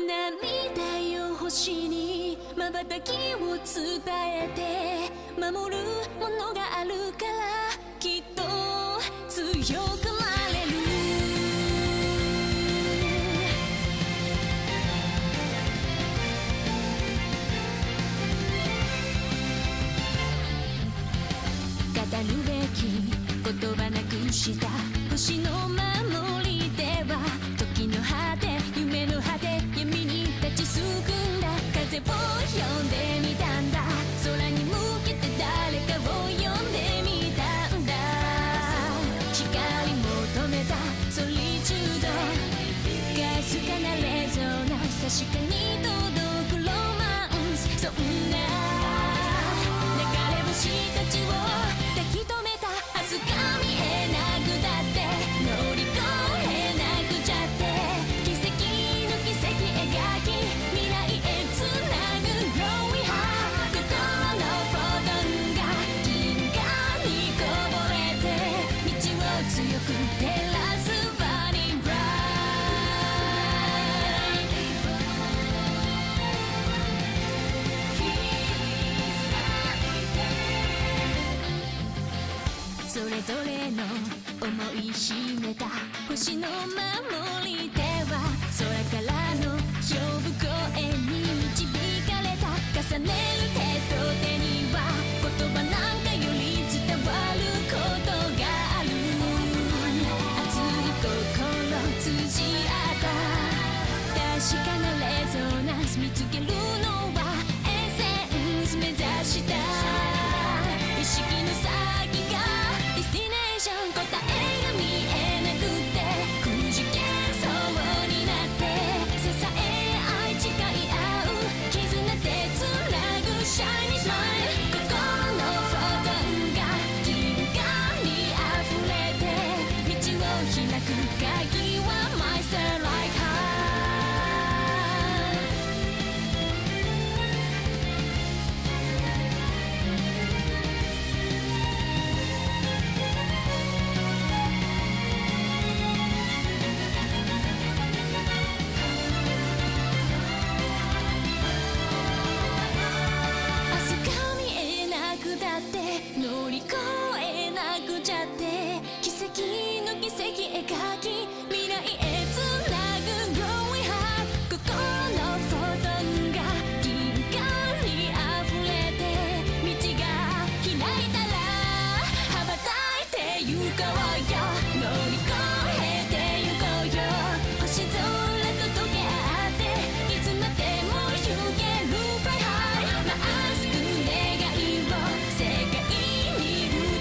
涙よ星に瞬きを伝えて守るものがあるからきっと強くなれる語るべき言葉なくした星の守りでは時の果て夢の果て闇に立ちすくんだ風を呼んでみたんだ空に向けて誰かを呼んでみたんだ光求めたソリチュードかすかなレゾナンス確かに届くロマンスそんな流れ星たちを抱き留めた明日が見えなくだって乗り越えなくちゃって奇跡の奇跡描き未来へつなぐ Growing High 心のフォトンが銀河にこぼれて道を強く照らす Burning Bright それぞれの思い秘めた星の守り手は空からの呼ぶ声に導かれた重ねる手と手には言葉なんかより伝わることがある熱い心通じ合った確かなレゾナンス見つけるのはエッセンス目指した意識の先がディスティネーション答えが見えなくてくじけそうになって支え合い誓い合う絆でつなぐシャイニースマイル心のフォトンが銀河に溢れて道を開く鍵は My Starlight Heart明日が見えなくだって乗り越えなくちゃって奇跡の奇跡描き未来へつなぐ Growing High 心のフォトンが銀河に溢れて道が開いたら羽ばたいて行こうよ乗り越えて行こうよ星空と溶け合っていつまでも行ける Fly High まっすぐ願いを世界に受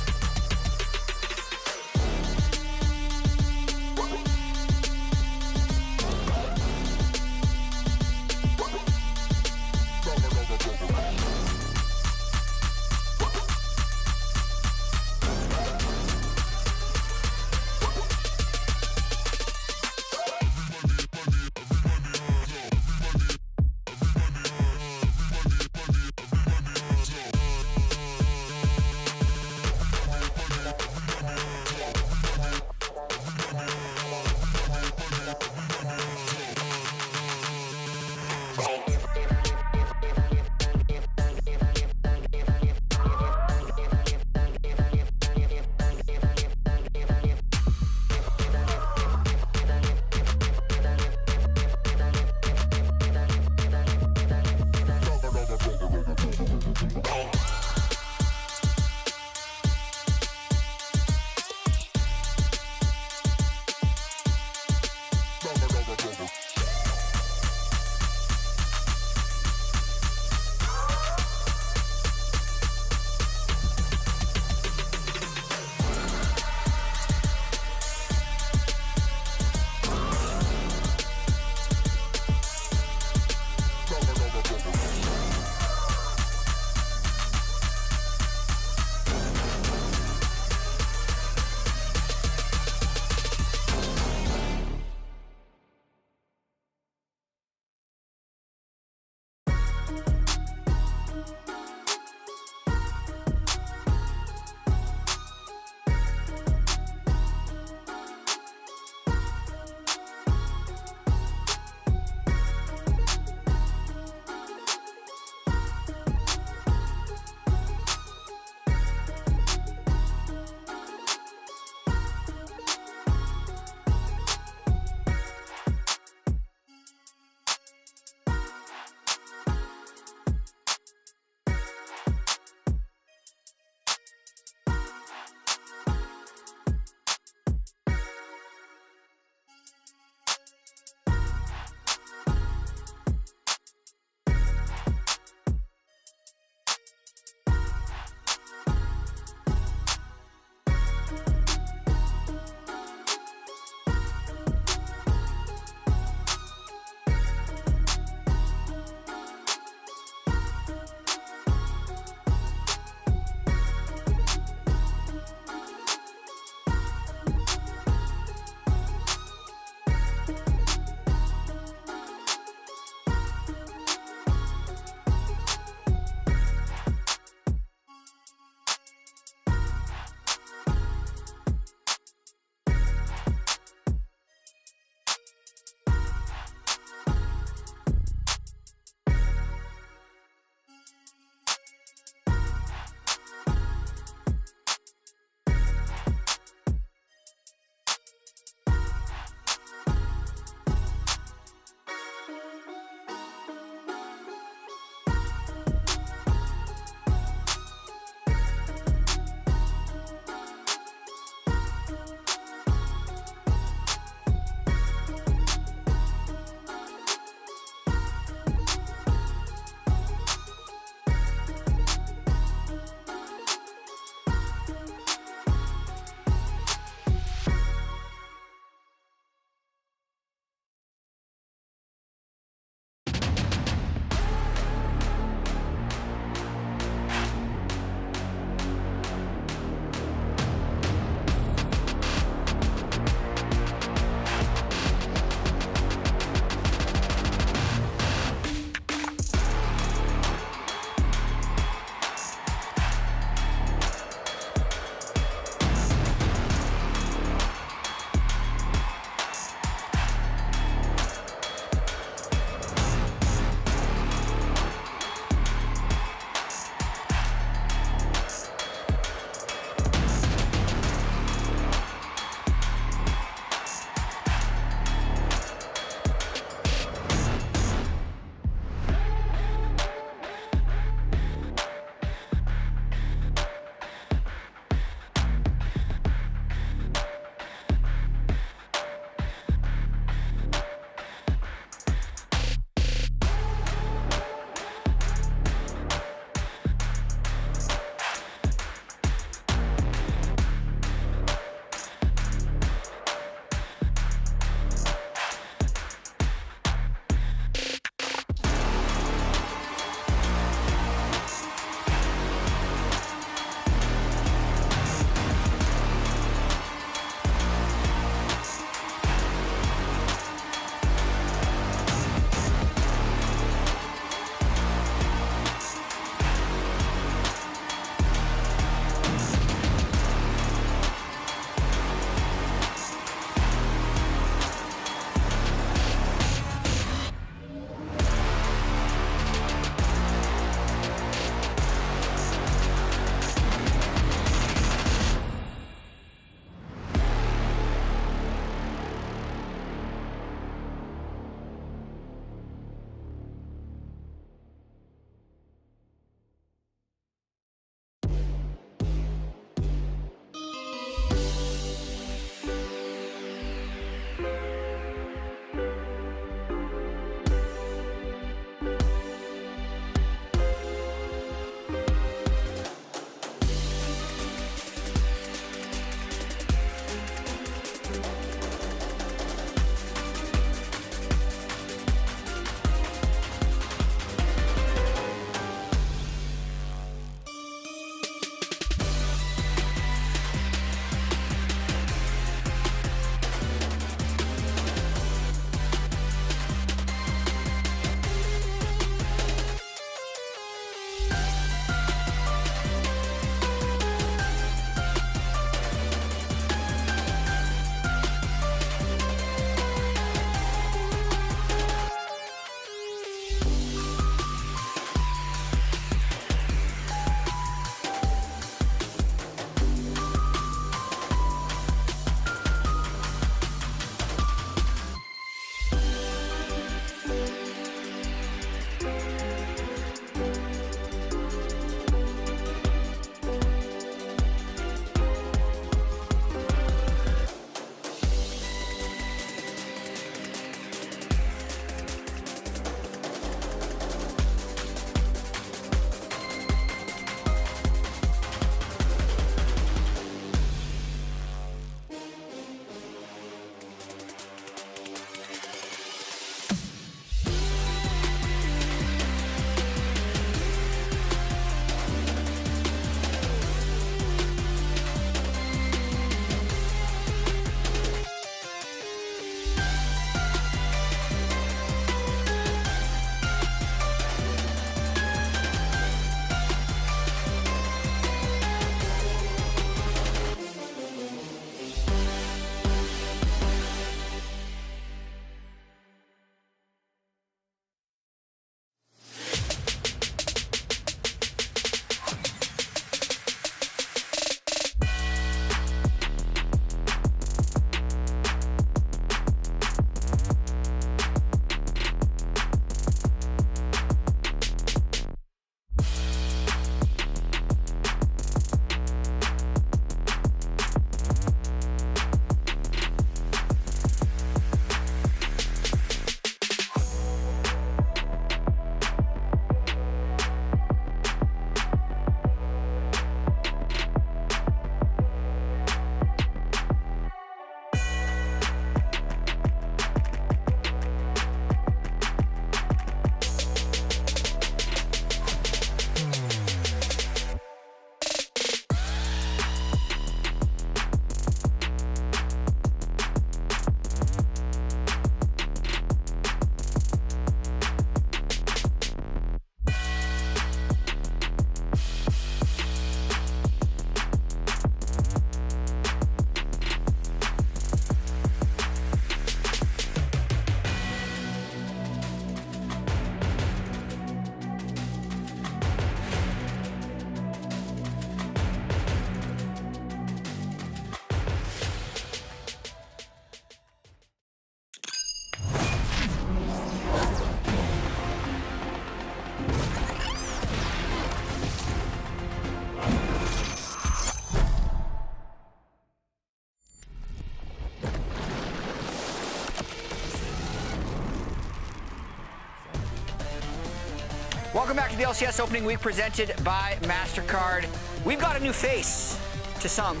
Welcome back to the LCS opening week presented by Mastercard. We've got a new face to some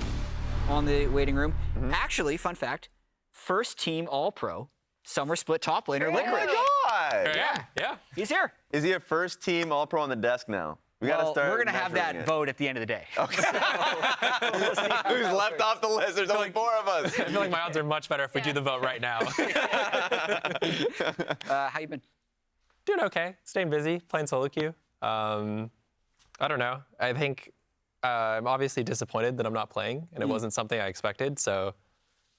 on the waiting room. Actually, fun fact, first team All-Pro summer split top laner. Oh my God! Yeah. He's here. Is he a first team All-Pro on the desk now? We gotta start. We're going to have that measuring it. vote at the end of the day. Okay. Who's left off the list? There's only 4 of us. I feel like my odds are much better if we do the vote right now. How you been? Doing okay. Staying busy, playing solo queue. I don't know. I think I'm obviously disappointed that I'm not playing, and it wasn't something I expected. So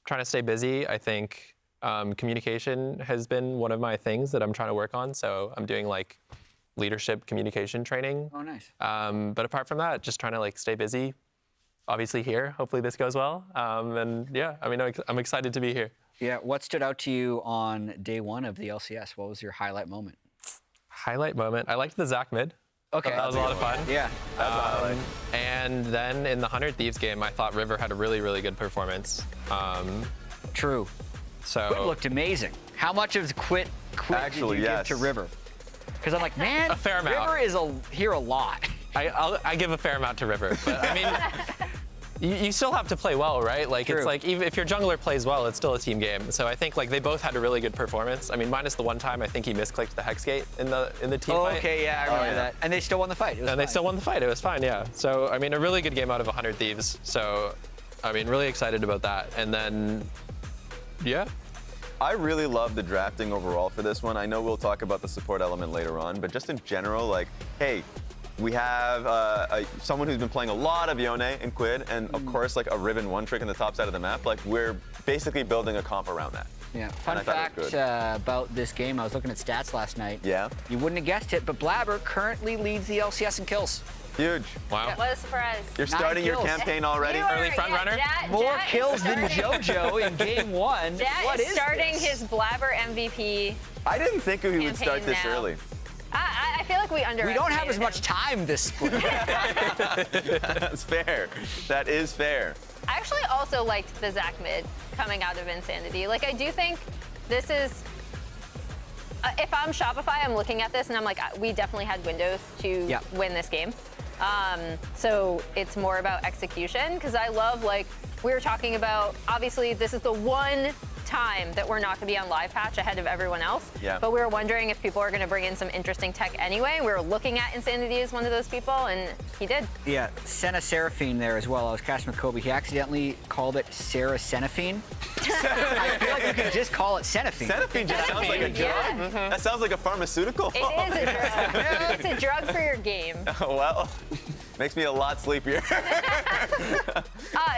trying to stay busy. I think communication has been one of my things that I'm trying to work on. So I'm doing like leadership communication training. Oh, nice. But apart from that, just trying to like stay busy. Obviously here. Hopefully this goes well. And yeah, I mean, I'm excited to be here. Yeah, what stood out to you on day one of the LCS? What was your highlight moment? Highlight moment. I liked the Zach mid. Okay. That was a lot of fun. Yeah. And then in the 100 Thieves game, I thought River had a really, really good performance. True. So Quit looked amazing. How much of Quit Actually, did you yes. give to River? Because I'm like, man, A fair amount. River is here a lot. I give a fair amount to River, but I mean, you still have to play well, right? Like True. It's like even if your jungler plays well, it's still a team game. So I think like they both had a really good performance. I mean, minus the one time I think he misclicked the Hex Gate in the team Oh, fight. okay, yeah, I remember that. And they still won the fight. It was And they fine. still won the fight. It was fine, yeah. So I mean, a really good game out of 100 Thieves. So I mean, really excited about that. And then, yeah. I really love the drafting overall for this one. I know we'll talk about the support element later on, but just in general, like, hey, we have someone who's been playing a lot of Yone and Quid, and of course, like a Riven one trick in the top side of the map. Like, we're basically building a comp around that. Yeah. And Fun I thought fact it was good. about this game, I was looking at stats last night. Yeah. You wouldn't have guessed it, but Blabber currently leads the LCS in kills. Huge. Wow. What a surprise. You're starting your kills. campaign already? Early front runner? More kills than JoJo in game one. Jett What is is starting this? his Blabber MVP. I didn't think he would start Campaign this now. early. I feel like we underestimated We don't have as much him. time this split. That's fair. That is fair. I actually also liked the Zach mid coming out of Insanity. Like, I do think this is... if I'm Shopify, I'm looking at this and I'm like, we definitely had windows to win this game. So it's more about execution, because I love, like, we were talking about, obviously, this is the one time that we're not going to be on live patch ahead of everyone else. Yeah. But we were wondering if people are going to bring in some interesting tech anyway. We were looking at Insanity as one of those people, and he did. Yeah, Senna Seraphine there as well. I was casting with Kobe. He accidentally called it Sarah Seraphine. I feel like you could just call it Seraphine. Seraphine just sounds like a drug. Yeah. That sounds like a pharmaceutical. It is a drug. It's a drug for your game. Well, makes me a lot sleepier.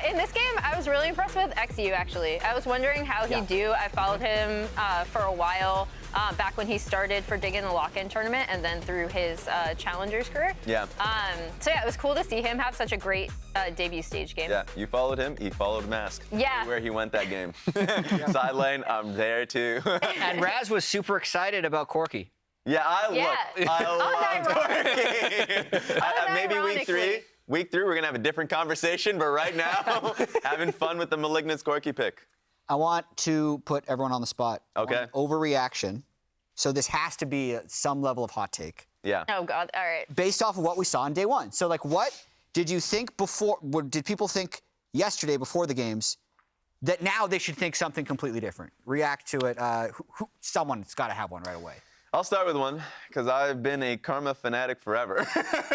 In this game, I was really impressed with XU, actually. I was wondering how he'd do. I followed him for a while back when he started for Dig in the Lock-In tournament and then through his Challengers career. Yeah. So yeah, it was cool to see him have such a great debut stage game. Yeah, you followed him, he followed Mask. Yeah. Where he went that game. Side lane, I'm there too. And Raz was super excited about Corky. Yeah, I love Corky. Maybe Unironically. week three, we're gonna have a different conversation, but right now, having fun with the Malignant's Corky pick. I want to put everyone on the spot. Okay. Overreaction. So this has to be some level of hot take. Yeah. Oh, God. All right. Based off of what we saw on day one. So, like, what did you think before? Did people think yesterday before the games that now they should think something completely different? React to it. Someone's got to have one right away. I'll start with one, because I've been a Karma fanatic forever.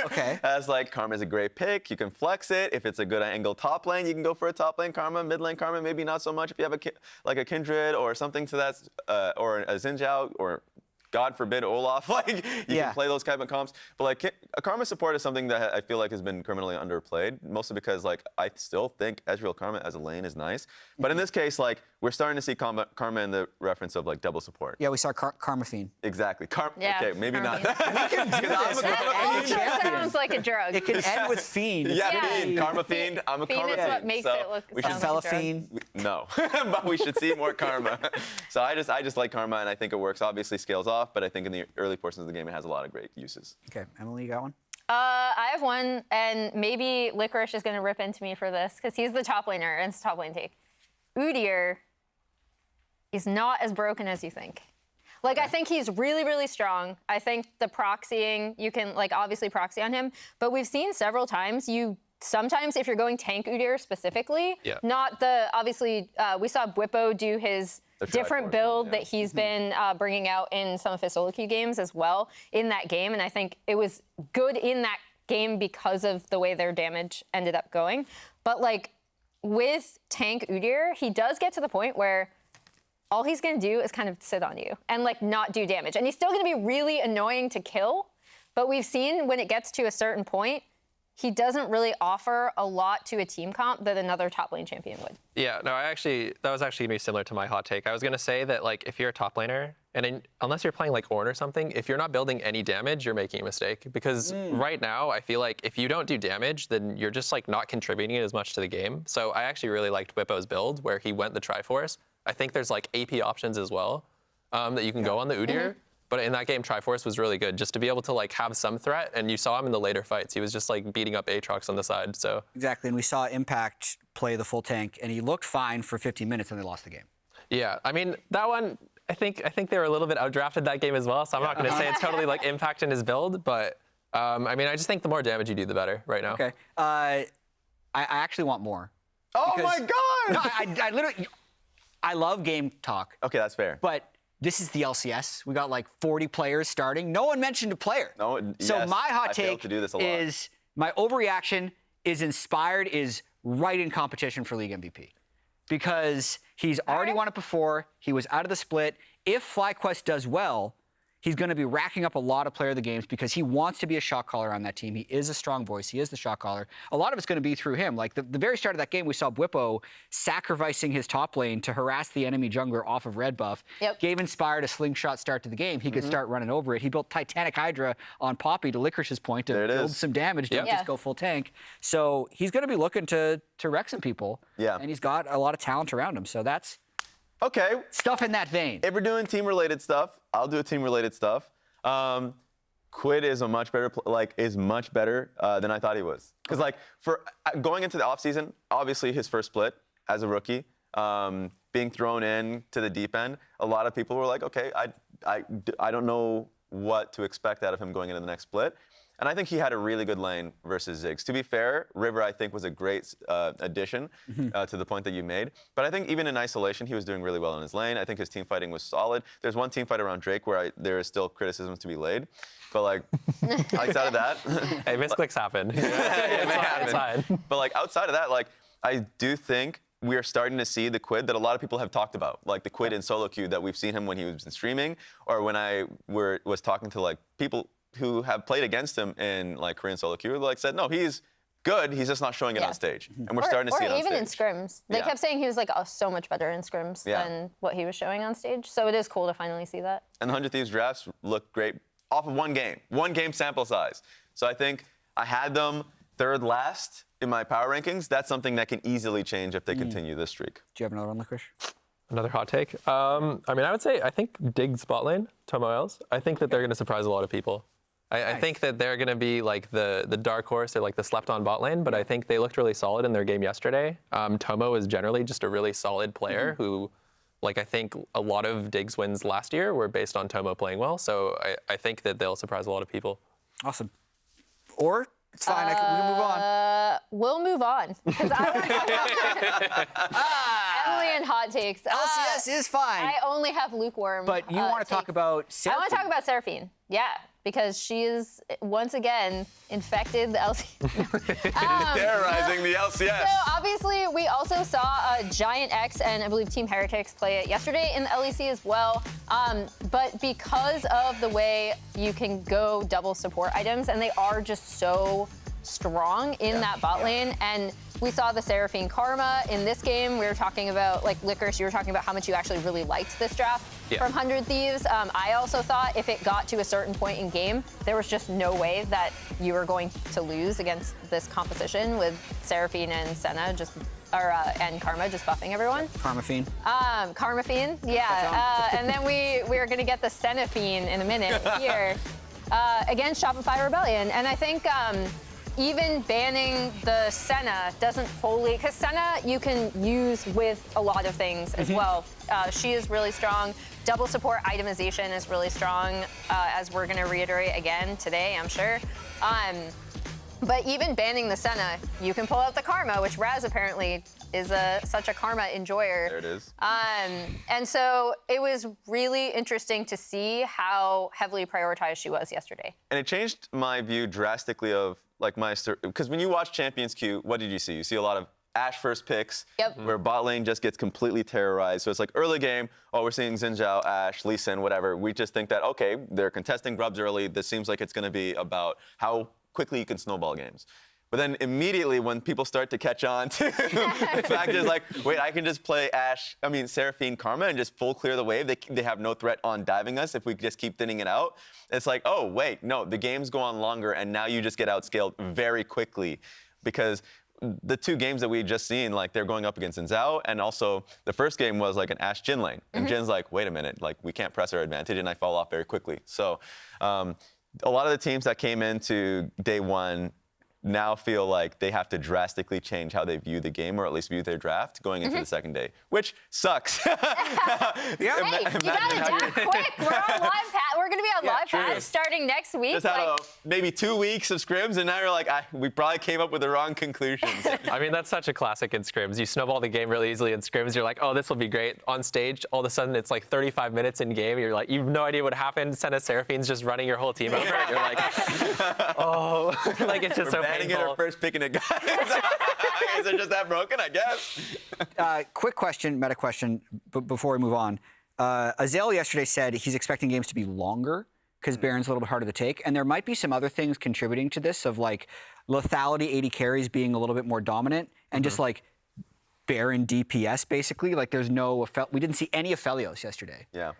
Okay. As like, Karma's a great pick. You can flex it. If it's a good angle top lane, you can go for a top lane Karma. Mid lane Karma, maybe not so much. If you have a Kindred or something to that, or a Xin Zhao, or God forbid Olaf, like, you can play those type of comps. But like, a Karma support is something that I feel like has been criminally underplayed, mostly because like, I still think Ezreal Karma as a lane is nice. But in this case, like, we're starting to see Karma in the reference of like double support. Yeah, we saw Karma Fiend. Exactly. Yeah, Okay, maybe Karma not that. We can do this with any Also champion. sounds like a drug. It can end with Fiend. Yeah, Yeah. Fiend, Karma Fiend. I'm a Fiend Karma is Fiend. what makes so it look we sound should, like a Fella drug. Fiend. No, but we should see more Karma. So I just like Karma, and I think it works. Obviously scales off, but I think in the early portions of the game, it has a lot of great uses. Okay, Emily, you got one? I have one, and maybe Licorice is going to rip into me for this, because he's the top laner, and it's top lane take. Udyr is not as broken as you think. Like, I think he's really, really strong. I think the proxying, you can, like, obviously proxy on him. But we've seen several times, sometimes if you're going tank Udyr specifically, not the, obviously, we saw Bwipo do his different build that he's been bringing out in some of his solo queue games as well in that game. And I think it was good in that game because of the way their damage ended up going. But, like, with tank Udyr, he does get to the point where all he's going to do is kind of sit on you and, like, not do damage. And he's still going to be really annoying to kill. But we've seen when it gets to a certain point, he doesn't really offer a lot to a team comp that another top lane champion would. Yeah, no, that was actually going to be similar to my hot take. I was going to say that, like, if you're a top laner, unless you're playing, like, Ornn or something, if you're not building any damage, you're making a mistake. Because right now, I feel like if you don't do damage, then you're just, like, not contributing as much to the game. So I actually really liked Bwipo's build, where he went the Triforce. I think there's, like, AP options as well that you can go on the Udyr. But in that game, Triforce was really good, just to be able to, like, have some threat. And you saw him in the later fights. He was just, like, beating up Aatrox on the side. So exactly, and we saw Impact play the full tank, and he looked fine for 15 minutes, and they lost the game. Yeah, I mean, that one, I think they were a little bit outdrafted that game as well. So I'm not going to say it's totally, like, Impact in his build. But, I mean, I just think the more damage you do, the better right now. Okay. I actually want more. Oh, my God! No, I literally... I love game talk. Okay, that's fair. But this is the LCS. We got like 40 players starting. No one mentioned a player. So my hot take is my overreaction is right in competition for League MVP. Because he's already won it before. He was out of the split. If FlyQuest does well, he's going to be racking up a lot of player of the games because he wants to be a shot caller on that team. He is a strong voice. He is the shot caller. A lot of it's going to be through him. Like the very start of that game, we saw Bwipo sacrificing his top lane to harass the enemy jungler off of red buff. Gave Inspired a slingshot start to the game. He could start running over it. He built Titanic Hydra on Poppy to Licorice's point to build some damage. Don't just go full tank. So he's going to be looking to wreck some people. And he's got a lot of talent around him. So that's... Okay. Stuff in that vein. If we're doing team-related stuff, I'll do team-related stuff. Quid is much better than I thought he was. Because like for going into the offseason, obviously his first split as a rookie, being thrown in to the deep end, a lot of people were like, okay, I don't know what to expect out of him going into the next split. And I think he had a really good lane versus Ziggs. To be fair, River, I think, was a great addition to the point that you made. But I think even in isolation, he was doing really well in his lane. I think his team fighting was solid. There's one team fight around Drake where there is still criticisms to be laid. But, like, outside of that... Hey, misclicks happen. It's fine. But, like, outside of that, like, I do think we are starting to see the Quid that a lot of people have talked about. Like, the Quid in solo queue that we've seen him when he was streaming or when I was talking to, like, people who have played against him in like Korean solo queue, like said, no, he's good. He's just not showing it on stage, and we're starting to see it on stage. Or even in scrims, they kept saying he was like so much better in scrims than what he was showing on stage. So it is cool to finally see that. And the 100 Thieves drafts look great off of one game sample size. So I think I had them third last in my power rankings. That's something that can easily change if they continue this streak. Do you have another one, Licorice? Another hot take. I mean, I would say I think Dig's bot lane, Tomo Els. I think that they're going to surprise a lot of people. I think that they're going to be like the dark horse or like the slept-on bot lane, but I think they looked really solid in their game yesterday. Tomo is generally just a really solid player who, like, I think a lot of Dig's wins last year were based on Tomo playing well, so I think that they'll surprise a lot of people. Awesome. Or it's fine. We can move on. We'll move on because I want to talk about Emily and hot takes. LCS is fine. I only have lukewarm. But you want to talk about Seraphine? I want to talk about Seraphine. Yeah. Because she is, once again, infected the LCS. Terrorizing the LCS. So obviously, we also saw Giant X and I believe Team Heretics play it yesterday in the LEC as well. But because of the way you can go double support items, and they are just so strong in that bot lane, and we saw the Seraphine Karma in this game. We were talking about, like, Licorice, you were talking about how much you actually really liked this draft from 100 Thieves. I also thought if it got to a certain point in game, there was just no way that you were going to lose against this composition with Seraphine and Senna and Karma just buffing everyone. Karmaphine. Karmaphine, yeah. And then we are going to get the Seraphine in a minute here against Shopify Rebellion. And I think even banning the Senna doesn't wholly, because Senna you can use with a lot of things as well. She is really strong. Double support itemization is really strong, as we're going to reiterate again today, I'm sure. But even banning the Senna, you can pull out the Karma, which Raz apparently is such a Karma enjoyer. There it is. And so it was really interesting to see how heavily prioritized she was yesterday. And it changed my view drastically of like because when you watch Champions Queue, what did you see? You see a lot of Ashe first picks, where bot lane just gets completely terrorized. So it's like early game, oh, we're seeing Xin Zhao, Ashe, Lee Sin, whatever. We just think that, okay, they're contesting grubs early. This seems like it's going to be about how quickly you can snowball games. But then immediately when people start to catch on to the fact is like, wait, I can just play Seraphine Karma and just full clear the wave. They have no threat on diving us if we just keep thinning it out. It's like, oh, wait, no, the games go on longer and now you just get outscaled very quickly because the two games that we just seen, like they're going up against Xin Zhao, and also the first game was like an Ashe Jhin lane. And Jin's like, wait a minute, like we can't press our advantage, and I fall off very quickly. So a lot of the teams that came into day one now feel like they have to drastically change how they view the game, or at least view their draft going into the second day, which sucks. Hey, you gotta draft quick. We're on live pad. We're gonna be on live pad starting next week. Just had maybe 2 weeks of scrims, and now you're like, we probably came up with the wrong conclusions. I mean, that's such a classic in scrims. You snowball the game really easily in scrims. You're like, oh, this will be great. On stage, all of a sudden, it's like 35 minutes in game. You're like, you have no idea what happened. Senna Seraphine's just running your whole team over. You're like, oh, like it's just so painful. Get our first pick in it, guys. Is it just that broken? I guess. Quick question, meta question, before we move on. Azel yesterday said he's expecting games to be longer because Baron's a little bit harder to take, and there might be some other things contributing to this, of like lethality 80 carries being a little bit more dominant, and just like Baron DPS basically. Like there's no, we didn't see any Aphelios yesterday. Yeah.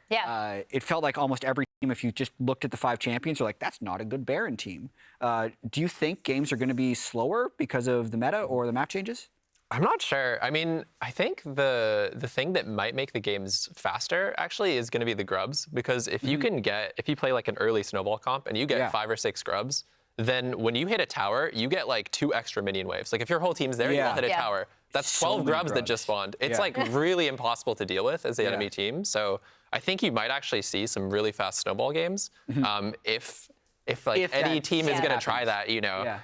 It felt like almost every team, if you just looked at the 5 champions, are like, that's not a good Baron team. Do you think games are going to be slower because of the meta or the map changes? I'm not sure. I mean, I think the thing that might make the games faster actually is going to be the grubs, because if you if you play like an early snowball comp and you get 5 or 6 grubs, then when you hit a tower, you get like 2 extra minion waves. Like if your whole team's there, you all hit a tower. That's 12 grubs that just spawned. It's like really impossible to deal with as the enemy team. So I think you might actually see some really fast snowball games if any team is going to try that, you know.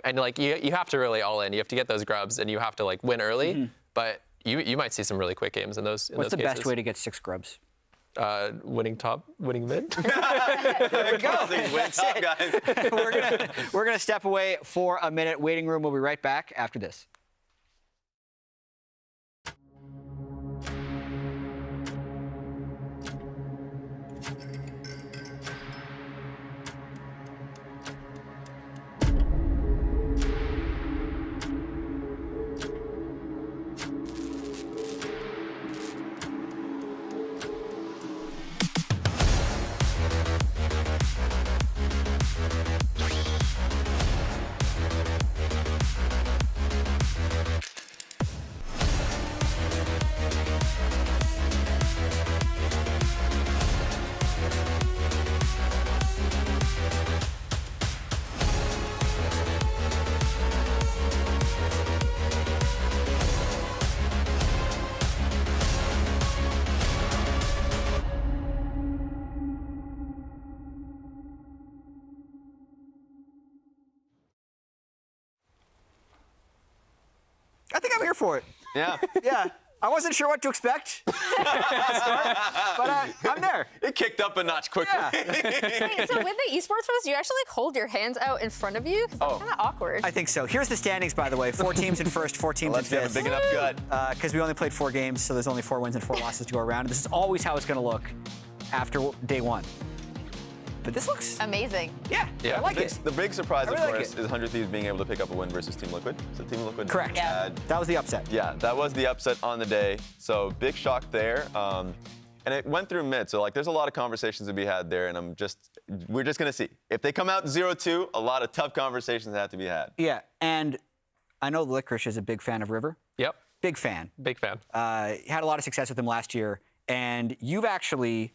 And like you have to really all in. You have to get those grubs, and you have to like win early. But you might see some really quick games in those. What's the best way to get 6 grubs? Winning top, winning mid. There we go. Win top, guys. We're gonna step away for a minute. Waiting room. We'll be right back after this. I think I'm here for it. Yeah. Yeah. I wasn't sure what to expect, but I'm there. It kicked up a notch quickly. Wait, so with the esports ones, you actually like hold your hands out in front of you? 'Cause that's kind of awkward. I think so. Here's the standings, by the way. 4 teams in first, 4 teams in Let's have a fifth. big enough gut. Because we only played 4 games, so there's only 4 wins and 4 losses to go around. This is always how it's going to look after day 1. But this looks amazing. Yeah, I like it. The big surprise, really of like course, it. is 100 Thieves being able to pick up a win versus Team Liquid. So Team Liquid Correct. had, That was the upset. yeah, that was the upset on the day. So big shock there. And it went through mid. So like, there's a lot of conversations to be had there, and we're just gonna see. If they come out 0-2, a lot of tough conversations have to be had. Yeah, and I know Licorice is a big fan of River. Yep. Big fan. Big fan. Had a lot of success with him last year, and you've actually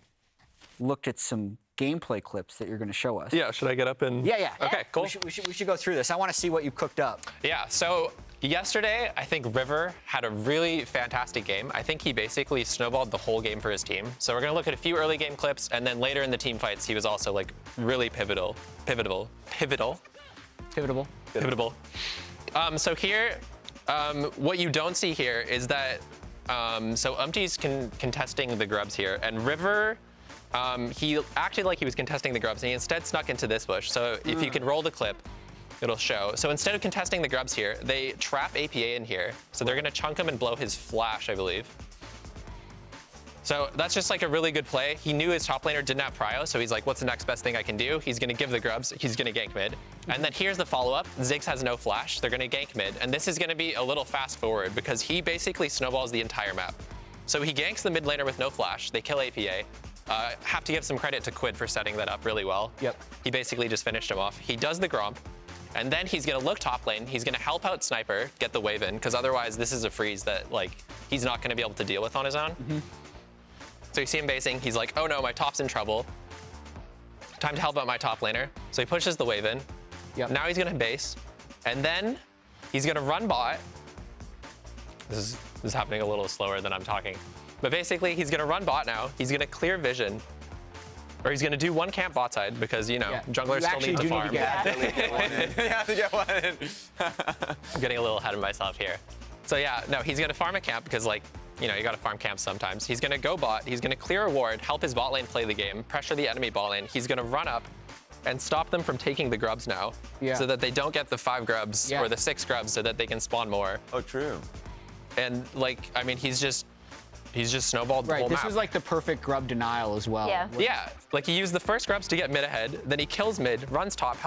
looked at some gameplay clips that you're going to show us. Yeah, should I get up and? Yeah. Okay, cool. We should go through this. I want to see what you cooked up. Yeah, so yesterday, I think River had a really fantastic game. I think he basically snowballed the whole game for his team. So we're gonna look at a few early game clips, and then later in the team fights, he was also like really pivotal. So here, what you don't see here is that, so Umpty's contesting the grubs here, and River, he acted like he was contesting the grubs, and he instead snuck into this bush. So if you can roll the clip, it'll show. So instead of contesting the grubs here, they trap APA in here. So they're gonna chunk him and blow his flash, I believe. So that's just like a really good play. He knew his top laner didn't have prio, so he's like, what's the next best thing I can do? He's gonna give the grubs, he's gonna gank mid. And then here's the follow-up. Ziggs has no flash, they're gonna gank mid. And this is gonna be a little fast forward because he basically snowballs the entire map. So he ganks the mid laner with no flash, they kill APA. Have to give some credit to Quid for setting that up really well. Yep. He basically just finished him off. He does the Gromp, and then he's gonna look top lane. He's gonna help out Sniper get the wave in, because otherwise this is a freeze that like he's not gonna be able to deal with on his own. So you see him basing. He's like, oh no, my top's in trouble. Time to help out my top laner. So he pushes the wave in. Yep. Now he's gonna base, and then he's gonna run bot. This is happening a little slower than I'm talking. But basically, he's gonna run bot now. He's gonna clear vision, or he's gonna do one camp bot side because, you know, junglers still need to farm. You have to get one in. I'm getting a little ahead of myself here. So yeah, no, he's gonna farm a camp because, like, you know, you gotta farm camps sometimes. He's gonna go bot, he's gonna clear a ward, help his bot lane play the game, pressure the enemy bot lane. He's gonna run up and stop them from taking the grubs now, so that they don't get the 5 grubs or the 6 grubs so that they can spawn more. Oh, true. And like, I mean, he's just snowballed the whole This map. was like the perfect grub denial as well. Yeah. Like he used the first grubs to get mid ahead, then he kills mid, runs top,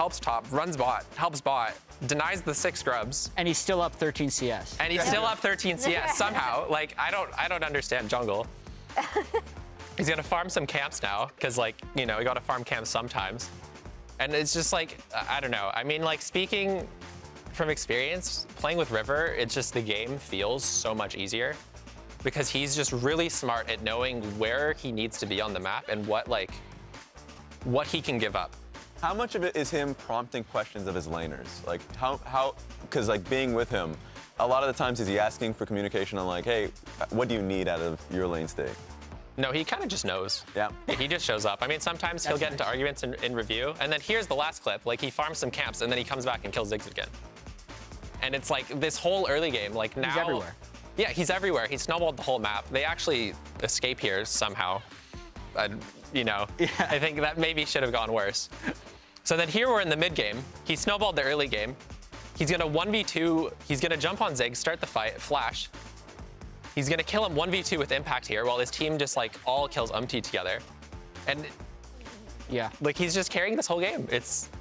runs bot, helps bot, denies the 6 grubs. And he's still up 13 CS. And he's still up 13 CS somehow. Like, I don't understand jungle. He's gonna farm some camps now, because, like, you know, you gotta farm camps sometimes. And it's just like, I don't know. I mean, like, speaking from experience, playing with River, it's just the game feels so much easier because he's just really smart at knowing where he needs to be on the map and what he can give up. How much of it is him prompting questions of his laners? Like because like being with him, a lot of the times is he asking for communication on like, hey, what do you need out of your lane state? No, he kind of just knows. Yeah. He just shows up. I mean, sometimes he'll get into arguments in review, and then here's the last clip. Like, he farms some camps, and then he comes back and kills Ziggs again. And it's like this whole early game, like now. He's everywhere. Yeah, he's everywhere. He snowballed the whole map. They actually escape here somehow. You know, I think that maybe should have gone worse. So then here we're in the mid game. He snowballed the early game. He's gonna 1v2. He's gonna jump on Ziggs, start the fight, flash. He's gonna kill him 1v2 with impact here, while his team just like all kills Umpty together. And like he's just carrying this whole game.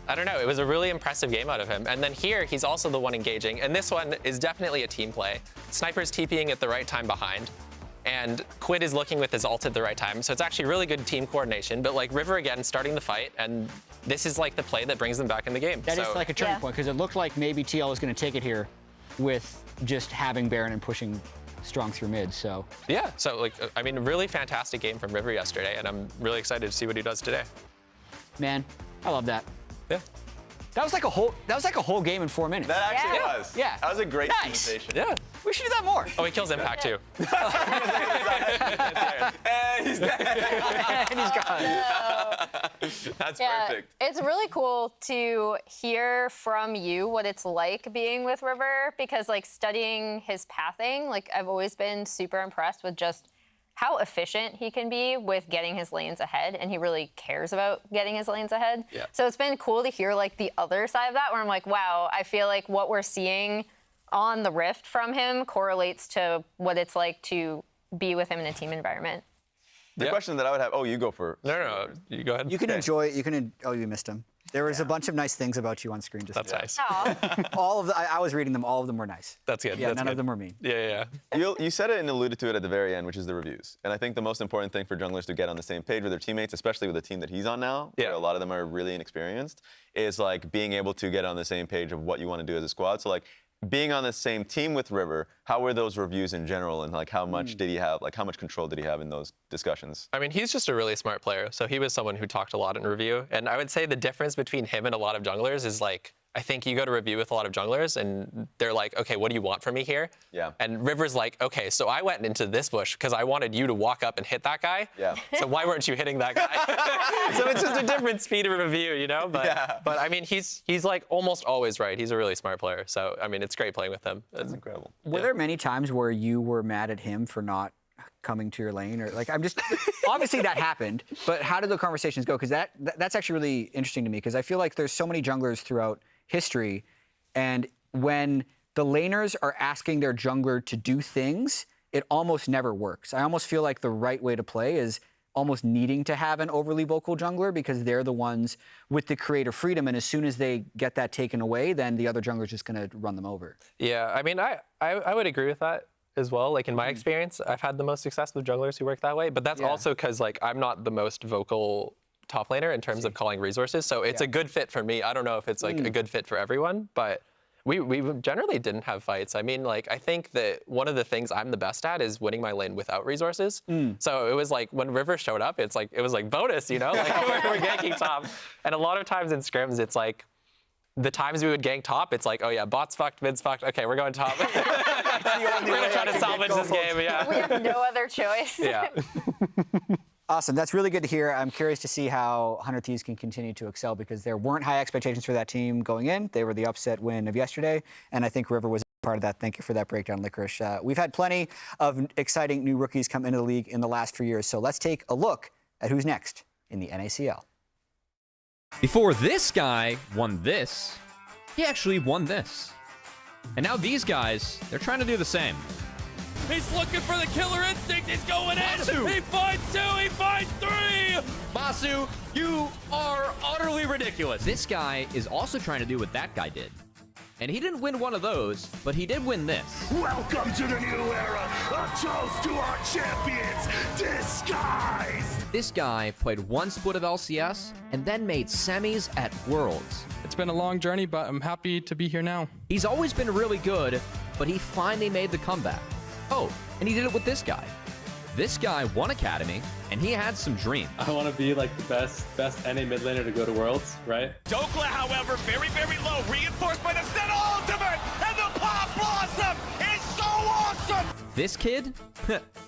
I don't know, it was a really impressive game out of him. And then here, he's also the one engaging, and this one is definitely a team play. Sniper's TPing at the right time behind, and Quid is looking with his ult at the right time, so it's actually really good team coordination, but like River again starting the fight, and this is like the play that brings them back in the game. That is like a turning point, because it looked like maybe TL was gonna take it here with just having Baron and pushing strong through mid, so. Yeah, so like, I mean, really fantastic game from River yesterday, and I'm really excited to see what he does today. Man, I love that. Yeah. That was like a whole game in 4 minutes. That actually was. Yeah. That was a great Nice. presentation. Yeah. We should do that more. Oh, he kills impact too. And he's dead. And he's gone. That's perfect. It's really cool to hear from you what it's like being with River, because like studying his pathing, like I've always been super impressed with just how efficient he can be with getting his lanes ahead, and he really cares about getting his lanes ahead. Yeah. So it's been cool to hear like the other side of that, where I'm like, wow, I feel like what we're seeing on the Rift from him correlates to what it's like to be with him in a team environment. The question that I would have, you go first. No, you go ahead. You can enjoy, oh, you missed him. There was a bunch of nice things about you on screen just That's now. nice. Aw. All of I was reading them, all of them were nice. That's good. Yeah, That's none good. of them were mean. Yeah. You said it and alluded to it at the very end, which is the reviews. And I think the most important thing for junglers to get on the same page with their teammates, especially with the team that he's on now, where a lot of them are really inexperienced, is like being able to get on the same page of what you want to do as a squad. So like, being on the same team with River, how were those reviews in general, and like how much did he have, like how much control did he have in those discussions? I mean, he's just a really smart player. So he was someone who talked a lot in review. And I would say the difference between him and a lot of junglers is like, I think you go to review with a lot of junglers and they're like, okay, what do you want from me here? Yeah. And River's like, okay, so I went into this bush because I wanted you to walk up and hit that guy. Yeah. So why weren't you hitting that guy? So it's just a different speed of review, you know? But I mean, he's like almost always right. He's a really smart player. So, I mean, it's great playing with him. That's incredible. Were there many times where you were mad at him for not coming to your lane, or like I'm just obviously that happened, but how did the conversations go? Because that's actually really interesting to me, because I feel like there's so many junglers throughout history, and when the laners are asking their jungler to do things, it almost never works. I almost feel like the right way to play is almost needing to have an overly vocal jungler, because they're the ones with the creative freedom, and as soon as they get that taken away, then the other jungler's just going to run them over. Yeah, I mean, I would agree with that as well. Like in my experience, I've had the most success with junglers who work that way, but that's also because like I'm not the most vocal top laner in terms of calling resources, so it's a good fit for me. I don't know if it's like a good fit for everyone, but we generally didn't have fights. I mean, like I think that one of the things I'm the best at is winning my lane without resources. So it was like when River showed up, it was like bonus, you know, like we're ganking top, and a lot of times in scrims, it's like the times we would gank top, it's like, oh yeah, bots fucked, mid's fucked. Okay, we're going top. We're gonna try to salvage this game. Yeah. We have no other choice. Yeah. Awesome. That's really good to hear. I'm curious to see how 100 Thieves can continue to excel, because there weren't high expectations for that team going in. They were the upset win of yesterday, and I think River was part of that. Thank you for that breakdown, Licorice. We've had plenty of exciting new rookies come into the league in the last few years, so let's take a look at who's next in the NACL. Before this guy won this, he actually won this. And now these guys, they're trying to do the same. He's looking for the killer instinct. He's going Masu. in. He finds 2. He finds 3. Masu, you are utterly ridiculous. This guy is also trying to do what that guy did. And he didn't win one of those, but he did win this. Welcome to the new era. A toast to our champions, disguised. This guy played one split of LCS and then made semis at Worlds. It's been a long journey, but I'm happy to be here now. He's always been really good, but he finally made the comeback. Oh, and he did it with this guy. This guy won Academy, and he had some dreams. I want to be like the best NA mid laner to go to Worlds, right? Dokla, however, very, very low. Reinforced by the Senna ultimate. And the Pop Blossom is so awesome. This kid?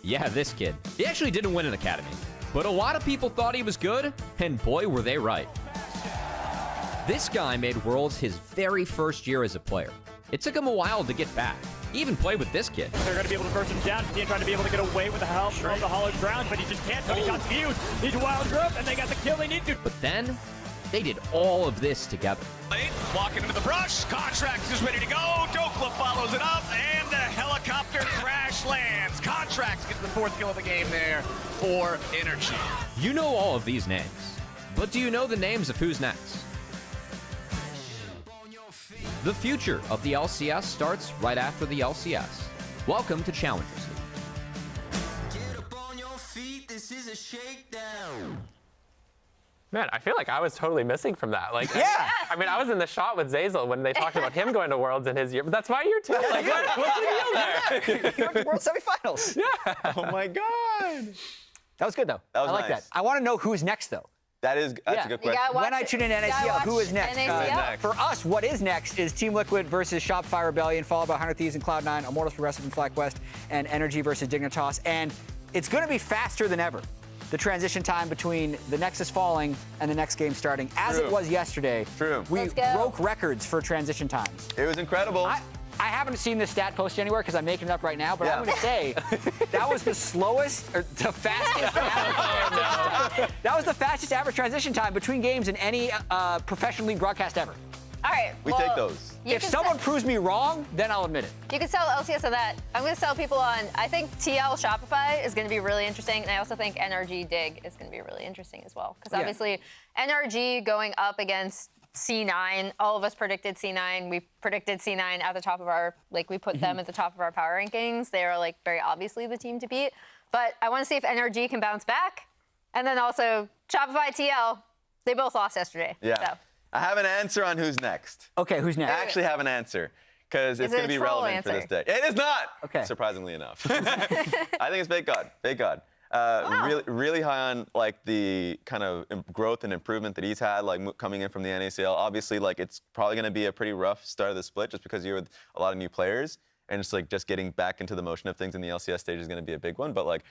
Yeah, this kid. He actually didn't win an Academy, but a lot of people thought he was good, and boy, were they right. This guy made Worlds his very first year as a player. It took him a while to get back. He even played with this kid. They're going to be able to burst him down. He's trying to be able to get away with the help from the Hollow Ground, but he just can't. So he got views. He's wild group, and they got the kill they need to. But then, they did all of this together. Walking into the brush. Contracts is ready to go. Dokla follows it up, and the helicopter crash lands. Contracts gets the 4th kill of the game there for Energy. You know all of these names, but do you know the names of who's next? The future of the LCS starts right after the LCS. Welcome to Challengers League. Get up on your feet, this is a shakedown. Man, I feel like I was totally missing from that. Like, Yeah. I mean, I was in the shot with Zazel when they talked about him going to Worlds in his year, but that's my year too. Like, what's the deal there? You went to World Semifinals. Yeah. Oh my God. That was good, though. That was I like nice. that. I want to know who's next, though. That's Yeah. a good You question. gotta watch When I tune in you gotta NACL, who watch is next? NACL. For us, what is next is Team Liquid versus Shopify Rebellion, followed by 100 Thieves and Cloud9, Immortals, Progressive, and FlyQuest, and Energy versus Dignitas. And it's going to be faster than ever, the transition time between the Nexus falling and the next game starting, as it was yesterday. True. We Let's go. broke records for transition times. It was incredible. I haven't seen this stat posted anywhere because I'm making it up right now, but I'm going to say that was the slowest, or the fastest average. That was the fastest average transition time between games in any professional league broadcast ever. All right. We take those. You If can someone proves me wrong, then I'll admit it. You can sell LCS on that. I'm going to sell people on, I think TL Shopify is going to be really interesting, and I also think NRG Dig is going to be really interesting as well. Because obviously, NRG going up against C9, all of us predicted C9. We predicted C9 at the top of our, like, we put them at the top of our power rankings. They are, like, very obviously the team to beat. But I want to see if NRG can bounce back. And then also, Shopify TL, they both lost yesterday. Yeah. So. I have an answer on who's next. Okay, who's next? I actually have an answer. Because it's it going to a be troll relevant for answer? this day. It is not. Okay. Surprisingly enough. I think it's Fake God. Fake God. Really high on like the kind of growth and improvement that he's had, like coming in from the NACL. Obviously, like it's probably going to be a pretty rough start of the split, just because you're with a lot of new players, and it's like just getting back into the motion of things in the LCS stage is going to be a big one. But like,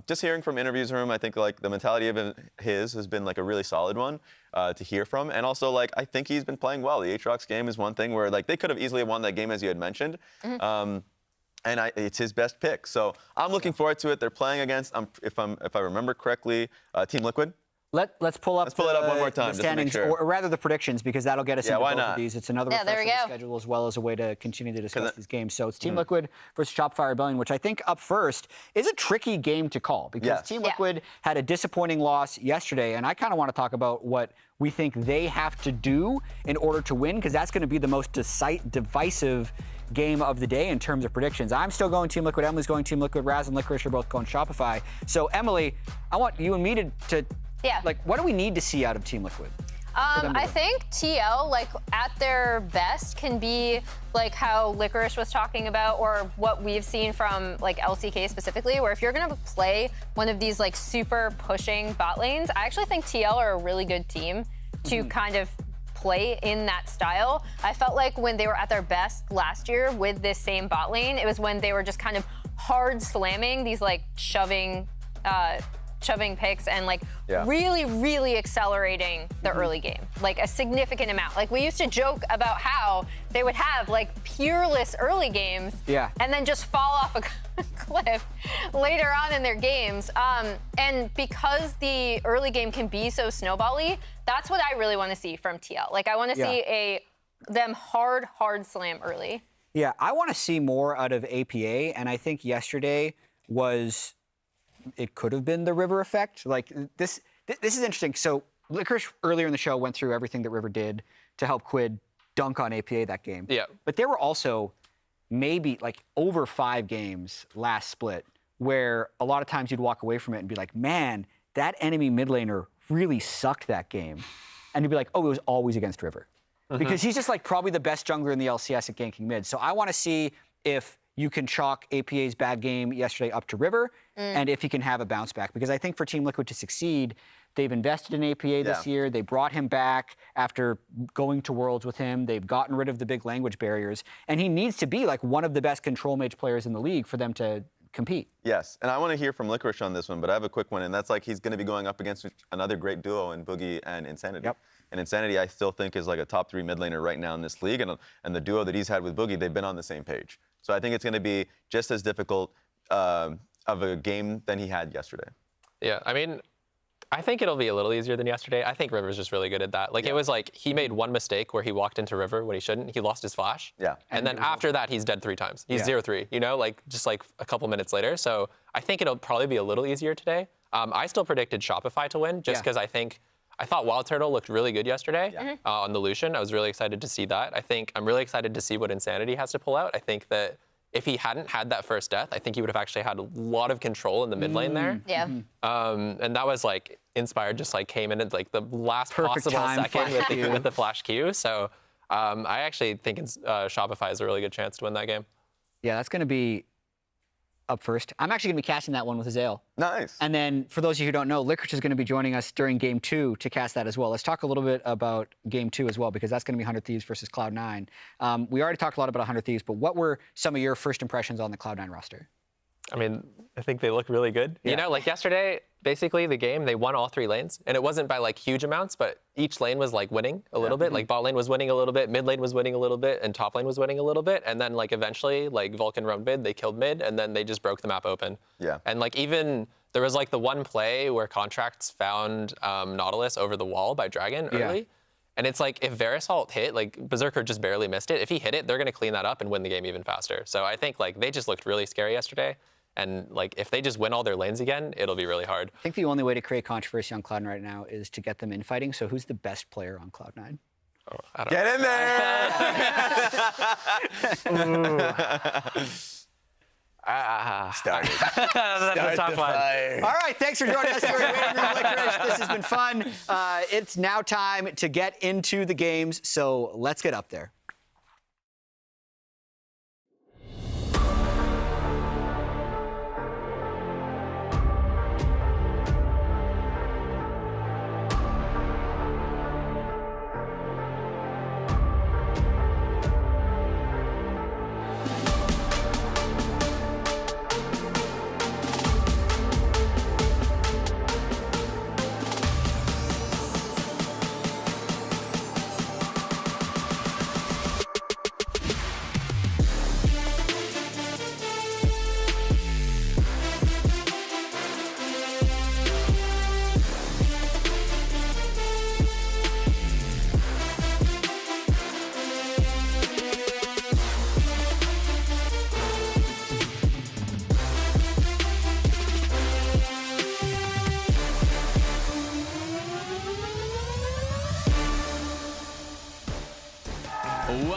just hearing from interviews from him, I think like the mentality of his has been like a really solid one to hear from, and also like I think he's been playing well. The Aatrox game is one thing where like they could have easily won that game, as you had mentioned. And it's his best pick, so I'm looking forward to it. They're playing against, if I remember correctly, Team Liquid. Let's pull up. Let's pull it up one more time, the just to make standings, sure. or rather the predictions, because that'll get us into why both not? of these. It's another Yeah, there refresh we of the go. schedule, as well as a way to continue to discuss these games. So it's Team Liquid versus Shopify Rebellion, which I think up first is a tricky game to call, because Yes. Team Liquid had a disappointing loss yesterday, and I kind of want to talk about what we think they have to do in order to win, because that's going to be the most divisive game of the day in terms of predictions. I'm still going Team Liquid. Emily's going Team Liquid. Raz and Licorice are both going Shopify. So Emily, I want you and me to like, what do we need to see out of Team Liquid? I think TL, like at their best, can be like how Licorice was talking about, or what we've seen from like LCK specifically, where if you're gonna play one of these like super pushing bot lanes, I actually think TL are a really good team to kind of play in that style. I felt like when they were at their best last year with this same bot lane, it was when they were just kind of hard slamming these like shoving picks and like really accelerating the early game, like a significant amount. Like we used to joke about how they would have like peerless early games and then just fall off a cliff later on in their games. And because the early game can be so snowbally, that's what I really want to see from TL. Like I want to see them hard slam early. Yeah, I want to see more out of APA, and I think yesterday was, it could have been the River effect. Like this is interesting. So Licorice earlier in the show went through everything that River did to help Quid dunk on APA that game. Yeah. But there were also maybe like over 5 games last split where a lot of times you'd walk away from it and be like, man, that enemy mid laner really sucked that game. And you'd be like, oh, it was always against River. Because he's just like probably the best jungler in the LCS at ganking mid. So I want to see if you can chalk APA's bad game yesterday up to River, and if he can have a bounce back. Because I think for Team Liquid to succeed, they've invested in APA this year. They brought him back after going to Worlds with him. They've gotten rid of the big language barriers. And he needs to be like one of the best control mage players in the league for them to compete. Yes, and I want to hear from Licorice on this one, but I have a quick one, and that's like he's going to be going up against another great duo in Boogie and Insanity. Yep. And Insanity, I still think, is like a top 3 mid laner right now in this league, and the duo that he's had with Boogie, they've been on the same page. So I think it's going to be just as difficult of a game than he had yesterday. Yeah, I mean, I think it'll be a little easier than yesterday. I think River's just really good at that. Like, it was like he made one mistake where he walked into River when he shouldn't. He lost his flash. Yeah. And then after that, he's dead 3 times. He's 0-3, you know, like just like a couple minutes later. So I think it'll probably be a little easier today. I still predicted Shopify to win just because I thought Wild Turtle looked really good yesterday on the Lucian. I was really excited to see that. I'm really excited to see what Insanity has to pull out. I think that if he hadn't had that first death, I think he would have actually had a lot of control in the mid lane there. Yeah. And that was like Inspired just like came in at like the last Perfect possible time, second with the flash Q. So I actually think Shopify has a really good chance to win that game. Yeah, that's going to be up first. I'm actually going to be casting that one with Azale. Nice. And then, for those of you who don't know, Licorice is going to be joining us during Game 2 to cast that as well. Let's talk a little bit about Game 2 as well, because that's going to be 100 Thieves versus Cloud9. We already talked a lot about 100 Thieves, but what were some of your first impressions on the Cloud9 roster? I mean, I think they look really good. Yeah. You know, like yesterday, basically the game, they won all 3 lanes. And it wasn't by like huge amounts, but each lane was like winning a little bit. Like bot lane was winning a little bit, mid lane was winning a little bit, and top lane was winning a little bit. And then like eventually, like Vulcan roamed mid, they killed mid, and then they just broke the map open. Yeah. And like even, there was like the one play where Contracts found Nautilus over the wall by Dragon early. And it's like, if Verisalt hit, like Berserker just barely missed it. If he hit it, they're going to clean that up and win the game even faster. So I think like they just looked really scary yesterday. And like, if they just win all their lanes again, it'll be really hard. I think the only way to create controversy on Cloud9 right now is to get them infighting. So who's the best player on Cloud9? Oh, I don't Get know. in there! Started. That's a tough one. All right, thanks for joining us here at Waiting Room Licorice. This has been fun. It's now time to get into the games, so let's get up there.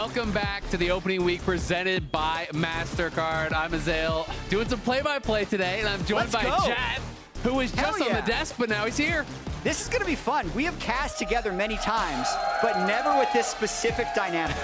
welcome back to the opening week presented by Mastercard. I'm Azael, doing some play-by-play today, and I'm joined by Jet, who was just on the desk, but now he's here. This is going to be fun. We have cast together many times, but never with this specific dynamic.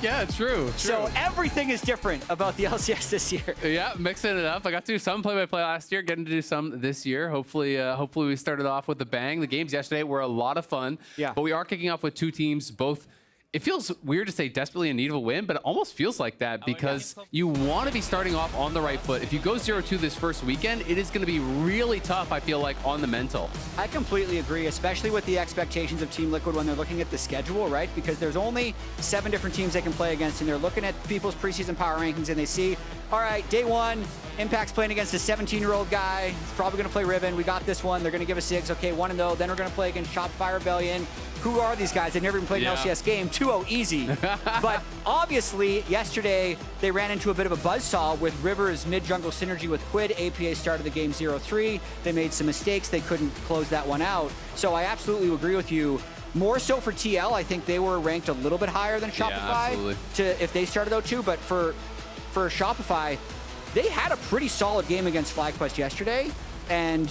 Yeah, true. So everything is different about the LCS this year. Yeah, mixing it up. I got to do some play-by-play last year, getting to do some this year. Hopefully we started off with a bang. The games yesterday were a lot of fun. Yeah. But we are kicking off with two teams, both. It feels weird to say desperately in need of a win, but it almost feels like that because you want to be starting off on the right foot. If you go 0-2 this first weekend, it is going to be really tough, I feel like, on the mental. I completely agree, especially with the expectations of Team Liquid when they're looking at the schedule, right? Because there's only 7 different teams they can play against, and they're looking at people's preseason power rankings, and they see, all right, day 1, Impact's playing against a 17-year-old guy. He's probably going to play Ribbon. We got this one. They're going to give us 6. Okay, 1-0. Then we're going to play against Shopify Rebellion. Who are these guys? They've never even played an LCS game. 2-0 easy. But obviously, yesterday, they ran into a bit of a buzzsaw with River's mid-jungle synergy with Quid. APA started the game 0-3. They made some mistakes. They couldn't close that one out. So I absolutely agree with you. More so for TL, I think they were ranked a little bit higher than Shopify if they started 0-2. But for Shopify, they had a pretty solid game against FlyQuest yesterday. And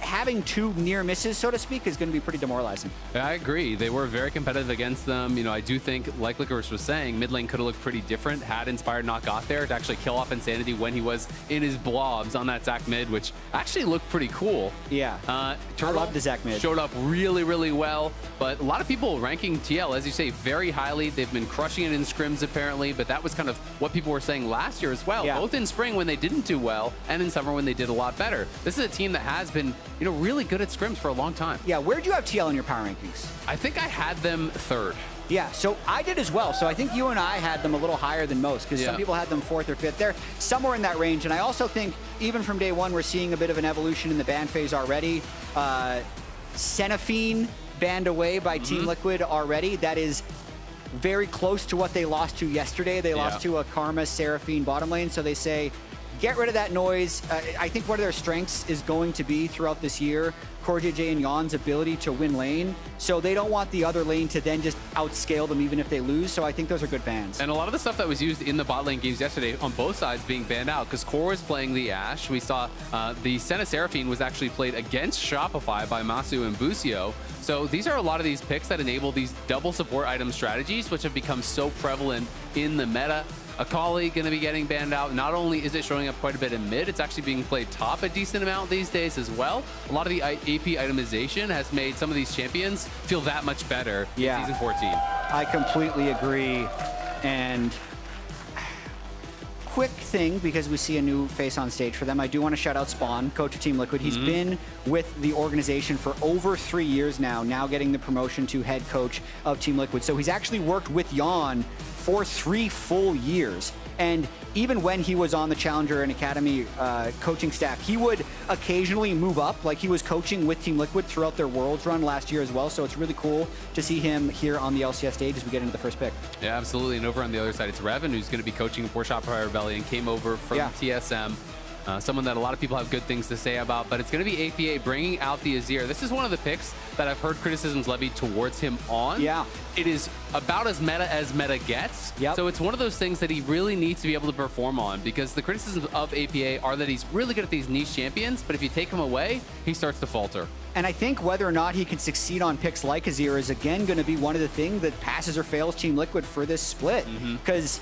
having 2 near misses, so to speak, is going to be pretty demoralizing. Yeah, I agree. They were very competitive against them. You know, I do think, like Licorice was saying, mid lane could have looked pretty different had Inspired not got there to actually kill off Insanity when he was in his blobs on that Zac mid, which actually looked pretty cool. Yeah. I love the Zac mid. Showed up really, really well. But a lot of people ranking TL, as you say, very highly. They've been crushing it in scrims, apparently, but that was kind of what people were saying last year as well. Yeah. Both in spring when they didn't do well, and in summer when they did a lot better. This is a team that has been, you know, really good at scrims for a long time. Yeah, where'd you have TL in your power rankings? I think I had them 3rd. Yeah, so I did as well. So I think you and I had them a little higher than most because some people had them 4th or 5th. They're somewhere in that range. And I also think even from day 1, we're seeing a bit of an evolution in the ban phase already. Seraphine banned away by Team Liquid already. That is very close to what they lost to yesterday. They lost to a Karma Seraphine bottom lane. So they say, get rid of that noise. I think one of their strengths is going to be throughout this year CoreJJ and Yon's ability to win lane. So they don't want the other lane to then just outscale them even if they lose. So I think those are good bans. And a lot of the stuff that was used in the bot lane games yesterday on both sides being banned out because Core was playing the Ashe. We saw the Senna Seraphine was actually played against Shopify by Masu and Busio. So these are a lot of these picks that enable these double support item strategies, which have become so prevalent in the meta. Akali going to be getting banned out. Not only is it showing up quite a bit in mid, it's actually being played top a decent amount these days as well. A lot of the AP itemization has made some of these champions feel that much better in Season 14. I completely agree. And quick thing, because we see a new face on stage for them, I do want to shout out Spawn, coach of Team Liquid. He's been with the organization for over 3 years now getting the promotion to head coach of Team Liquid. So he's actually worked with Yon for 3 full years. And even when he was on the Challenger and Academy coaching staff, he would occasionally move up. Like he was coaching with Team Liquid throughout their Worlds run last year as well. So it's really cool to see him here on the LCS stage as we get into the first pick. Yeah, absolutely. And over on the other side, it's Revan, who's going to be coaching for Shopify Rebellion, came over from TSM. Someone that a lot of people have good things to say about, but it's going to be APA bringing out the Azir. This is one of the picks that I've heard criticisms levied towards him on. Yeah. It is about as meta gets. Yep. So it's one of those things that he really needs to be able to perform on because the criticisms of APA are that he's really good at these niche champions, but if you take him away, he starts to falter. And I think whether or not he can succeed on picks like Azir is again going to be one of the things that passes or fails Team Liquid for this split because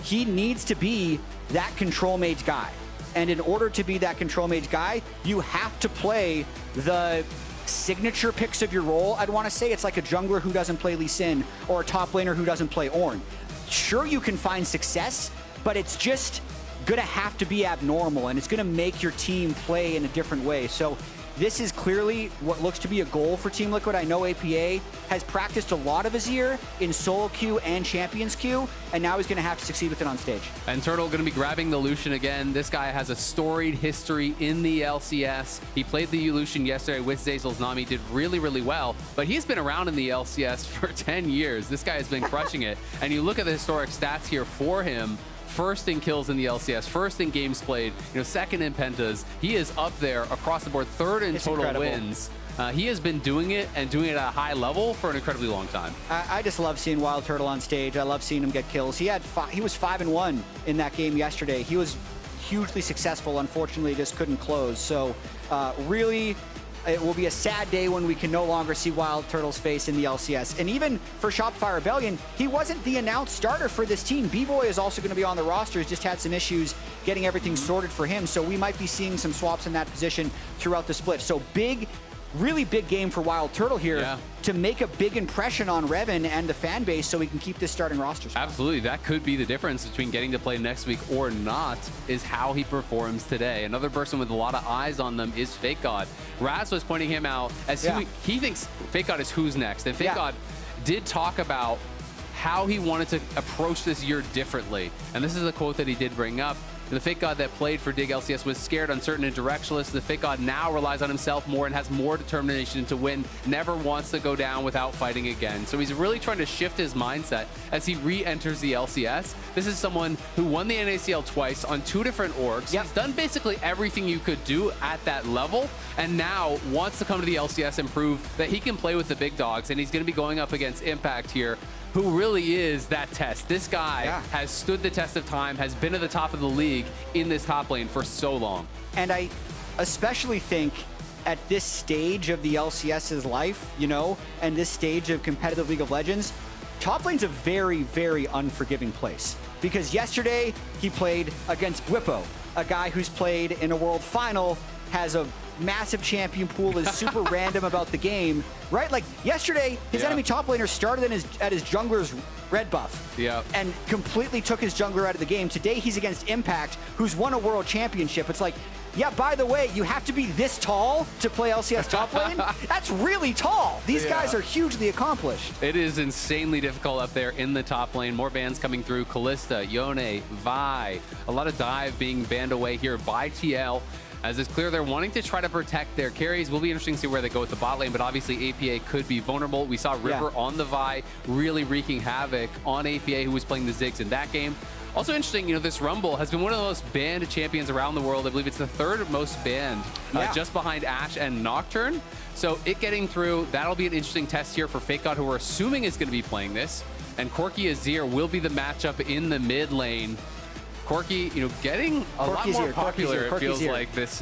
he needs to be that control mage guy. And in order to be that control mage guy, you have to play the signature picks of your role. I'd want to say it's like a jungler who doesn't play Lee Sin or a top laner who doesn't play Ornn. Sure, you can find success, but it's just going to have to be abnormal, and it's going to make your team play in a different way. So this is clearly what looks to be a goal for Team Liquid. I know APA has practiced a lot of Azir in solo queue and champions queue, and now he's going to have to succeed with it on stage. And Turtle going to be grabbing the Lucian again. This guy has a storied history in the LCS. He played the Lucian yesterday with Zeyzal's Nami, did really, really well, but he's been around in the LCS for 10 years. This guy has been crushing it. And you look at the historic stats here for him, first in kills in the LCS, first in games played, second in pentas. He is up there across the board, third in total wins. he has been doing it and doing it at a high level for an incredibly long time. I just love seeing Wild Turtle on stage. I love seeing him get kills. He was 5-1 in that game yesterday. He was hugely successful. Unfortunately, just couldn't close. So really, it will be a sad day when we can no longer see Wild Turtle's face in the LCS. And even for Shopify Rebellion, he wasn't the announced starter for this team. B-Boy is also going to be on the roster. He's just had some issues getting everything sorted for him. So we might be seeing some swaps in that position throughout the split. So really big game for Wild Turtle here to make a big impression on Revan and the fan base so we can keep this starting roster spot. Absolutely. That could be the difference between getting to play next week or not, is how he performs today. Another person with a lot of eyes on them is Fake God. Raz was pointing him out as he thinks Fake God is who's next. And Fake God did talk about how he wanted to approach this year differently. And this is a quote that he did bring up. The Fake God that played for Dig LCS was scared, uncertain, and directionless. The Fake God now relies on himself more and has more determination to win, never wants to go down without fighting again. So he's really trying to shift his mindset as he re-enters the LCS. This is someone who won the NACL twice on 2 different orgs. He's done basically everything you could do at that level, and now wants to come to the LCS and prove that he can play with the big dogs, and he's going to be going up against Impact here, who really is that test. This guy has stood the test of time, has been at the top of the league in this top lane for so long. And I especially think at this stage of the LCS's life, and this stage of competitive League of Legends, top lane's a very, very unforgiving place. Because yesterday he played against Bwipo, a guy who's played in a world final, has a massive champion pool, is super random about the game, right? Like yesterday, his enemy top laner started at his jungler's red buff and completely took his jungler out of the game. Today, he's against Impact, who's won a world championship. It's like, yeah, by the way, you have to be this tall to play LCS top lane? That's really tall. These guys are hugely accomplished. It is insanely difficult up there in the top lane. More bans coming through. Kalista, Yone, Vi. A lot of dive being banned away here by TL. As it's clear, they're wanting to try to protect their carries. Will be interesting to see where they go with the bot lane, but obviously APA could be vulnerable. We saw River on the Vi really wreaking havoc on APA, who was playing the Ziggs in that game. Also interesting, this Rumble has been one of the most banned champions around the world. I believe it's the 3rd most banned, just behind Ashe and Nocturne. So it getting through, that'll be an interesting test here for Fake God, who we're assuming is going to be playing this. And Corki Azir will be the matchup in the mid lane. Corki, getting a lot more popular, it feels like, this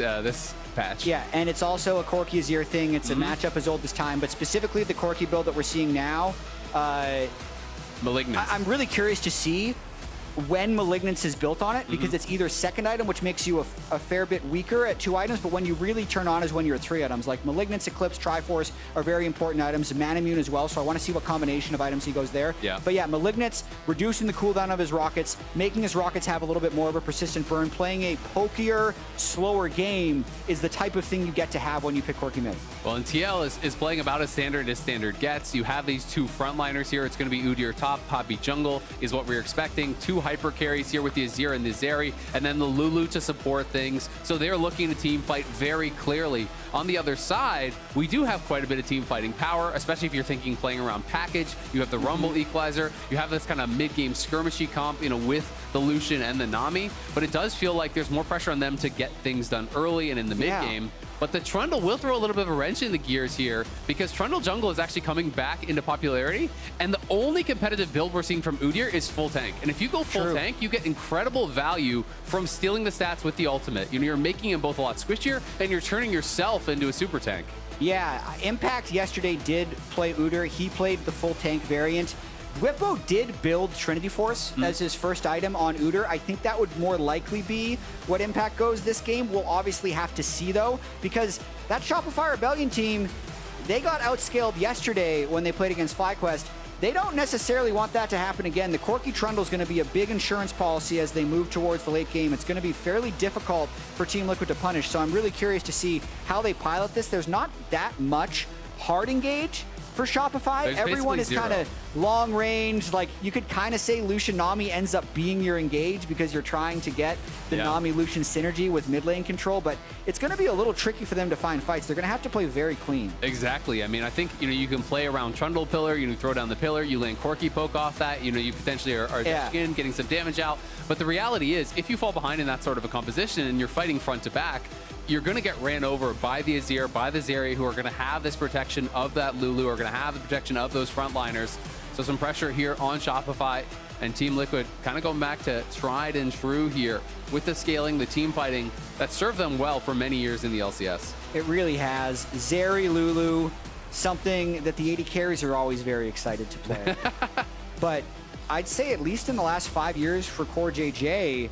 patch. Yeah, and it's also a Corki Azir thing. It's a matchup as old as time, but specifically the Corki build that we're seeing now. Malignance. I'm really curious to see when Malignance is built on it, because it's either second item, which makes you a fair bit weaker at 2 items, but when you really turn on is when you're at 3 items. Like Malignance, Eclipse, Triforce are very important items. Manamune as well, so I want to see what combination of items he goes there. But yeah, Malignance, reducing the cooldown of his rockets, making his rockets have a little bit more of a persistent burn, playing a pokier, slower game is the type of thing you get to have when you pick Corki mid. Well, and TL is playing about as standard gets. You have these 2 frontliners here. It's going to be Udyr top, Poppy jungle is what we're expecting. 2 hyper carries here with the Azir and the Zeri, and then the Lulu to support things. So they're looking to team fight very clearly. On the other side, we do have quite a bit of team fighting power, especially if you're thinking playing around package. You have the Rumble Equalizer. You have this kind of mid-game skirmishy comp, with the Lucian and the Nami. But it does feel like there's more pressure on them to get things done early and in the mid-game. But the Trundle will throw a little bit of a wrench in the gears here, because Trundle jungle is actually coming back into popularity, and the only competitive build we're seeing from Udyr is full tank. And if you go full tank, you get incredible value from stealing the stats with the ultimate. You're making him both a lot squishier, and you're turning yourself into a super tank. Yeah, Impact yesterday did play Udyr. He played the full tank variant. Bwipo did build Trinity Force as his first item on Udyr. I think that would more likely be what Impact goes this game. We'll obviously have to see, though, because that Shopify Rebellion team, they got outscaled yesterday when they played against FlyQuest. They don't necessarily want that to happen again. The Corki Trundle is going to be a big insurance policy as they move towards the late game. It's going to be fairly difficult for Team Liquid to punish, so I'm really curious to see how they pilot this. There's not that much hard engage for Shopify. Everyone is kind of long range. Like, you could kind of say Lucian Nami ends up being your engage because you're trying to get the Nami Lucian synergy with mid lane control, but it's going to be a little tricky for them to find fights. They're going to have to play very clean. Exactly. I mean, I think, you can play around Trundle pillar, throw down the pillar, you land Corki poke off that, you potentially are in, getting some damage out. But the reality is, if you fall behind in that sort of a composition and you're fighting front to back, you're going to get ran over by the Azir, by the Zeri, who are going to have this protection of that Lulu, are going to have the protection of those frontliners. So some pressure here on Shopify, and Team Liquid kind of going back to tried and true here with the scaling, the team fighting that served them well for many years in the LCS. It really has. Zeri, Lulu, something that the 80 carries are always very excited to play. But I'd say at least in the last 5 years for Core JJ,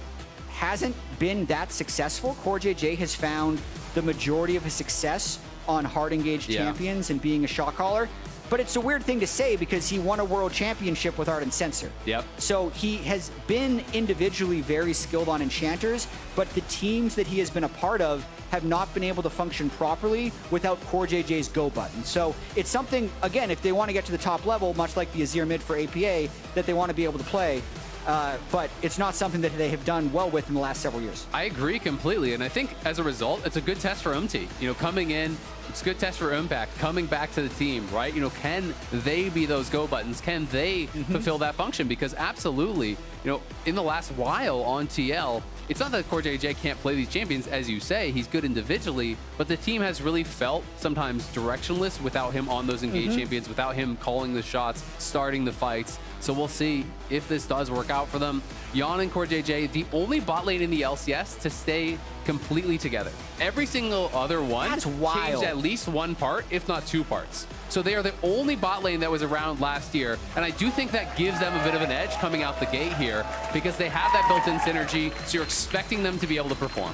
hasn't been that successful. Core JJ has found the majority of his success on hard engaged champions and being a shot caller. But it's a weird thing to say because he won a world championship with Ardent Sensor. Yep. So he has been individually very skilled on enchanters, but the teams that he has been a part of have not been able to function properly without Core JJ's go button. So it's something, again, if they want to get to the top level, much like the Azir mid for APA, that they want to be able to play. But it's not something that they have done well with in the last several years. I agree completely, and I think as a result, it's a good test for UMT. You know, coming in, it's a good test for Impact, coming back to the team, right? You know, can they be those go buttons? Can they fulfill that function? Because absolutely, you know, in the last while on TL, it's not that Core JJ can't play these champions, as you say, he's good individually, but the team has really felt sometimes directionless without him on those engaged champions, without him calling the shots, starting the fights. So we'll see if this does work out for them. Yon and Core JJ, the only bot lane in the LCS to stay completely together. Every single other one changed at least one part, if not two parts. So they are the only bot lane that was around last year, and I do think that gives them a bit of an edge coming out the gate here because they have that built-in synergy, so you're expecting them to be able to perform.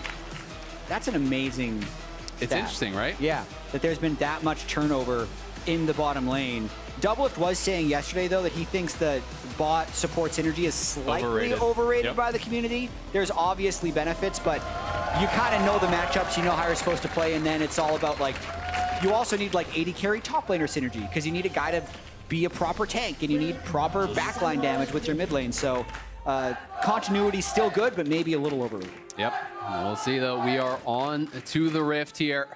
That's an amazing It's stat. interesting, right? Yeah, that there's been that much turnover in the bottom lane. Doublelift was saying yesterday, though, that he thinks the bot support synergy is slightly overrated by the community. There's obviously benefits, but you kind of know the matchups, you know how you're supposed to play, and then it's all about, like, you also need, like, 80 carry top laner synergy, because you need a guy to be a proper tank, and you need proper backline damage with your mid lane. So continuity's still good, but maybe a little overrated. Yep. We'll see, though. We are on to the Rift here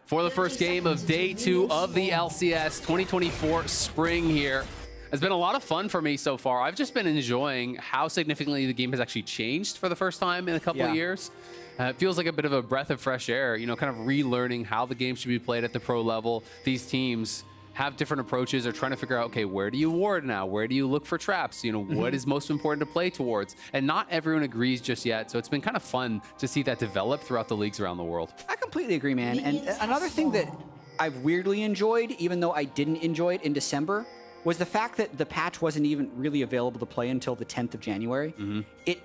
for the first game of day 2 of the LCS 2024 spring here. It's been a lot of fun for me so far. I've just been enjoying how significantly the game has actually changed for the first time in a couple of years. It feels like a bit of a breath of fresh air, you know, kind of relearning how the game should be played at the pro level. These teams have different approaches. They're trying to figure out, okay, where do you ward now? Where do you look for traps? You know, what is most important to play towards? And not everyone agrees just yet. So it's been kind of fun to see that develop throughout the leagues around the world. I completely agree, man. And another thing that I've weirdly enjoyed, even though I didn't enjoy it in December, was the fact that the patch wasn't even really available to play until the 10th of January. It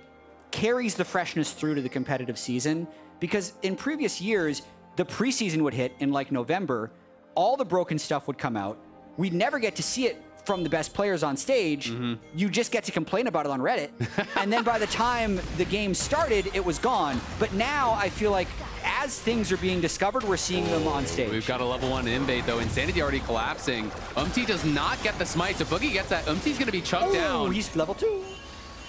carries the freshness through to the competitive season, because in previous years, the preseason would hit in like November, all the broken stuff would come out. We'd never get to see it from the best players on stage. You just get to complain about it on Reddit. And then by the time the game started, it was gone. But now I feel like as things are being discovered, we're seeing them on stage. We've got a level 1 invade, though. Insanity already collapsing. UMT does not get the smite. So Boogie gets that. UMT's going to be chunked down. He's level 2.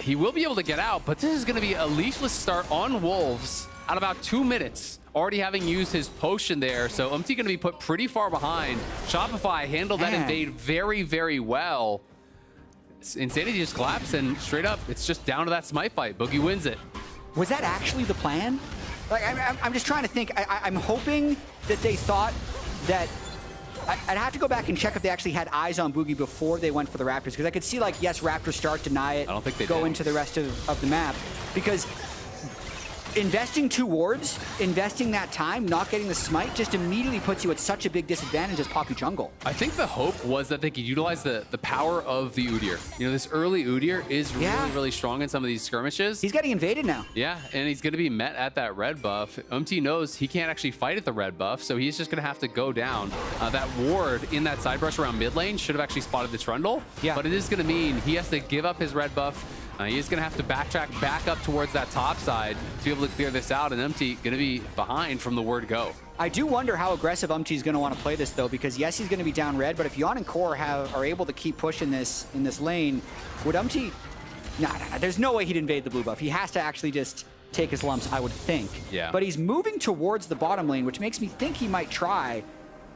He will be able to get out, but this is going to be a leashless start on Wolves at about 2 minutes. Already having used his potion there, so UMT going to be put pretty far behind. Shopify handled that invade very, very well. Insanity just collapsed, and straight up, it's just down to that smite fight. Boogie wins it. Was that actually the plan? Like, I'm just trying to think. I'm hoping that they thought that... I'd have to go back and check if they actually had eyes on Boogie before they went for the Raptors, because I could see, like, yes, Raptors start, deny it, I don't think they go did. into the rest of the map, because investing 2 wards, investing that time, not getting the smite, just immediately puts you at such a big disadvantage as Poppy Jungle. I think the hope was that they could utilize the power of the Udyr. You know, this early Udyr is really, really strong in some of these skirmishes. He's getting invaded now. Yeah, and he's going to be met at that red buff. UMT knows he can't actually fight at the red buff, so he's just going to have to go down. That ward in that side brush around mid lane should have actually spotted the Trundle, but it is going to mean he has to give up his red buff. He is going to have to backtrack back up towards that top side to be able to clear this out, and UMT going to be behind from the word go. I do wonder how aggressive UMT is going to want to play this, though, because yes, he's going to be down red, but if Yon and Core are able to keep pushing this in this lane, would UMT... Nah, there's no way he'd invade the blue buff. He has to actually just take his lumps, I would think. Yeah. But he's moving towards the bottom lane, which makes me think he might try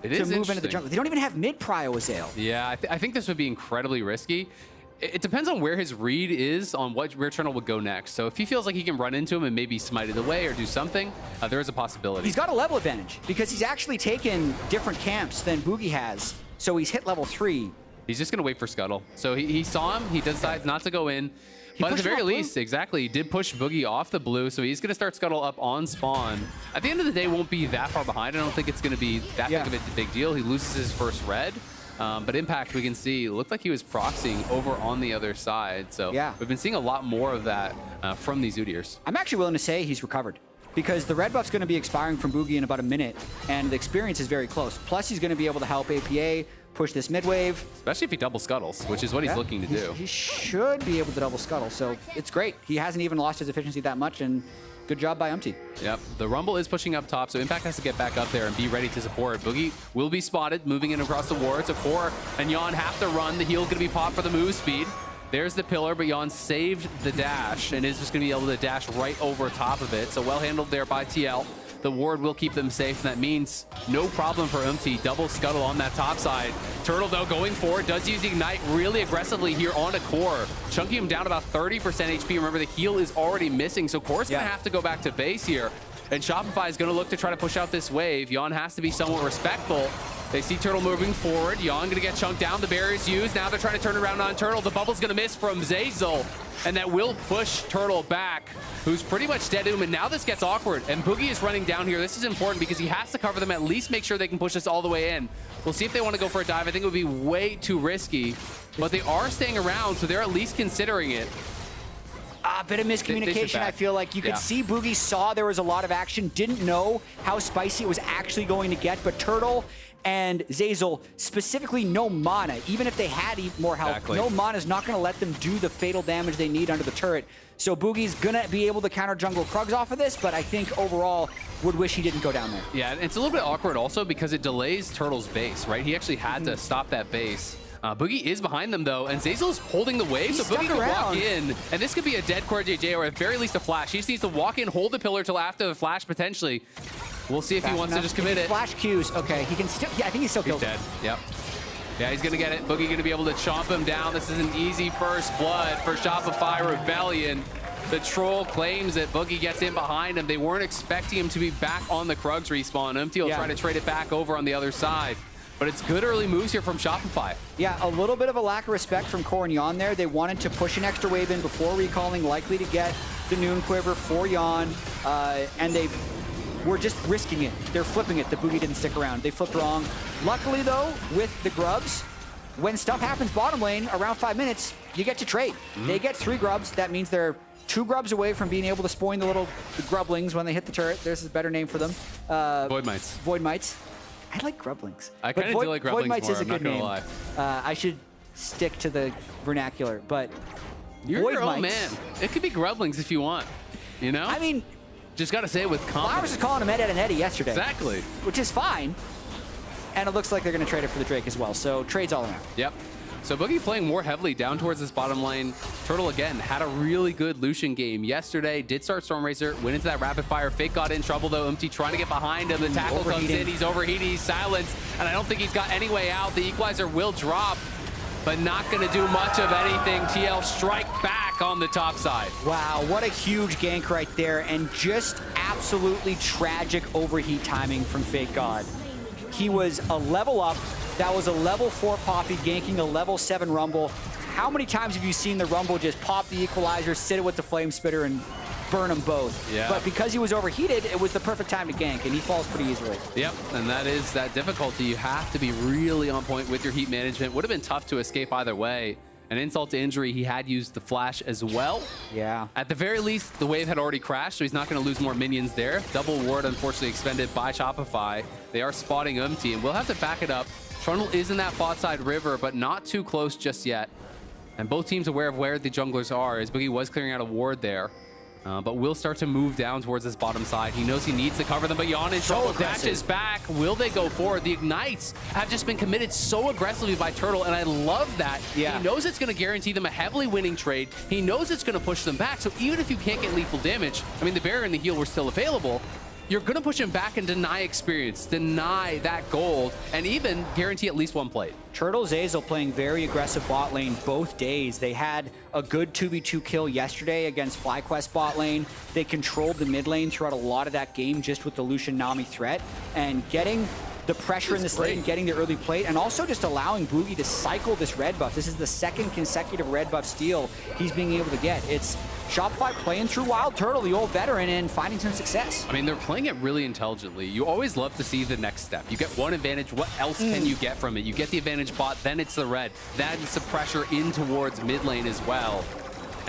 to move into the jungle. They don't even have mid-prio Azale. Yeah, I think this would be incredibly risky. It depends on where his read is on where Turtle would go next. So if he feels like he can run into him and maybe smite it away or do something, there is a possibility. He's got a level advantage because he's actually taken different camps than Boogie has. So he's hit level 3. He's just going to wait for Scuttle. So he saw him. He decides not to go in. But at the very least, exactly, he did push Boogie off the blue, so he's going to start Scuttle up on spawn. At the end of the day, won't be that far behind. I don't think it's going to be that big of a big deal. He loses his first red. But Impact, we can see, looked like he was proxying over on the other side. So we've been seeing a lot more of that from these Udyrs. I'm actually willing to say he's recovered because the red buff's going to be expiring from Boogie in about a minute, and the experience is very close. Plus, he's going to be able to help APA push this mid wave. Especially if he double scuttles, which is what he's looking to do. He should be able to double scuttle, so it's great. He hasn't even lost his efficiency that much, and good job by Umti. Yep, the Rumble is pushing up top, so Impact has to get back up there and be ready to support. Boogie will be spotted, moving in across the ward. So Core and Yon have to run. The heal going to be popped for the move speed. There's the pillar, but Yon saved the dash and is just going to be able to dash right over top of it. So well handled there by TL. The ward will keep them safe, and that means no problem for Umti. Double scuttle on that top side. Turtle, though, going forward, does use Ignite really aggressively here on a Core, chunking him down about 30% HP. Remember, the heal is already missing, so Core's going to have to go back to base here. And Shopify is going to look to try to push out this wave. Yon has to be somewhat respectful. They see Turtle moving forward. Yon going to get chunked down. The barrier's used. Now they're trying to turn around on Turtle. The bubble's going to miss from Zeyzal, and that will push Turtle back, who's pretty much dead to him. And now this gets awkward, and Boogie is running down here. This is important because he has to cover them, at least make sure they can push this all the way in. We'll see if they want to go for a dive. I think it would be way too risky, but they are staying around, so they're at least considering it. A bit of miscommunication, I feel like. You could see Boogie saw there was a lot of action, didn't know how spicy it was actually going to get, but Turtle and Zeyzal, specifically no mana, even if they had more health, no mana is not going to let them do the fatal damage they need under the turret. So Boogie's going to be able to counter jungle Krugs off of this, but I think overall would wish he didn't go down there. Yeah, it's a little bit awkward also because it delays Turtle's base, right? He actually had to stop that base. Boogie is behind them, though, and Zeyzal's holding the wave, so Boogie can walk in, and this could be a dead Core JJ, or at very least a flash. He just needs to walk in, hold the pillar till after the flash, potentially. We'll see if he wants to just commit it. Flash Qs, okay, he can still, I think he's still killed. He's dead, yep. Yeah, he's gonna get it. Boogie gonna be able to chomp him down. This is an easy first blood for Shopify Rebellion. The troll claims that Boogie gets in behind him. They weren't expecting him to be back on the Krugs respawn. Umti will try to trade it back over on the other side. But it's good early moves here from Shopify. Yeah, a little bit of a lack of respect from Core and Yon there. They wanted to push an extra wave in before recalling, likely to get the Noon Quiver for Yon, and they were just risking it. They're flipping it. The Boogie didn't stick around. They flipped wrong. Luckily, though, with the grubs, when stuff happens bottom lane, around 5 minutes, you get to trade. They get 3 grubs. That means they're 2 grubs away from being able to spoil the grublings when they hit the turret. There's a better name for them. Void Mites. Void Mites. I like grublings. I kind of do like grublings Void Mites more, is a good name. lie. I should stick to the vernacular, but You're Void your own Mites, man. It could be grublings if you want, you know? I mean, just got to say it with confidence. Flowers was calling him Ed, Ed, and Eddie yesterday. Exactly. Which is fine. And it looks like they're going to trade it for the Drake as well. So trades all around. Yep. So Boogie playing more heavily down towards this bottom lane. Turtle, again, had a really good Lucian game yesterday. Did start Stormracer, went into that rapid fire. Fake got in trouble, though. Umti trying to get behind him. The tackle comes in. He's overheating. He's silenced. And I don't think he's got any way out. The equalizer will drop, but not going to do much of anything. TL strike back on the top side. Wow, what a huge gank right there. And just absolutely tragic overheat timing from Fake God. He was a level up. That was a level 4 Poppy ganking a level 7 Rumble. How many times have you seen the Rumble just pop the equalizer, sit it with the Flame Spitter, and burn them both? Yeah. But because he was overheated, it was the perfect time to gank, and he falls pretty easily. Yep, and that is that difficulty. You have to be really on point with your heat management. Would have been tough to escape either way. An insult to injury, he had used the flash as well. Yeah. At the very least, the wave had already crashed, so he's not going to lose more minions there. Double ward, unfortunately, expended by Shopify. They are spotting Umti, and we'll have to back it up. Trundle is in that bot side river, but not too close just yet. And both teams aware of where the junglers are, as Boogie was clearing out a ward there. But will start to move down towards this bottom side. He knows he needs to cover them, but Yon in trouble, dashes back. Will they go forward? The Ignites have just been committed so aggressively by Turtle, and I love that. Yeah. He knows it's going to guarantee them a heavily winning trade. He knows it's going to push them back, so even if you can't get lethal damage, I mean, the barrier and the heal were still available, you're going to push him back and deny experience, deny that gold, and even guarantee at least one plate. Turtle Zeyzal playing very aggressive bot lane both days. They had a good 2v2 kill yesterday against FlyQuest bot lane. They controlled the mid lane throughout a lot of that game just with the Lucian Nami threat, and getting the pressure in this lane, getting the early plate, and also just allowing Boogie to cycle this red buff. This is the second consecutive red buff steal he's being able to get. It's Shopify playing through Wild Turtle, the old veteran, and finding some success. I mean, they're playing it really intelligently. You always love to see the next step. You get one advantage, what else can you get from it? You get the advantage bot, then it's the red. That is the pressure in towards mid lane as well.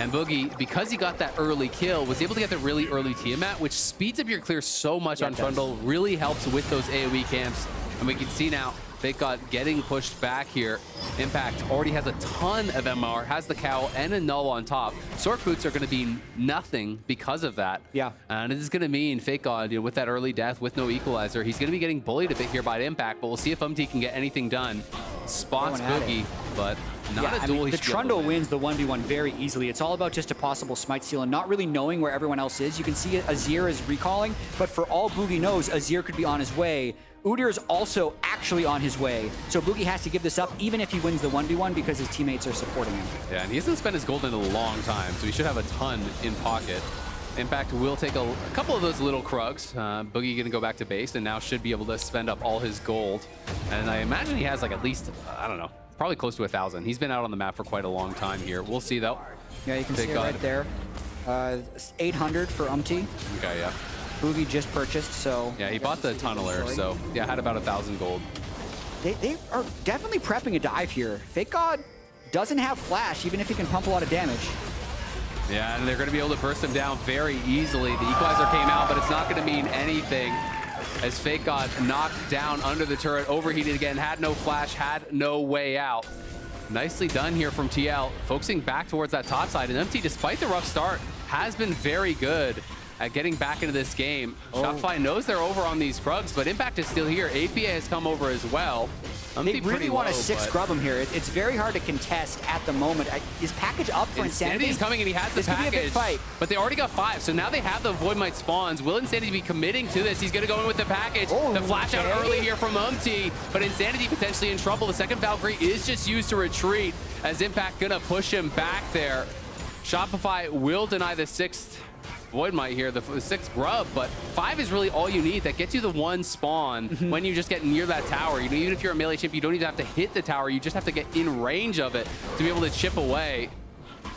And Boogie, because he got that early kill, was able to get the really early Tiamat, which speeds up your clear so much on Trundle, really helps with those AoE camps. And we can see now, FakeGod getting pushed back here. Impact already has a ton of MR, has the cowl and a null on top. Sork boots are going to be nothing because of that. Yeah. And it is going to mean FakeGod, with that early death, with no equalizer, he's going to be getting bullied a bit here by Impact, but we'll see if UMT can get anything done. Spots Boogie, but not a duel. The Trundle wins the 1v1 very easily. It's all about just a possible smite steal and not really knowing where everyone else is. You can see Azir is recalling, but for all Boogie knows, Azir could be on his way. Udyr is also actually on his way, so Boogie has to give this up even if he wins the 1v1 because his teammates are supporting him. Yeah, and he hasn't spent his gold in a long time, so he should have a ton in pocket. Impact will take a couple of those little Krugs. Boogie gonna go back to base and now should be able to spend up all his gold. And I imagine he has like at least, I don't know, probably close to 1,000. He's been out on the map for quite a long time here. We'll see though. Yeah, you can see it right there. 800 for UMT. Okay, yeah. Boogie just purchased, so... Yeah, he bought the Tunneler, so yeah, had about 1,000 gold. They are definitely prepping a dive here. FakeGod doesn't have flash, even if he can pump a lot of damage. Yeah, and they're going to be able to burst him down very easily. The equalizer came out, but it's not going to mean anything as FakeGod knocked down under the turret, overheated again, had no flash, had no way out. Nicely done here from TL, focusing back towards that top side. And MT, despite the rough start, has been very good at getting back into this game. Shopify knows they're over on these Krugs, but Impact is still here. APA has come over as well. They really want to 6 scrub him here. It's very hard to contest at the moment. Is package up for Insanity? Insanity's coming and he has the package. Be a big fight. But they already got 5, so now they have the Void Might spawns. Will Insanity be committing to this? He's going to go in with the package. The flash out early here from UMT, but Insanity potentially in trouble. The second Valkyrie is just used to retreat as Impact going to push him back there. Shopify will deny the 6th Void Might here, the 6th grub, but 5 is really all you need. That gets you the 1 spawn when you just get near that tower. You know, even if you're a melee chip, you don't even have to hit the tower. You just have to get in range of it to be able to chip away.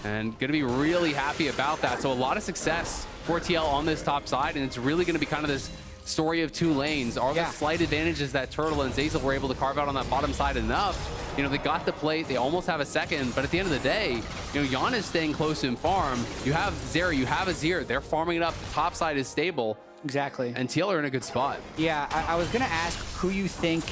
And going to be really happy about that. So a lot of success for TL on this top side, and it's really going to be kind of this story of 2 lanes. Are the slight advantages that Turtle and Zeyzal were able to carve out on that bottom side enough? You know, they got the plate, they almost have a second, but at the end of the day, you know, Yan is staying close in farm. You have Zera, you have Azir, they're farming it up, the top side is stable. Exactly. And TL are in a good spot. Yeah, I was gonna ask who you think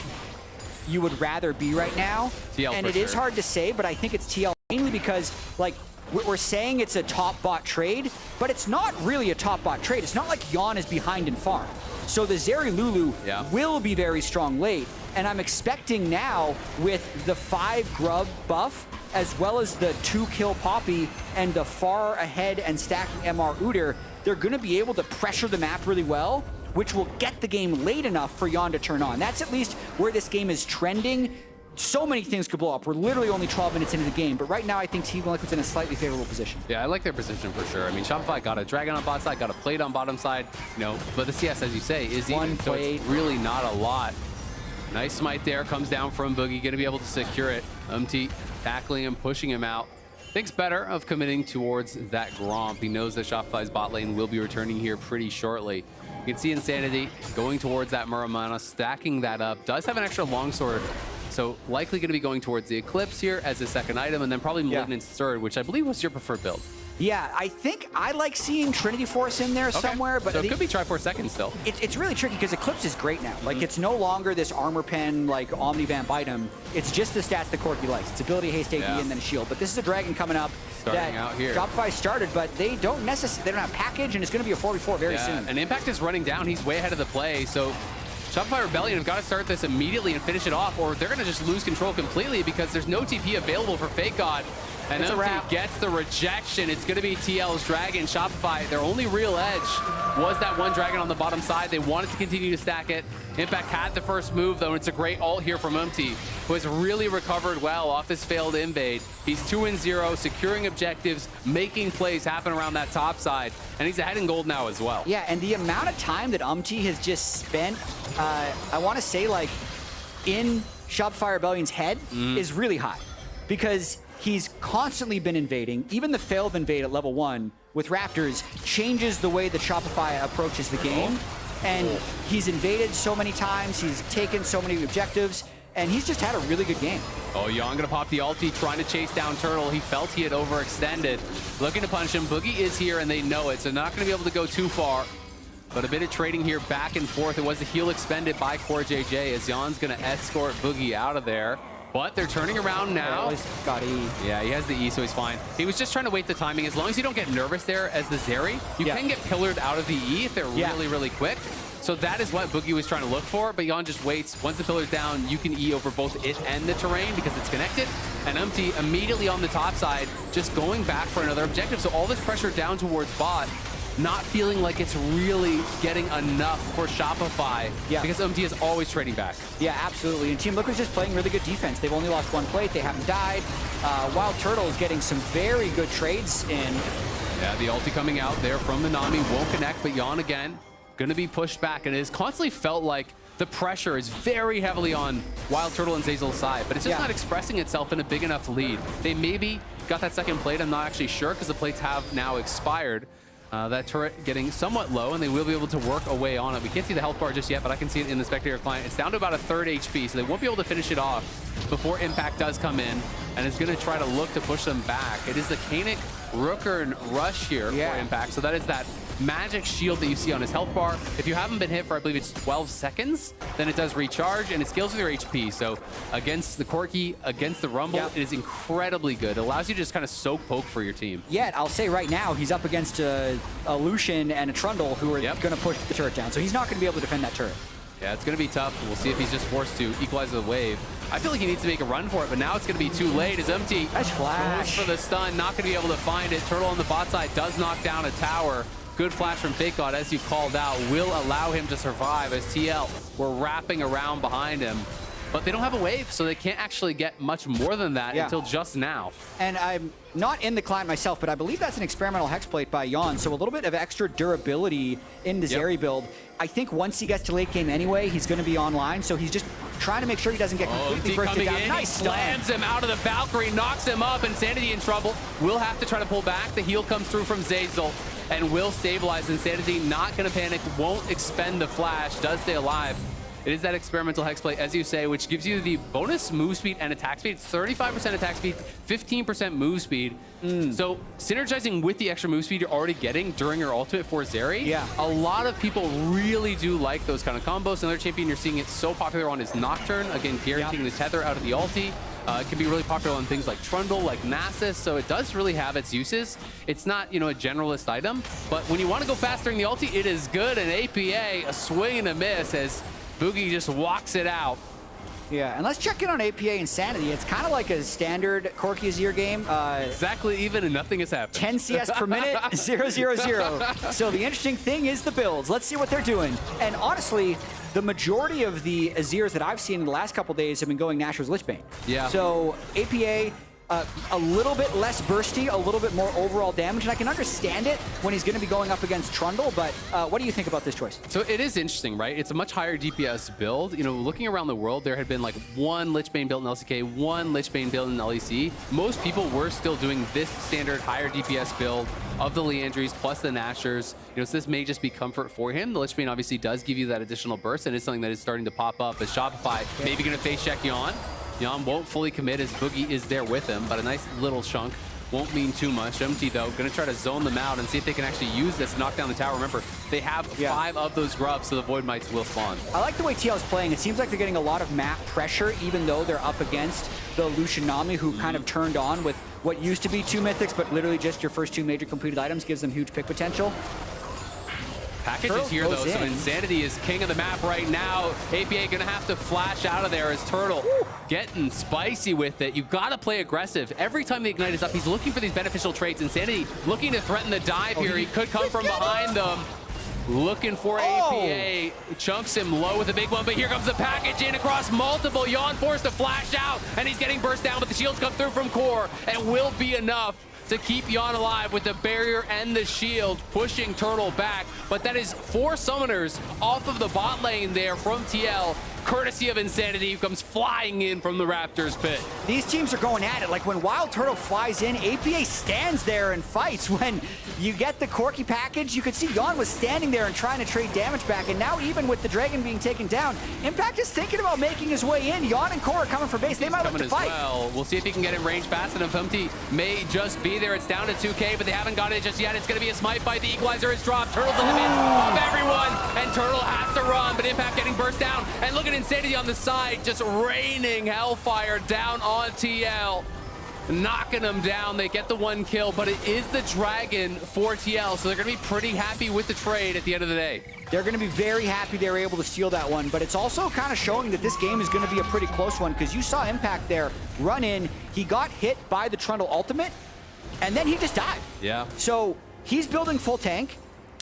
you would rather be right now. TL and for it sure. is hard to say, but I think it's TL mainly because, like, we're saying it's a top bot trade, but it's not really a top bot trade. It's not like Yan is behind in farm. So the Zeri Lulu will be very strong late, and I'm expecting now with the 5 grub buff, as well as the 2 kill Poppy and the far ahead and stacking MR Udyr, they're gonna be able to pressure the map really well, which will get the game late enough for Yan to turn on. That's at least where this game is trending. So many things could blow up. We're literally only 12 minutes into the game, but right now I think Team Liquid's in a slightly favorable position. Yeah, I like their position for sure. I mean, Shopify got a Dragon on bot side, got a plate on bottom side, you know, but the CS, as you say, is even, so it's really not a lot. Nice smite there, comes down from Boogie, gonna be able to secure it. UMT tackling him, pushing him out. Thinks better of committing towards that Gromp. He knows that Shopify's bot lane will be returning here pretty shortly. You can see Insanity going towards that Muramana, stacking that up. Does have an extra longsword, so likely going to be going towards the Eclipse here as a second item, and then probably Malignant's third, which I believe was your preferred build. Yeah, I think I like seeing Trinity Force in there somewhere, but so it could be Triforce second still. It's really tricky because Eclipse is great now. Like, it's no longer this armor pen, like, Omnivamp item. It's just the stats that Corky likes. It's ability, haste, AD, and then a shield. But this is a Dragon coming up starting out here. Shopify started, but they don't necessarily, they don't have package, and it's going to be a 4v4 very soon. And Impact is running down. He's way ahead of the play, so Shopify Rebellion have got to start this immediately and finish it off, or they're going to just lose control completely because there's no TP available for FakeGod. And Empty gets the rejection. It's going to be TL's Dragon. Shopify, their only real edge was that one Dragon on the bottom side. They wanted to continue to stack it. Impact had the first move, though, and it's a great ult here from Empty, who has really recovered well off his failed invade. He's 2-0, securing objectives, making plays happen around that top side, and he's ahead in gold now as well. Yeah, and the amount of time that Umti has just spent, I want to say, like, in Shopify Rebellion's head is really high, because he's constantly been invading. Even the failed invade at level 1 with Raptors changes the way that Shopify approaches the game. And he's invaded so many times, he's taken so many objectives, and he's just had a really good game. Oh, Yon gonna pop the ulti, trying to chase down Turtle. He felt he had overextended. Looking to punish him. Boogie is here, and they know it, so not gonna be able to go too far. But a bit of trading here back and forth. It was the heal expended by Core JJ as Yon's gonna escort Boogie out of there. But they're turning around now. He's got E. Yeah, he has the E, so he's fine. He was just trying to wait the timing. As long as you don't get nervous there as the Zeri, you can get pillared out of the E if they're really, really quick. So that is what Boogie was trying to look for, but Yon just waits. Once the pillar's down, you can E over both it and the terrain because it's connected. And Empty immediately on the top side, just going back for another objective. So all this pressure down towards bot, not feeling like it's really getting enough for Shopify because Empty is always trading back. Yeah, absolutely. And Team Liquid's just playing really good defense. They've only lost one plate. They haven't died. Wild Turtle is getting some very good trades in. Yeah, the ulti coming out there from the Nami won't connect, but Yon again going to be pushed back. And it has constantly felt like the pressure is very heavily on Wild Turtle and Zeyzal's side, but it's just not expressing itself in a big enough lead. They maybe got that second plate. I'm not actually sure because the plates have now expired. That turret getting somewhat low, and they will be able to work away on it. We can't see the health bar just yet, but I can see it in the Spectator client. It's down to about a third HP, so they won't be able to finish it off before Impact does come in, and it's going to try to look to push them back. It is the Kanik Rooker and Rush here for Impact, so that is that magic shield that you see on his health bar. If you haven't been hit for, I believe it's 12 seconds, then it does recharge, and it scales with your HP. So against the Corki, against the Rumble, it is incredibly good. It allows you to just kind of soak poke for your team. Yet, I'll say right now, he's up against a Lucian and a Trundle who are going to push the turret down. So he's not going to be able to defend that turret. Yeah, it's going to be tough. We'll see if he's just forced to equalize the wave. I feel like he needs to make a run for it, but now it's going to be too late. It's Empty. Nice flash. Goes for the stun, not going to be able to find it. Turtle on the bot side does knock down a tower. Good flash from Fake God, as you called out, will allow him to survive as TL were wrapping around behind him. But they don't have a wave, so they can't actually get much more than that until just now. And I'm not in the client myself, but I believe that's an experimental hexplate by Yon, so a little bit of extra durability in the Zeri build. I think once he gets to late game anyway, he's going to be online, so he's just trying to make sure he doesn't get completely bursted down. Nice slams him out of the Valkyrie, knocks him up, Insanity in trouble. Will have to try to pull back. The heal comes through from Zeyzal and will stabilize. Insanity not going to panic, won't expend the flash, does stay alive. It is that experimental hexplate, as you say, which gives you the bonus move speed and attack speed. 35% attack speed, 15% move speed. So synergizing with the extra move speed you're already getting during your ultimate for Zeri, a lot of people really do like those kind of combos. Another champion you're seeing it so popular on is Nocturne, again, guaranteeing the tether out of the ulti. It can be really popular on things like Trundle, like Nasus, so it does really have its uses. It's not, you know, a generalist item, but when you want to go fast during the ulti, it is good. And APA, a swing and a miss as Boogie just walks it out. Yeah, and let's check in on APA Insanity. It's kind of like a standard Corki Azir game. Exactly even, and nothing has happened. 10 CS per minute, 0-0-0. So the interesting thing is the builds. Let's see what they're doing. And honestly, the majority of the Azirs that I've seen in the last couple days have been going Nashor's Lichbane. Yeah. So APA, a little bit less bursty, a little bit more overall damage, and I can understand it when he's going to be going up against Trundle, but what do you think about this choice? So it is interesting, right? It's a much higher DPS build. You know, looking around the world, there had been like one Lichbane build in LCK, one Lichbane build in LEC. Most people were still doing this standard higher DPS build of the Leandries plus the Nashors. You know, so this may just be comfort for him. The Lichbane obviously does give you that additional burst, and it's something that is starting to pop up as Shopify maybe going to face check Yon. Yon won't fully commit as Boogie is there with him, but a nice little chunk won't mean too much. Empty, though, going to try to zone them out and see if they can actually use this to knock down the tower. Remember, they have 5 of those grubs, so the Void Mites will spawn. I like the way TL is playing. It seems like they're getting a lot of map pressure, even though they're up against the Lucian Nami, who kind of turned on with what used to be 2 mythics, but literally just your first 2 major completed items gives them huge pick potential. packages Turtle here, though, goes so in. Insanity is king of the map right now. APA gonna have to flash out of there as Turtle getting spicy with it. You've got to play aggressive. Every time the Ignite is up, he's looking for these beneficial traits. Insanity looking to threaten the dive here. He could come from behind them. Looking for APA, chunks him low with a big one, but here comes the package in across multiple. Yawn forced to flash out, and he's getting burst down, but the shields come through from Core, and will be enough to keep Yawn alive with the barrier and the shield, pushing Turtle back. But that is 4 summoners off of the bot lane there from TL, courtesy of Insanity, who comes flying in from the Raptors pit. These teams are going at it. Like when Wild Turtle flies in, APA stands there and fights. When you get the Corki package, you could see Yawn was standing there and trying to trade damage back. And now even with the Dragon being taken down, Impact is thinking about making his way in. Yawn and Core are coming for base. They might look to fight. Well. We'll see if he can get in range fast enough. Humpty may just be there. It's down to 2K, but they haven't got it just yet. It's going to be a smite fight. The equalizer is dropped. Turtle's in the midst of everyone, and Turtle has to run, but Impact getting burst down. And look at Insanity on the side, just raining hellfire down on TL. Knocking them down. They get the 1 kill, but it is the Dragon for TL, so they're going to be pretty happy with the trade at the end of the day. They're going to be very happy they were able to steal that one, but it's also kind of showing that this game is going to be a pretty close one, because you saw Impact there run in. He got hit by the Trundle ultimate, and then he just died. Yeah. So he's building full tank.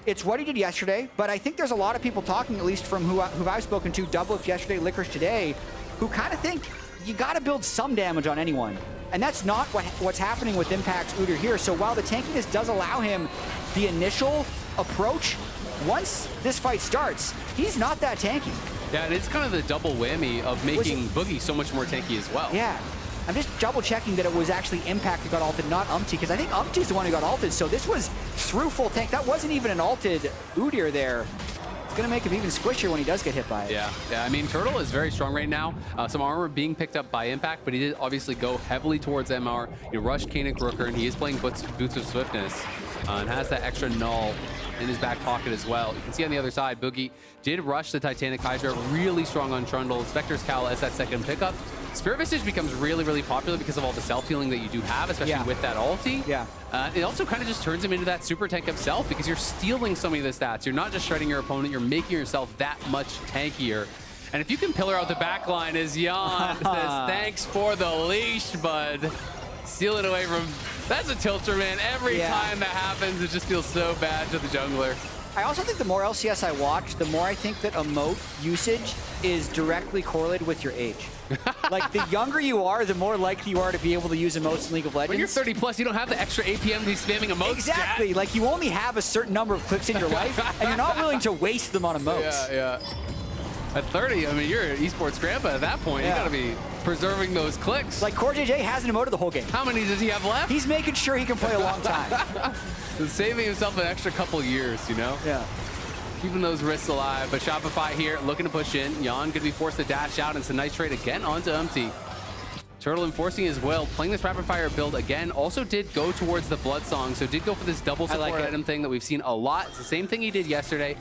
It's what he did yesterday, but I think there's a lot of people talking, at least from who I've spoken to, Doublelift yesterday, Licorice today, who kind of think you got to build some damage on anyone. And that's not what's happening with Impact's Udyr here. So while the tankiness does allow him the initial approach, once this fight starts, he's not that tanky. Yeah, and it's kind of the double whammy of making Boogie so much more tanky as well. Yeah. I'm just double checking that it was actually Impact that got ulted, not Umpty, because I think Umpty's the one who got ulted. So this was through full tank. That wasn't even an ulted Udyr there. It's going to make him even squishier when he does get hit by it. Yeah, I mean, Turtle is very strong right now. Some armor being picked up by Impact, but he did obviously go heavily towards MR. He rushed Kanik Rooker, and he is playing Boots of Swiftness and has that extra null in his back pocket as well. You can see on the other side, Boogie did rush the Titanic Hydra, really strong on Trundle. Spectre's Cowl as that second pickup. Spirit Visage becomes really, really popular because of all the self-healing that you do have, especially with that ulti. Yeah. It also kind of just turns him into that super tank himself because you're stealing so many of the stats. You're not just shredding your opponent, you're making yourself that much tankier. And if you can pillar out the back line as Yawn says, thanks for the leash, bud. Steal it away from... That's a tilter, man. Every time that happens, it just feels so bad to the jungler. I also think the more LCS I watch, the more I think that emote usage is directly correlated with your age. Like, the younger you are, the more likely you are to be able to use emotes in League of Legends. When you're 30 plus, you don't have the extra APM to be spamming emotes. Exactly. Like, you only have a certain number of clicks in your life, and you're not willing to waste them on emotes. Yeah. At 30, I mean, you're an esports grandpa at that point. You gotta be preserving those clicks. Like, Core JJ hasn't emoted the whole game. How many does he have left? He's making sure he can play a long time. Saving himself an extra couple years, you know? Yeah. Keeping those wrists alive, but Shopify here looking to push in. Yawn gonna be forced to dash out, and it's a nice trade again onto Umpty. Turtle enforcing his will, playing this rapid fire build again. Also did go towards the Blood Song, so did go for this double support item thing that we've seen a lot. It's the same thing he did yesterday.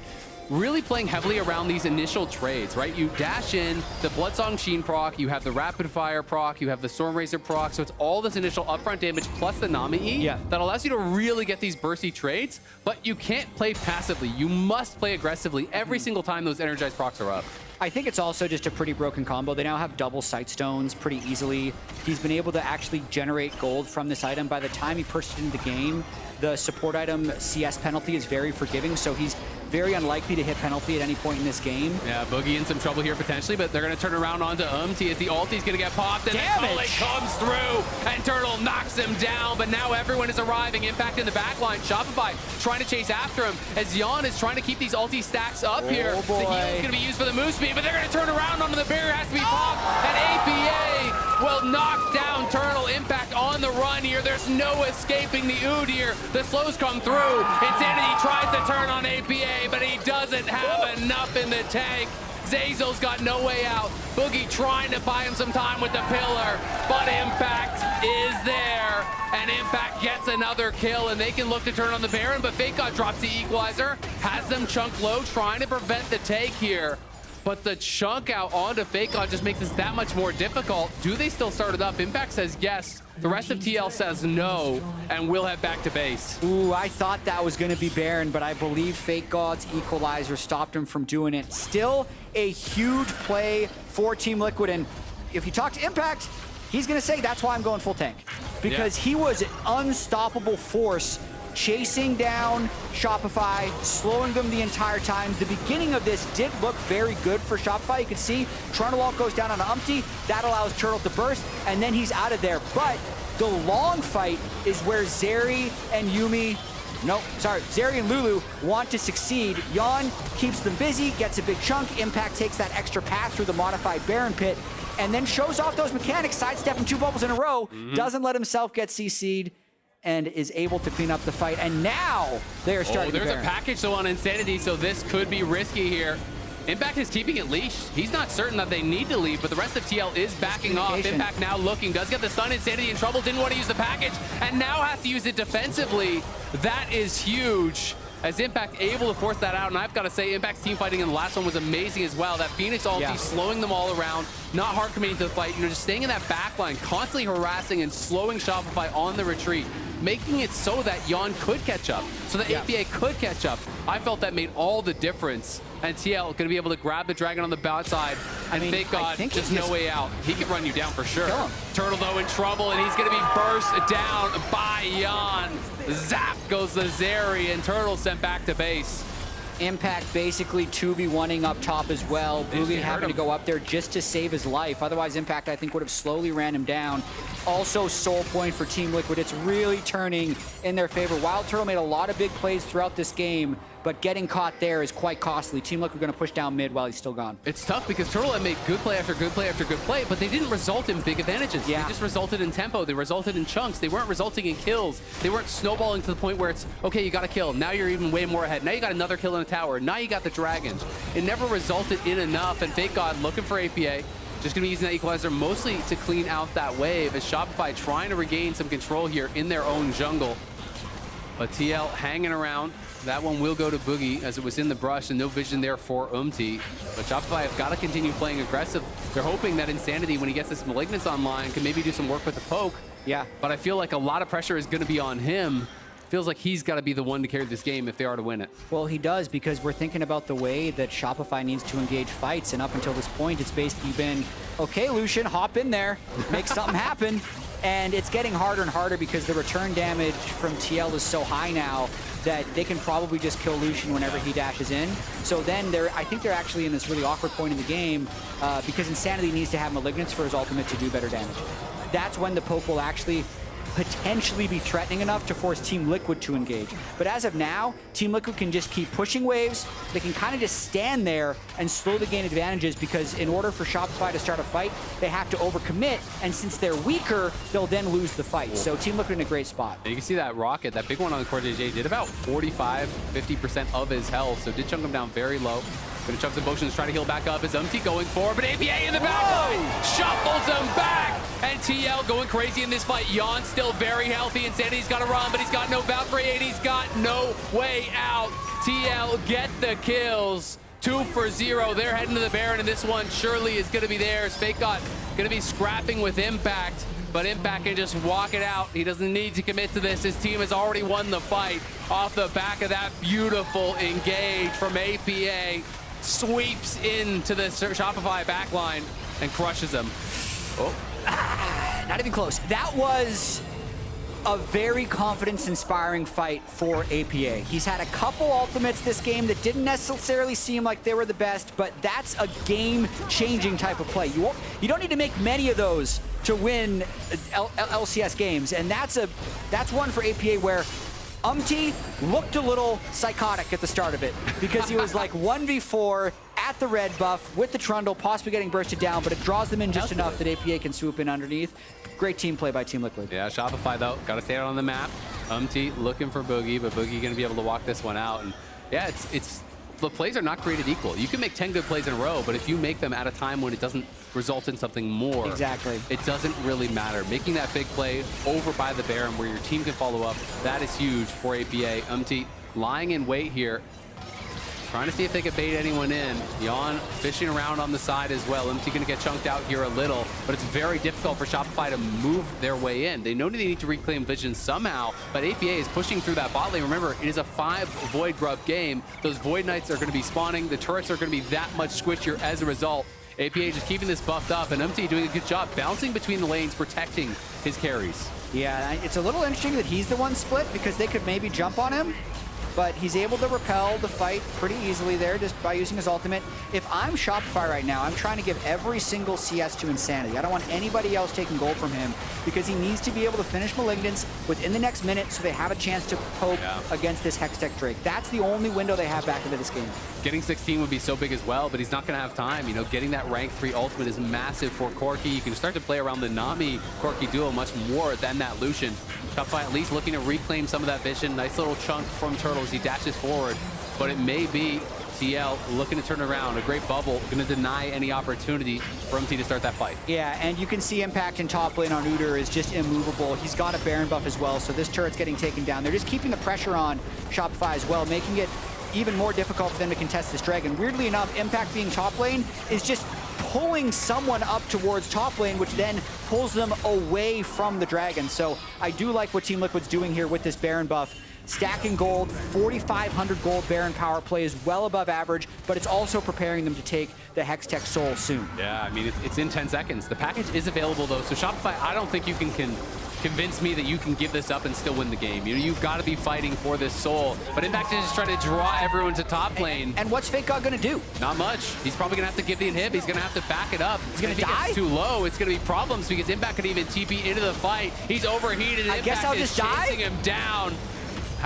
Really playing heavily around these initial trades, right? You dash in the Bloodsong Sheen proc, you have the Rapid Fire proc, you have the Stormrazor proc, so it's all this initial upfront damage plus the Nami E that allows you to really get these bursty trades, but you can't play passively. You must play aggressively every single time those energized procs are up. I think it's also just a pretty broken combo. They now have double sight stones pretty easily. He's been able to actually generate gold from this item. By the time he pushed it into the game, the support item CS penalty is very forgiving, so he's very unlikely to hit penalty at any point in this game. Yeah, Boogie in some trouble here potentially, but they're going to turn around onto Umpty as the ulti's going to get popped, and then Kole comes through, and Turtle knocks him down, but now everyone is arriving. Impact in the backline. Shopify trying to chase after him as Yawn is trying to keep these ulti stacks up here. The heal is going to be used for the move speed, but they're going to turn around onto the barrier, has to be popped, and APA will knock down Turtle. Impact on the run here. There's no escaping the Udyr. The slows come through. Insanity tries to turn on APA, but he doesn't have enough in the tank. Zazel's got no way out. Boogie trying to buy him some time with the pillar, but Impact is there, and Impact gets another kill, and they can look to turn on the Baron, but Fake God drops the equalizer, has them chunk low, trying to prevent the take here. but the chunk out onto FakeOn just makes this that much more difficult. Do they still start it up? Impact says yes. The rest of TL says no, and we'll head back to base. Ooh, I thought that was going to be Baron, but I believe Fake God's equalizer stopped him from doing it. Still a huge play for Team Liquid, and if you talk to Impact, he's going to say that's why I'm going full tank. Because he was an unstoppable force chasing down Shopify, slowing them the entire time. The beginning of this did look very good for Shopify. You can see Trundlewalk goes down on an Umpty. That allows Turtle to burst, and then he's out of there. But the long fight is where Zeri and Zeri and Lulu want to succeed. Yon keeps them busy, gets a big chunk. Impact takes that extra pass through the modified Baron pit, and then shows off those mechanics, sidestepping 2 bubbles in a row, doesn't let himself get CC'd, and is able to clean up the fight. And now they are starting to there's a package though on Insanity, so this could be risky here. Impact is keeping it leashed. He's not certain that they need to leave, but the rest of TL is backing off. Impact now looking, does get the stun. Insanity in trouble, didn't want to use the package, and now has to use it defensively. That is huge, as Impact able to force that out. And I've got to say, Impact's team fighting in the last one was amazing as well. That Phoenix ulti slowing them all around, not hard committing to the fight, just staying in that back line, constantly harassing and slowing Shopify on the retreat, making it so that Yon could catch up, so that APA could catch up. I felt that made all the difference. And TL going to be able to grab the Dragon on the bout side. And thank God, just no way out. He can run you down for sure. Turtle, though, in trouble, and he's going to be burst down by Yon. Zap goes the Zeri, and Turtle sent back to base. Impact basically 2v1ing up top as well. Boogie having to go up there just to save his life. Otherwise, Impact, I think, would have slowly ran him down. Also, soul point for Team Liquid. It's really turning in their favor. Wild Turtle made a lot of big plays throughout this game, but getting caught there is quite costly. Team Liquid going to push down mid while he's still gone. It's tough because Turtle had made good play after good play after good play, but they didn't result in big advantages. They just resulted in tempo. They resulted in chunks. They weren't resulting in kills. They weren't snowballing to the point where it's, okay, you got a kill. Now you're even way more ahead. Now you got another kill in a tower. Now you got the dragons. It never resulted in enough, and Fake God looking for APA. Just going to be using that equalizer mostly to clean out that wave, as Shopify trying to regain some control here in their own jungle. But TL hanging around. That one will go to Boogie, as it was in the brush, and no vision there for Umti. But Shopify have got to continue playing aggressive. They're hoping that Insanity, when he gets this Malignance online, can maybe do some work with the poke. But I feel like a lot of pressure is going to be on him. Feels like he's got to be the one to carry this game if they are to win it. Well, he does, because we're thinking about the way that Shopify needs to engage fights, and up until this point, it's basically been, okay, Lucian, hop in there, make something happen. And it's getting harder and harder because the return damage from TL is so high now that they can probably just kill Lucian whenever he dashes in. So then I think they're actually in this really awkward point in the game because Insanity needs to have Malignance for his ultimate to do better damage. That's when the poke will actually potentially be threatening enough to force Team Liquid to engage. But as of now, Team Liquid can just keep pushing waves. They can kind of just stand there and slowly gain advantages, because in order for Shopify to start a fight, they have to overcommit, and since they're weaker, they'll then lose the fight. So Team Liquid in a great spot. And you can see that rocket, that big one on the Cortege, did about 45-50% of his health, so did chunk him down very low. Gonna chunk some potions, try to heal back up. Is Umti going for, but APA in the back line shuffles him back, and TL going crazy in this fight. Yon still very healthy. Insanity's got to run, but he's got no Valkyrie, and he's got no way out. TL get the kills. 2 for 0. They're heading to the Baron, and this one surely is going to be theirs. Fake God going to be scrapping with Impact, but Impact can just walk it out. He doesn't need to commit to this. His team has already won the fight off the back of that beautiful engage from APA. Sweeps into the Shopify backline and crushes them. Not even close. That was a very confidence-inspiring fight for APA. He's had a couple ultimates this game that didn't necessarily seem like they were the best, but that's a game-changing type of play. You don't need to make many of those to win LCS games, and that's one for APA where Umti looked a little psychotic at the start of it, because he was like 1v4 at the red buff with the Trundle, possibly getting bursted down, but it draws them in just enough that APA can swoop in underneath. Great team play by Team Liquid. Yeah, Shopify, though, got to stay out on the map. Umti looking for Boogie, but Boogie going to be able to walk this one out. And yeah, it's the plays are not created equal. You can make 10 good plays in a row, but if you make them at a time when it doesn't result in something more, it doesn't really matter. Making that big play over by the Baron where your team can follow up, that is huge for APA. Umti lying in wait here. trying to see if they could bait anyone in. Yon fishing around on the side as well. MT going to get chunked out here a little, but it's very difficult for Shopify to move their way in. They know they need to reclaim vision somehow, but APA is pushing through that bot lane. Remember, it is a 5 Void Grub game. Those Void Knights are going to be spawning. The turrets are going to be that much squishier as a result. APA just keeping this buffed up, and MT doing a good job bouncing between the lanes, protecting his carries. Yeah, it's a little interesting that he's the one split because they could maybe jump on him, but he's able to repel the fight pretty easily there just by using his ultimate. If I'm Shopify right now, I'm trying to give every single CS to Insanity. I don't want anybody else taking gold from him because he needs to be able to finish Malignance within the next minute so they have a chance to poke against this Hextech Drake. That's the only window they have back into this game. Getting 16 would be so big as well, but he's not going to have time. You know, getting that rank 3 ultimate is massive for Corki. You can start to play around the Nami-Corki duo much more than that Lucian. Shopify at least looking to reclaim some of that vision. Nice little chunk from Turtle as he dashes forward, but it may be TL looking to turn around. A great bubble, going to deny any opportunity for MT to start that fight. Yeah, and you can see Impact in top lane on Udyr is just immovable. He's got a Baron buff as well, so this turret's getting taken down. They're just keeping the pressure on Shopify as well, making it even more difficult for them to contest this dragon. Weirdly enough, Impact being top lane is just pulling someone up towards top lane, which then pulls them away from the dragon. So I do like what Team Liquid's doing here with this Baron buff. Stacking gold, 4,500 gold Baron power play is well above average, but it's also preparing them to take the Hextech Soul soon. Yeah, I mean, it's in 10 seconds. The package is available, though, so Shopify, I don't think you can convince me that you can give this up and still win the game. You know, you've got to be fighting for this soul. But Impact is just trying to draw everyone to top lane. And what's Fake God going to do? Not much. He's probably going to have to give the inhib. He's going to have to back it up. He's going to die? If it's too low, it's going to be problems because Impact could even TP into the fight. He's overheated. I guess I'll just die? Chasing him down.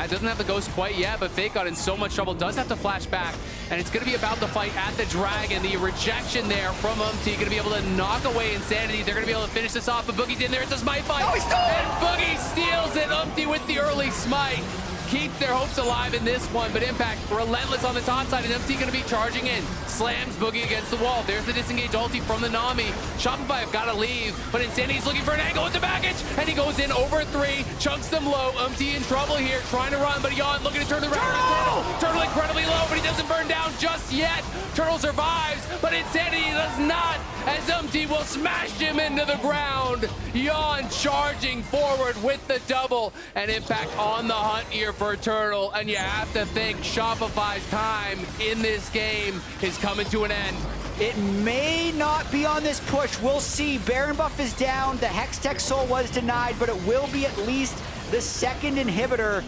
Doesn't have the ghost quite yet, but Fake God in so much trouble. Does have to flash back, and it's going to be about the fight at the dragon. The rejection there from MT, going to be able to knock away Insanity. They're going to be able to finish this off, but Boogie's in there. It's a smite fight. Oh, he stole it! And Boogie steals it. MT with the early smite. Keep their hopes alive in this one, but Impact relentless on the top side, and MT going to be charging in. Slams Boogie against the wall. There's the disengage ulti from the Nami. Shopify have got to leave, but Insanity's looking for an angle with the baggage, and he goes in over 3, chunks them low. MT in trouble here, trying to run, but Yon looking to turn the round. Turtle incredibly low, but he doesn't burn down just yet. Turtle survives, but Insanity does not, as MT will smash him into the ground. Yon charging forward with the double, and Impact on the hunt here for Turtle, and you have to think Shopify's time in this game is coming to an end. It may not be on this push. We'll see. Baron buff is down. The Hextech Soul was denied, but it will be at least the second inhibitor.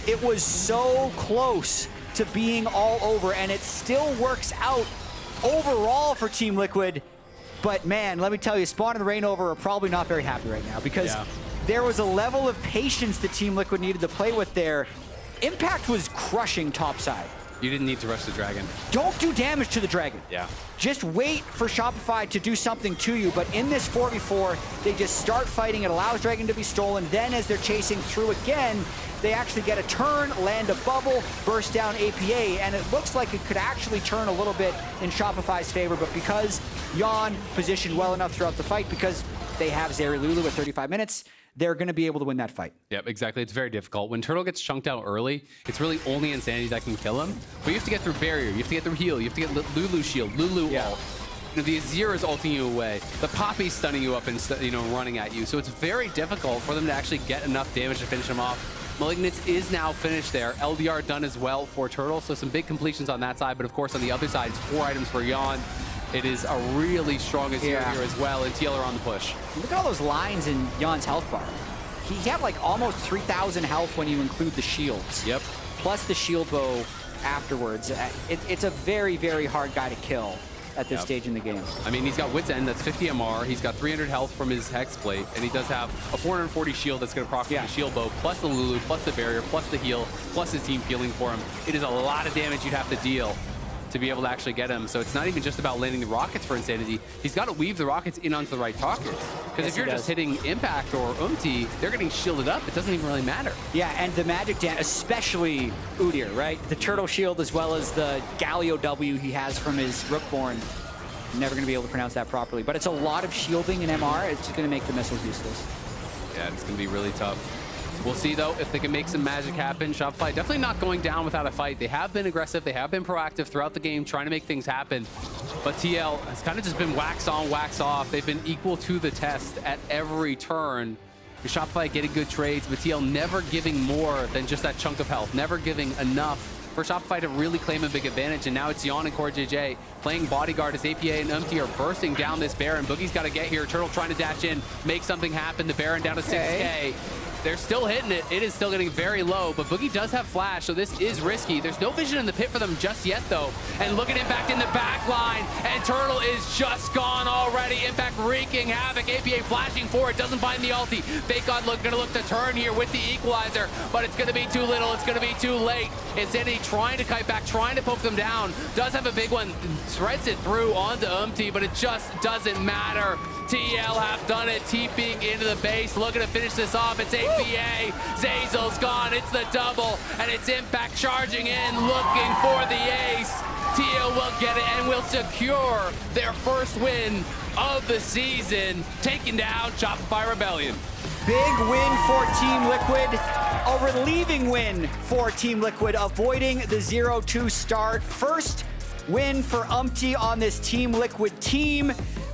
It was so close to being all over, and it still works out overall for Team Liquid. But man, let me tell you, Spawn and Reignover are probably not very happy right now because there was a level of patience that Team Liquid needed to play with there. Impact was crushing topside. You didn't need to rush the dragon. Don't do damage to the dragon. Yeah. Just wait for Shopify to do something to you. But in this 4v4, they just start fighting. It allows dragon to be stolen. Then as they're chasing through again, they actually get a turn, land a bubble, burst down APA, and it looks like it could actually turn a little bit in Shopify's favor. But because Yon positioned well enough throughout the fight, because they have Zeri Lulu at 35 minutes, they're going to be able to win that fight. Yep, exactly. It's very difficult. When Turtle gets chunked out early, it's really only Insanity that can kill him. But you have to get through barrier, you have to get through heal, you have to get Lulu shield, Lulu ult. You know, the Azir is ulting you away. The Poppy's stunning you up and running at you. So it's very difficult for them to actually get enough damage to finish him off. Malignance is now finished there. LDR done as well for Turtle. So some big completions on that side. But of course, on the other side, it's 4 items for Yon. It is a really strong Azir here as well, and TL are on the push. Look at all those lines in Yon's health bar. He had like almost 3,000 health when you include the shields. Yep. Plus the shield bow afterwards. It's a very, very hard guy to kill at this stage in the game. I mean, he's got Wit's End, that's 50 MR. He's got 300 health from his Hex Plate, and he does have a 440 shield that's going to proc the shield bow, plus the Lulu, plus the barrier, plus the heal, plus his team healing for him. It is a lot of damage you'd have to deal to be able to actually get him. So it's not even just about landing the rockets for Insanity. He's got to weave the rockets in onto the right targets. Because if you're just hitting Impact or Umti, they're getting shielded up. It doesn't even really matter. Yeah, and the magic dance, especially Udyr, right? The turtle shield as well as the Galio W he has from his Rookborn. I'm never going to be able to pronounce that properly. But it's a lot of shielding in MR. It's just going to make the missiles useless. Yeah, it's going to be really tough. We'll see, though, if they can make some magic happen. Shopify definitely not going down without a fight. They have been aggressive. They have been proactive throughout the game, trying to make things happen. But TL has kind of just been wax on, wax off. They've been equal to the test at every turn. Shopify getting good trades, but TL never giving more than just that chunk of health, never giving enough for Shopify to really claim a big advantage. And now it's Yon and Core JJ playing bodyguard as APA and UMT are bursting down this Baron. Boogie's got to get here. Turtle trying to dash in, make something happen. The Baron down to 6K. They're still hitting it. It is still getting very low, but Boogie does have flash, so this is risky. There's no vision in the pit for them just yet, though. And look at Impact in the back line, and Turtle is just gone already. Impact wreaking havoc. APA flashing forward, doesn't find the ulti. Fake God gonna look to turn here with the equalizer, but it's gonna be too little. It's gonna be too late. Insanity trying to kite back, trying to poke them down. Does have a big one, threads it through onto UMT, but it just doesn't matter. TL have done it, TPing into the base, looking to finish this off. It's APA, Zeyzal's gone, it's the double, and it's Impact charging in, looking for the ace. TL will get it and will secure their first win of the season, taking down Shopify Rebellion. Big win for Team Liquid. A relieving win for Team Liquid, avoiding the 0-2 start. First win for UMT on this Team Liquid team.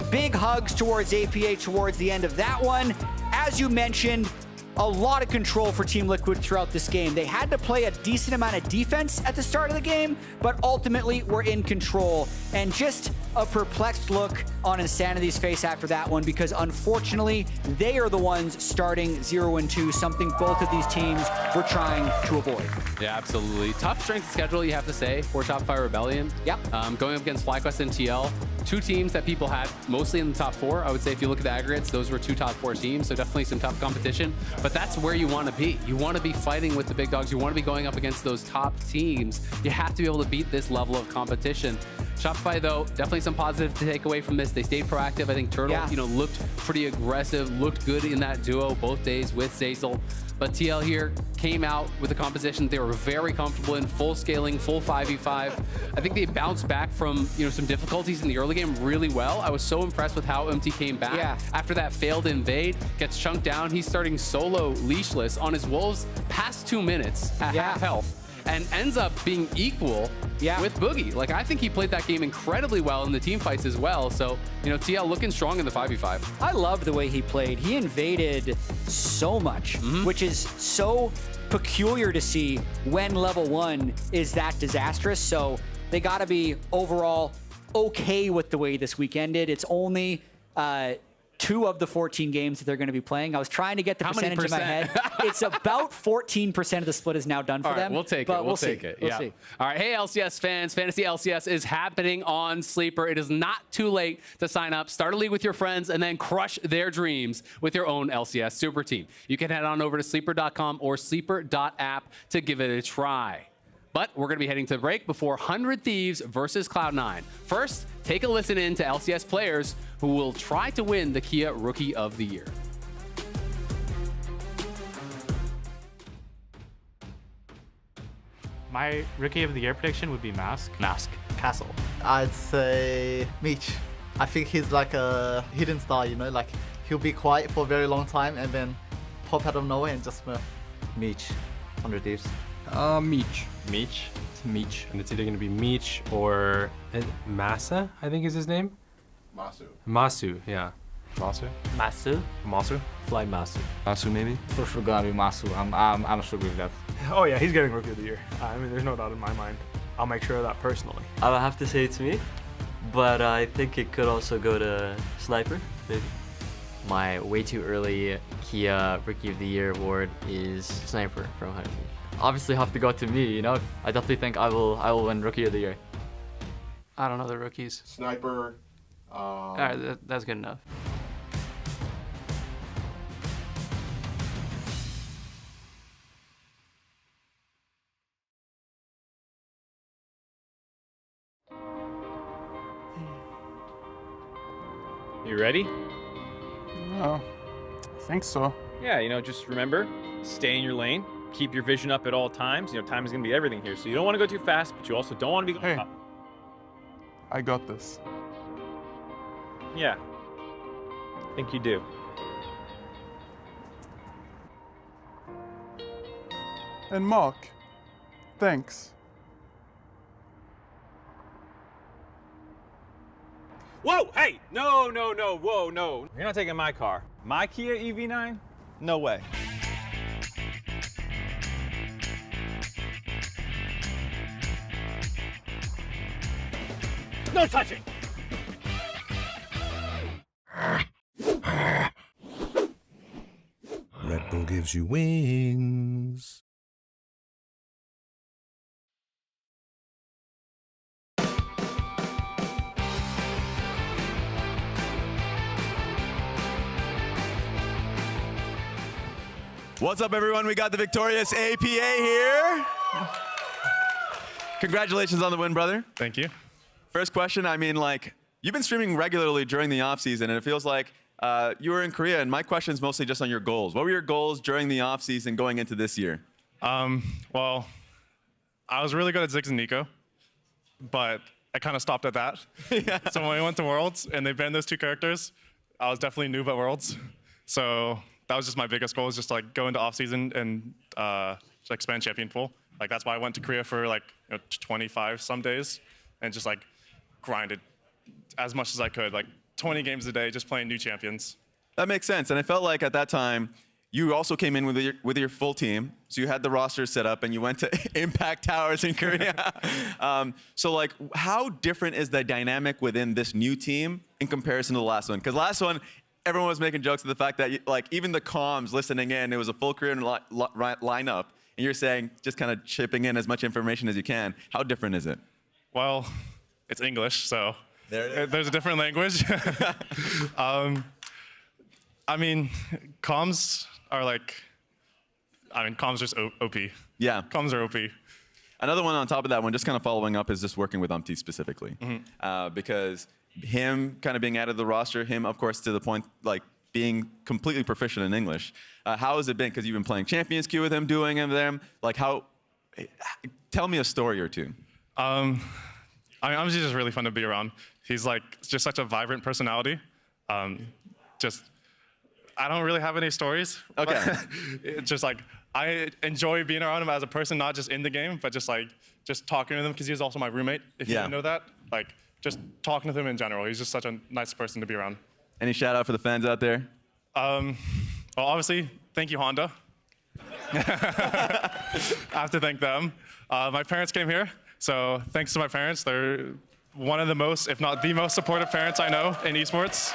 Big hugs towards APA towards the end of that one. As you mentioned, a lot of control for Team Liquid throughout this game. They had to play a decent amount of defense at the start of the game, but ultimately were in control. And just a perplexed look on Insanity's face after that one, because unfortunately, they are the ones starting 0-2, something both of these teams were trying to avoid. Yeah, absolutely. Tough strength schedule, you have to say, for Shopify Rebellion. Yep. Going up against FlyQuest and TL, two teams that people had mostly in the top 4. I would say if you look at the aggregates, those were 2 top 4 teams, so definitely some tough competition. But that's where you want to be. You want to be fighting with the big dogs. You want to be going up against those top teams. You have to be able to beat this level of competition. Shopify, though, definitely some positive to take away from this. They stayed proactive. I think Turtle, looked pretty aggressive, looked good in that duo both days with Zeyzal. But TL here came out with a composition they were very comfortable in, full scaling, full 5v5. I think they bounced back from some difficulties in the early game really well. I was so impressed with how MT came back after that failed invade, gets chunked down. He's starting solo leashless on his Wolves past 2 minutes at half health, and ends up being equal with Boogie. Like, I think he played that game incredibly well in the team fights as well. So, TL looking strong in the 5v5. I love the way he played. He invaded so much, which is so peculiar to see when level 1 is that disastrous. So they got to be overall okay with the way this week ended. It's only 2 of the 14 games that they're going to be playing. I was trying to get the percentage in my head. It's about 14% of the split is now done for them. We'll take it. We'll take it. We'll see. All right. Hey, LCS fans. Fantasy LCS is happening on Sleeper. It is not too late to sign up. Start a league with your friends and then crush their dreams with your own LCS super team. You can head on over to sleeper.com or sleeper.app to give it a try. But we're going to be heading to the break before 100 Thieves versus Cloud9. First, take a listen in to LCS players who will try to win the Kia Rookie of the Year. My Rookie of the Year prediction would be Mask. Castle. I'd say Meech. I think he's like a hidden star, like he'll be quiet for a very long time and then pop out of nowhere and just Meech. 100 Thieves. Meech. It's Meech. And it's either going to be Meech or Masa, I think is his name. Masu, yeah. Masu? Fly Masu. Masu, maybe? For sure gonna be Masu. I'm sure with that. Oh yeah, he's getting Rookie of the Year. I mean, there's no doubt in my mind. I'll make sure of that personally. I would have to say it's me, but I think it could also go to Sniper, maybe. My way too early Kia Rookie of the Year award is Sniper from Hunter. Obviously have to go to me, I definitely think I will win Rookie of the Year. I don't know the rookies. Sniper. All right, that's good enough. You ready? I think so. Yeah, just remember, stay in your lane, keep your vision up at all times. Time is going to be everything here. So you don't want to go too fast, but you also don't want to be... Hey, I got this. Yeah, I think you do. And Mark, thanks. Whoa, hey, no, whoa, no. You're not taking my car. My Kia EV9? No way. No touching. Red Bull gives you wings. What's up, everyone? We got the victorious APA here. Congratulations on the win, brother. Thank you. First question, I mean, like, you've been streaming regularly during the off-season, and it feels like you were in Korea, and my question is mostly just on your goals. What were your goals during the off-season going into this year? Well, I was really good at Ziggs and Nico, but I kind of stopped at that. So when we went to Worlds, and they banned those two characters, I was definitely noob at Worlds. So that was just my biggest goal, is just like go into off-season and just expand champion pool. Like that's why I went to Korea for like 25 some days, and just like grinded as much as I could, like 20 games a day, just playing new champions. That makes sense, and I felt like at that time, you also came in with your full team, so you had the roster set up, and you went to Impact Towers in Korea. So like, how different is the dynamic within this new team in comparison to the last one? Because last one, everyone was making jokes of the fact that like even the comms listening in, it was a full Korean lineup, and you're saying just kind of chipping in as much information as you can. How different is it? Well, it's English, so there's a different language. I mean, comms are like, comms are just OP. Yeah. Comms are OP. Another one on top of that one, just kind of following up, is just working with Umpty specifically. Because him kind of being added to the roster, him, of course, to the point, like, being completely proficient in English. How has it been? Because you've been playing Champions Queue with him, doing them. Like, tell me a story or two. Umpty's just really fun to be around. He's like just such a vibrant personality. I don't really have any stories. Okay. It's just like, I enjoy being around him as a person, not just in the game, but just talking to him, because he's also my roommate, if you didn't know that. Like, just talking to him in general. He's just such a nice person to be around. Any shout out for the fans out there? Well, obviously, thank you, Honda. I have to thank them. My parents came here, so thanks to my parents. They're one of the most, if not the most supportive parents I know in esports.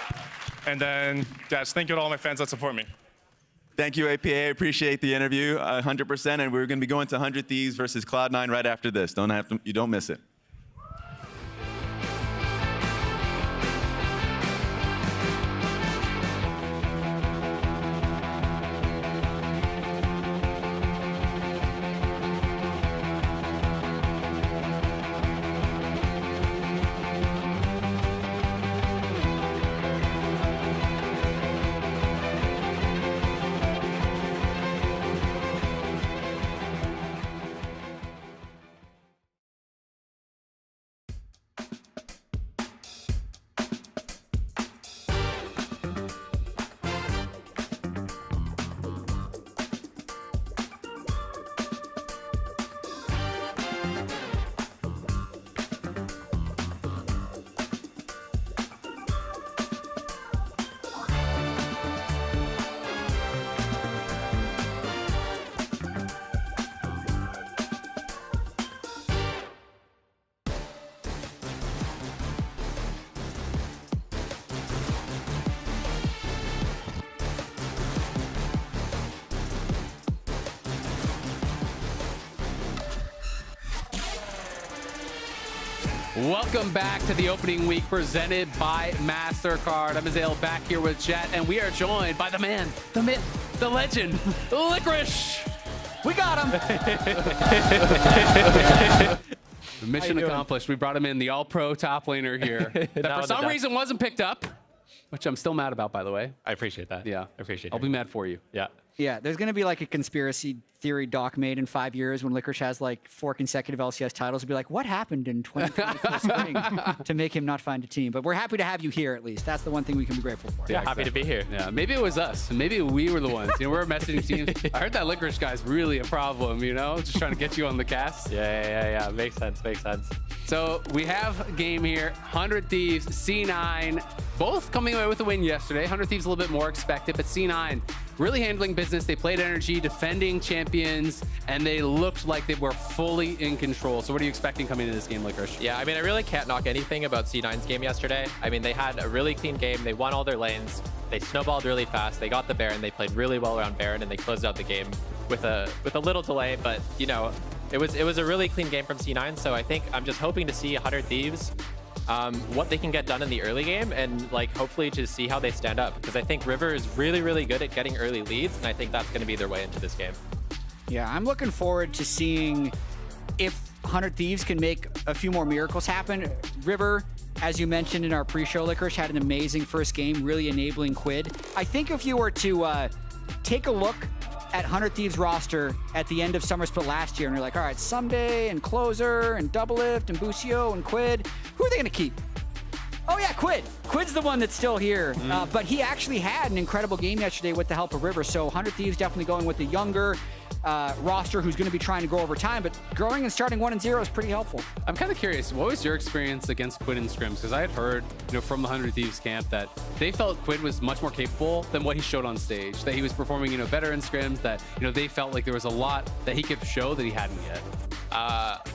And then, just thank you to all my fans that support me. Thank you, APA. I appreciate the interview 100%. And we're going to be going to 100 Thieves versus Cloud9 right after this. You don't miss it. Welcome back to the opening week presented by Mastercard. I'm Azale back here with Jet, and we are joined by the man, the myth, the legend, Licorice. We got him. Mission accomplished. We brought him in, the all-pro top laner here. That for some reason wasn't picked up, which I'm still mad about, by the way. I appreciate that. Yeah. I appreciate it. I'll be mad for you. Yeah. Yeah, there's going to be like a conspiracy theory doc made in 5 years when Licorice has like 4 consecutive LCS titles. It'll be like, what happened in 2024 spring to make him not find a team? But we're happy to have you here at least. That's the one thing we can be grateful for. Yeah, happy to be here. Yeah, maybe it was us. Maybe we were the ones. You know, we're messaging teams. I heard that Licorice guy's really a problem, you know? Just trying to get you on the cast. Yeah. Makes sense. So we have a game here. 100 Thieves, C9, both coming away with a win yesterday. 100 Thieves a little bit more expected, but C9 really handling business. They played Energy, defending champions, and they looked like they were fully in control. So what are you expecting coming into this game, Licorice? Yeah, I mean, I really can't knock anything about C9's game yesterday. I mean, they had a really clean game. They won all their lanes. They snowballed really fast. They got the Baron. They played really well around Baron, and they closed out the game with a little delay. But, you know, it was a really clean game from C9. So I think I'm just hoping to see 100 Thieves, what they can get done in the early game, and like hopefully to see how they stand up, because I think River is really good at getting early leads, and I think that's going to be their way into this game. Yeah, I'm looking forward to seeing if 100 Thieves can make a few more miracles happen. River, as you mentioned in our pre-show, Licorice, had an amazing first game, really enabling Quid. I think if you were to take a look at 100 Thieves roster at the end of Summer Split last year, and you're like, all right, Someday and Closer and Double Lift and Busio and Quid, who are they going to keep? Oh yeah, Quid. Quid's the one that's still here, but he actually had an incredible game yesterday with the help of River, so 100 Thieves definitely going with the younger roster who's going to be trying to grow over time, but growing and starting 1-0 is pretty helpful. I'm kind of curious, what was your experience against Quid in scrims? Because I had heard, you know, from the 100 Thieves camp that they felt Quid was much more capable than what he showed on stage, that he was performing, you know, better in scrims, that, you know, they felt like there was a lot that he could show that he hadn't yet.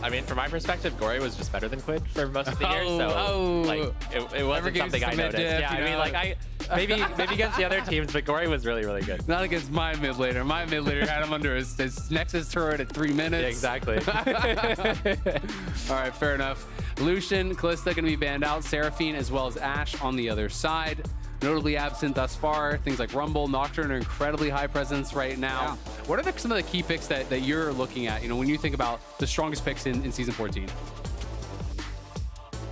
I mean, from my perspective, Gory was just better than Quid for most of the year, so like it wasn't something I noticed. Dip, yeah, I mean, like maybe against the other teams, but Gory was really good. Not against my mid laner. My mid laner had him under his Nexus turret at 3 minutes. Yeah, exactly. All right, fair enough. Lucian, Kalista going to be banned out. Seraphine as well as Ashe on the other side. Notably absent thus far, things like Rumble, Nocturne are incredibly high presence right now. Yeah. What are some of the key picks that you're looking at, you know, when you think about the strongest picks in Season 14?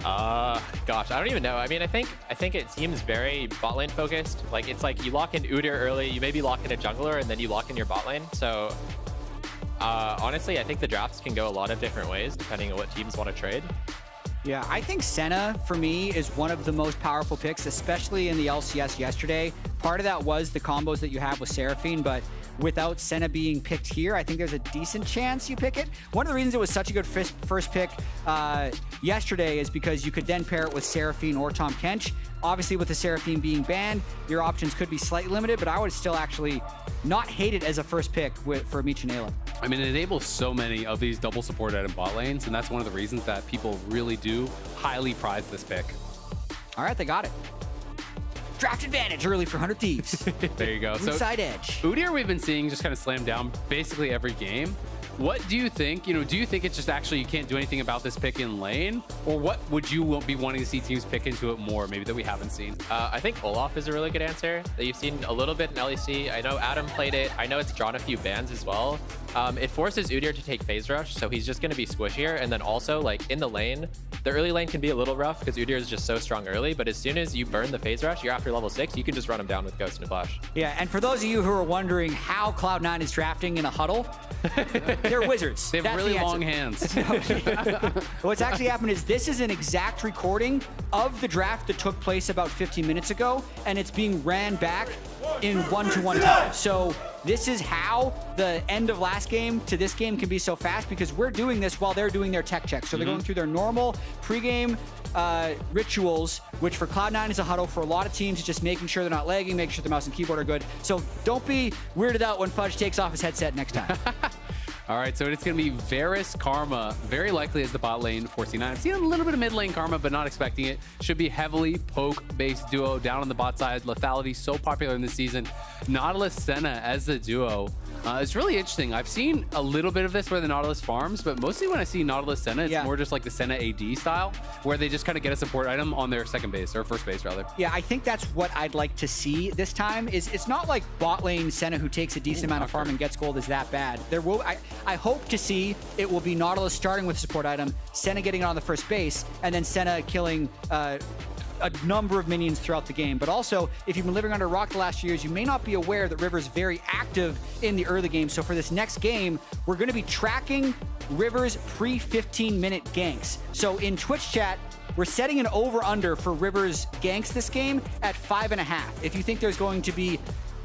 Gosh, I don't even know. I mean, I think it seems very bot lane focused. Like, it's like you lock in Udyr early, you maybe lock in a jungler, and then you lock in your bot lane. So, honestly, I think the drafts can go a lot of different ways depending on what teams want to trade. Yeah, I think Senna, for me, is one of the most powerful picks, especially in the LCS yesterday. Part of that was the combos that you have with Seraphine, but without Senna being picked here, I think there's a decent chance you pick it. One of the reasons it was such a good first pick yesterday is because you could then pair it with Seraphine or Tahm Kench. Obviously, with the Seraphine being banned, your options could be slightly limited, but I would still actually not hate it as a first pick for Meech and Ayla. I mean, it enables so many of these double support item bot lanes, and that's one of the reasons that people really do highly prize this pick. All right, they got it. Draft advantage early for 100 Thieves. There you go. Inside edge. Udyr we've been seeing just kind of slam down basically every game. What do you think? You know, do you think it's just actually you can't do anything about this pick in lane? Or what would you be wanting to see teams pick into it more, maybe that we haven't seen? I think Olaf is a really good answer that you've seen a little bit in LEC. I know Adam played it. I know it's drawn a few bans as well. It forces Udyr to take phase rush, so he's just going to be squishier. And then also, like, in the lane, the early lane can be a little rough because Udyr is just so strong early, but as soon as you burn the phase rush, you're after level 6, you can just run him down with Ghost and Flash. Yeah, and for those of you who are wondering how Cloud9 is drafting in a huddle, they're wizards. They have really long hands. What's actually happened is this is an exact recording of the draft that took place about 15 minutes ago, and it's being ran back in 1-to-1 time. So this is how the end of last game to this game can be so fast, because we're doing this while they're doing their tech checks. So they're going through their normal pregame rituals, which for Cloud9 is a huddle. For a lot of teams, it's just making sure they're not lagging, making sure the mouse and keyboard are good. So don't be weirded out when Fudge takes off his headset next time. All right, so it's going to be Varus Karma, very likely as the bot lane for C9. I've seen a little bit of mid lane Karma, but not expecting it. Should be heavily poke-based duo down on the bot side. Lethality so popular in this season. Nautilus Senna as the duo. It's really interesting. I've seen a little bit of this where the Nautilus farms, but mostly when I see Nautilus Senna, it's more just like the Senna AD style, where they just kind of get a support item on their second base, or first base, rather. Yeah, I think that's what I'd like to see this time. Is it's not like bot lane Senna, who takes a decent amount of farm and gets gold, is that bad. There will I hope to see it will be Nautilus starting with a support item, Senna getting it on the first base, and then Senna killing a number of minions throughout the game. But also, if you've been living under a rock the last few years, you may not be aware that River's very active in the early game. So for this next game, we're going to be tracking River's pre-15-minute ganks. So in Twitch chat, we're setting an over-under for River's ganks this game at 5.5. If you think there's going to be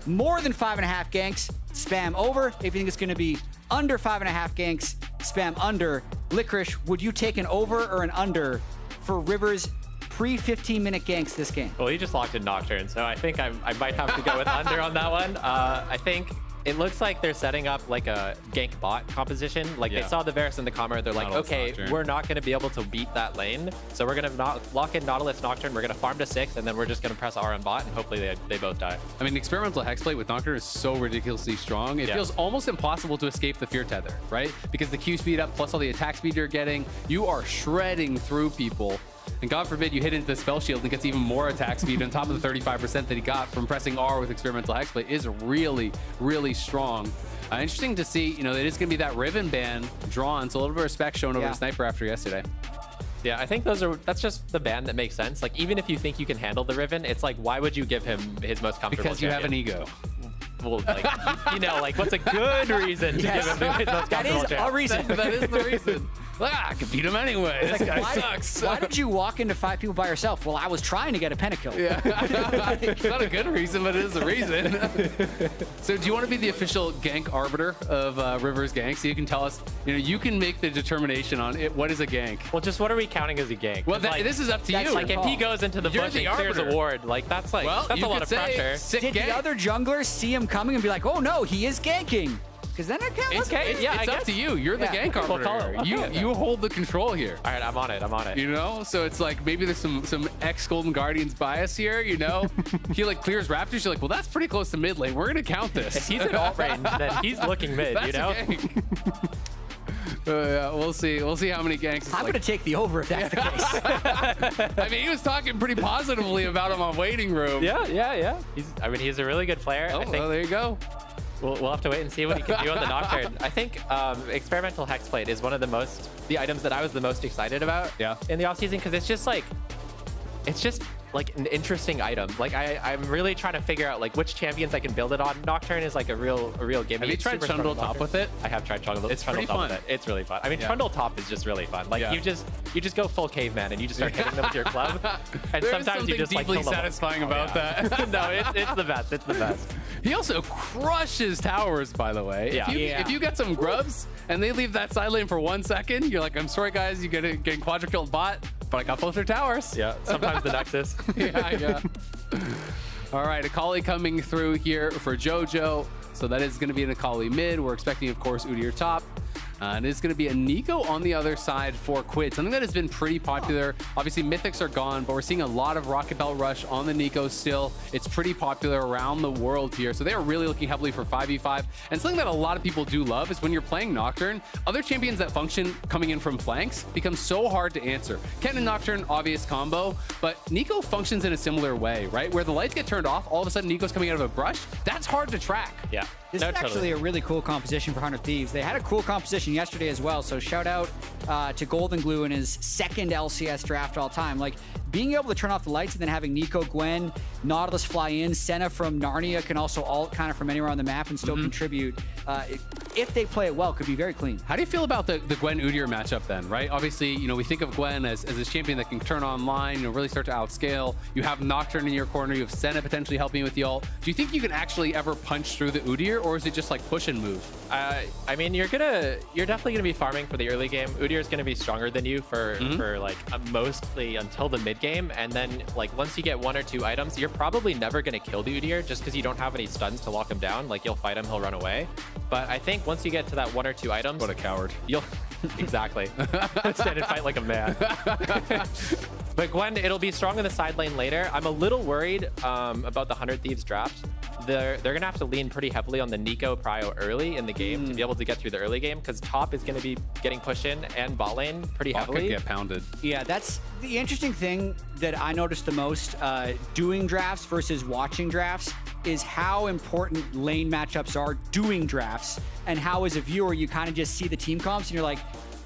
more than 5.5 ganks, spam over. If you think it's going to be under 5.5 ganks, spam under. Licorice, would you take an over or an under for River's pre-15-minute ganks this game? Well, he just locked in Nocturne, so I think I might have to go with under on that one. I think it looks like they're setting up like a gank bot composition. Like they saw the Varus in the comment, they're like, okay, Nocturne. We're not going to be able to beat that lane, so we're going to lock in Nautilus Nocturne, we're going to farm to 6, and then we're just going to press R on bot, and hopefully they both die. I mean, Experimental Hexblade with Nocturne is so ridiculously strong. It feels almost impossible to escape the Fear Tether, right? Because the Q speed up plus all the attack speed you're getting, you are shredding through people. And God forbid you hit into the spell shield and gets even more attack speed on top of the 35% that he got from pressing R with Experimental Hexblade is really, really strong. Interesting to see, it is going to be that Riven ban drawn, so a little bit of respect shown over to Sniper after yesterday. Yeah, I think that's just the ban that makes sense. Like, even if you think you can handle the Riven, it's like, why would you give him his most comfortable Because you have an ego. Well, like, like, what's a good reason to give him his most comfortable That is a reason. That is the reason. I can beat him anyway. This guy sucks. Why did you walk into 5 people by yourself? Well, I was trying to get a pentakill. Yeah. It's not a good reason, but it is a reason. So do you want to be the official gank arbiter of River's gank? So you can tell us, you can make the determination on it. What is a gank? Well, just what are we counting as a gank? Well, this is up to you. Like, if he goes into the bush and clears a ward, like, that's like, that's a lot of pressure. Did the other junglers see him coming and be like, oh no, he is ganking? Because then it counts. It's up to you. You're the gank arbiter. You hold the control here. All right, I'm on it. So it's like maybe there's some ex-Golden Guardians bias here, He like clears Raptors, you're like, well, that's pretty close to mid lane. We're going to count this. If he's in alt range, then he's looking mid, that's a gank. Yeah, we'll see. We'll see how many ganks. I'm going to take the over if that's the case. I mean, he was talking pretty positively about him on Waiting Room. Yeah. He's a really good player. I think, well, there you go. We'll have to wait and see what he can do on the Nocturne. I think Experimental Hexblade is one of the items that I was the most excited about in the offseason, because it's just like an interesting item. Like I'm really trying to figure out like which champions I can build it on. Nocturne is like a real game. Have you tried Trundle top with it? I have tried Trundle. It's pretty fun. With it. It's really fun. I mean, Trundle top is just really fun. Like you just go full caveman and you just start hitting them with your club. And sometimes you just deeply like satisfying about that. No, it's the best. It's the best. He also crushes towers, by the way. If you get some grubs and they leave that side lane for 1 second, you're like, I'm sorry guys, you get quadra killed bot, but I got both their towers. Yeah, sometimes the Nexus. Yeah. All right, Akali coming through here for JoJo. So that is going to be an Akali mid. We're expecting, of course, Udyr top. And it's going to be a Nico on the other side for Quid. Something that has been pretty popular. Obviously, Mythics are gone, but we're seeing a lot of Rocket Bell Rush on the Nico still. It's pretty popular around the world here. So they are really looking heavily for 5v5. And something that a lot of people do love is when you're playing Nocturne, other champions that function coming in from flanks become so hard to answer. Ken and Nocturne, obvious combo, but Nico functions in a similar way, right? Where the lights get turned off, all of a sudden Nico's coming out of a brush. That's hard to track. Yeah. This is actually a really cool composition for 100 Thieves. They had a cool composition yesterday as well, so shout out to Golden Glue in his second LCS draft all time. Like, being able to turn off the lights and then having Nico, Gwen, Nautilus fly in, Senna from Narnia can also ult kind of from anywhere on the map and still contribute. If they play it well, could be very clean. How do you feel about the Gwen Udyr matchup then, right? Obviously, we think of Gwen as this champion that can turn online, really start to outscale. You have Nocturne in your corner, you have Senna potentially helping you with the ult. Do you think you can actually ever punch through the Udyr, or is it just like push and move? I mean, you're definitely gonna be farming for the early game. Udyr is gonna be stronger than you for like mostly until the mid game, and then like once you get 1 or 2 items, you're probably never gonna kill the Udyr just because you don't have any stuns to lock him down. Like you'll fight him, he'll run away. But I think once you get to that 1 or 2 items, what a coward! You'll exactly stand and fight like a man. But Gwen, it'll be strong in the side lane later. I'm a little worried about the 100 Thieves draft. They're gonna have to lean pretty heavily on the Nico prio early in the game to be able to get through the early game, because top is gonna be getting pushed in and bot lane pretty heavily. Could get pounded. Yeah, that's the interesting thing that I noticed the most doing drafts versus watching drafts is how important lane matchups are doing drafts, and how as a viewer you kind of just see the team comps and you're like,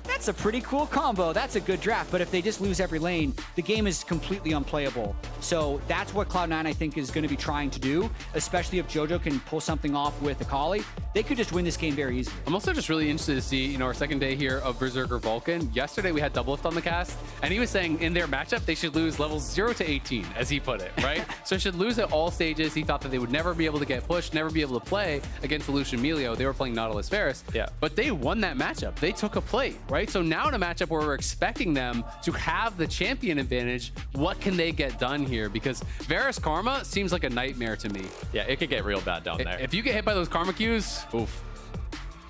that's a pretty cool combo. That's a good draft. But if they just lose every lane, the game is completely unplayable. So that's what Cloud9, I think, is going to be trying to do, especially if JoJo can pull something off with Akali. They could just win this game very easily. I'm also just really interested to see, our second day here of Berserker Vulcan. Yesterday we had Doublelift on the cast, and he was saying in their matchup they should lose levels 0 to 18, as he put it, right? So should lose at all stages. He thought that they would never be able to get pushed, never be able to play against the Lucian Melio. They were playing Nautilus Varus. Yeah. But they won that matchup. They took a plate, right? So now in a matchup where we're expecting them to have the champion advantage, what can they get done here? Because Varus Karma seems like a nightmare to me. Yeah, it could get real bad down there. If you get hit by those Karma Qs, oof.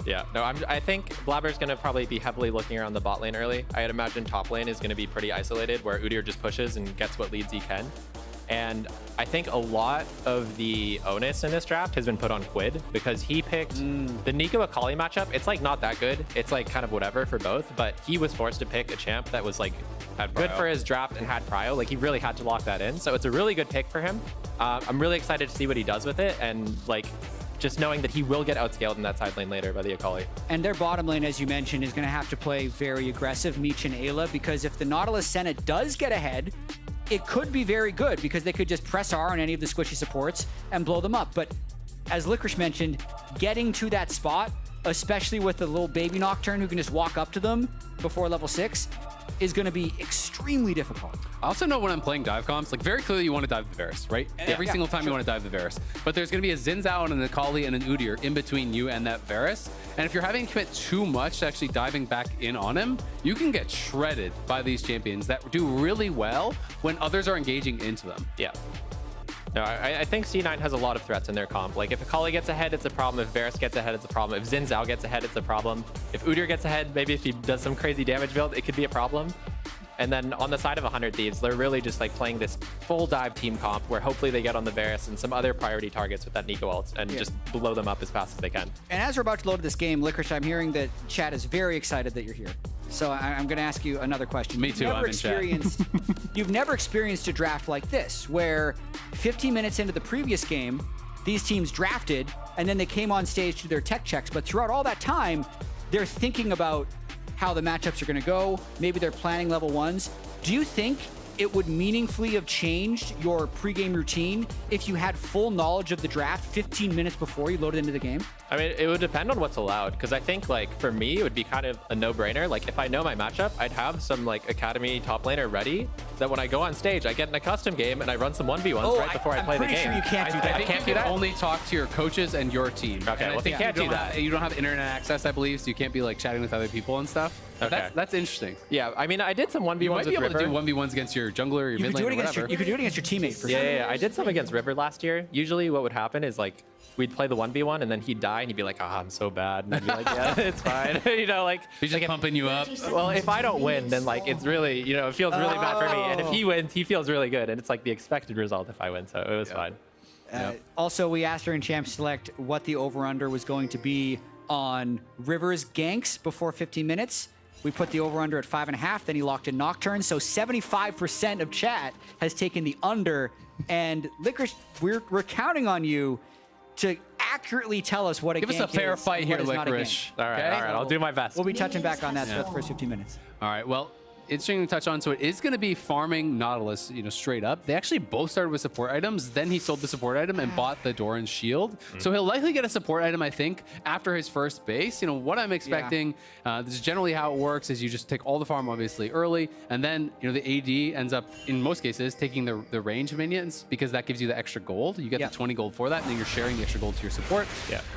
Yeah, no, I think Blabber's going to probably be heavily looking around the bot lane early. I'd imagine top lane is going to be pretty isolated, where Udyr just pushes and gets what leads he can. And I think a lot of the onus in this draft has been put on Quid, because he picked the Nico Akali matchup. It's like not that good. It's like kind of whatever for both, but he was forced to pick a champ that was like good for his draft and had prio. Like he really had to lock that in. So it's a really good pick for him. I'm really excited to see what he does with it, and like just knowing that he will get outscaled in that side lane later by the Akali. And their bottom lane, as you mentioned, is going to have to play very aggressive, Meech and Ayla, because if the Nautilus Senna does get ahead, it could be very good, because they could just press R on any of the squishy supports and blow them up. But as Licorice mentioned, getting to that spot, especially with the little baby Nocturne who can just walk up to them before level 6, is going to be extremely difficult. I also know when I'm playing dive comps, like very clearly you want to dive the Varus, right? Every single time you want to dive the Varus. But there's going to be a Xin Zhao and an Akali and an Udyr in between you and that Varus. And if you're having to commit too much to actually diving back in on him, you can get shredded by these champions that do really well when others are engaging into them. Yeah. No, I think C9 has a lot of threats in their comp. Like if Akali gets ahead, it's a problem. If Varus gets ahead, it's a problem. If Xin Zhao gets ahead, it's a problem. If Udyr gets ahead, maybe if he does some crazy damage build, it could be a problem. And then on the side of 100 Thieves, they're really just like playing this full dive team comp where hopefully they get on the Varus and some other priority targets with that Nico ult and just blow them up as fast as they can. And as we're about to load this game, Licorice, I'm hearing that chat is very excited that you're here. So I'm going to ask you another question. Me too, I'm in chat. You've never experienced a draft like this, where 15 minutes into the previous game, these teams drafted, and then they came on stage to do their tech checks. But throughout all that time, they're thinking about how the matchups are going to go. Maybe they're planning level 1s. Do you think it would meaningfully have changed your pregame routine if you had full knowledge of the draft 15 minutes before you loaded into the game? I mean, it would depend on what's allowed, because I think, like, for me, it would be kind of a no-brainer. Like, if I know my matchup, I'd have some, like, Academy top laner ready, that when I go on stage, I get in a custom game and I run some 1v1s right before I play the game. I'm pretty sure you can't do that. I think you can only talk to your coaches and your team. Okay, well, they can't do that. You don't have internet access, I believe, so you can't be, like, chatting with other people and stuff. Okay. That's interesting. Yeah, I mean, I did some 1v1s with River. You might be able to do 1v1s against your jungler, your mid lane, or whatever. You could do it against your teammate, for sure. Yeah, I did some against River last year. Usually what would happen is, like, we'd play the 1v1 and then he'd die and he'd be like, I'm so bad. And I'd be like, yeah, it's fine. You know, like... He's just pumping you up. Well, if I don't win, then, like, it's really, you know, it feels really bad for me. And if he wins, he feels really good. And it's, like, the expected result if I win. So it was fine. Also, we asked during Champ Select what the over-under was going to be on River's ganks before 15 minutes. We put the over-under at 5.5. Then he locked in Nocturne. So 75% of chat has taken the under. And Licorice, we're counting on you to accurately tell us what a gank is. Give us a fair fight here, Licorice. All right, I'll do my best. We'll be touching back on that throughout the first 15 minutes. All right, well, interesting to touch on. So it is going to be farming Nautilus, straight up. They actually both started with support items. Then he sold the support item and bought the Doran's shield. So he'll likely get a support item, I think, after his first base. What I'm expecting, this is generally how it works, is you just take all the farm, obviously, early. And then, the AD ends up, in most cases, taking the range minions, because that gives you the extra gold. You get the 20 gold for that, and then you're sharing the extra gold to your support.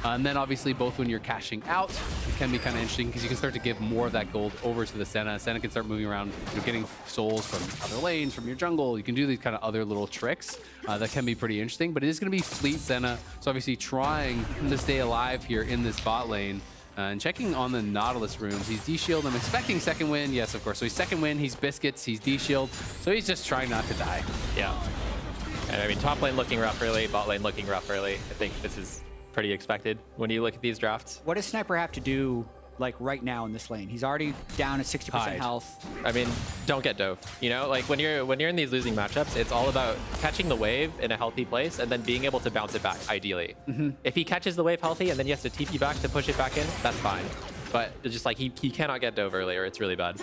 And then, obviously, both when you're cashing out, it can be kind of interesting, because you can start to give more of that gold over to the Senna. Senna can start moving around, getting souls from other lanes, from your jungle. You can do these kind of other little tricks that can be pretty interesting, but it is going to be Fleet Senna, so obviously trying to stay alive here in this bot lane. And checking on the Nautilus runes, he's D-shield. I'm expecting second win. Yes, of course. So he's second win, he's Biscuits, he's D-shield. So he's just trying not to die. Yeah. And I mean, top lane looking rough early, bot lane looking rough early. I think this is pretty expected when you look at these drafts. What does Sniper have to do, like, right now in this lane? He's already down at 60% health. I mean, don't get dove. Like when you're in these losing matchups, it's all about catching the wave in a healthy place and then being able to bounce it back, ideally. If he catches the wave healthy and then he has to TP back to push it back in, that's fine. but it's just like he cannot get dove earlier. It's really bad.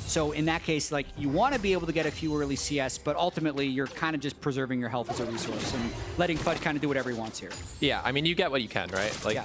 So in that case, like, you want to be able to get a few early CS, but ultimately you're kind of just preserving your health as a resource and letting Fudge kind of do whatever he wants here. Yeah, I mean, you get what you can, right? Like,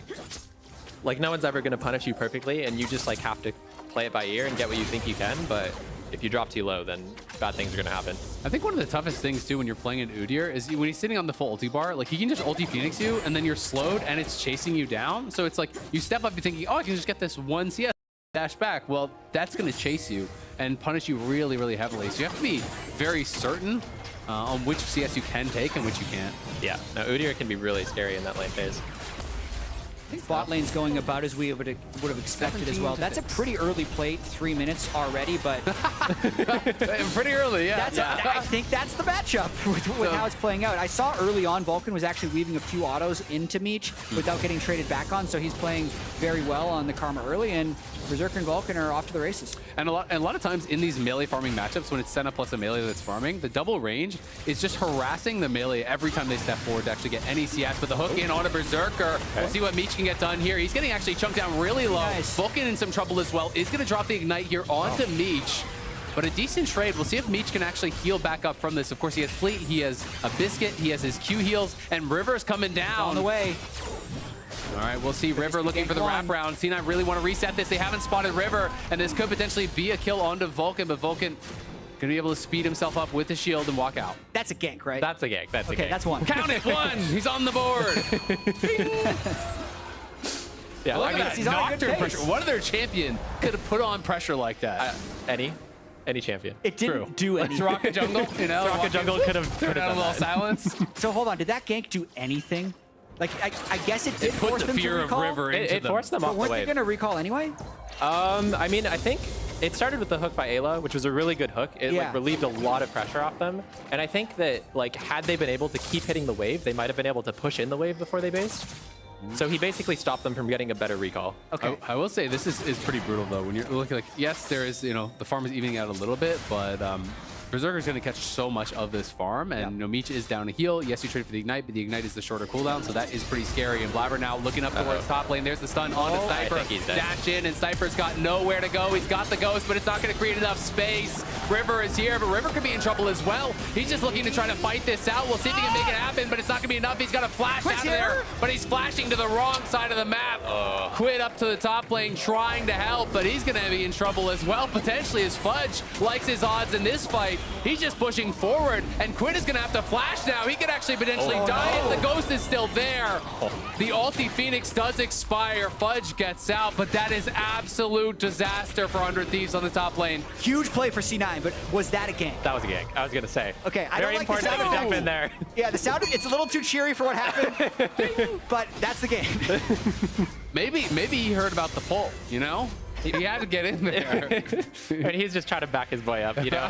like no one's ever going to punish you perfectly, and you just like have to play it by ear and get what you think you can. But if you drop too low, then bad things are going to happen. I think one of the toughest things too when you're playing an Udyr is when he's sitting on the full ulti bar, like he can just ulti Phoenix you, and then you're slowed and it's chasing you down. So it's like you step up, you're thinking, oh, I can just get this one CS dash back. Well, that's going to chase you and punish you really, really heavily. So you have to be very certain on which CS you can take and which you can't. Yeah, no, Udyr can be really scary in that lane phase. I think bot lane's going about as we would have expected as well. That's a pretty early plate, 3 minutes already, but pretty early, yeah. I think that's the matchup with how it's playing out. I saw early on Vulcan was actually weaving a few autos into Meech without getting traded back on, so he's playing very well on the Karma early, and Berserker and Vulcan are off to the races. And a lot of times in these melee farming matchups, when it's Senna plus a melee that's farming, the double range is just harassing the melee every time they step forward to actually get any CS. But the hook in on a Berserker. We'll see what Meech can get done here. He's getting actually chunked down really low. Nice. Vulcan in some trouble as well. Is going to drop the Ignite here onto Meech. But a decent trade. We'll see if Meech can actually heal back up from this. Of course, he has Fleet, he has a Biscuit, he has his Q heals, and River's coming down. He's on the way. All right, we'll see River looking for the wraparound. C9 really want to reset this. They haven't spotted River, and this could potentially be a kill onto Vulcan, but Vulcan going to be able to speed himself up with the shield and walk out. That's a gank, right? That's a gank. That's a gank. Okay, that's one. Count it, one! He's on the board! Yeah, Look I mean, at he's that on a good nocturne pace. pressure. What other champion could have put on pressure like that? Any champion. It didn't do anything. Soraka Jungle, you know? Soraka Jungle could have turned out a little silence. So hold on, did that gank do anything? Like, I guess it did Put force the them fear to of recall. River into It them. forced them But off the weren't they wave. going to recall anyway? I mean, I think it started with the hook by Ayla, which was a really good hook. It Yeah. like relieved a lot of pressure off them. And I think that like had they been able to keep hitting the wave, they might have been able to push in the wave before they based. So he basically stopped them from getting a better recall. Okay. I will say this is pretty brutal though. When you're looking like, yes, there is, you know, the farm is evening out a little bit, but Berserker's going to catch so much of this farm, and Meech is down to heal. Yes, you trade for the Ignite, but the Ignite is the shorter cooldown, so that is pretty scary. And Blabber now looking up towards top lane. There's the stun on the Sniper. I think he's dead. Dash in, and Sniper's got nowhere to go. He's got the Ghost, but it's not going to create enough space. River is here, but River could be in trouble as well. He's just looking to try to fight this out. We'll see if he can make it happen, but it's not going to be enough. He's got a flash out of there, but he's flashing to the wrong side of the map. Quid up to the top lane trying to help, but he's going to be in trouble as well, potentially, as Fudge likes his odds in this fight. He's just pushing forward, and Quid is going to have to flash now. He could actually potentially die if the Ghost is still there. The ulti Phoenix does expire. Fudge gets out, but that is absolute disaster for 100 Thieves on the top lane. Huge play for C9, but was that a gank? That was a gank. I was going to say. Okay, I Very don't like the important sound to jump effects. in there. Yeah, the sound, it's a little too cheery for what happened, but that's the game. Maybe he heard about the poll, you know? He had to get in there. And he's just trying to back his boy up, you know?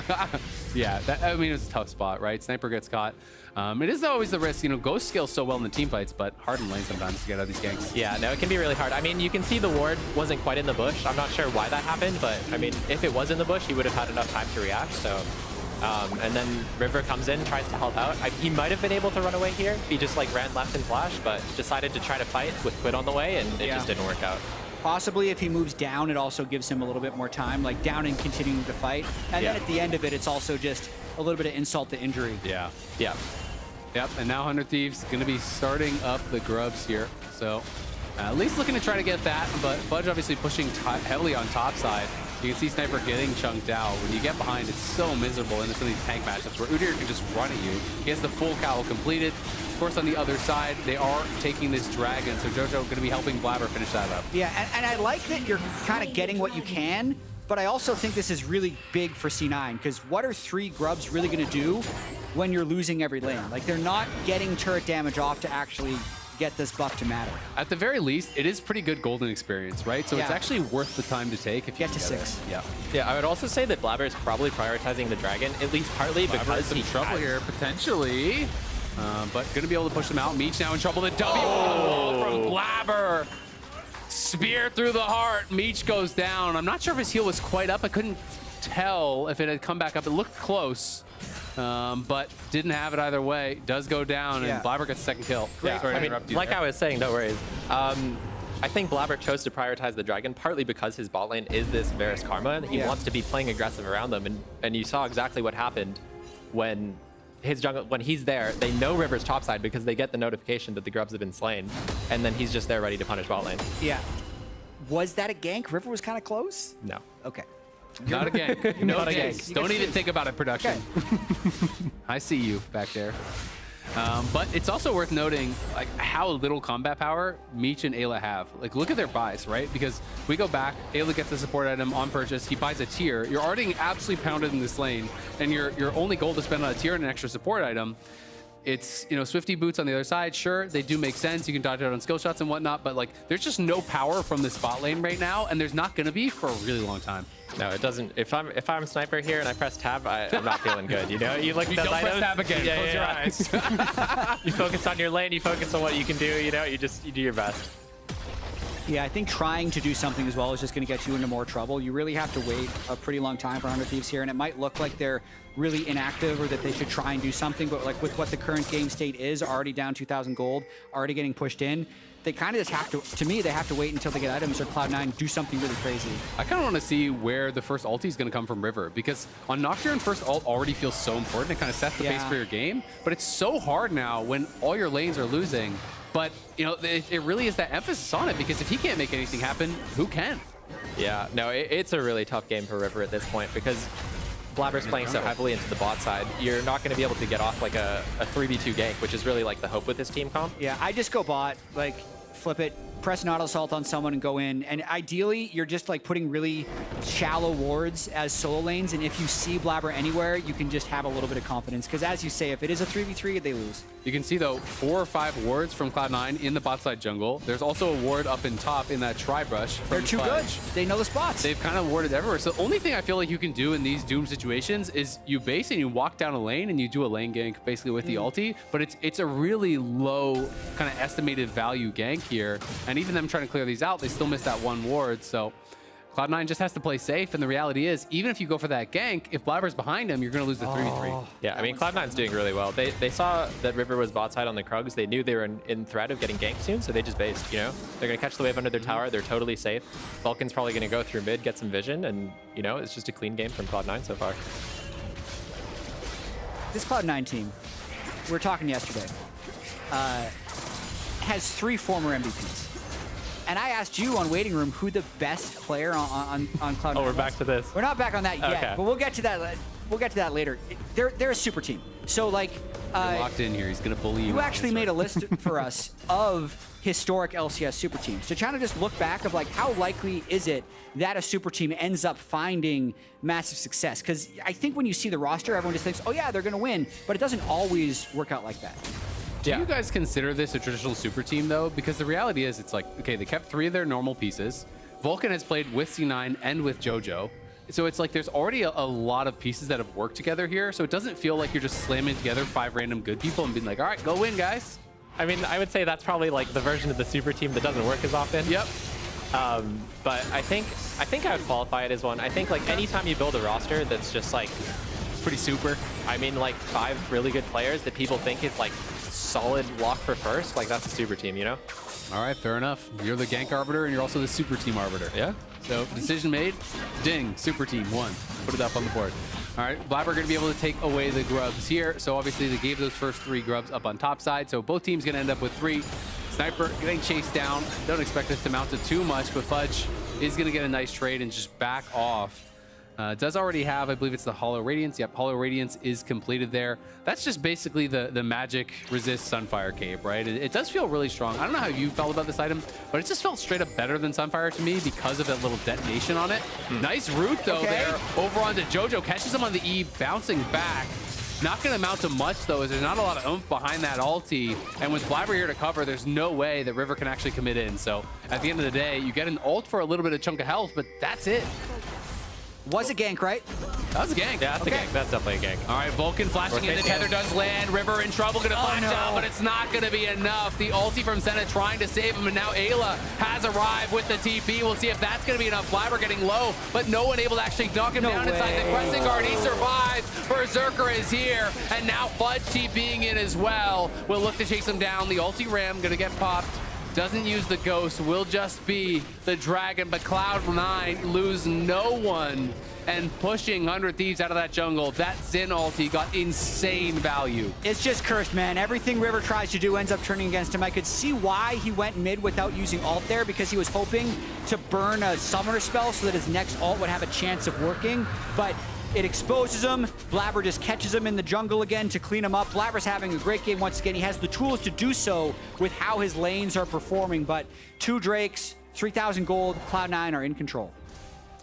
Yeah, I mean, it's a tough spot, right? Sniper gets caught. It is always the risk. You know, Ghost scales so well in the team fights, but hard in lane sometimes to get out of these ganks. Yeah, no, it can be really hard. I mean, you can see the ward wasn't quite in the bush. I'm not sure why that happened, but I mean, if it was in the bush, he would have had enough time to react, so... and then River comes in, tries to help out. He might have been able to run away here. He just like ran left and flash, but decided to try to fight with Quid on the way, and it just didn't work out. Possibly if he moves down, it also gives him a little bit more time, like down and continuing to fight. And then at the end of it, it's also just a little bit of insult to injury. Yeah. Yeah. Yep, and now 100 Thieves going to be starting up the grubs here. So at least looking to try to get that, but Fudge obviously pushing heavily on top side. You can see Sniper getting chunked out. When you get behind, it's so miserable in some of these tank matchups where Udyr can just run at you. He has the full cowl completed. Of course, on the other side, they are taking this dragon, so Jojo going to be helping Blabber finish that up. Yeah, and I like that you're kind of getting what you can, but I also think this is really big for C9, because what are 3 grubs really going to do when you're losing every lane? Like, they're not getting turret damage off to actually get this buff to matter. At the very least, it is pretty good golden experience, right? So it's actually worth the time to take if you get to 6. Yeah. Yeah, I would also say that Blabber is probably prioritizing the dragon, at least partly because he's in trouble here, potentially. But going to be able to push him out. Meech now in trouble. The W from Blabber. Spear through the heart. Meech goes down. I'm not sure if his heal was quite up. I couldn't tell if it had come back up. It looked close. But didn't have it either way. Does go down, and Blabber gets the second kill. Yeah, I mean, like I was saying, no worries. I think Blabber chose to prioritize the Dragon partly because his bot lane is this Varus Karma, and he wants to be playing aggressive around them. And you saw exactly what happened when his jungle, when he's there, they know River's topside because they get the notification that the grubs have been slain, and then he's just there ready to punish bot lane. Yeah. Was that a gank? River was kind of close? No. Okay. Not a gank. No Not a ganks. gank. Don't even think about it, production. I see you back there. But it's also worth noting like how little combat power Meech and Ayla have. Like, look at their buys, right? Because we go back, Ayla gets the support item on purchase, he buys a tier. You're already getting absolutely pounded in this lane, and your only goal to spend on a tier and an extra support item. It's, you know, Swifty boots on the other side. Sure, they do make sense. You can dodge out on skill shots and whatnot, but like, there's just no power from this bot lane right now, and there's not going to be for a really long time. No, it doesn't. If I'm sniper here and I press tab, I'm not feeling good. You know, you look at You those don't items. press tab again. Close your eyes. You focus on your lane. You focus on what you can do. You know, you do your best. Yeah, I think trying to do something as well is just going to get you into more trouble. You really have to wait a pretty long time for 100 Thieves here, and it might look like they're really inactive or that they should try and do something, but like with what the current game state is, already down 2,000 gold, already getting pushed in, they kind of just have to me, they have to wait until they get items or Cloud9 do something really crazy. I kind of want to see where the first ulti is going to come from River, because on Nocturne, first ult already feels so important. It kind of sets the pace for your game, but it's so hard now when all your lanes are losing. But, you know, it really is that emphasis on it, because if he can't make anything happen, who can? Yeah, no, it's a really tough game for River at this point, because Blabber's playing so heavily into the bot side. You're not going to be able to get off like a 3v2 gank, which is really like the hope with this team comp. Yeah, I just go bot, like flip it, press an auto assault on someone and go in. And ideally, you're just like putting really shallow wards as solo lanes. And if you see Blabber anywhere, you can just have a little bit of confidence. Because as you say, if it is a 3v3, they lose. You can see, though, 4 or 5 wards from Cloud9 in the bot side jungle. There's also a ward up in top in that tri-brush. They're too good. They know the spots. They've kind of warded everywhere. So the only thing I feel like you can do in these Doom situations is you base and you walk down a lane and you do a lane gank basically with the ulti. But it's a really low kind of estimated value gank here. And even them trying to clear these out, they still miss that 1 ward. So Cloud9 just has to play safe, and the reality is, even if you go for that gank, if Blabber's behind him, you're going to lose the 3v3. Yeah, I mean, Cloud9's doing really well. They saw that River was bot side on the Krugs. They knew they were in threat of getting ganked soon, so they just based, you know? They're going to catch the wave under their tower. They're totally safe. Vulcan's probably going to go through mid, get some vision, and, you know, it's just a clean game from Cloud9 so far. This Cloud9 team, we were talking yesterday, has 3 former MVPs. And I asked you on Waiting Room who the best player on Cloud9 Oh, we're back to this. We're not back on that yet, Okay. but we'll get to that. We'll get to that later. They're a super team. So like, You're locked in here. He's going to bully you. you actually made a list for us of historic LCS super teams. So trying to just look back of like how likely is it that a super team ends up finding massive success? Because I think when you see the roster, everyone just thinks, oh yeah, they're going to win, but it doesn't always work out like that. Do you guys consider this a traditional super team, though? Because the reality is, it's like, okay, they kept 3 of their normal pieces. Vulcan has played with C9 and with JoJo. So it's like there's already a lot of pieces that have worked together here. So it doesn't feel like you're just slamming together 5 random good people and being like, all right, go win, guys. I mean, I would say that's probably like the version of the super team that doesn't work as often. Yep. But I think I would qualify it as one. I think like anytime you build a roster that's just like pretty super. I mean, like 5 really good players that people think is like solid lock for first, like that's a super team, you know? All right, fair enough. You're the gank arbiter and you're also the super team arbiter. Yeah. So decision made, ding, super team won. Put it up on the board. All right, Blabber going to be able to take away the grubs here. So obviously they gave those first 3 grubs up on top side. So both teams going to end up with 3. Sniper getting chased down. Don't expect this to mount to too much, but Fudge is going to get a nice trade and just back off. Does already have, I believe it's the Hollow Radiance. Yep, Hollow Radiance is completed there. That's just basically the magic resist Sunfire Cape, right? It does feel really strong. I don't know how you felt about this item, but it just felt straight up better than Sunfire to me because of that little detonation on it. Nice root though there over onto JoJo. Catches him on the E, bouncing back. Not going to amount to much, though, as there's not a lot of oomph behind that ulti. And with Blabber here to cover, there's no way that River can actually commit in. So at the end of the day, you get an ult for a little bit of chunk of health, but that's it. Was a gank, right? That was a gank. Yeah, that's a gank. That's definitely a gank. All right, Vulcan flashing in. The tether does land. River in trouble. Going to flash out, but it's not going to be enough. The ulti from Senna trying to save him, and now Ayla has arrived with the TP. We'll see if that's going to be enough. Blabber getting low, but no one able to actually knock him down inside the pressing guard. He survives. Berserker is here, and now Fudge TPing in as well. We'll look to chase him down. The ulti ram going to get popped. doesn't use the ghost, will just be the dragon, but Cloud9 lose no one and pushing 100 Thieves out of that jungle. That Xin ulti got insane value. It's just cursed, man. Everything River tries to do ends up turning against him. I could see why he went mid without using ult there, because he was hoping to burn a summoner spell so that his next ult would have a chance of working, but it exposes him. Blabber just catches him in the jungle again to clean him up. Blabber's having a great game once again. He has the tools to do so with how his lanes are performing, but 2 Drakes, 3,000 gold, Cloud9 are in control.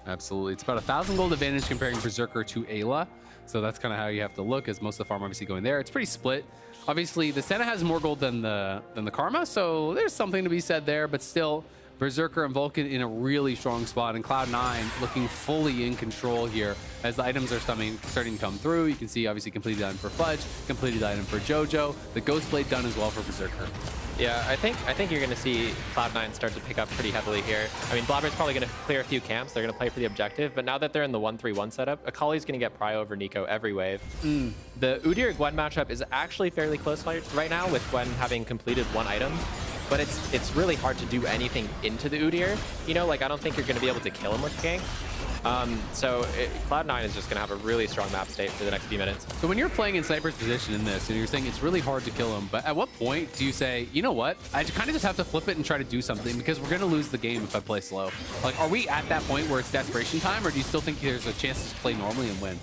Absolutely. It's about 1,000 gold advantage comparing Berserker to Ayla. So that's kind of how you have to look, as most of the farm obviously going there. It's pretty split. Obviously, the Senna has more gold than the Karma, so there's something to be said there, but still, Berserker and Vulcan in a really strong spot, and Cloud9 looking fully in control here as the items are starting to come through. You can see obviously completed item for Fudge, completed item for JoJo, the Ghost Blade done as well for Berserker. Yeah, I think you're going to see Cloud9 start to pick up pretty heavily here. I mean, Blabber's probably going to clear a few camps. They're going to play for the objective, but now that they're in the 1-3-1 setup, Akali's going to get prio over Nico every wave. The Udyr-Gwen matchup is actually fairly close right now, with Gwen having completed 1 item. But it's really hard to do anything into the Udyr. You know, like, I don't think you're going to be able to kill him with gank. Cloud9 is just going to have a really strong map state for the next few minutes. So when you're playing in Sniper's position in this, and you're saying it's really hard to kill him, but at what point do you say, you know what, I kind of just have to flip it and try to do something, because we're going to lose the game if I play slow? Like, are we at that point where it's desperation time, or do you still think there's a chance to just play normally and win?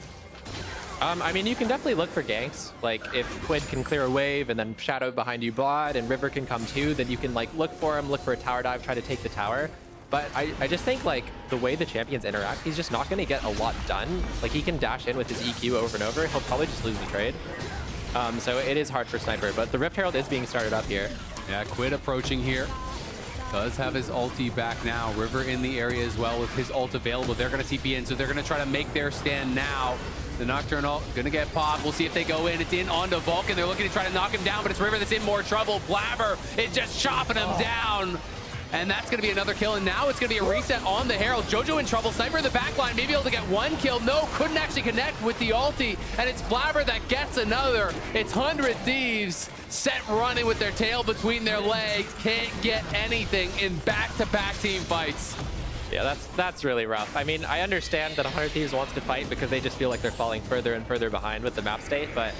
I mean, you can definitely look for ganks. Like, if Quid can clear a wave and then shadow behind you bot, and River can come too, then you can, like, look for him, look for a tower dive, try to take the tower. But I just think, like, the way the champions interact, he's just not going to get a lot done. Like, he can dash in with his EQ over and over. He'll probably just lose the trade. So it is hard for Sniper, but the Rift Herald is being started up here. Yeah, Quid approaching here. Does have his ulti back now. River in the area as well with his ult available. They're going to TP in, so they're going to try to make their stand now. The Nocturnal going to get popped. We'll see if they go in. It's in onto Vulcan. They're looking to try to knock him down, but it's River that's in more trouble. Blabber is just chopping him down. And that's going to be another kill, and now it's going to be a reset on the Herald. JoJo in trouble. Sniper in the backline, maybe able to get 1 kill. No, couldn't actually connect with the ulti, and it's Blabber that gets another. It's 100 Thieves set running with their tail between their legs. Can't get anything in back-to-back team fights. Yeah, that's really rough. I mean, I understand that 100 Thieves wants to fight because they just feel like they're falling further and further behind with the map state, but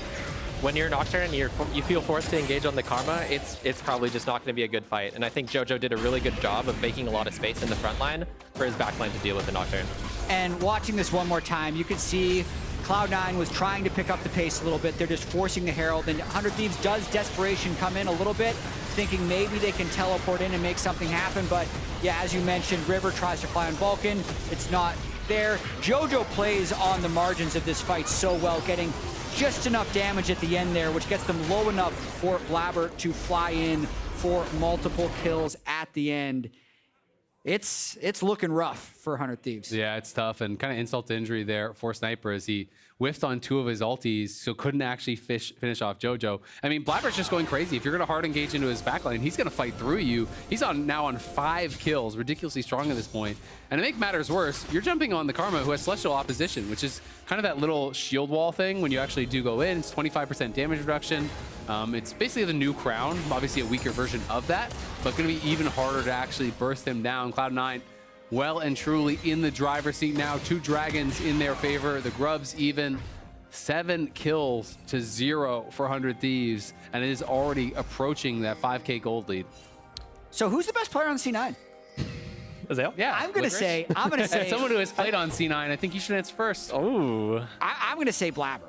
when you're Nocturne and you feel forced to engage on the Karma, it's probably just not going to be a good fight. And I think JoJo did a really good job of making a lot of space in the front line for his back line to deal with the Nocturne. And watching this one more time, you could see Cloud9 was trying to pick up the pace a little bit. They're just forcing the Herald, and 100 Thieves does desperation come in a little bit, thinking maybe they can teleport in and make something happen. But yeah, as you mentioned, River tries to fly on Vulcan. It's not there. JoJo plays on the margins of this fight so well, getting just enough damage at the end there, which gets them low enough for Blabber to fly in for multiple kills at the end. It's looking rough for 100 Thieves. Yeah, it's tough, and kind of insult to injury there for Sniper as he whiffed on 2 of his ultis, so couldn't actually finish off JoJo. I mean, Blabber's just going crazy. If you're going to hard engage into his backline, he's going to fight through you. He's now on 5 kills, ridiculously strong at this point. And to make matters worse, you're jumping on the Karma, who has Celestial Opposition, which is kind of that little shield wall thing when you actually do go in. It's 25% damage reduction. It's basically the new crown, obviously a weaker version of that, but going to be even harder to actually burst him down. Cloud9 well and truly in the driver's seat now. 2 dragons in their favor. The Grubs even 7 kills to 0 for 100 Thieves, and it is already approaching that 5K gold lead. So who's the best player on C9? Azale? Yeah, I'm gonna say as someone who has played on C9, I think you should answer first. Oh, I'm gonna say Blabber.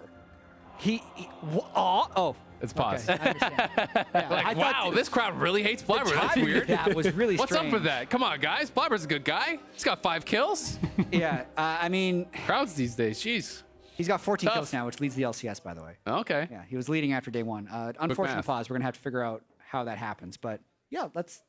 It's pause. Okay, I understand. Yeah, like, wow, this crowd really hates Blabber. That's weird. That was really What's strange. up with that? Come on, guys. Blabber's a good guy. He's got 5 kills. Yeah, I mean, crowds these days, jeez. He's got 14 kills now, which leads the LCS, by the way. Okay. Yeah, he was leading after day 1. Unfortunate pause. We're gonna have to figure out how that happens, but yeah, let's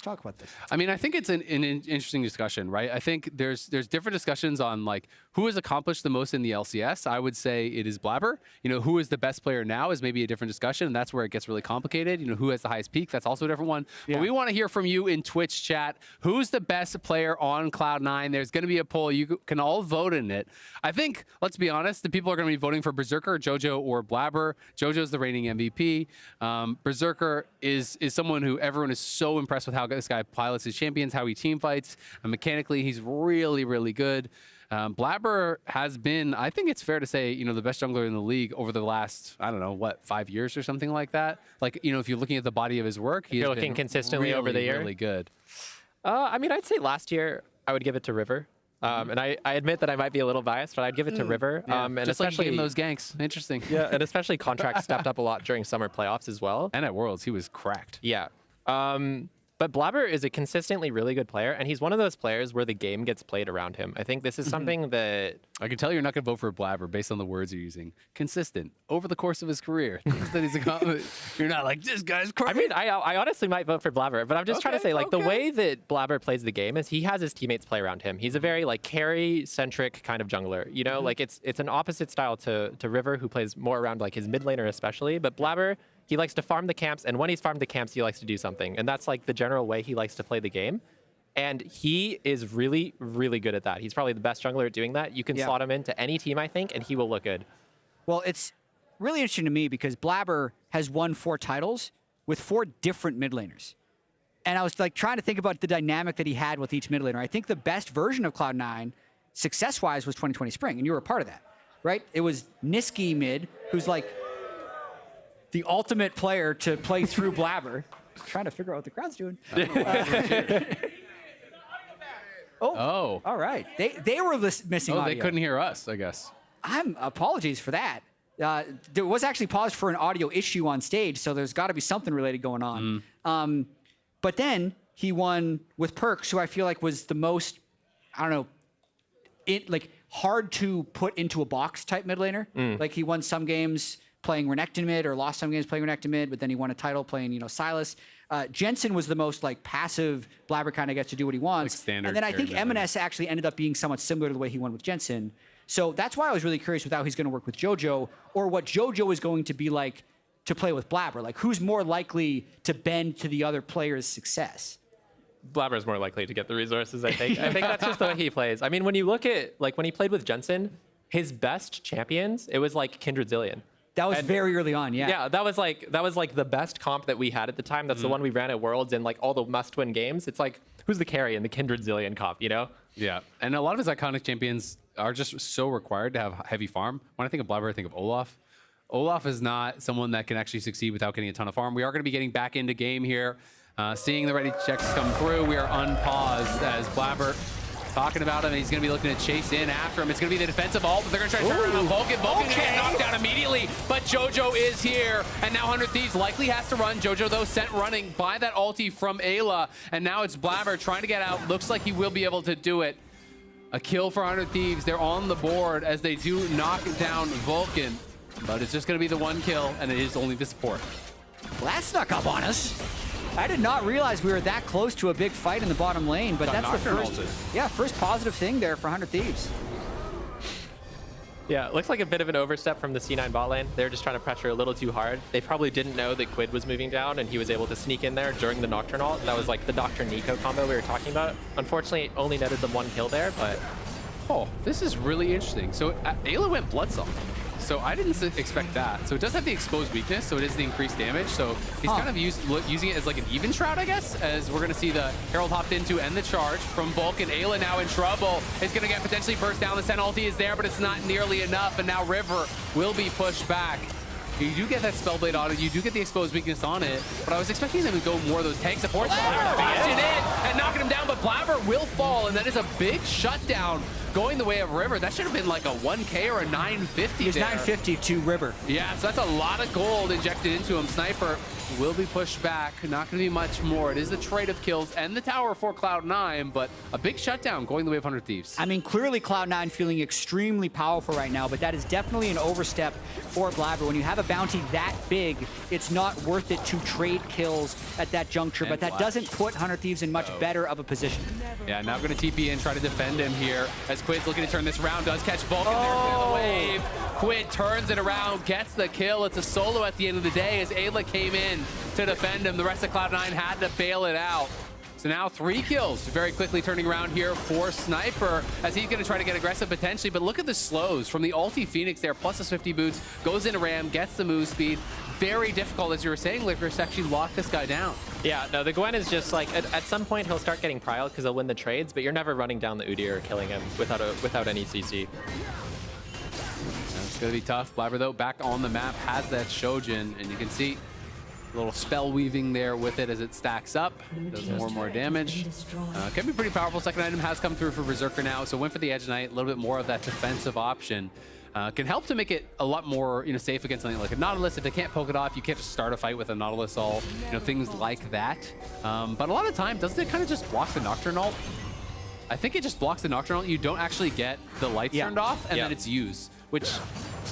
talk about this. I mean, I think it's an interesting discussion, right? I think there's different discussions on like who has accomplished the most in the LCS. I would say it is Blabber. You know, who is the best player now is maybe a different discussion, and that's where it gets really complicated. You know, who has the highest peak? That's also a different one. Yeah. But we want to hear from you in Twitch chat. Who's the best player on Cloud9? There's going to be a poll. You can all vote in it. I think, let's be honest, the people are going to be voting for Berserker, JoJo, or Blabber. JoJo's the reigning MVP. Berserker is someone who everyone everyone is so impressed with how this guy pilots his champions, how he team fights, and mechanically he's really, really good. Blabber has been, I think it's fair to say, you know, the best jungler in the league over the last, I don't know, what, 5 years or something like that. Like, you know, if you're looking at the body of his work, he's looking consistently really, over the year. really good. I mean, I'd say last year I would give it to River. And I admit that I might be a little biased, but I'd give it to River. Yeah, and just especially like those ganks. Interesting. Yeah, and especially Contract stepped up a lot during summer playoffs as well. And at Worlds, he was cracked. Yeah. But Blabber is a consistently really good player, and he's one of those players where the game gets played around him. I think this is something that... I can tell you're not going to vote for Blabber based on the words you're using. Consistent. Over the course of his career. Things that he's accomplished. You're not like, this guy's crazy. I mean, I honestly might vote for Blabber, but I'm just trying to say, like, the way that Blabber plays the game is he has his teammates play around him. He's a very, like, carry-centric kind of jungler. You know, like, it's an opposite style to River, who plays more around, like, his mid laner especially. But Blabber... he likes to farm the camps, and when he's farmed the camps, he likes to do something. And that's like the general way he likes to play the game. And he is really, really good at that. He's probably the best jungler at doing that. You can slot him into any team, I think, and he will look good. Well, it's really interesting to me because Blabber has won 4 titles with 4 different mid laners. And I was like trying to think about the dynamic that he had with each mid laner. I think the best version of Cloud9, success-wise, was 2020 Spring, and you were a part of that, right? It was Niski mid, who's like the ultimate player to play through Blabber. Trying to figure out what the crowd's doing. Oh, all right. They were missing audio. Oh, they couldn't hear us, I guess. Apologies for that. There was actually paused for an audio issue on stage, so there's got to be something related going on. But then he won with Perks, who I feel like was the most, I don't know, hard to put into a box type mid laner. Like he won some games playing Renekton mid, or lost some games playing Renekton mid, but then he won a title playing, you know, Silas. Jensen was the most like passive. Blabber kind of gets to do what he wants. Like standard and then I think carry M&S actually ended up being somewhat similar to the way he won with Jensen. So that's why I was really curious with how he's going to work with JoJo, or what JoJo is going to be like to play with Blabber. Like who's more likely to bend to the other player's success? Blabber is more likely to get the resources, I think. I think that's just the way he plays. I mean, when you look at, like, when he played with Jensen, his best champions, it was like Kindred Zillion. That was very early on, yeah. Yeah, that was like the best comp that we had at the time. That's the one we ran at Worlds and like all the must-win games. It's like, who's the carry in the Kindred Zillion comp, you know? Yeah, and a lot of his iconic champions are just so required to have heavy farm. When I think of Blabber, I think of Olaf. Olaf is not someone that can actually succeed without getting a ton of farm. We are going to be getting back into game here. Seeing the ready checks come through, we are unpaused as Blabber talking about him, and he's going to be looking to chase in after him. It's going to be the defensive ult, but they're going to try to turn around on Vulcan. Vulcan's going to get knocked down immediately, but JoJo is here, and now 100 Thieves likely has to run. JoJo, though, sent running by that ulti from Ayla, and now it's Blabber trying to get out. Looks like he will be able to do it. A kill for 100 Thieves. They're on the board as they do knock down Vulcan, but it's just going to be the one kill, and it is only the support. Well, that snuck up on us. I did not realize we were that close to a big fight in the bottom lane, but that's the first positive thing there for 100 Thieves. Yeah, it looks like a bit of an overstep from the C9 bot lane. They're just trying to pressure a little too hard. They probably didn't know that Quid was moving down, and he was able to sneak in there during the Nocturne ult. That was like the Dr. Nico combo we were talking about. Unfortunately, it only netted them 1 kill there, but... Oh, this is really interesting. So Ayla went Bloodsong. So I didn't expect that. So it does have the exposed weakness, so it is the increased damage. So he's kind of using it as like an even shroud, I guess, as we're going to see the Herald hopped into end the charge from Vulcan. Ayla now in trouble. Is going to get potentially burst down. The Sen ulti is there, but it's not nearly enough. And now River will be pushed back. You do get that Spellblade on it. You do get the exposed weakness on it. But I was expecting them to go more of those tank supports. Fashing in and knocking him down, but Blabber will fall. And that is a big shutdown going the way of River. That should have been like a 1K or a 950 It's 950 to River. Yeah, so that's a lot of gold injected into him. Sniper will be pushed back. Not going to be much more. It is the trade of kills and the tower for Cloud9, but a big shutdown going the way of 100 Thieves. I mean, clearly Cloud9 feeling extremely powerful right now, but that is definitely an overstep for Blabber. When you have a bounty that big, it's not worth it to trade kills at that juncture, but that doesn't put 100 Thieves in much better of a position. Yeah, now going to TP in, try to defend him here as Quid's looking to turn this around. Does catch Vulcan there, the wave. Quid turns it around, gets the kill. It's a solo at the end of the day as Ayla came in to defend him. The rest of Cloud9 had to bail it out. So now 3 kills, very quickly turning around here for Sniper as he's going to try to get aggressive potentially. But look at the slows from the ulti Phoenix there, plus his 50 boots, goes into Ram, gets the move speed. very difficult, as you were saying, Licorice, to actually lock this guy down. Yeah, no, the Gwen is just like, at some point he'll start getting priled because he'll win the trades, but you're never running down the Udyr or killing him without any CC. It's going to be tough. Blabber, though, back on the map, has that Shojin, and you can see a little spell weaving there with it as it stacks up. Does more and more damage. Can be pretty powerful. Second item has come through for Berserker now, so went for the Edge Knight, a little bit more of that defensive option. Can help to make it a lot more, safe against something like a Nautilus. If they can't poke it off, you can't just start a fight with a Nautilus all, things like that. But a lot of the time, doesn't it kind of just block the Nocturne ult? I think it just blocks the Nocturne ult. You don't actually get the lights turned off, and then it's used, which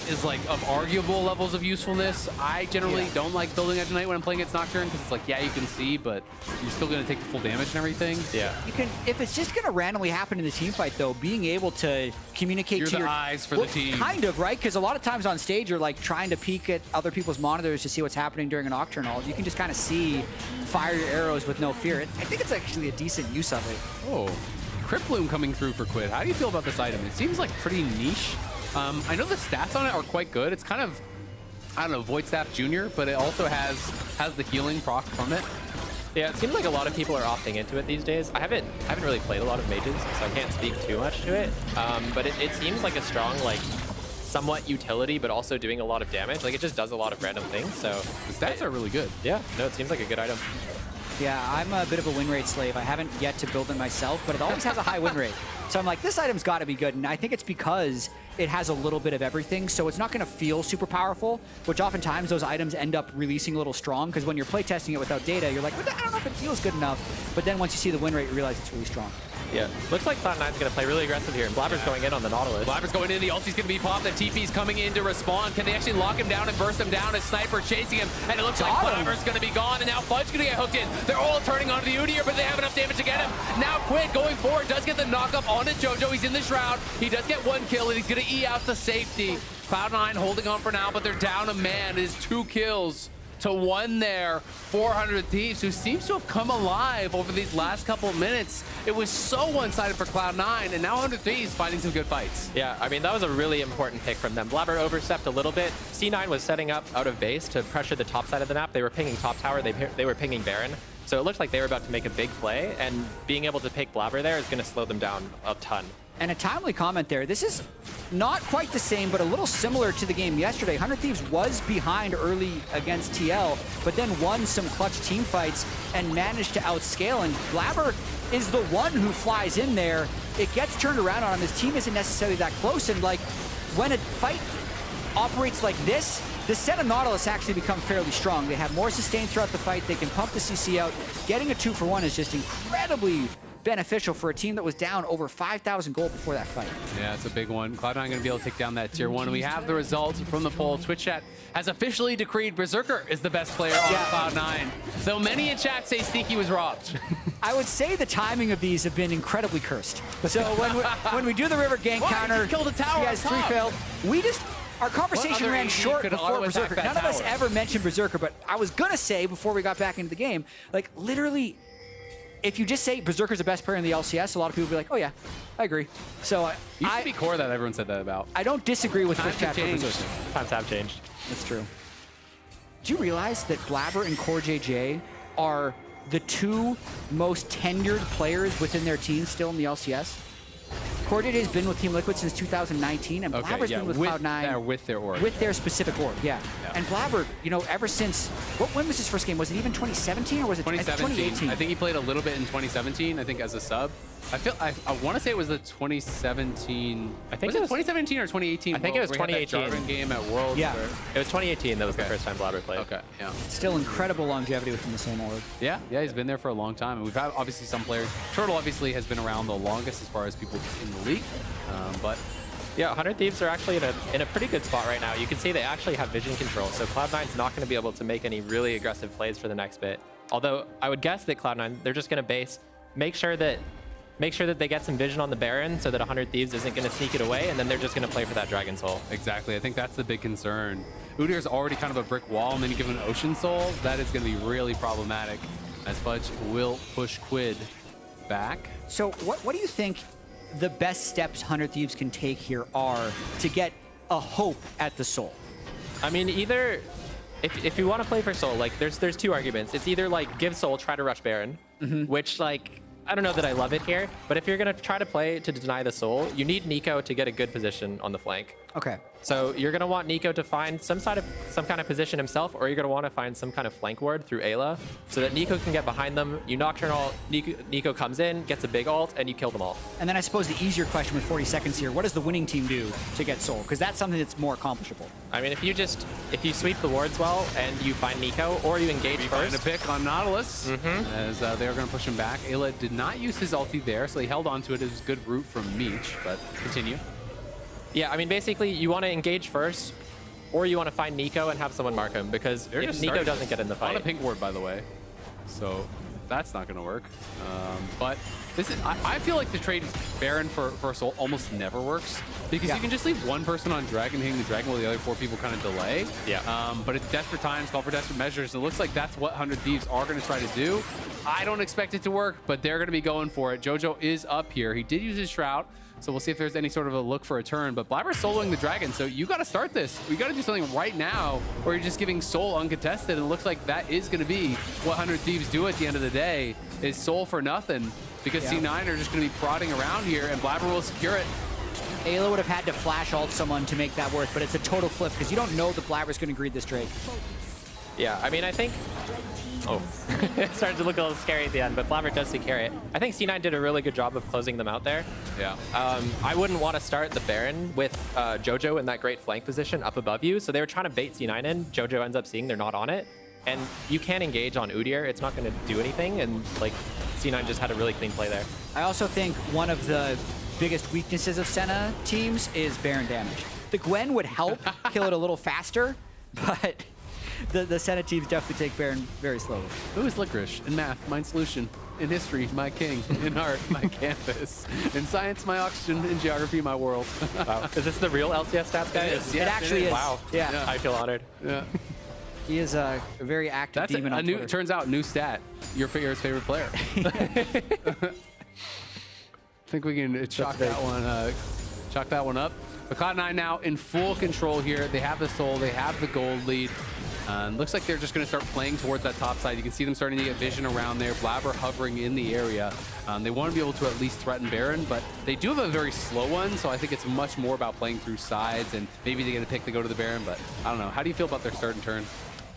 is like of arguable levels of usefulness. I generally don't like building Edge Knight when I'm playing against Nocturne because it's like, yeah, you can see, but you're still going to take the full damage and everything. Yeah. You can, if it's just going to randomly happen in the team fight, though, being able to communicate to the eyes for the team. Kind of, right? Because a lot of times on stage, you're like trying to peek at other people's monitors to see what's happening during a Nocturne ult. You can just kind of see, fire your arrows with no fear. I think it's actually a decent use of it. Oh, Crypt Bloom coming through for Quid. How do you feel about this item? It seems like pretty niche. I know the stats on it are quite good. It's kind of, I don't know, Void Staff Junior, but it also has the healing proc from it. Yeah, it seems like a lot of people are opting into it these days. I haven't really played a lot of mages, so I can't speak too much to it. But it seems like a strong, like, somewhat utility, but also doing a lot of damage. Like, it just does a lot of random things, so... The stats are really good. Yeah, no, it seems like a good item. Yeah, I'm a bit of a win rate slave. I haven't yet to build it myself, but it always has a high win rate. So I'm like, this item's got to be good, and I think it's because it has a little bit of everything, so it's not going to feel super powerful, which oftentimes those items end up releasing a little strong, because when you're playtesting it without data, you're like, well, I don't know if it feels good enough, but then once you see the win rate, you realize it's really strong. Yeah, looks like Cloud9's going to play really aggressive here, and Blabber's going in on the Nautilus. Blabber's going in, the ulti's going to be popped, the TP's coming in to respond. Can they actually lock him down and burst him down as Sniper chasing him? And it looks like Blabber's going to be gone, and now Fudge going to get hooked in. They're all turning onto the Udyr, but they have enough damage to get him. Now Quid going forward, does get the knock-up onto JoJo. He's in the Shroud. He does get one kill, and he's going to E out to safety. Cloud9 holding on for now, but they're down a man. It is 2 kills to 1 there. 400 Thieves, who seems to have come alive over these last couple minutes. It was so one-sided for Cloud9, and now 100 Thieves finding some good fights. Yeah, I mean, that was a really important pick from them. Blabber overstepped a little bit. C9 was setting up out of base to pressure the top side of the map. They were pinging top tower. They were pinging Baron. So it looked like they were about to make a big play, and being able to pick Blabber there is going to slow them down a ton. And a timely comment there. This is not quite the same, but a little similar to the game yesterday. 100 Thieves was behind early against TL, but then won some clutch team fights and managed to outscale. And Blabber is the one who flies in there. It gets turned around on him. His team isn't necessarily that close. And like when a fight operates like this, the set of Nautilus actually become fairly strong. They have more sustain throughout the fight. They can pump the CC out. Getting a 2-for-1 is just incredibly beneficial for a team that was down over 5,000 gold before that fight. Yeah, it's a big one. Cloud9 going to be able to take down that tier 1. We have the results from the poll. Twitch chat has officially decreed Berserker is the best player on Cloud9. Though many in chat say Sneaky was robbed. I would say the timing of these have been incredibly cursed. So when we do the river gank counter, he killed a tower. He has 3 failed. We just... Our conversation ran short before Berserker. None of us ever mentioned Berserker, but I was going to say before we got back into the game, like literally, if you just say Berserker's the best player in the LCS, a lot of people will be like, oh yeah, I agree. So used to be core that everyone said that about. I don't disagree with Twitch chat for Berserker. Times have changed. That's true. Do you realize that Blabber and Core JJ are the 2 most tenured players within their teams still in the LCS? Core JJ has been with Team Liquid since 2019, and Blabber's been with Cloud9. With their org. With their specific org, yeah. And Blabber, ever since, when was his first game? Was it even 2017 or was it 2018? I think he played a little bit in 2017, I think as a sub. I want to say it was the 2017. I think was it 2017 or 2018? I think it was 2018. Jarvan game at Worlds. Yeah, it was 2018. That was the first time Blabber played. Okay, yeah. Still incredible longevity within the same org. Yeah, he's been there for a long time, and we've had obviously some players. Turtle obviously has been around the longest as far as people in the league, but. Yeah, 100 Thieves are actually in a pretty good spot right now. You can see they actually have vision control, so Cloud9's not going to be able to make any really aggressive plays for the next bit. Although I would guess that Cloud9, they're just going to base, make sure that they get some vision on the Baron so that 100 Thieves isn't going to sneak it away, and then they're just going to play for that Dragon Soul. Exactly. I think that's the big concern. Udyr's already kind of a brick wall, and then you give him an Ocean Soul. That is going to be really problematic, as Fudge will push Quid back. So what do you think the best steps 100 Thieves can take here are to get a hope at the Soul? I mean, either if you want to play for Soul, like there's two arguments. It's either like give Soul, try to rush Baron, which like I don't know that I love it here, but if you're gonna try to play to deny the Soul, you need Nico to get a good position on the flank. Okay. So you're gonna want Nico to find some kind of position himself, or you're gonna want to find some kind of flank ward through Ayla, so that Nico can get behind them. You Nocturnal, Nico comes in, gets a big ult, and you kill them all. And then I suppose the easier question with 40 seconds here: what does the winning team do to get Soul? Because that's something that's more accomplishable. I mean, if you sweep the wards well and you find Nico, or you engage first. Find a pick on Nautilus as they're gonna push him back. Ayla did not use his ulti there, so he held on to it. It was a good route from Meech, but continue. Yeah, I mean, basically, you want to engage first, or you want to find Nico and have someone mark him, because if Nico doesn't get in the fight... On a pink ward, by the way. So that's not going to work. But this is, I feel like the trade Baron for Soul almost never works, because you can just leave one person on Dragon hitting the Dragon while the other 4 people kind of delay. Yeah. But it's desperate times, call for desperate measures. It looks like that's what 100 Thieves are going to try to do. I don't expect it to work, but they're going to be going for it. Jojo is up here. He did use his Shroud. So we'll see if there's any sort of a look for a turn. But Blabber's soloing the Dragon, so you got to start this. We got to do something right now, or you're just giving Soul uncontested. And it looks like that is going to be what 100 Thieves do at the end of the day, is Soul for nothing. Because C9 are just going to be prodding around here, and Blabber will secure it. Ayla would have had to flash ult someone to make that work, but it's a total flip, because you don't know that Blabber's going to greed this trade. Yeah, I mean, I think... Oh, it started to look a little scary at the end, but Blabber does secure it. I think C9 did a really good job of closing them out there. Yeah. I wouldn't want to start the Baron with Jojo in that great flank position up above you, so they were trying to bait C9 in. Jojo ends up seeing they're not on it, and you can engage on Udyr. It's not going to do anything, and like C9 just had a really clean play there. I also think one of the biggest weaknesses of Senna teams is Baron damage. The Gwen would help kill it a little faster, but... The Senna teams definitely take Baron very slowly. Who is Licorice? In math, my solution. In history, my king. In art, my canvas. In science, my oxygen. In geography, my world. Wow. Is this the real LCS stats guy? It actually is. Wow. Yeah. I feel honored. Yeah. He is a very active demon on Twitter. Turns out, new stat. Your favorite player. I think we can chalk that one up. But Cloud9 now in full control here. They have the Soul. They have the gold lead. Looks like they're just going to start playing towards that top side. You can see them starting to get vision around there. Blabber hovering in the area. They want to be able to at least threaten Baron, but they do have a very slow one, so I think it's much more about playing through sides, and maybe they get a pick to go to the Baron, but I don't know. How do you feel about their start and turn?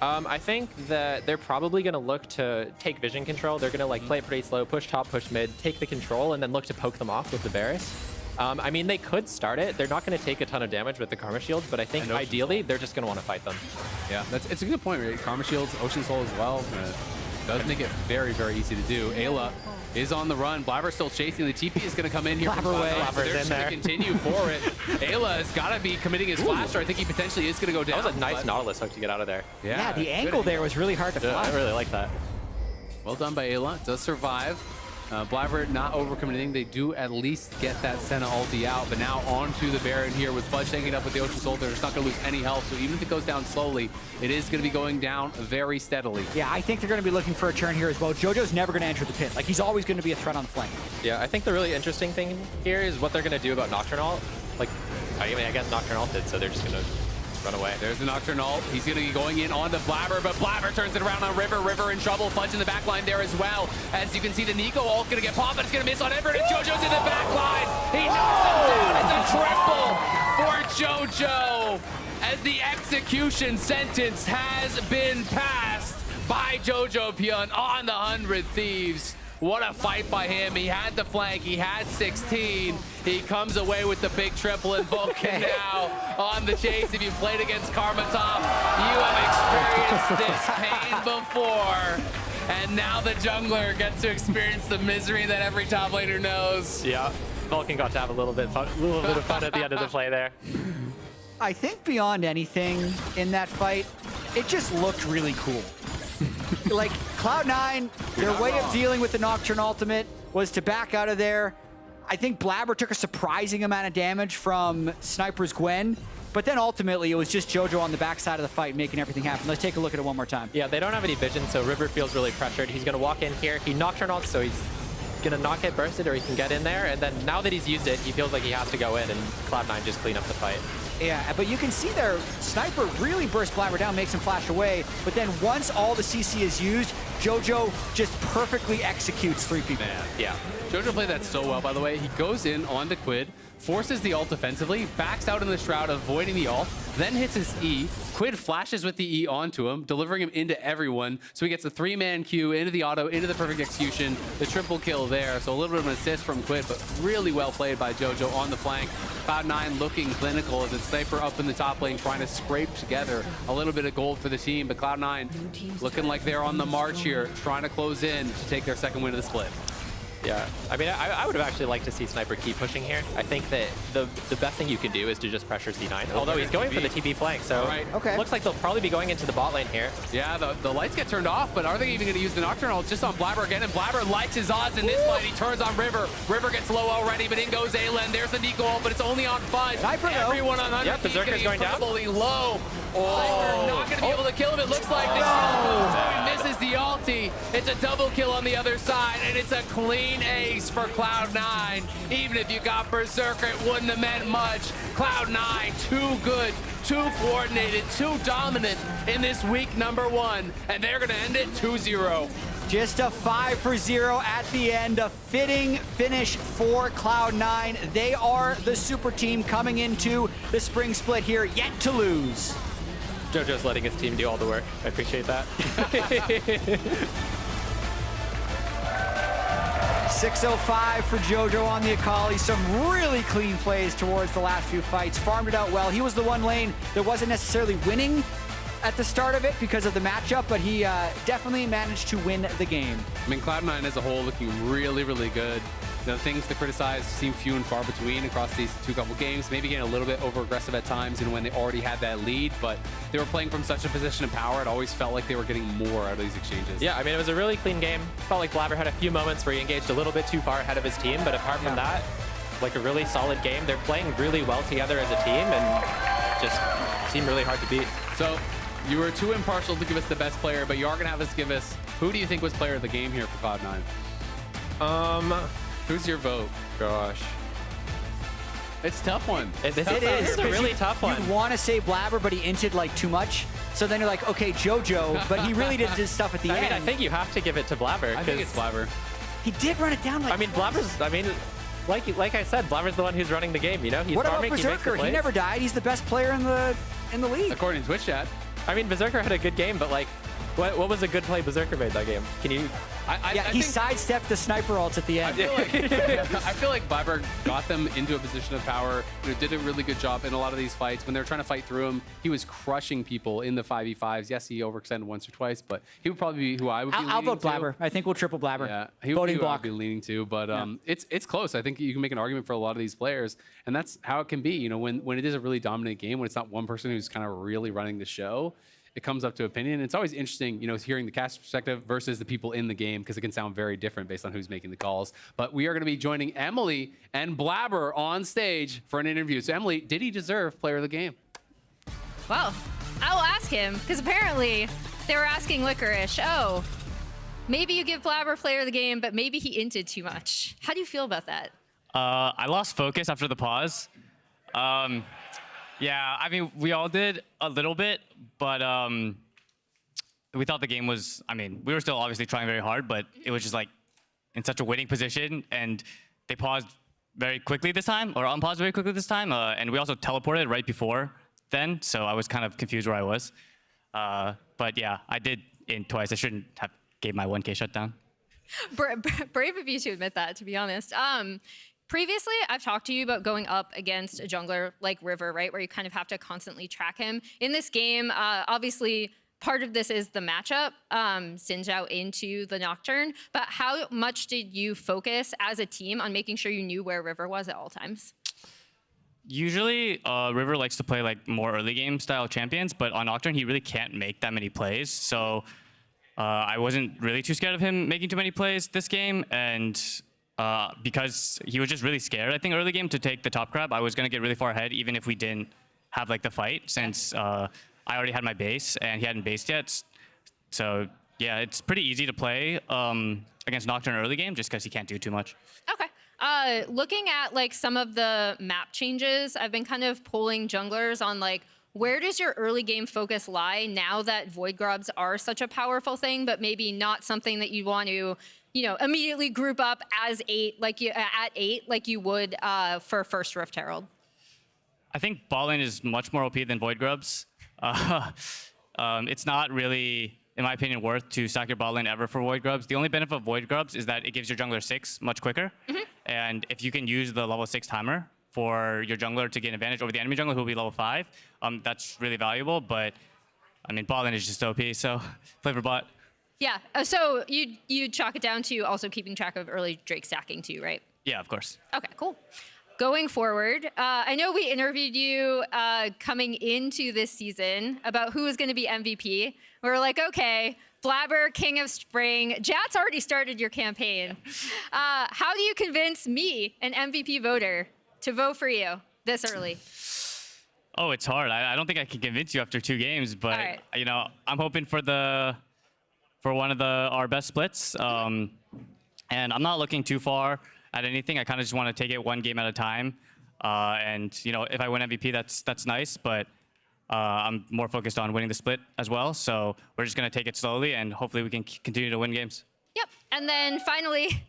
I think that they're probably going to look to take vision control. They're going to like play it pretty slow, push top, push mid, take the control, and then look to poke them off with the Varus. I mean, they could start it. They're not going to take a ton of damage with the Karma Shields, but I think ideally they're just going to want to fight them. Yeah, it's a good point, right? Karma Shields, Ocean Soul as well. Does make it very, very easy to do. Ayla is on the run. Blabber's still chasing. The TP is going to come in here. Blabber's they're just going to continue for it. Ayla has got to be committing his flash. I think he potentially is going to go down. That was a nice Nautilus hook to get out of there. Yeah, the angle there was really hard to fly. I really like that. Well done by Ayla. Does survive. Blabber not overcommitting. They do at least get that Senna ulti out, but now onto the Baron here with Fudge taking it up with the Ocean Soul. They're just not going to lose any health, so even if it goes down slowly, it is going to be going down very steadily. Yeah, I think they're going to be looking for a turn here as well. Jojo's never going to enter the pit. Like, he's always going to be a threat on the flank. Yeah, I think the really interesting thing here is what they're going to do about Nocturnal. Like, I mean, I guess Nocturnal did, so they're just going to run away. There's the Nocturnal. He's going to be going in on the Blabber, but Blabber turns it around on River. River in trouble. Fudge in the back line there as well. As you can see, the Nico ult going to get popped, but it's going to miss on Everett, and Jojo's in the back line. He knocks him down. It's a triple for Jojo, as the execution sentence has been passed by Jojo Pyun on the 100 Thieves. What a fight by him. He had the flank. He had 16. He comes away with the big triple, and Vulcan now on the chase. If you played against Karma Top, you have experienced this pain before. And now the jungler gets to experience the misery that every top laner knows. Yeah, Vulcan got to have a little bit of fun at the end of the play there. I think beyond anything in that fight, it just looked really cool. Like, Cloud9, their way of dealing with the Nocturne ultimate was to back out of there. I think Blabber took a surprising amount of damage from Sniper's Gwen, but then ultimately it was just Jojo on the backside of the fight making everything happen. Let's take a look at it one more time. Yeah, they don't have any vision, so River feels really pressured. He's going to walk in here. He Nocturne ult, so he's gonna not get bursted or he can get in there. And then now that he's used it, he feels like he has to go in and Cloud9 just clean up the fight. Yeah, but you can see there, Sniper really bursts Blabber down, makes him flash away. But then once all the CC is used, JoJo just perfectly executes 3 people. Man, yeah. JoJo played that so well, by the way. He goes in onto Quid, forces the ult defensively, backs out in the Shroud, avoiding the ult, then hits his E. Quid flashes with the E onto him, delivering him into everyone. So he gets a 3-man queue into the auto, into the perfect execution, the triple kill there. So a little bit of an assist from Quid, but really well played by JoJo on the flank. Cloud9 looking clinical as it's Sniper up in the top lane, trying to scrape together a little bit of gold for the team. But Cloud9 looking like they're on the march here, trying to close in to take their second win of the split. Yeah, I mean, I would have actually liked to see Sniper keep pushing here. I think that the best thing you can do is to just pressure C9. Although he's going for the TP flank, so looks like they'll probably be going into the bot lane here. Yeah, the lights get turned off, but are they even going to use the Nocturnal? It's just on Blabber again, and Blabber likes his odds in this fight. He turns on River. River gets low already, but in goes Aelen. There's the Nico ult, but it's only on 5. Sniper, everyone on 100 yep, Berserker's going down. Low. Oh, not going to be able to kill him. It looks like this misses the ulti. It's a double kill on the other side, and it's a clean ace for Cloud9. Even if you got Berserker, it wouldn't have meant much. Cloud9, too good, too coordinated, too dominant in this week number 1, and they're going to end it 2-0. Just a 5-0 at the end, a fitting finish for Cloud9. They are the super team coming into the spring split here, yet to lose. JoJo's letting his team do all the work. I appreciate that. 605 for JoJo on the Akali. Some really clean plays towards the last few fights. Farmed it out well. He was the one lane that wasn't necessarily winning at the start of it because of the matchup, but he definitely managed to win the game. I mean, Cloud9 as a whole looking really, really good. The things to criticize seem few and far between across these couple games. Maybe getting a little bit over-aggressive at times and when they already had that lead, but they were playing from such a position of power, it always felt like they were getting more out of these exchanges. Yeah, I mean, it was a really clean game. Felt like Blabber had a few moments where he engaged a little bit too far ahead of his team, but apart from that, like a really solid game. They're playing really well together as a team and just seem really hard to beat. So you were too impartial to give us the best player, but you are going to have us give us, who do you think was player of the game here for Cloud9? Who's your vote? Gosh. It's a tough one. It is a really tough one. You want to say Blabber, but he inted like too much. So then you're like, okay, JoJo, but he really did his stuff at the end. I mean, I think you have to give it to Blabber. I think it's Blabber. He did run it down like I mean, Blabber's, I mean, like I said, Blabber's the one who's running the game, you know? He's what about farming, Berserker? He never died. He's the best player in the league. According to Twitch chat. I mean, Berserker had a good game, but like, what was a good play Berserker made that game? Can you? He sidestepped the sniper ults at the end. I feel like Blabber got them into a position of power. Did a really good job in a lot of these fights. When they were trying to fight through him, he was crushing people in the 5v5s. Yes, he overextended once or twice, but he would probably be who I would be leaning to. I'll vote Blabber. I think we'll triple Blabber. Yeah, he would be who I'd be leaning to, but it's close. I think you can make an argument for a lot of these players, and that's how it can be. You know, when it is a really dominant game, when it's not one person who's kind of really running the show, it comes up to opinion. It's always interesting, you know, hearing the cast perspective versus the people in the game, because it can sound very different based on who's making the calls. But we are going to be joining Emily and Blabber on stage for an interview. So Emily, did he deserve player of the game? Well, I will ask him, because apparently they were asking Licorice, oh, maybe you give Blabber player of the game, but maybe he inted too much. How do you feel about that? I lost focus after the pause. Yeah, I mean, we all did a little bit, but we thought the game was, I mean, we were still obviously trying very hard, but it was just like in such a winning position, and they paused very quickly this time, or unpaused very quickly this time, and we also teleported right before then, so I was kind of confused where I was. But yeah, I did int twice. I shouldn't have gave my 1K shutdown. Brave of you to admit that, to be honest. Previously, I've talked to you about going up against a jungler like River, right, where you kind of have to constantly track him. In this game, obviously, part of this is the matchup, Xin into the Nocturne, but how much did you focus as a team on making sure you knew where River was at all times? Usually, River likes to play like more early game style champions, but on Nocturne, he really can't make that many plays. So I wasn't really too scared of him making too many plays this game, and because he was just really scared, I think, early game to take the top grab. I was going to get really far ahead, even if we didn't have like the fight, since I already had my base and he hadn't based yet. So Yeah, it's pretty easy to play against Nocturne early game just because he can't do too much. Okay. Looking at like some of the map changes, I've been kind of polling junglers on like, where does your early game focus lie now that Void Grubs are such a powerful thing, but maybe not something that you want to, you know, immediately group up as at 8 like you would for first Rift Herald? I think bot lane is much more OP than Void Grubs. It's not really, in my opinion, worth to sack your bot lane ever for Void Grubs. The only benefit of Void Grubs is that it gives your jungler 6 much quicker. And if you can use the level 6 timer for your jungler to gain advantage over the enemy jungler who will be level 5, that's really valuable. But I mean, bot lane is just OP, so play for bot. Yeah, so you chalk it down to also keeping track of early Drake stacking too, right? Yeah, of course. Okay, cool. Going forward, I know we interviewed you coming into this season about who was going to be MVP. We were like, okay, Blabber, King of Spring. Jat's already started your campaign. How do you convince me, an MVP voter, to vote for you this early? Oh, it's hard. I don't think I can convince you after 2 games, but you know, I'm hoping for one of our best splits. And I'm not looking too far at anything. I kind of just want to take it one game at a time. And you know, if I win MVP, that's nice. But I'm more focused on winning the split as well. So we're just gonna take it slowly, and hopefully we can continue to win games. Yep. And then finally,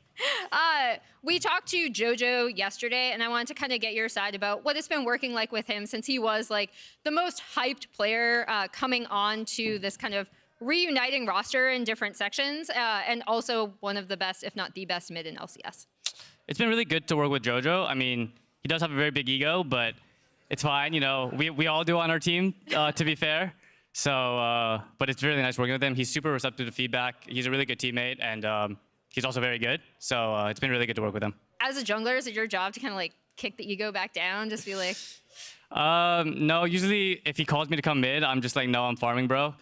we talked to JoJo yesterday, and I wanted to kind of get your side about what it's been working like with him since he was like the most hyped player coming on to this kind of reuniting roster in different sections, and also one of the best, if not the best, mid in LCS. It's been really good to work with JoJo. I mean, he does have a very big ego, but it's fine. You know, we all do on our team, to be fair. So, but it's really nice working with him. He's super receptive to feedback. He's a really good teammate, and he's also very good. So it's been really good to work with him. As a jungler, is it your job to kind of like kick the ego back down? Just be like... No, usually if he calls me to come mid, I'm just like, no, I'm farming, bro.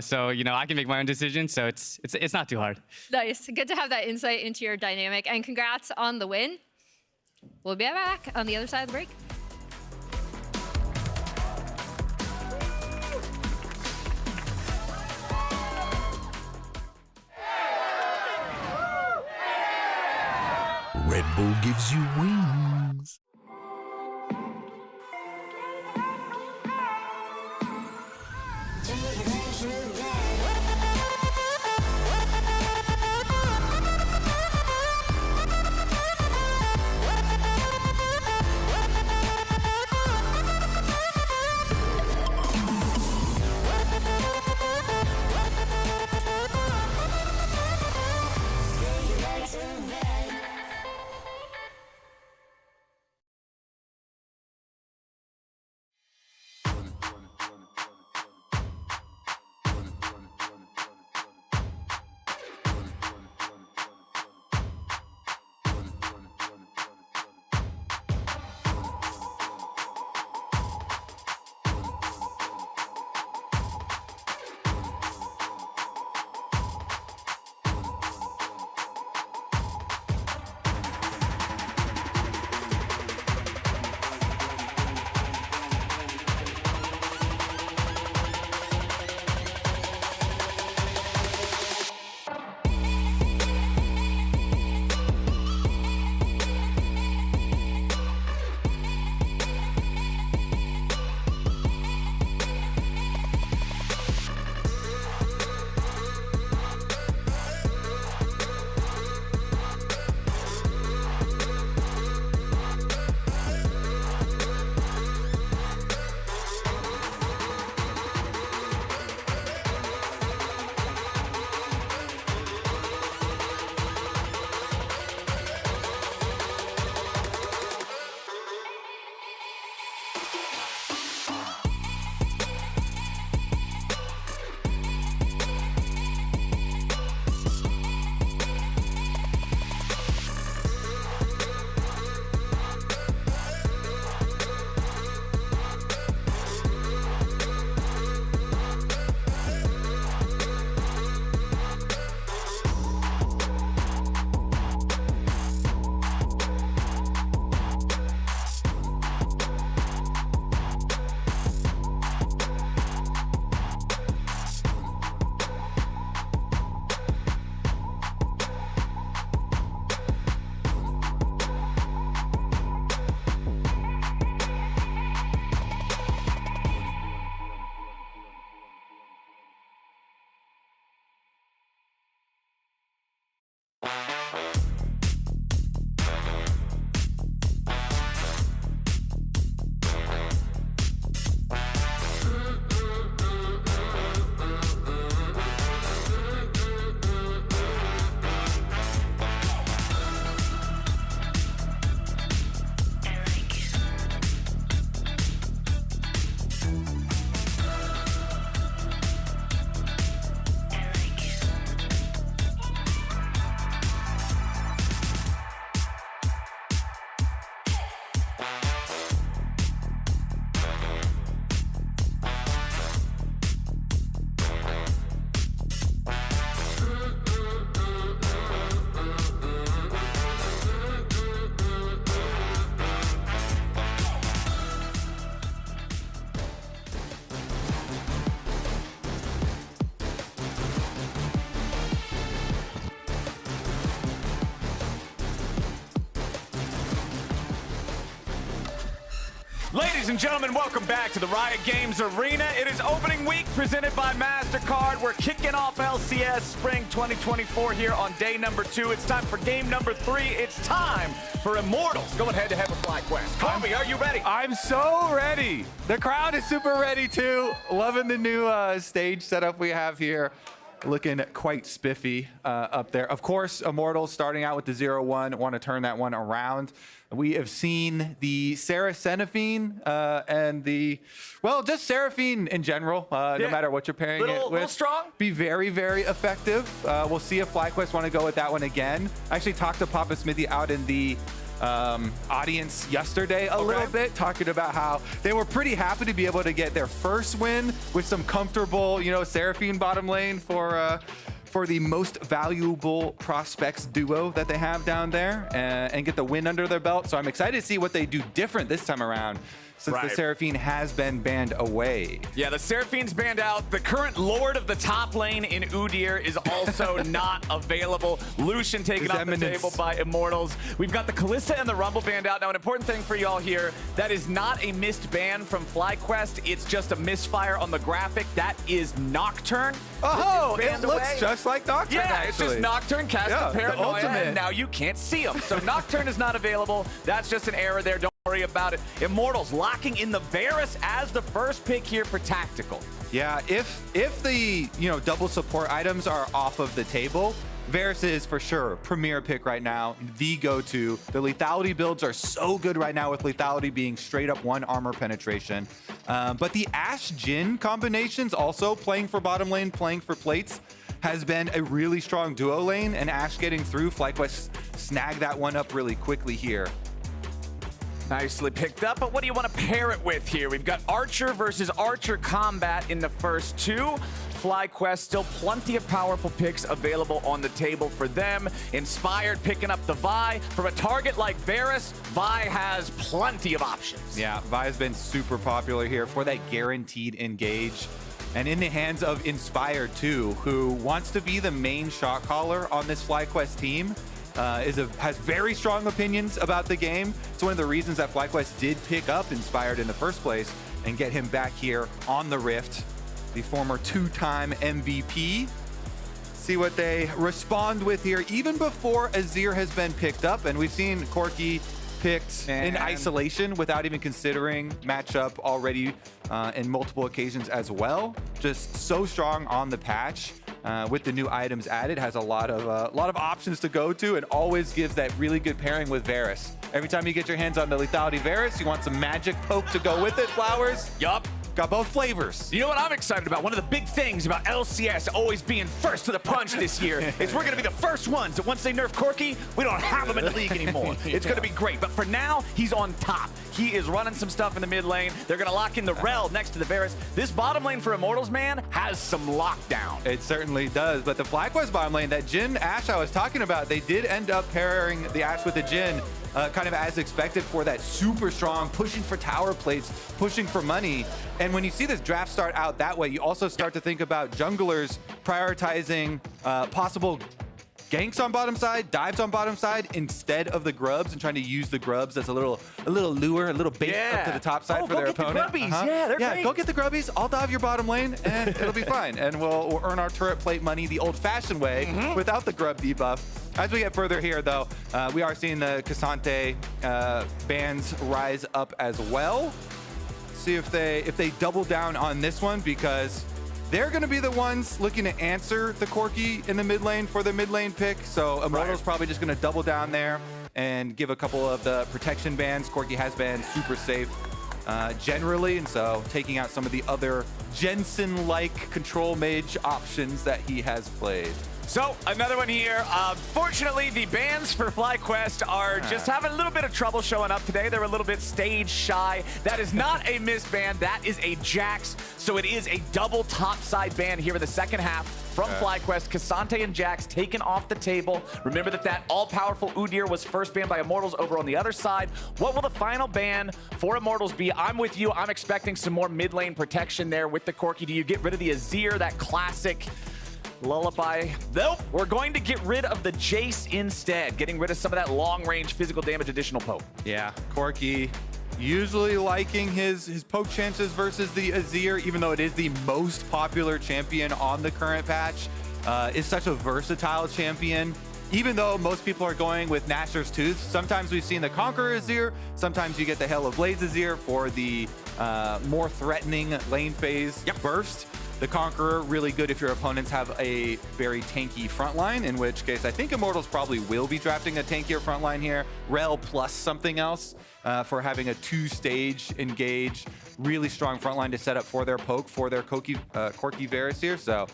So, you know, I can make my own decisions, so it's not too hard. Nice. Good to have that insight into your dynamic, and congrats on the win. We'll be back on the other side of the break. Red Bull gives you wings. Ladies and gentlemen, welcome back to the Riot Games Arena. It is opening week presented by Mastercard. We're kicking off LCS Spring 2024 here on day number 2. It's time for game number 3. It's time for Immortals going head-to-head with FlyQuest. Kobe, are you ready? I'm so ready. The crowd is super ready too. Loving the new stage setup we have here. Looking quite spiffy up there. Of course, Immortals starting out with the 0-1. Want to turn that one around. We have seen the Seraphine and the, well, just Seraphine in general, no matter what you're pairing it with. Little strong? Be very, very effective. We'll see if FlyQuest want to go with that one again. I actually talked to Papa Smithy out in the audience yesterday a little bit, talking about how they were pretty happy to be able to get their first win with some comfortable, Seraphine bottom lane for the most valuable prospects duo that they have down there and get the win under their belt. So I'm excited to see what they do different this time around, since the Seraphine has been banned away. Yeah, the Seraphine's banned out. The current Lord of the top lane in Udyr is also not available. Lucian taken off the table by Immortals. We've got the Kalista and the Rumble banned out. Now, an important thing for y'all here, that is not a missed ban from FlyQuest. It's just a misfire on the graphic. That is Nocturne. Oh, it looks just like Nocturne, Yeah, it's just Nocturne cast the Paranoia, ultimate. and now you can't see them. So Nocturne is not available. That's just an error there. Don't worry about it. Immortals locking in the Varus as the first pick here for tactical. Yeah, if the double support items are off of the table, Varus is for sure premier pick right now, the go-to. The lethality builds are so good right now, with lethality being straight up 1 armor penetration. But the Ashe Jhin combinations also playing for bottom lane, playing for plates, has been a really strong duo lane, and Ashe getting through. FlyQuest snagged that one up really quickly here. Nicely picked up, but what do you want to pair it with here? We've got Archer versus Archer combat in the first 2. FlyQuest, still plenty of powerful picks available on the table for them. Inspired picking up the Vi. From a target like Varus, Vi has plenty of options. Yeah, Vi has been super popular here for that guaranteed engage. And in the hands of Inspired too, who wants to be the main shot caller on this FlyQuest team. Has very strong opinions about the game. It's one of the reasons that FlyQuest did pick up Inspired in the first place and get him back here on the Rift, the former 2-time MVP. See what they respond with here, even before Azir has been picked up. And we've seen Corki picked in isolation without even considering matchup already in multiple occasions as well. Just so strong on the patch. With the new items added, has a lot of options to go to, and always gives that really good pairing with Varus. Every time you get your hands on the lethality Varus, you want some magic poke to go with it, Flowers. Yup. Got both flavors. You know what I'm excited about? One of the big things about LCS always being first to the punch this year is we're going to be the first ones that once they nerf Corki, we don't have him in the league anymore. It's going to be great. But for now, he's on top. He is running some stuff in the mid lane. They're going to lock in the Rel next to the Varus. This bottom lane for Immortals, man, has some lockdown. It certainly does. But the FlyQuest bottom lane, that Jhin Ashe I was talking about, they did end up pairing the Ashe with the Jhin. Kind of as expected for that super strong, pushing for tower plates, pushing for money. And when you see this draft start out that way, you also start to think about junglers prioritizing possible ganks on bottom side, dives on bottom side, instead of the grubs, and trying to use the grubs as a little lure, a little bait up to the top side for their opponent. The grubbies. Yeah, they're great. Go get the grubbies. I'll dive your bottom lane, and it'll be fine. And we'll earn our turret plate money the old-fashioned way without the grub debuff. As we get further here, though, we are seeing the Cassante bans rise up as well. See if they double down on this one, because they're going to be the ones looking to answer the Corki in the mid lane for the mid lane pick. So Immortals probably just going to double down there and give a couple of the protection bans. Corki has been super safe generally, and so taking out some of the other Jensen-like control mage options that he has played. So, another one here. Fortunately, the bans for FlyQuest are just having a little bit of trouble showing up today. They're a little bit stage shy. That is not a misban. That is a Jax. So it is a double topside ban here in the second half from FlyQuest. Cassante and Jax taken off the table. Remember that all-powerful Udyr was first banned by Immortals over on the other side. What will the final ban for Immortals be? I'm with you. I'm expecting some more mid lane protection there with the Corki. Do you get rid of the Azir, that classic lullaby? Nope. We're going to get rid of the Jace instead, getting rid of some of that long-range physical damage additional poke. Yeah, Corki usually liking his poke chances versus the Azir, even though it is the most popular champion on the current patch. Is such a versatile champion. Even though most people are going with Nashor's Tooth, sometimes we've seen the Conqueror Azir, sometimes you get the Hail of Blades Azir for the more threatening lane phase burst. The Conqueror, really good if your opponents have a very tanky front line, in which case I think Immortals probably will be drafting a tankier front line here. Rel plus something else for having a 2-stage engage. Really strong front line to set up for their poke, for their Corki Varus here. So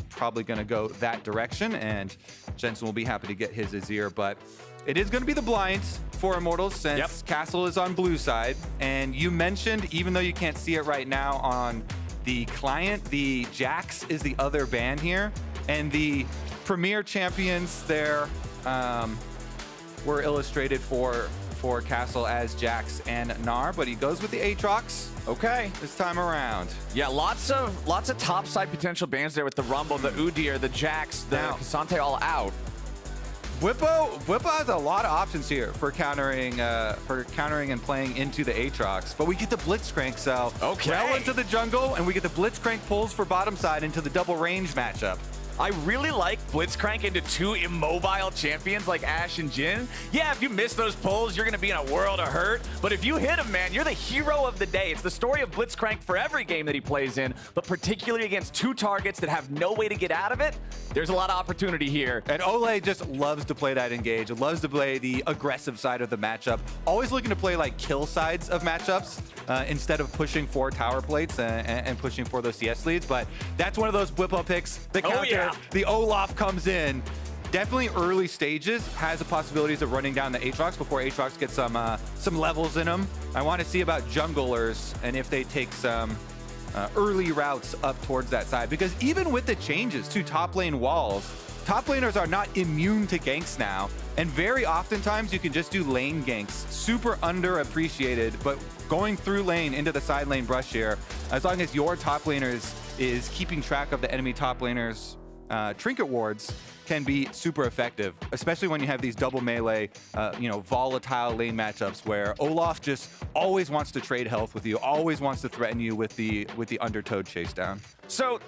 probably going to go that direction, and Jensen will be happy to get his Azir. But it is going to be the blinds for Immortals since Castle is on blue side. And you mentioned, even though you can't see it right now on the client, the Jax is the other ban here, and the premier champions there were illustrated for Castle as Jax and Gnar, but he goes with the Aatrox. Okay, this time around. Yeah, lots of top side potential bans there with the Rumble, the Udyr, the Jax, the K'Sante all out. Bwipo has a lot of options here for countering and playing into the Aatrox, but we get the Blitzcrank, so Rel into the jungle, and we get the Blitzcrank pulls for bottom side into the double range matchup. I really like Blitzcrank into 2 immobile champions like Ashe and Jhin. Yeah, if you miss those pulls, you're going to be in a world of hurt. But if you hit him, man, you're the hero of the day. It's the story of Blitzcrank for every game that he plays in, but particularly against 2 targets that have no way to get out of it. There's a lot of opportunity here. And Ole just loves to play that engage, loves to play the aggressive side of the matchup, always looking to play like kill sides of matchups instead of pushing for tower plates and pushing for those CS leads. But that's one of those Bwipo picks. The counter, the Olaf comes in. Definitely early stages has the possibilities of running down the Aatrox before Aatrox gets some levels in him. I want to see about junglers and if they take some early routes up towards that side, because even with the changes to top lane walls, top laners are not immune to ganks now, and very oftentimes you can just do lane ganks. Super underappreciated, but going through lane into the side lane brush here, as long as your top laner is keeping track of the enemy top laners trinket wards, can be super effective, especially when you have these double melee, volatile lane matchups where Olaf just always wants to trade health with you, always wants to threaten you with the undertoed chase down. So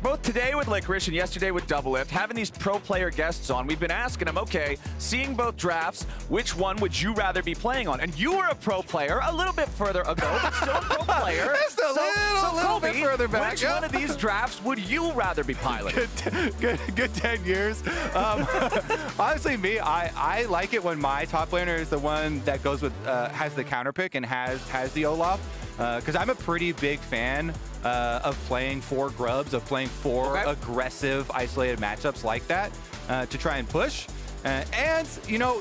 both today with Licorice and yesterday with Doublelift, having these pro player guests on, we've been asking them, okay, seeing both drafts, which one would you rather be playing on? And you were a pro player a little bit further ago, but still a pro player. Just a little bit further back. Which one of these drafts would you rather be piloting? Good 10 years. Honestly, me, I like it when my top laner is the one that goes with has the counter pick and has the Olaf, because I'm a pretty big fan of playing for grubs, of playing for aggressive isolated matchups like that to try and push. And,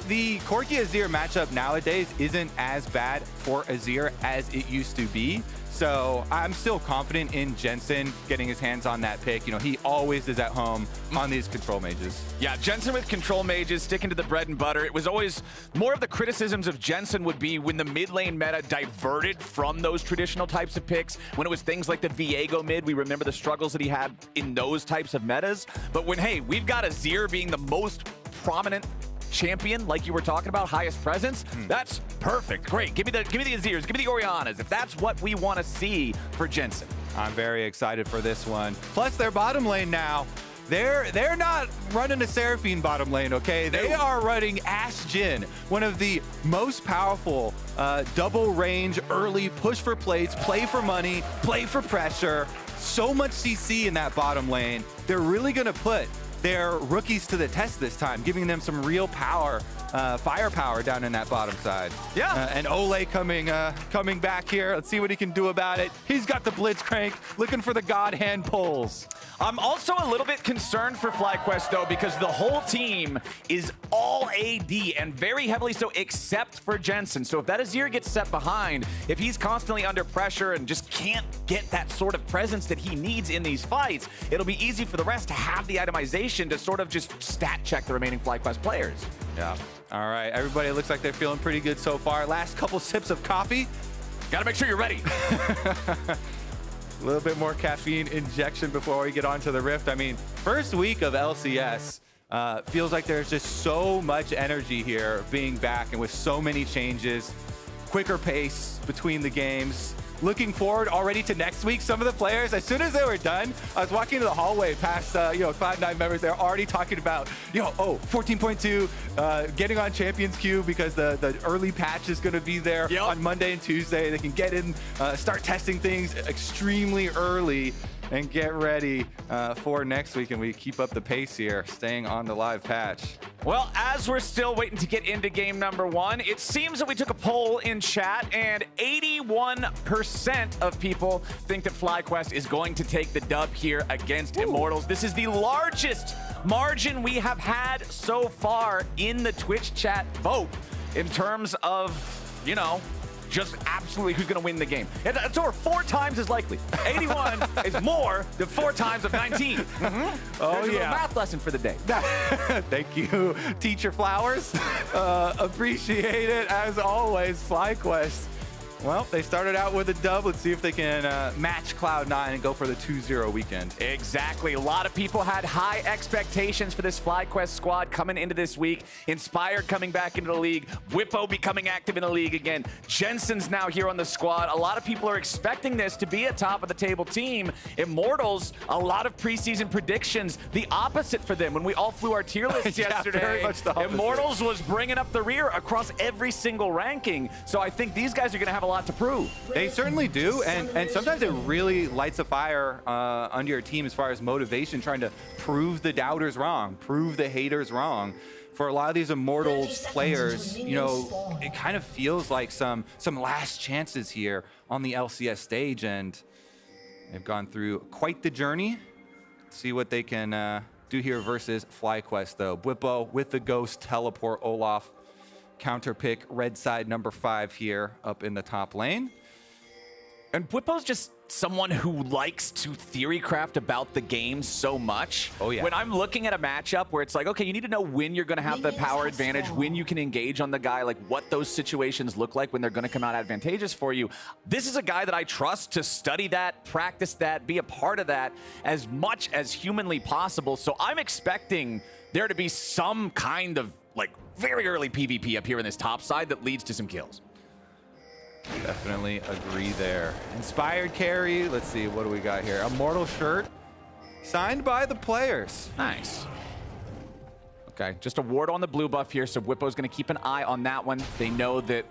the Corki Azir matchup nowadays isn't as bad for Azir as it used to be. So I'm still confident in Jensen getting his hands on that pick. He always is at home on these control mages. Yeah, Jensen with control mages, sticking to the bread and butter. It was always more of the criticisms of Jensen would be when the mid lane meta diverted from those traditional types of picks. When it was things like the Viego mid, we remember the struggles that he had in those types of metas. But when, hey, we've got Azir being the most prominent champion, like you were talking about, highest presence, that's perfect. Great. Give me the Azirs, give me the Oriannas, if that's what we want to see for Jensen. I'm very excited for this one. Plus, their bottom lane now, they're not running a Seraphine bottom lane, okay? They are running Ashe Jhin, one of the most powerful double range, early push for plates, play for money, play for pressure. So much CC in that bottom lane. They're really going to put their rookies to the test this time, giving them some real power, firepower down in that bottom side. Yeah. And Ole coming back here. Let's see what he can do about it. He's got the Blitzcrank, looking for the God Hand pulls. I'm also a little bit concerned for FlyQuest, though, because the whole team is all AD, and very heavily so, except for Jensen. So if that Azir gets set behind, if he's constantly under pressure and just can't get that sort of presence that he needs in these fights, it'll be easy for the rest to have the itemization to sort of just stat check the remaining FlyQuest players. Yeah. All right, everybody looks like they're feeling pretty good so far. Last couple sips of coffee. Gotta make sure you're ready. A little bit more caffeine injection before we get on to the Rift. I mean, first week of LCS feels like there's just so much energy here being back, and with so many changes. quicker pace between the games. Looking forward already to next week. Some of the players, as soon as they were done, I was walking to the hallway past, Cloud9 members. They're already talking about, 14.2, getting on Champions Queue because the early patch is going to be there on Monday and Tuesday. They can get in, start testing things extremely early and get ready for next week. And we keep up the pace here, staying on the live patch. Well, as we're still waiting to get into game number 1, it seems that we took a poll in chat and 81% of people think that FlyQuest is going to take the dub here against Immortals. This is the largest margin we have had so far in the Twitch chat vote in terms of, just absolutely who's going to win the game. It's over 4 times as likely. 81 is more than 4 times of 19. Mm-hmm. Oh, There's a little yeah. math lesson for the day. Thank you, Teacher Flowers. Appreciate it, as always, FlyQuest. Well, they started out with a dub. Let's see if they can match Cloud9 and go for the 2-0 weekend. Exactly. A lot of people had high expectations for this FlyQuest squad coming into this week. Inspired coming back into the league. Whippo becoming active in the league again. Jensen's now here on the squad. A lot of people are expecting this to be a top-of-the-table team. Immortals, a lot of preseason predictions. The opposite for them. When we all flew our tier list yesterday, very much the opposite. Immortals was bringing up the rear across every single ranking. So I think these guys are going to have a lot to prove. They certainly do, and sometimes it really lights a fire under your team as far as motivation, trying to prove the doubters wrong, prove the haters wrong. For a lot of these Immortals players, it kind of feels like some last chances here on the LCS stage, and they've gone through quite the journey. See what they can do here versus FlyQuest, though. Whippo with the Ghost teleport Olaf. Counter pick red side number 5 here up in the top lane. And Whippo's just someone who likes to theory craft about the game so much. Oh, yeah. When I'm looking at a matchup where it's like, okay, you need to know when you're going to have the power advantage, when you can engage on the guy, like what those situations look like when they're going to come out advantageous for you. This is a guy that I trust to study that, practice that, be a part of that as much as humanly possible. So I'm expecting there to be some kind of very early PvP up here in this top side that leads to some kills. Definitely agree there. Inspired carry. Let's see, what do we got here? Immortal shirt signed by the players. Nice. Okay, just a ward on the blue buff here, so Whippo's going to keep an eye on that one. They know that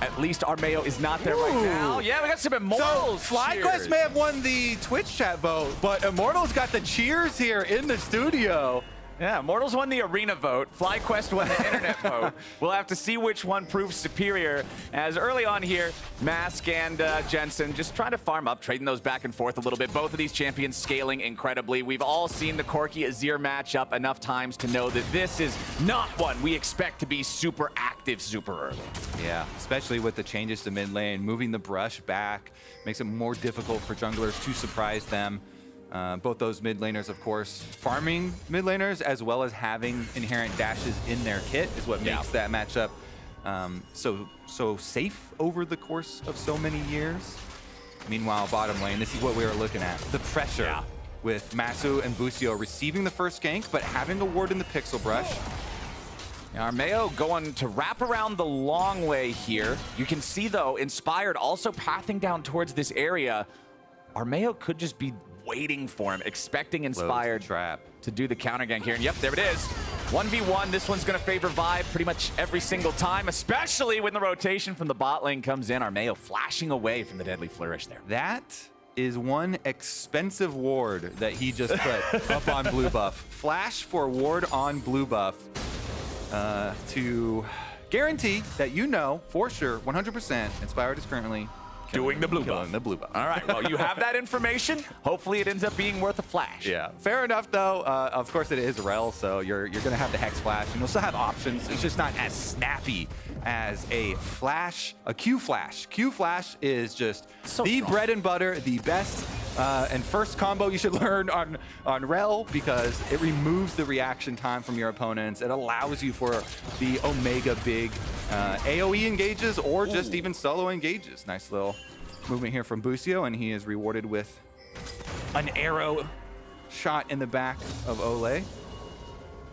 at least Armeo is not there right now. Yeah, we got some Immortals. So FlyQuest may have won the Twitch chat vote, but Immortals got the cheers here in the studio. Yeah, Immortals won the arena vote. FlyQuest won the internet vote. We'll have to see which one proves superior. As early on here, Mask and Jensen just trying to farm up, trading those back and forth a little bit. Both of these champions scaling incredibly. We've all seen the Corki Azir matchup enough times to know that this is not one we expect to be super active super early. Yeah, especially with the changes to mid lane, moving the brush back makes it more difficult for junglers to surprise them. Both those mid laners, of course, farming mid laners as well as having inherent dashes in their kit is what makes that matchup so safe over the course of so many years. Meanwhile, bottom lane, this is what we were looking at. The pressure with Masu and Busio receiving the first gank, but having a ward in the pixel brush. Now Armeo going to wrap around the long way here. You can see, though, Inspired also pathing down towards this area. Armeo could just be waiting for him, expecting Inspired to do the counter gank here. And yep, there it is. 1v1. This one's going to favor Vibe pretty much every single time, especially when the rotation from the bot lane comes in. Armeo flashing away from the deadly flourish there. That is one expensive ward that he just put up on blue buff. Flash for ward on blue buff to guarantee that for sure, 100%, Inspired is currently doing the blue buff. The blue buff. All right, well, you have that information. Hopefully it ends up being worth a flash. Yeah, fair enough, though. Of course, it is Rel, so you're going to have the Hex Flash, and you'll still have options. It's just not as snappy as a Flash, a Q Flash. Q Flash is just the bread and butter, the best and first combo you should learn on Rel, because it removes the reaction time from your opponents. It allows you for the Omega big AoE engages or just even solo engages. Nice little movement here from Busio, and he is rewarded with an arrow shot in the back of Ole.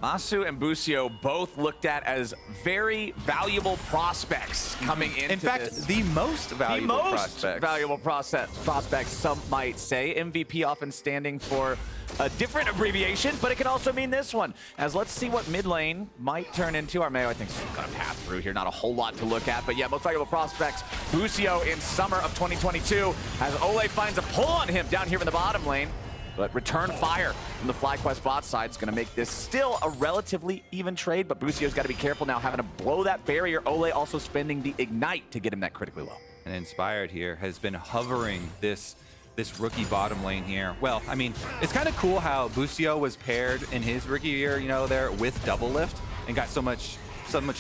Masu and Busio both looked at as very valuable prospects coming into In fact, this. the most valuable prospects. Valuable prospects, some might say. MVP often standing for a different abbreviation, but it can also mean this one. As let's see what mid lane might turn into. Armeo, I think, is going to pass through here. Not a whole lot to look at, but yeah, most valuable prospects. Busio in summer of 2022 as Ole finds a pull on him down here in the bottom lane. But return fire from the FlyQuest bot side is going to make this still a relatively even trade, but Busio's got to be careful now having to blow that barrier. Ole also spending the Ignite to get him that critically low. And Inspired here has been hovering this rookie bottom lane here. Well, I mean, it's kind of cool how Busio was paired in his rookie year, you know, there with Double Lift and got so much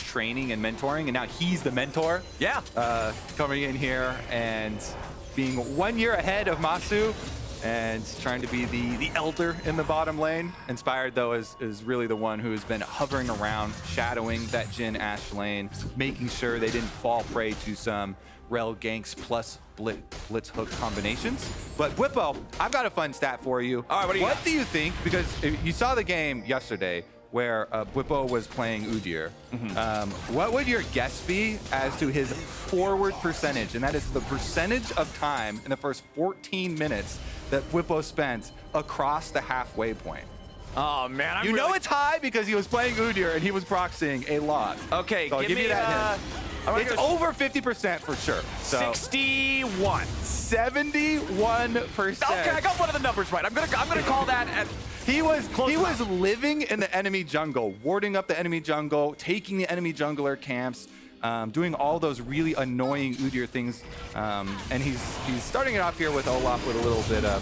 training and mentoring, and now he's the mentor. Yeah. Coming in here and being 1 year ahead of Masu, and trying to be the elder in the bottom lane. Inspired, though, is really the one who has been hovering around, shadowing that Jhin Ashe lane, making sure they didn't fall prey to some rel ganks plus blitz hook combinations. But Whippo, I've got a fun stat for you. All right, what do you think? Because you saw the game yesterday where Whippo was playing Udyr. What would your guess be as to his forward percentage? And that is the percentage of time in the first 14 minutes that Whippo spent across the halfway point. Oh, man. You know it's high because he was playing Udyr and he was proxying a lot. Okay, so I'll give you that hint. It's over 50% for sure. So 61. 71%. Okay, I got one of the numbers right. I'm gonna call that at He was living in the enemy jungle, warding up the enemy jungle, taking the enemy jungler camps, doing all those really annoying Udyr things. And he's starting it off here with Olaf with a little bit of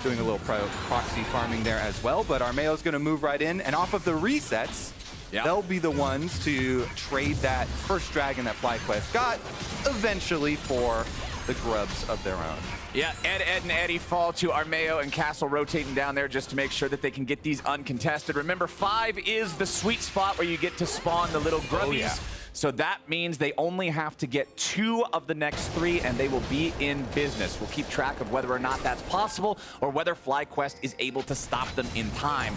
doing a little proxy farming there as well. But Armeo's going to move right in, and off of the resets, they'll be the ones to trade that first dragon that FlyQuest got eventually for the grubs of their own. Yeah, Ed, and Eddie fall to Armeo and Castle rotating down there just to make sure that they can get these uncontested. Remember, 5 is the sweet spot where you get to spawn the little grubbies. Oh, yeah. So that means they only have to get 2 of the next 3, and they will be in business. We'll keep track of whether or not that's possible, or whether FlyQuest is able to stop them in time.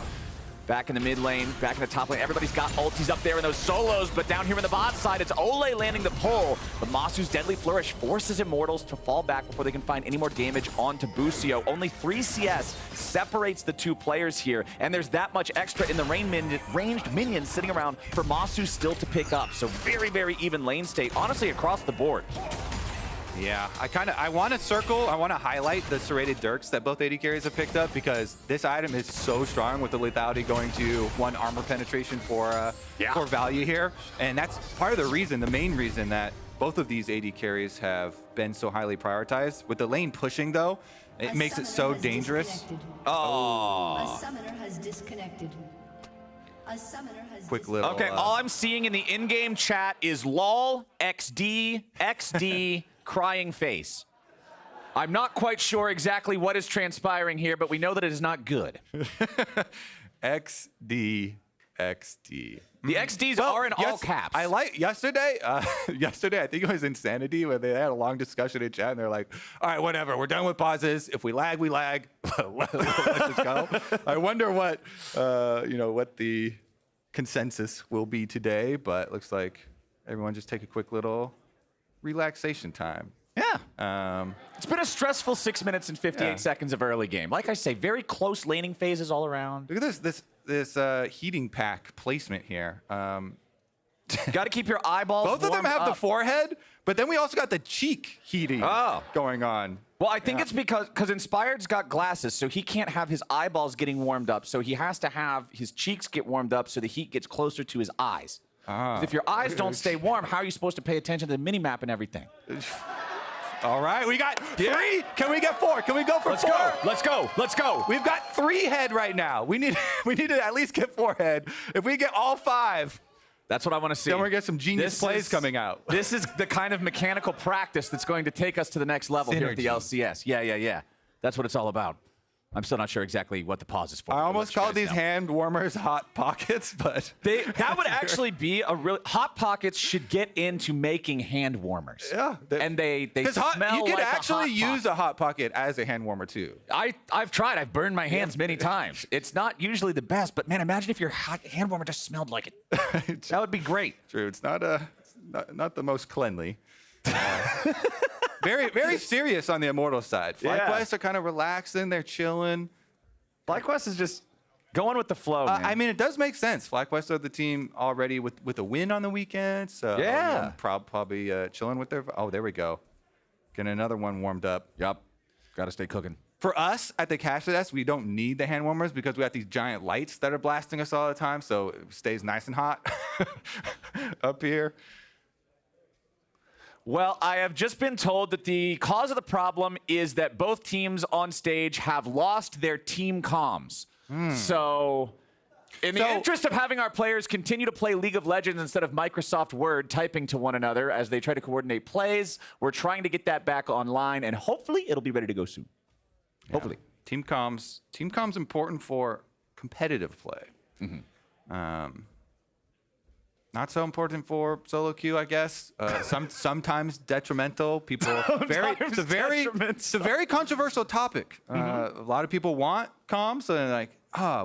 Back in the mid lane, back in the top lane, everybody's got ultis up there in those solos, but down here in the bot side, it's Ole landing the pull. But Masu's Deadly Flourish forces Immortals to fall back before they can find any more damage onto Busio. Only 3 CS separates the 2 players here, and there's that much extra in the ranged minions sitting around for Masu still to pick up. So very, very even lane state, honestly, across the board. Yeah, I want to highlight the serrated Dirks that both AD carries have picked up, because this item is so strong with the lethality going to 1 armor penetration for value here. And that's part of the main reason that both of these AD carries have been so highly prioritized. With the lane pushing, though, it makes it so dangerous. Oh. A summoner has disconnected. A summoner has Quick little... Okay, all I'm seeing in the in-game chat is lol, XD, XD, crying face. I'm not quite sure exactly what is transpiring here, but we know that it is not good. XD, XD. The XDs are in all caps. I like yesterday. Yesterday, I think it was Insanity, where they had a long discussion in chat, and they're like, "All right, whatever. We're done with pauses. If we lag, we lag. Let's just go." I wonder what what the consensus will be today, but looks like everyone just take a quick little relaxation time. Yeah. It's been a stressful 6 minutes and 58 seconds of early game. Like I say, very close laning phases all around. Look at this heating pack placement here. Got to keep your eyeballs Both of them have the forehead, but then we also got the cheek heating going on. Well, I think it's because Inspired's got glasses, so he can't have his eyeballs getting warmed up. So he has to have his cheeks get warmed up so the heat gets closer to his eyes. If your eyes don't stay warm, how are you supposed to pay attention to the minimap and everything? All right, we got 3. Can we get 4? Can we go for 4? Let's go. Let's go. We've got 3 head right now. We need to at least get 4 head. If we get all 5, that's what I want to see. Then we're going to get some genius plays coming out. This is the kind of mechanical practice that's going to take us to the next level here at the LCS. Yeah. That's what it's all about. I'm still not sure exactly what the pause is for. I but almost let you called guys these know. hand warmers hot pockets, but That would actually be a really hot pockets should get into making hand warmers. Yeah, and they smell you could like actually a hot use a hot pocket as a hand warmer too. I've tried. I've burned my hands many times. It's not usually the best, but man, imagine if your hot hand warmer just smelled like it. That would be great. True. It's not the most cleanly. Very serious on the Immortals side. FlyQuest are kind of relaxing. They're chilling. FlyQuest is just going with the flow, man. I mean, it does make sense. FlyQuest are the team already with a win on the weekend. So Yeah. probably chilling with their. Oh, there we go. Getting another one warmed up. Yep. Got to stay cooking. For us at the cash desk, we don't need the hand warmers because we got these giant lights that are blasting us all the time. So it stays nice and hot up here. Well, I have just been told that the cause of the problem is that both teams on stage have lost their team comms. So, in the interest of having our players continue to play League of Legends instead of Microsoft Word typing to one another as they try to coordinate plays, we're trying to get that back online, and hopefully it'll be ready to go soon. Yeah. Hopefully. Team comms important for competitive play. Not so important for solo queue, I guess. Sometimes detrimental. People it's a very controversial topic. A lot of people want comms, so they're like,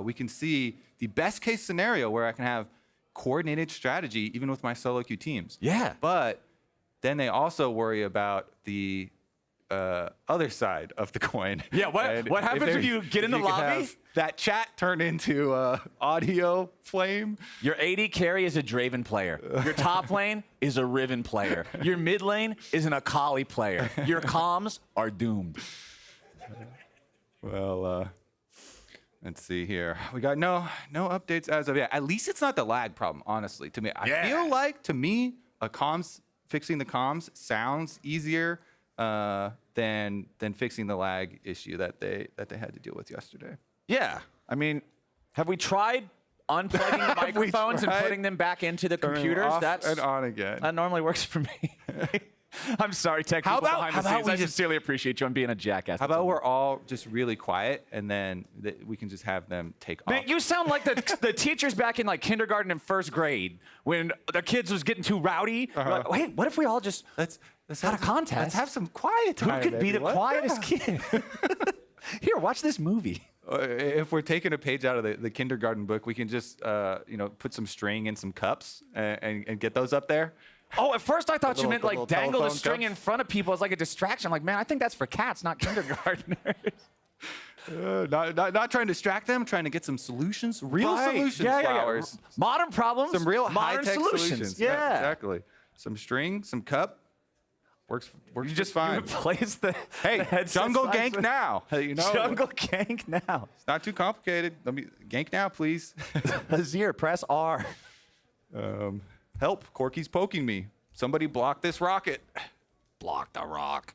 we can see the best case scenario where I can have coordinated strategy even with my solo queue teams. Yeah. But then they also worry about the other side of the coin. Yeah, what happens if you get in the lobby? That chat turned into audio flame. Your AD carry is a Draven player. Your top lane is a Riven player. Your mid lane is an Akali player. Your comms are doomed. Well, let's see here. We got no updates as of yet. At least it's not the lag problem, honestly. To me, I feel like fixing the comms sounds easier than fixing the lag issue that they had to deal with yesterday. Yeah, I mean, have we tried unplugging the microphones and putting them back into the computers? Off That's and on again. That normally works for me. I'm sorry, tech people behind the scenes. I sincerely appreciate you on being a jackass. How about we're all just really quiet and then we can just have them take off? Man, you sound like the teachers back in like kindergarten and first grade when the kids was getting too rowdy. Like, wait, what if we all just let's have a contest? Let's have some quiet time. Who could be the quietest kid? Here, watch this movie. If we're taking a page out of the kindergarten book, we can just put some string in some cups and get those up there. Oh, at first I thought you meant like dangle the telephone string cups. in front of people as like a distraction. I'm like, man, I think that's for cats, not kindergartners. Not trying to distract them, trying to get some solutions, real solutions, flowers. Modern problems, Some real modern high-tech solutions. Yeah, exactly. Some string, some cup. Works just fine. Replace the headset jungle gank size. now. You know, Jungle gank now. It's not too complicated. Let me gank now, please. Azir, press R. Help! Corky's poking me. Somebody block this rocket. Block the rock.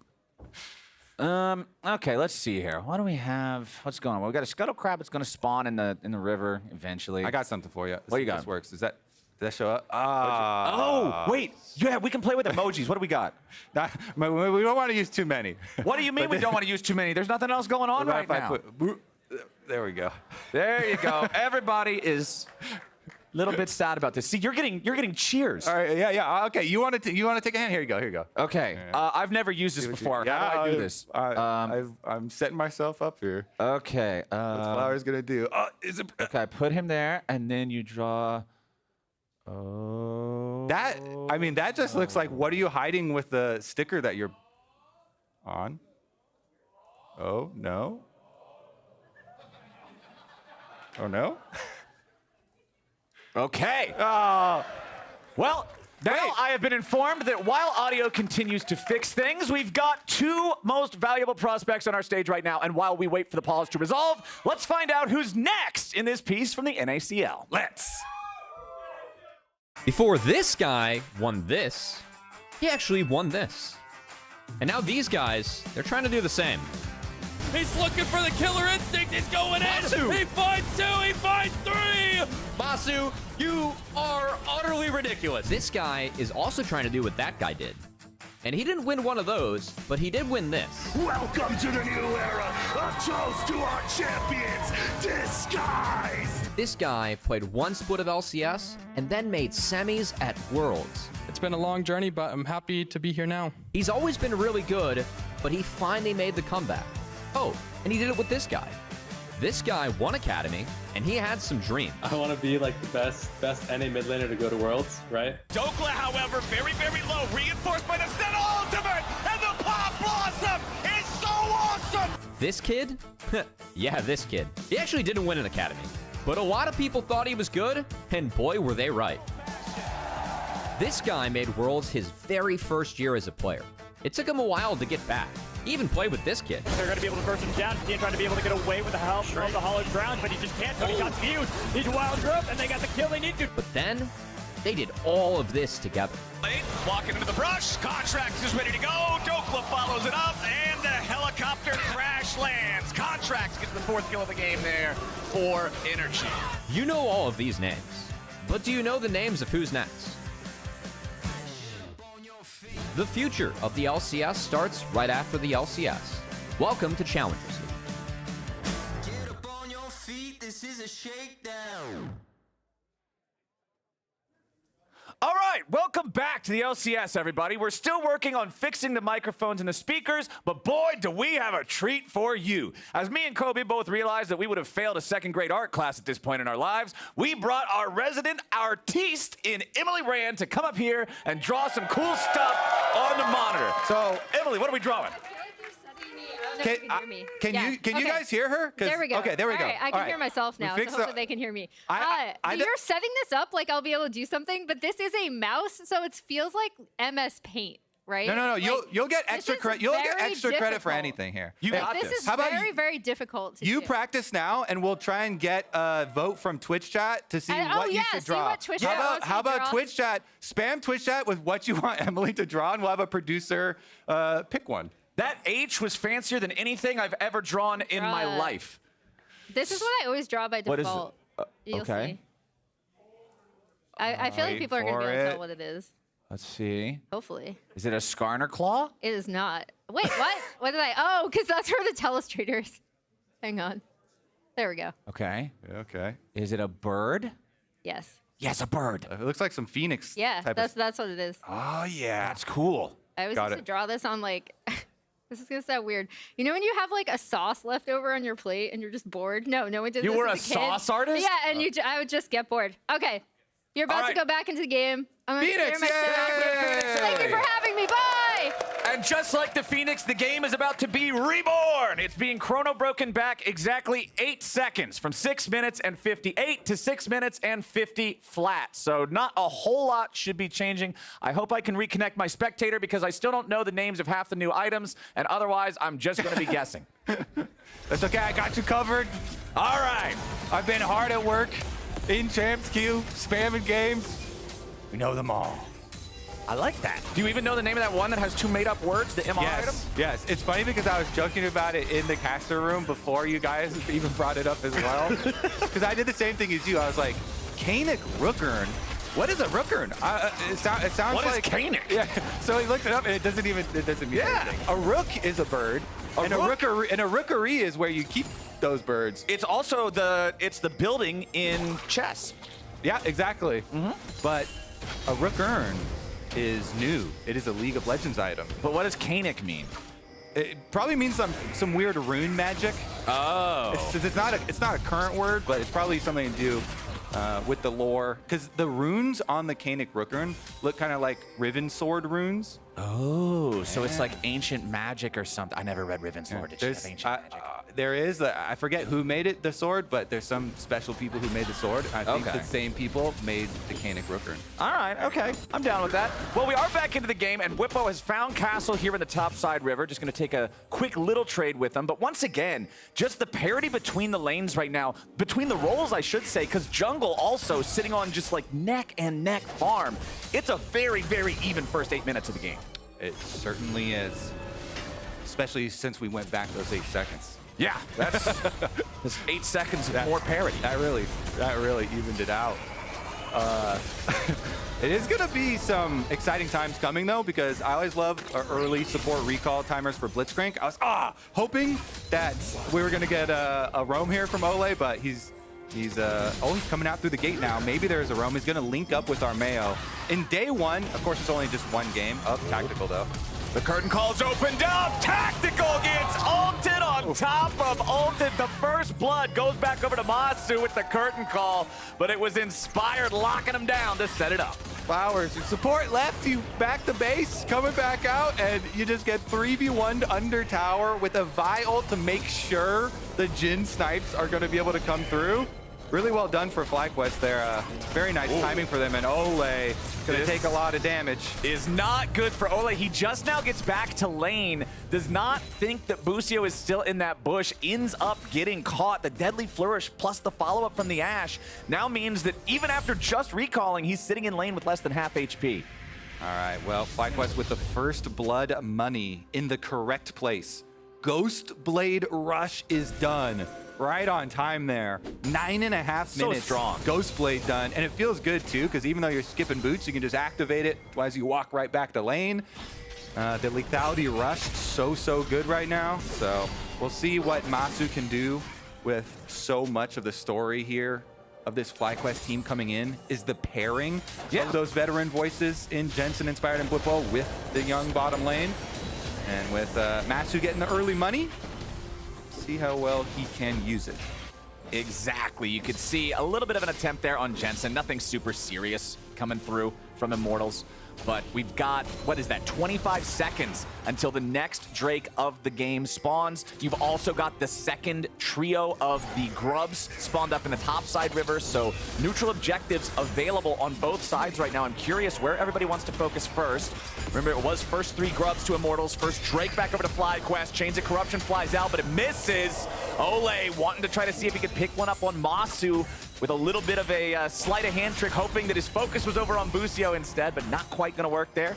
Okay, let's see here. What do we have? What's going on? Well, we got a scuttle crab that's going to spawn in the river eventually. I got something for you. What you got? This works. Did that show up? Oh, wait. Yeah, we can play with emojis. What do we got? We don't want to use too many. What do you mean we don't want to use too many? There's nothing else going on right now. There we go. There you go. Everybody is a little bit sad about this. See, you're getting cheers. All right, yeah. Okay, you want to take a hand? Here you go. Okay. I've never used this before. How do I do this? I'm setting myself up here. Okay. What's Flower's gonna do? Okay, put him there, and then you draw. Oh. That just looks like, what are you hiding with the sticker that you're on? Oh, no. Oh, no? Okay. Well, now I have been informed that while audio continues to fix things, we've got two most valuable prospects on our stage right now. And while we wait for the pause to resolve, let's find out who's next in this piece from the NACL. Let's. Before this guy won this, he actually won this. And now these guys, they're trying to do the same. He's looking for the killer instinct. He's going Masu. in. He finds two. He finds three. Masu, you are utterly ridiculous. This guy is also trying to do what that guy did. And he didn't win one of those, but he did win this. Welcome to the new era. A toast to our champions, disguised. This guy played one split of LCS and then made semis at Worlds. It's been a long journey, but I'm happy to be here now. He's always been really good, but he finally made the comeback. Oh, and he did it with this guy. This guy won Academy, and he had some dreams. I want to be like the best NA mid laner to go to Worlds, right? Dokla, however, very, very low. Reinforced by the Senna ultimate, and the Pop Blossom is so awesome! This kid? Yeah, this kid. He actually didn't win an Academy, but a lot of people thought he was good, and boy, were they right. This guy made Worlds his very first year as a player. It took him a while to get back. He even played with this kid. They're going to be able to burst him down. He's trying to be able to get away with the help from the hollow ground, but he just can't. He got viewed. He's wild growth, and they got the kill they need to. But then, they did all of this together. Walking into the brush, Contract is ready to go. Dokla follows it up, and the helicopter crash lands. Contract gets the 4th kill of the game there for Energy. You know all of these names, but do you know the names of who's next? The future of the LCS starts right after the LCS. Welcome to Challengers League. Get up on your feet, this is a shakedown. All right, welcome back to the LCS, everybody. We're still working on fixing the microphones and the speakers, but boy, do we have a treat for you. As me and Kobe both realized that we would have failed a 2nd grade art class at this point in our lives, we brought our resident artiste in Emily Rand to come up here and draw some cool stuff on the monitor. So, Emily, what are we drawing? Can you guys hear her? There we go. Okay, there we go. All right, I can hear myself now, so hopefully they can hear me. You're setting this up like I'll be able to do something, but this is a mouse, so it feels like MS Paint, right? No. Like, you'll get extra credit. You'll get extra credit for anything here. You got this is How about very, very difficult to do. You practice now, and we'll try and get a vote from Twitch chat to see what you should draw. How about Twitch chat? Spam Twitch chat with what you want Emily to draw, and we'll have a producer pick one. That H was fancier than anything I've ever drawn in my life. This is what I always draw by default. You'll see. I feel like people are going to be able to tell what it is. Let's see. Hopefully. Is it a Skarner Claw? It is not. Wait, what? What did I? Oh, because that's for the telestrators. Hang on. There we go. Okay. Okay. Is it a bird? Yes. Yes, a bird. It looks like some Phoenix. Yeah, that's what it is. Oh yeah, that's cool. I always used to draw this on like. This is gonna sound weird. You know when you have like a sauce left over on your plate and you're just bored? No one did this. You were as a kid. sauce artist? Yeah, and I would just get bored. Okay, you're about to go back into the game. I'm gonna Phoenix, clear my shit out here. Thank you for having me. Bye. And just like the Phoenix, the game is about to be reborn. It's being chrono broken back exactly 8 seconds, from 6 minutes and 58 to 6 minutes and 50 flat. So not a whole lot should be changing. I hope I can reconnect my spectator because I still don't know the names of half the new items, and otherwise I'm just going to be guessing. That's okay. I got you covered. All right. I've been hard at work in Champs Queue, spamming games. We know them all. I like that. Do you even know the name of that one that has 2 made-up words, the MR item? Yes. It's funny because I was joking about it in the caster room before you guys even brought it up as well. Because I did the same thing as you. I was like, Kanik Rookern? What is a Rookern? It sounds what like... What is Kanik? Yeah. So he looked it up and it doesn't mean anything. A rook is a bird. And a rookery is where you keep those birds. It's also the building in chess. Yeah, exactly. But a Rookern is new. It is a League of Legends item. But what does Kanik mean? It probably means some weird rune magic. Oh. It's not a current word, but it's probably something to do with the lore. Because the runes on the Kanik Rookern look kind of like Riven Sword runes. Oh, so it's like ancient magic or something. I never read Riven Sword. Did you have ancient magic? There is. I forget who made it, the sword, but there's some special people who made the sword. I think the same people made the Kanik Rookern. All right, okay. I'm down with that. Well, we are back into the game, and Whippo has found Castle here in the topside river. Just going to take a quick little trade with them. But once again, just the parity between the lanes right now, between the roles, I should say, because Jungle also sitting on just like neck and neck farm. It's a very, very even first 8 minutes of the game. It certainly is, especially since we went back those 8 seconds. Yeah, that's 8 seconds of more parity. That really evened it out. It is going to be some exciting times coming, though, because I always love early support recall timers for Blitzcrank. I was hoping that we were going to get a roam here from Ole, but he's coming out through the gate now. Maybe there's a roam. He's going to link up with our Mayo. In day one, of course, it's only just one game. Tactical, though. The curtain call's opened up. Tactical gets ulted on top of ulted. The first blood goes back over to Masu with the curtain call, but it was Inspired locking him down to set it up. Flowers, your support left, you back the base, coming back out, and you just get 3v1'd under tower with a Vi ult to make sure the Jhin snipes are going to be able to come through. Really well done for FlyQuest there. Very nice timing for them, and Ole going to take a lot of damage. Is not good for Ole. He just now gets back to lane, does not think that Busio is still in that bush, ends up getting caught. The Deadly Flourish plus the follow-up from the Ashe now means that even after just recalling, he's sitting in lane with less than half HP. All right, well, FlyQuest with the first blood money in the correct place. Ghost Blade Rush is done. Right on time there. 9.5 minutes. So strong. Ghost Blade done. And it feels good too, because even though you're skipping boots, you can just activate it as you walk right back to lane. The lethality rush, so good right now. So we'll see what Masu can do with so much of the story here of this FlyQuest team coming in is the pairing of those veteran voices in Jensen, Inspired, and Blippo with the young bottom lane. And with Masu getting the early money, see how well he can use it. Exactly. You could see a little bit of an attempt there on Jensen. Nothing super serious coming through from Immortals. But we've got, 25 seconds until the next Drake of the game spawns. You've also got the second trio of the Grubs spawned up in the topside river, so neutral objectives available on both sides right now. I'm curious where everybody wants to focus first. Remember, it was first 3 Grubs to Immortals, first Drake back over to FlyQuest. Chains of Corruption flies out, but it misses. Ole wanting to try to see if he could pick one up on Masu with a little bit of a sleight of hand trick, hoping that his focus was over on Busio instead, but not quite going to work there.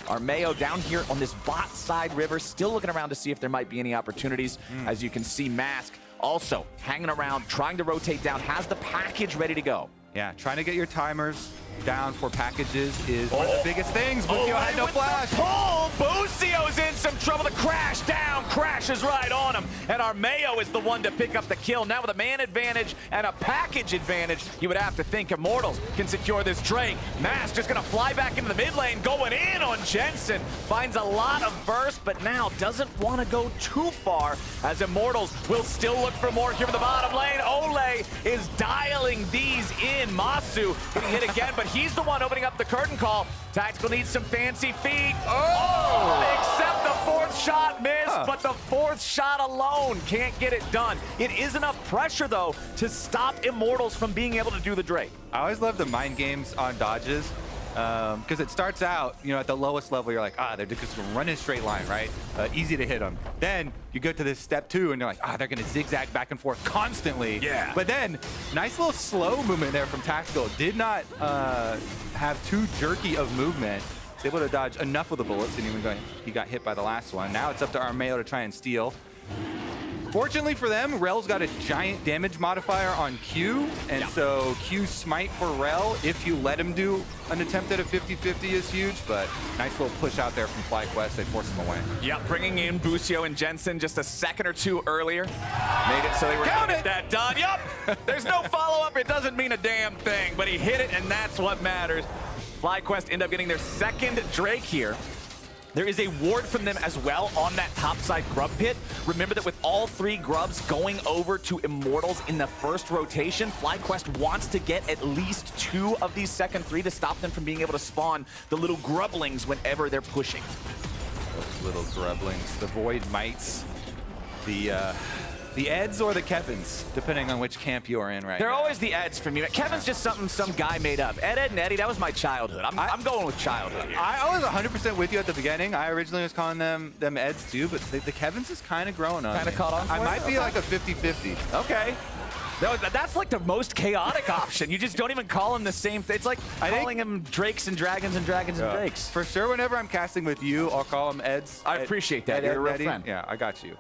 Our Mayo down here on this bot side river, still looking around to see if there might be any opportunities. As you can see, Mask also hanging around, trying to rotate down, has the package ready to go. Yeah, trying to get your timers down for packages is one of the biggest things. Busio had no flash. Busio's in some trouble. The crash down, crashes right on him. And our Mayo is the one to pick up the kill. Now with a man advantage and a package advantage, you would have to think Immortals can secure this Drake. Mask just gonna fly back into the mid lane, going in on Jensen. Finds a lot of burst, but now doesn't want to go too far, as Immortals will still look for more here in the bottom lane. Ole is dialing these in. Masu getting hit again, but he's the one opening up the curtain call. Tactical needs some fancy feet. Except the fourth shot missed, but the fourth shot alone can't get it done. It is enough pressure, though, to stop Immortals from being able to do the Drake. I always love the mind games on dodges. Because it starts out, at the lowest level, you're like, they're just going to run in a straight line, right? Easy to hit them. Then you go to this step 2, and you're like, they're going to zigzag back and forth constantly. Yeah. But then, nice little slow movement there from Tactical. Did not have too jerky of movement. Was able to dodge enough of the bullets, and he got hit by the last one. Now it's up to our Mayo to try and steal. Fortunately for them, Rel's got a giant damage modifier on Q, and so Q smite for Rel, if you let him do an attempt at a 50-50 is huge, but nice little push out there from FlyQuest. They forced him away. Yep, bringing in Busio and Jensen just a second or two earlier. Made it so they were able to get that done. Yup, there's no follow-up. It doesn't mean a damn thing, but he hit it, and that's what matters. FlyQuest end up getting their second Drake here. There is a ward from them as well on that topside Grub pit. Remember that with all 3 Grubs going over to Immortals in the first rotation, FlyQuest wants to get at least 2 of these second 3 to stop them from being able to spawn the little Grublings whenever they're pushing. Those little Grublings, the Void Mites, the Eds or the Kevins, depending on which camp you are in right now. They're always the Eds for me. Kevin's just something some guy made up. Ed, and Eddie, that was my childhood. I'm going with childhood here. I was 100% with you at the beginning. I originally was calling them Eds too, but the Kevins is kind of growing on me. Kind of caught on for I might be like a 50-50. Okay. No, that's like the most chaotic option. You just don't even call him the same thing. It's like calling him Drakes and Dragons and Dragons and Drakes. For sure, whenever I'm casting with you, I'll call them Eds. I appreciate that. You're a real friend. Yeah, I got you.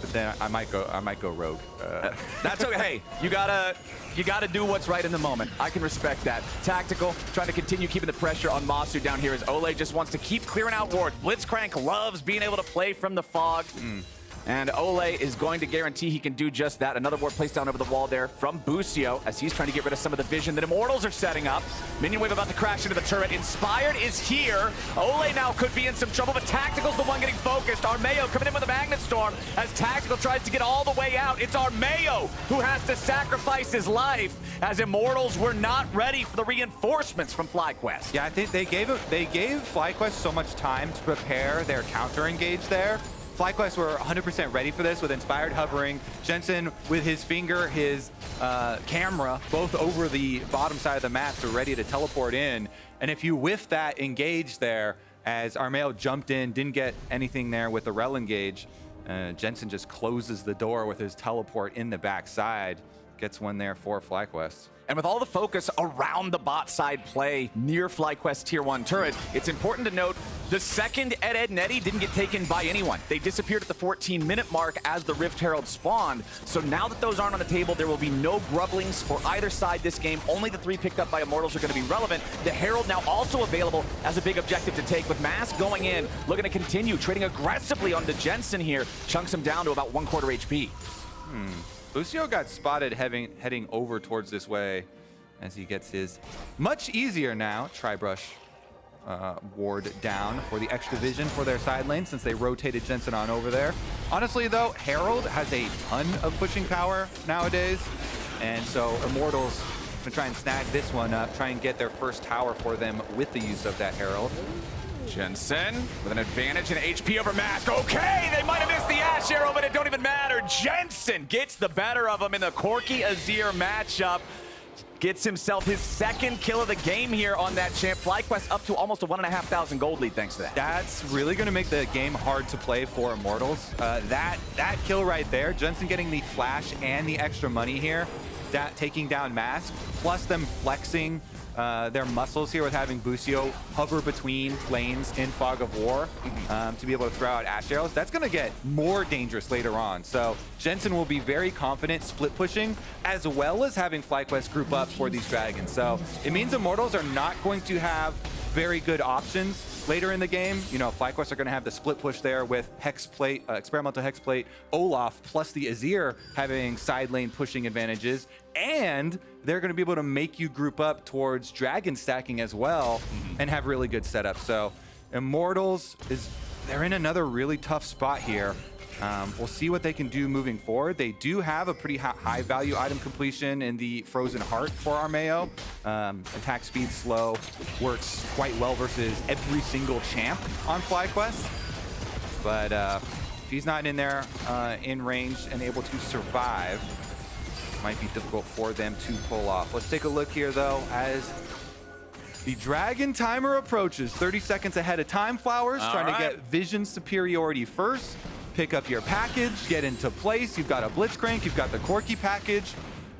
but then I might go rogue. That's okay. Hey, you gotta do what's right in the moment. I can respect that. Tactical, trying to continue keeping the pressure on Masu down here as Ole just wants to keep clearing out wards. Blitzcrank loves being able to play from the fog. And Ole is going to guarantee he can do just that. Another ward placed down over the wall there from Busio as he's trying to get rid of some of the vision that Immortals are setting up. Minion Wave about to crash into the turret. Inspired is here. Ole now could be in some trouble, but Tactical's the one getting focused. Armeo coming in with a Magnet Storm as Tactical tries to get all the way out. It's Armeo who has to sacrifice his life as Immortals were not ready for the reinforcements from FlyQuest. Yeah, I think they gave FlyQuest so much time to prepare their counter engage there. FlyQuest were 100% ready for this with Inspired hovering. Jensen with his finger, his camera, both over the bottom side of the map, so ready to teleport in. And if you whiff that engage there, as Armeo jumped in, didn't get anything there with the rel engage, Jensen just closes the door with his teleport in the backside. Gets one there for FlyQuest. And with all the focus around the bot side play near FlyQuest Tier 1 turret, it's important to note the second Ed Netty didn't get taken by anyone. They disappeared at the 14-minute mark as the Rift Herald spawned. So now that those aren't on the table, there will be no grubblings for either side this game. Only the 3 picked up by Immortals are going to be relevant. The Herald now also available as a big objective to take, with Mask going in, looking to continue trading aggressively onto Jensen here. Chunks him down to about 1/4 HP. Busio got spotted heading over towards this way as he gets his much easier now Tri-Brush ward down for the extra vision for their side lane since they rotated Jensen on over there. Honestly though, Herald has a ton of pushing power nowadays, and so Immortals gonna try and snag this one up, try and get their first tower for them with the use of that Herald. Jensen with an advantage in HP over Mask. Okay, they might have missed the Ash Arrow, but it don't even matter. Jensen gets the better of him in the Corki Azir matchup. Gets himself his second kill of the game here on that champ. FlyQuest up to almost a 1,500 gold lead thanks to that. That's really going to make the game hard to play for Immortals. That kill right there, Jensen getting the flash and the extra money here, taking down Mask, plus them flexing their muscles here with having Busio hover between lanes in Fog of War to be able to throw out Ash Arrows. That's going to get more dangerous later on. So Jensen will be very confident split pushing as well as having FlyQuest group up for these dragons. So it means Immortals are not going to have very good options later in the game. You know, FlyQuest are going to have the split push there with Hexplate, Experimental Hexplate, Olaf, plus the Azir having side lane pushing advantages. And they're going to be able to make you group up towards dragon stacking as well and have really good setups. So Immortals, they're in another really tough spot here. We'll see what they can do moving forward. They do have a pretty high value item completion in the Frozen Heart for Armeo. Attack speed slow, works quite well versus every single champ on FlyQuest. But if he's not in there in range and able to survive, might be difficult for them to pull off. Let's take a look here though as the dragon timer approaches. 30 seconds ahead of Time Flowers, trying to get vision superiority first. Pick up your package, get into place. You've got a Blitzcrank, you've got the Corki package.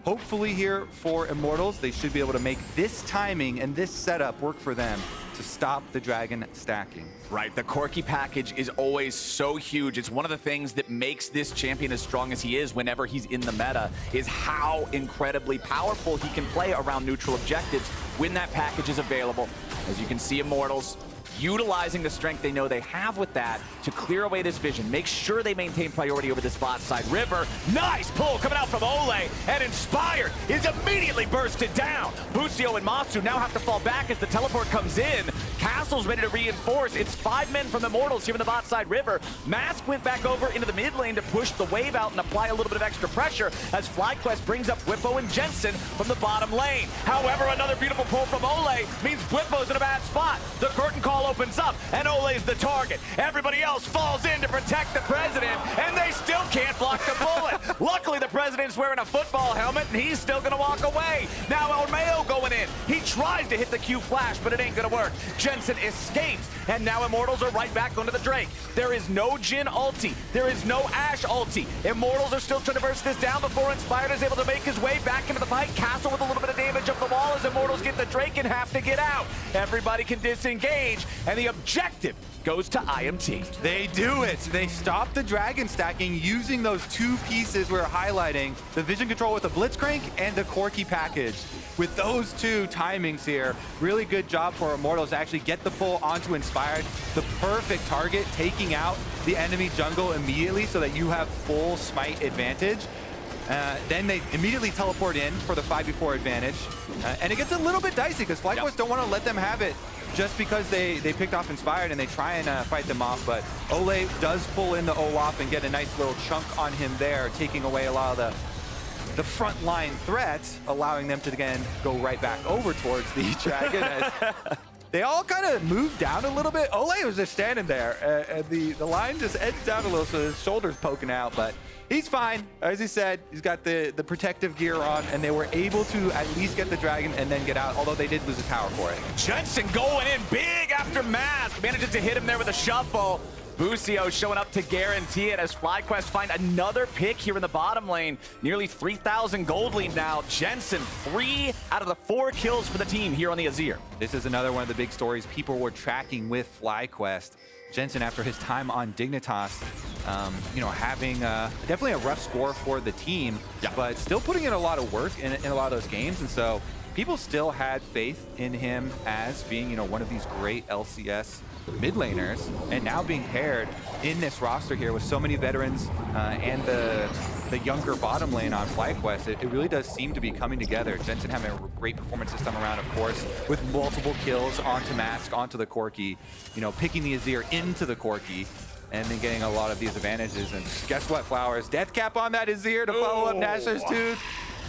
Hopefully here for Immortals, they should be able to make this timing and this setup work for them to stop the dragon stacking. Right, the Corki package is always so huge. It's one of the things that makes this champion as strong as he is whenever he's in the meta, is how incredibly powerful he can play around neutral objectives when that package is available. As you can see, Immortals utilizing the strength they know they have with that to clear away this vision. Make sure they maintain priority over this bot side. River, nice pull coming out from Ole, and Inspired is immediately bursted down. Busio and Masu now have to fall back as the teleport comes in. Castle's ready to reinforce. It's 5 men from the Immortals here in the bot side. River, Mask went back over into the mid lane to push the wave out and apply a little bit of extra pressure as FlyQuest brings up Whippo and Jensen from the bottom lane. However, another beautiful pull from Ole means Whippo's in a bad spot. The curtain call opens up, and Ole's the target. Everybody else falls in to protect the president, and they still can't block the bullet. Luckily, the president's wearing a football helmet, and he's still gonna walk away. Now Armeo going in. He tries to hit the Q flash, but it ain't gonna work. Jensen escapes, and now Immortals are right back onto the Drake. There is no Jhin ulti. There is no Ashe ulti. Immortals are still trying to burst this down before Inspired is able to make his way back into the fight. Castle with a little bit of damage up the wall. well as Immortals get the Drake in half to get out. Everybody can disengage, and the objective goes to IMT. They do it. They stop the dragon stacking using those two pieces we're highlighting, the vision control with the Blitzcrank and the Corki package. With those two timings here, really good job for Immortals to actually get the pull onto Inspired, the perfect target, taking out the enemy jungle immediately so that you have full smite advantage. Then they immediately teleport in for the 5v4 advantage. And it gets a little bit dicey because FlyQuest don't want to let them have it just because they picked off Inspired and they try and fight them off. But Ole does pull in the Olaf and get a nice little chunk on him there, taking away a lot of the front line threats, allowing them to again go right back over towards the dragon. As they all kind of moved down a little bit. Ole was just standing there, and the line just edged down a little, so his shoulder's poking out, but he's fine. As he said, he's got the protective gear on, and they were able to at least get the dragon and then get out, although they did lose a tower for it. Jensen going in big after Mask, manages to hit him there with a shuffle. Busio showing up to guarantee it as FlyQuest find another pick here in the bottom lane. Nearly 3,000 gold lead now. Jensen, 3 out of the 4 kills for the team here on the Azir. This is another one of the big stories people were tracking with FlyQuest. Jensen, after his time on Dignitas, having definitely a rough score for the team, but still putting in a lot of work in a lot of those games. And so people still had faith in him as being, one of these great LCS mid laners, and now being paired in this roster here with so many veterans and the younger bottom lane on FlyQuest, it really does seem to be coming together. Jensen having a great performance this time around, of course, with multiple kills onto Mask, onto the Corki, picking the Azir into the Corki, and then getting a lot of these advantages. And guess what, Flowers? Death cap on that Azir to follow up Nashor's Tooth.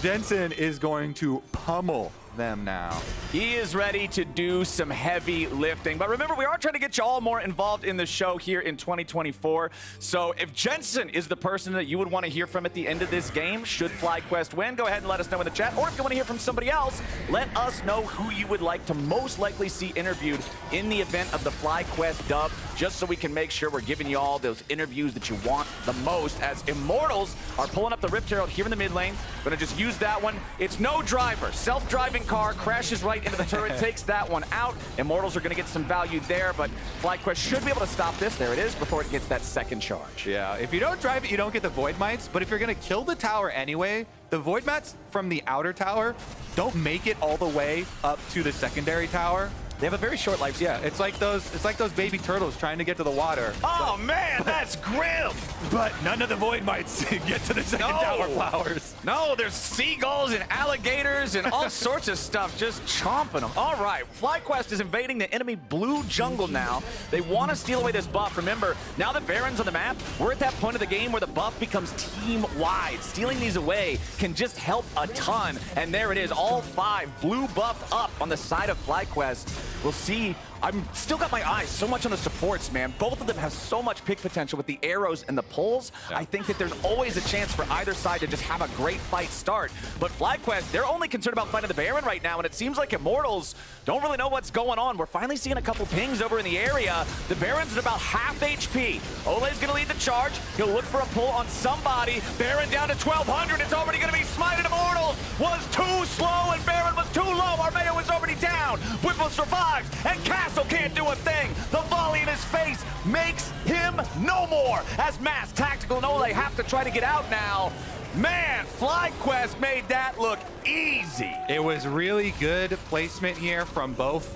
Jensen is going to pummel them now. He is ready to do some heavy lifting. But remember, we are trying to get you all more involved in the show here in 2024. So if Jensen is the person that you would want to hear from at the end of this game, should FlyQuest win, go ahead and let us know in the chat. Or if you want to hear from somebody else, let us know who you would like to most likely see interviewed in the event of the FlyQuest dub, just so we can make sure we're giving you all those interviews that you want the most, as Immortals are pulling up the Rift Herald here in the mid lane. Gonna just use that one. It's no driver. Self-driving car crashes right into the turret, takes that one out. Immortals are going to get some value there, but FlyQuest should be able to stop this. There it is, before it gets that second charge. Yeah, if you don't drive it, you don't get the Void Mites, but if you're going to kill the tower anyway, the Void Mats from the outer tower don't make it all the way up to the secondary tower. They have a very short lifespan. Yeah, it's like those baby turtles trying to get to the water. Oh man, that's grim! But none of the Void Mites get to the second tower, Flowers. No, there's seagulls and alligators and all sorts of stuff just chomping them. All right, FlyQuest is invading the enemy blue jungle now. They want to steal away this buff. Remember, now that Baron's on the map, we're at that point of the game where the buff becomes team-wide. Stealing these away can just help a ton. And there it is, all 5 blue buffed up on the side of FlyQuest. We'll see. I'm still got my eyes so much on the supports, man. Both of them have so much pick potential with the arrows and the pulls. Yeah. I think that there's always a chance for either side to just have a great fight start. But FlyQuest, they're only concerned about finding the Baron right now, and it seems like Immortals don't really know what's going on. We're finally seeing a couple pings over in the area. The Baron's at about half HP. Ole's gonna lead the charge. He'll look for a pull on somebody. Baron down to 1,200. It's already gonna be smited. Immortals was too slow, and Baron was too low. Armeo was already down. Whipple survives, and Castle can't do a thing. The volley in his face makes him no more, as Mass, Tactical, and Ole have to try to get out now. Man, FlyQuest made that look easy. It was really good placement here from both,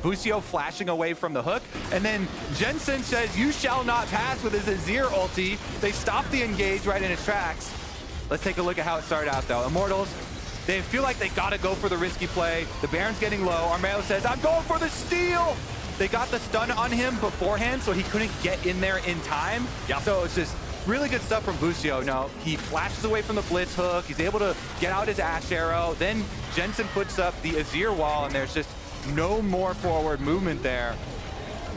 Busio flashing away from the hook, and then Jensen says, "You shall not pass," with his Azir ulti. They stop the engage right in its tracks. Let's take a look at how it started out, though. Immortals, they feel like they gotta go for the risky play. The Baron's getting low. Armeo says, "I'm going for the steal." They got the stun on him beforehand, so he couldn't get in there in time. Yep. So it's just really good stuff from Busio. No, he flashes away from the blitz hook. He's able to get out his Ash arrow. Then Jensen puts up the Azir wall, and there's just no more forward movement there.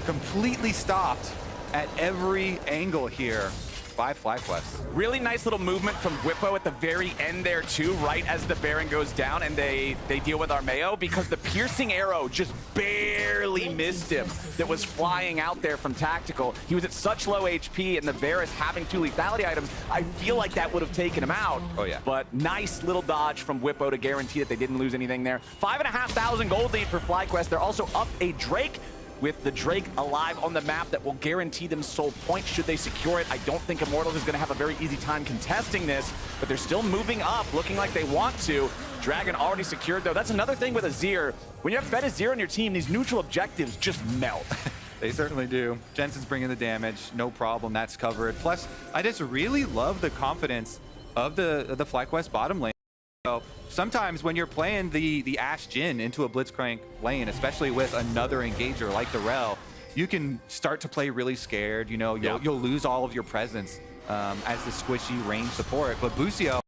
Completely stopped at every angle here. by FlyQuest. Really nice little movement from Whippo at the very end there too, right as the Baron goes down and they deal with Armeo, because the piercing arrow just barely missed him that was flying out there from Tactical. He was at such low HP, and the Varus having 2 lethality items, I feel like that would have taken him out. Oh yeah. But nice little dodge from Whippo to guarantee that they didn't lose anything there. 5,500 gold lead for FlyQuest. They're also up a Drake, with the Drake alive on the map that will guarantee them soul points should they secure it. I don't think Immortals is going to have a very easy time contesting this, but they're still moving up, looking like they want to. Dragon already secured, though. That's another thing with Azir. When you have Fed Azir on your team, these neutral objectives just melt. They certainly do. Jensen's bringing the damage, no problem, that's covered. Plus, I just really love the confidence of the FlyQuest bottom lane. So sometimes when you're playing the Ashe Jhin into a Blitzcrank lane, especially with another engager like the Rel, you can start to play really scared. You know, you'll lose all of your presence as the squishy range support. But Busio,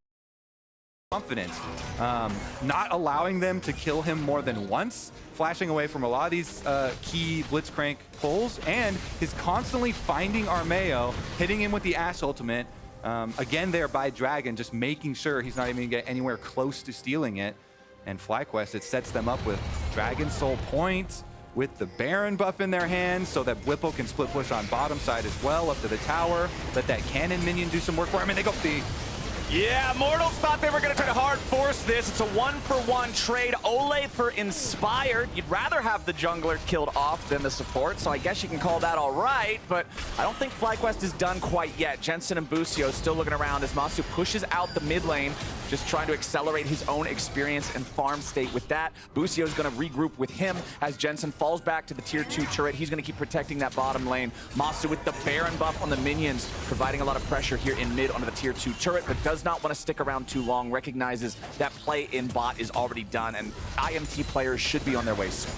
confident, not allowing them to kill him more than once, flashing away from a lot of these key Blitzcrank pulls, and is constantly finding Armeo, hitting him with the Ashe ultimate. Again there by Dragon, just making sure he's not even gonna get anywhere close to stealing it. And FlyQuest, it sets them up with Dragon Soul Point, with the Baron buff in their hands, so that Whippo can split push on bottom side as well, up to the tower. Let that cannon minion do some work for him, and they go for the... Yeah, Immortals thought they were going to try to hard force this. It's a 1-for-1 trade. Ole for Inspired. You'd rather have the jungler killed off than the support, so I guess you can call that all right, but I don't think FlyQuest is done quite yet. Jensen and Busio still looking around as Masu pushes out the mid lane, just trying to accelerate his own experience and farm state with that. Busio is going to regroup with him as Jensen falls back to the tier 2 turret. He's going to keep protecting that bottom lane. Masu with the Baron buff on the minions, providing a lot of pressure here in mid onto the tier 2 turret, but does not want to stick around too long, recognizes that play in bot is already done, and IMT players should be on their way soon.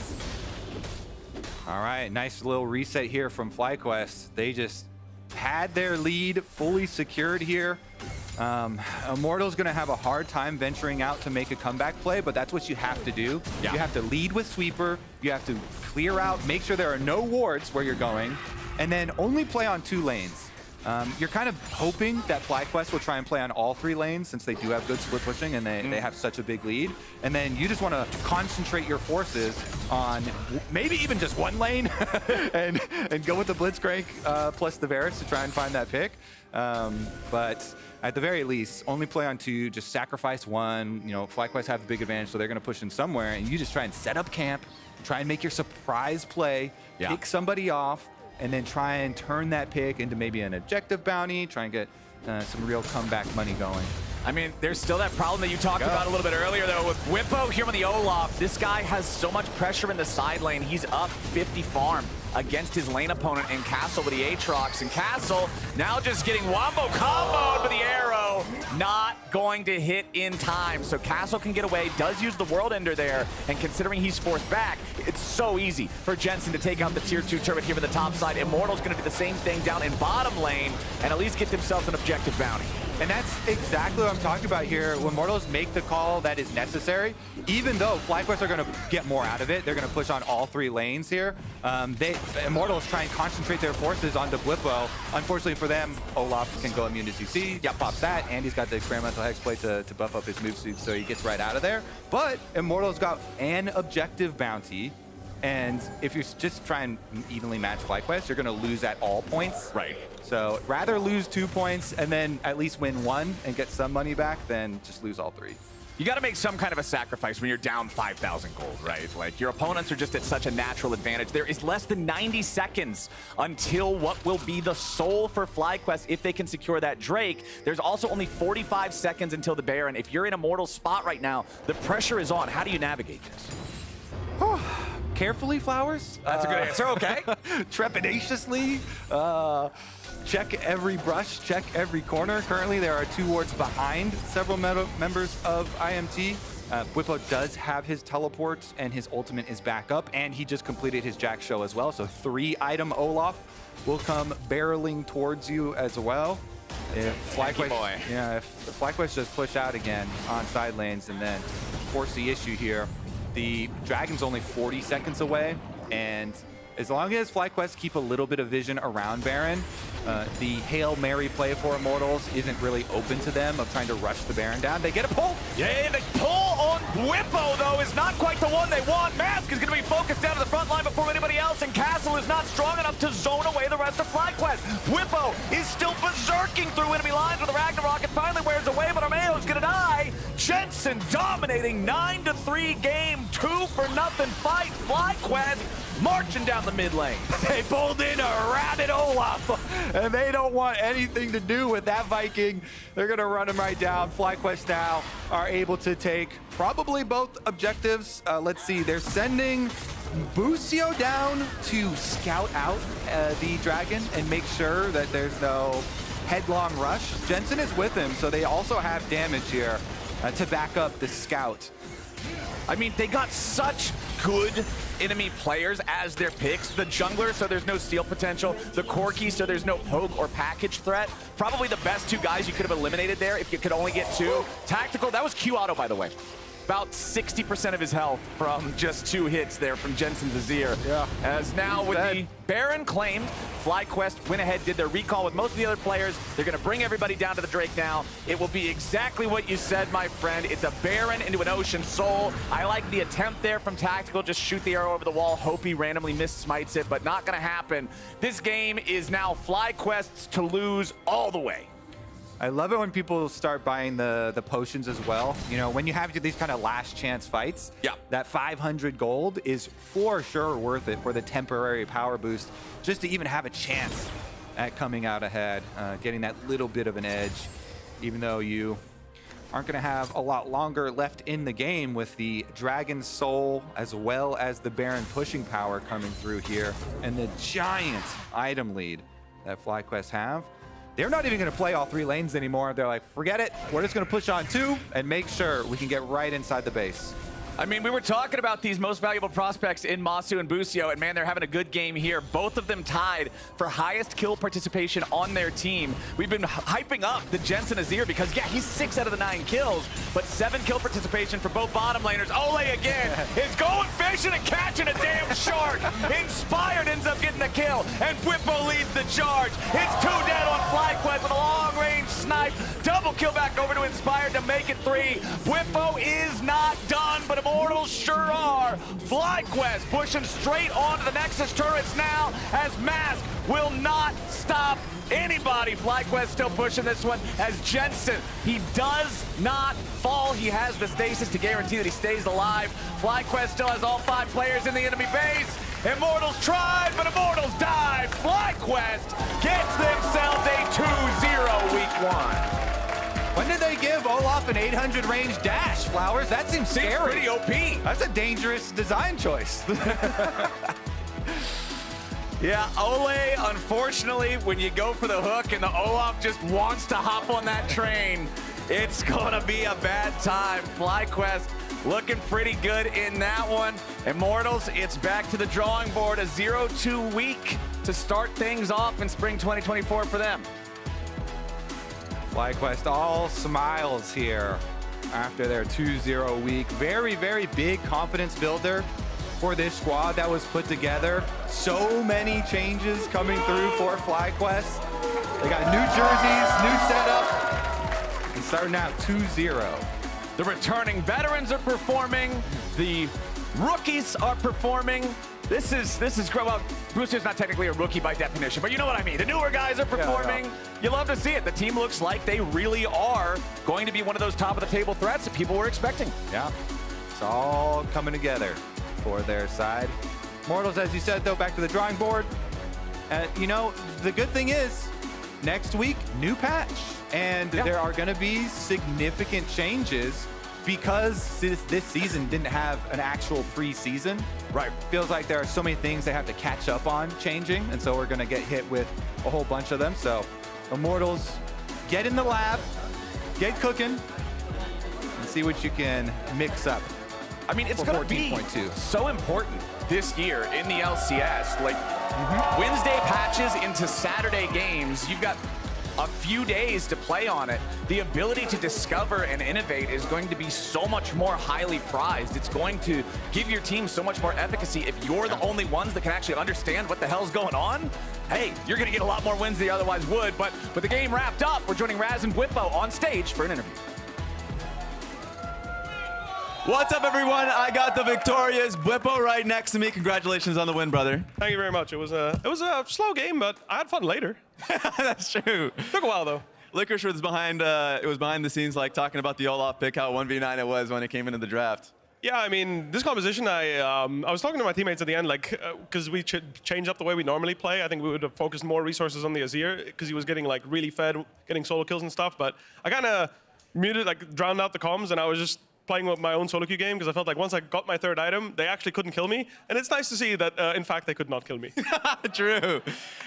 All right, nice little reset here from FlyQuest. They just had their lead fully secured here. Immortal's going to have a hard time venturing out to make a comeback play, but that's what you have to do. Yeah. You have to lead with Sweeper. You have to clear out, make sure there are no wards where you're going, and then only play on 2 lanes. You're kind of hoping that FlyQuest will try and play on all 3 lanes, since they do have good split pushing and they have such a big lead. And then you just want to concentrate your forces on maybe even just 1 lane and go with the Blitzcrank plus the Varus to try and find that pick. But at the very least, only play on 2, just sacrifice 1. You know, FlyQuest have a big advantage, so they're going to push in somewhere, and you just try and set up camp, try and make your surprise play, pick somebody off, and then try and turn that pick into maybe an objective bounty, try and get some real comeback money going. I mean, there's still that problem that you talked about a little bit earlier, though, with Whippo here on the Olaf. This guy has so much pressure in the side lane. He's up 50 farm against his lane opponent in Castle with the Aatrox. And Castle now just getting wombo comboed with the arrow. Not going to hit in time. So Castle can get away, does use the World Ender there. And considering he's forced back, it's so easy for Jensen to take out the tier 2 turret here on the top side. Immortal's going to do the same thing down in bottom lane and at least get themselves an objective bounty. And that's exactly what I'm talking about here. When Immortals make the call that is necessary, even though FlyQuest are going to get more out of it, they're going to push on all 3 lanes here. Immortals try and concentrate their forces onto Blippo. Unfortunately for them, Olaf can go immune to CC. Pops that, and he's got the experimental hexblade to buff up his move suit, so he gets right out of there. But Immortals got an objective bounty. And if you just try and evenly match FlyQuest, you're going to lose at all points. Right. So rather lose 2 points and then at least win 1 and get some money back than just lose all 3. You got to make some kind of a sacrifice when you're down 5,000 gold, right? Like, your opponents are just at such a natural advantage. There is less than 90 seconds until what will be the soul for FlyQuest if they can secure that Drake. There's also only 45 seconds until the Baron. If you're in Immortal's spot right now, the pressure is on. How do you navigate this? Carefully, Flowers. That's a good answer, okay. Trepidatiously. Check every brush, check every corner. Currently, there are 2 wards behind several members of IMT. Whippo does have his teleports, and his ultimate is back up, and he just completed his Jack show as well. So 3-item Olaf will come barreling towards you as well. If FlyQuest just push out again on side lanes and then force the issue here, the Dragon's only 40 seconds away, and as long as FlyQuest keep a little bit of vision around Baron, the Hail Mary play for Immortals isn't really open to them of trying to rush the Baron down. They get a pull. Yeah, the pull on Whippo, though, is not quite the one they want. Mask is going to be focused down to the front line before anybody else, and Castle is not strong enough to zone away the rest of FlyQuest. Whippo is still berserking through enemy lines with the Ragnarok and finally wears away, but Armeo is going to die. Jensen dominating 9-3 game, 2-0 fight. FlyQuest marching down the mid lane. They pulled in a rabid Olaf, and they don't want anything to do with that Viking. They're going to run him right down. FlyQuest now are able to take probably both objectives. Let's see, they're sending Busio down to scout out the dragon and make sure that there's no headlong rush. Jensen is with him, so they also have damage here to back up the scout. I mean, they got such good enemy players as their picks. The jungler, so there's no steal potential. The Corki, so there's no poke or package threat. Probably the best two guys you could have eliminated there if you could only get two. Tactical, that was Q auto, by the way. About 60% of his health from just 2 hits there from Jensen's Azir. Yeah. As now with the Baron claimed, FlyQuest went ahead, did their recall with most of the other players. They're going to bring everybody down to the Drake now. It will be exactly what you said, my friend. It's a Baron into an Ocean Soul. I like the attempt there from Tactical. Just shoot the arrow over the wall. Hope he randomly miss-smites it, but not going to happen. This game is now FlyQuest's to lose all the way. I love it when people start buying the potions as well. You know, when you have these kind of last chance fights, that 500 gold is for sure worth it for the temporary power boost, just to even have a chance at coming out ahead, getting that little bit of an edge, even though you aren't going to have a lot longer left in the game with the Dragon Soul as well as the Baron pushing power coming through here and the giant item lead that FlyQuest have. They're not even going to play all 3 lanes anymore. They're like, forget it. We're just going to push on 2 and make sure we can get right inside the base. I mean, we were talking about these most valuable prospects in Masu and Busio, and man, they're having a good game here. Both of them tied for highest kill participation on their team. We've been hyping up the Jensen Azir because, yeah, he's 6 out of the 9 kills, but 7 kill participation for both bottom laners. Ole again is going fishing and catching a damn shark. Inspired ends up getting the kill, and Whippo leads the charge. It's 2 dead on FlyQuest with a long-range snipe. Double kill back over to Inspired to make it 3. Whippo is not done, but Immortals sure are. FlyQuest pushing straight onto the Nexus turrets now as Mask will not stop anybody. FlyQuest still pushing this one as Jensen, he does not fall. He has the stasis to guarantee that he stays alive. FlyQuest still has all 5 players in the enemy base. Immortals tried, but Immortals died. FlyQuest gets themselves a 2-0 week 1. When did they give Olaf an 800 range dash, Flowers? That seems scary. Pretty OP. That's a dangerous design choice. Yeah, Ole, unfortunately, when you go for the hook and the Olaf just wants to hop on that train, it's going to be a bad time. FlyQuest looking pretty good in that one. Immortals, it's back to the drawing board. A 0-2 week to start things off in spring 2024 for them. FlyQuest all smiles here after their 2-0 week. Very, very big confidence builder for this squad that was put together. So many changes coming through for FlyQuest. They got new jerseys, new setup, and starting out 2-0. The returning veterans are performing. The rookies are performing. This is great. Well, Brewster's not technically a rookie by definition, but you know what I mean. The newer guys are performing. Yeah. You love to see it. The team looks like they really are going to be one of those top of the table threats that people were expecting. Yeah, it's all coming together for their side. Immortals, as you said, though, back to the drawing board. You know, the good thing is, next week, new patch. And there are going to be significant changes because this season didn't have an actual preseason. Right. Feels like there are so many things they have to catch up on changing, and so we're going to get hit with a whole bunch of them. So Immortals, get in the lab, get cooking, and see what you can mix up. I mean, it's going to be so important this year in the LCS. Like Wednesday patches into Saturday games, you've got a few days to play on it, the ability to discover and innovate is going to be so much more highly prized. It's going to give your team so much more efficacy. If you're the only ones that can actually understand what the hell's going on, hey, you're going to get a lot more wins than you otherwise would. But with the game wrapped up, we're joining Raz and Bwipo on stage for an interview. What's up, everyone? I got the victorious Bwipo right next to me. Congratulations on the win, brother. Thank you very much. It was a slow game, but I had fun later. That's true. Took a while though. Licorice was behind. It was behind the scenes, like talking about the Olaf pick, how 1v9 it was when it came into the draft. Yeah, I mean, this composition, I was talking to my teammates at the end, like, because we changed up the way we normally play. I think we would have focused more resources on the Azir because he was getting like really fed, getting solo kills and stuff. But I kind of muted, like, drowned out the comms, and I was just playing with my own solo queue game because I felt like once I got my third item, they actually couldn't kill me. And it's nice to see that, in fact, they could not kill me. True.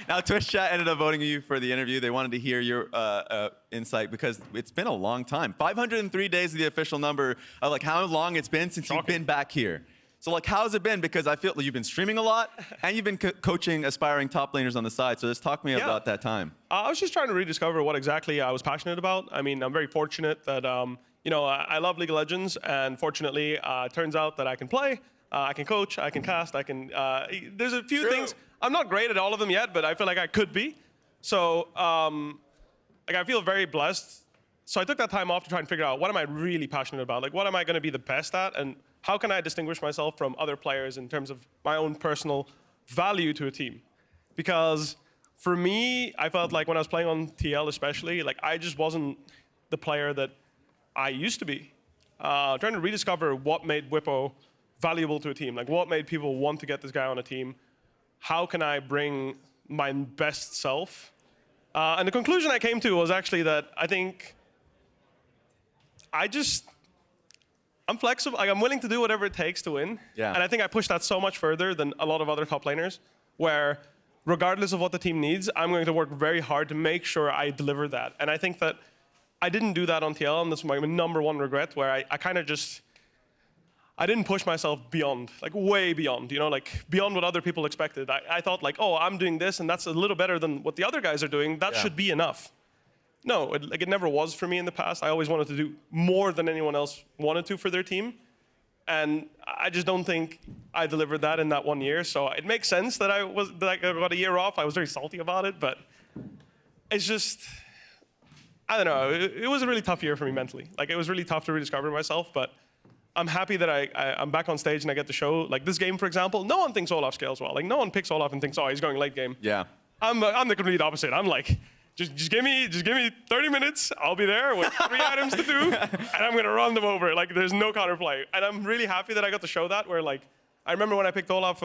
Now, Twitch chat ended up voting you for the interview. They wanted to hear your insight because it's been a long time. 503 days is the official number of like how long it's been since you've been back here. So like, how's it been? Because I feel like you've been streaming a lot and you've been coaching aspiring top laners on the side. So just talk to me about that time. I was just trying to rediscover what exactly I was passionate about. I mean, I'm very fortunate that, you know, I love League of Legends, and fortunately, it turns out that I can play, I can coach, I can cast, I can, there's a few things. I'm not great at all of them yet, but I feel like I could be. So, like, I feel very blessed. So I took that time off to try and figure out what am I really passionate about? Like, what am I going to be the best at? And how can I distinguish myself from other players in terms of my own personal value to a team? Because for me, I felt like when I was playing on TL especially, like, I just wasn't the player that I used to be. Trying to rediscover what made Bwipo valuable to a team. Like, what made people want to get this guy on a team? How can I bring my best self? And the conclusion I came to was actually that I think I'm flexible. Like, I'm willing to do whatever it takes to win. Yeah. And I think I pushed that so much further than a lot of other top laners, where regardless of what the team needs, I'm going to work very hard to make sure I deliver that. And I think that I didn't do that on TL, and that's my number one regret, where I kind of just, I didn't push myself beyond, like way beyond, you know, like beyond what other people expected. I thought like, oh, I'm doing this, and that's a little better than what the other guys are doing. That should be enough. No, it never was for me in the past. I always wanted to do more than anyone else wanted to for their team. And I just don't think I delivered that in that 1 year. So it makes sense that I got a year off. I was very salty about it, but it's just, I don't know. It was a really tough year for me mentally. Like, it was really tough to rediscover myself, but I'm happy that I'm back on stage and I get to show, like this game, for example, no one thinks Olaf scales well. Like, no one picks Olaf and thinks, oh, he's going late game. Yeah. I'm the complete opposite. I'm like, just give me 30 minutes. I'll be there with 3 items to do, and I'm going to run them over. Like, there's no counterplay. And I'm really happy that I got to show that, where, like, I remember when I picked Olaf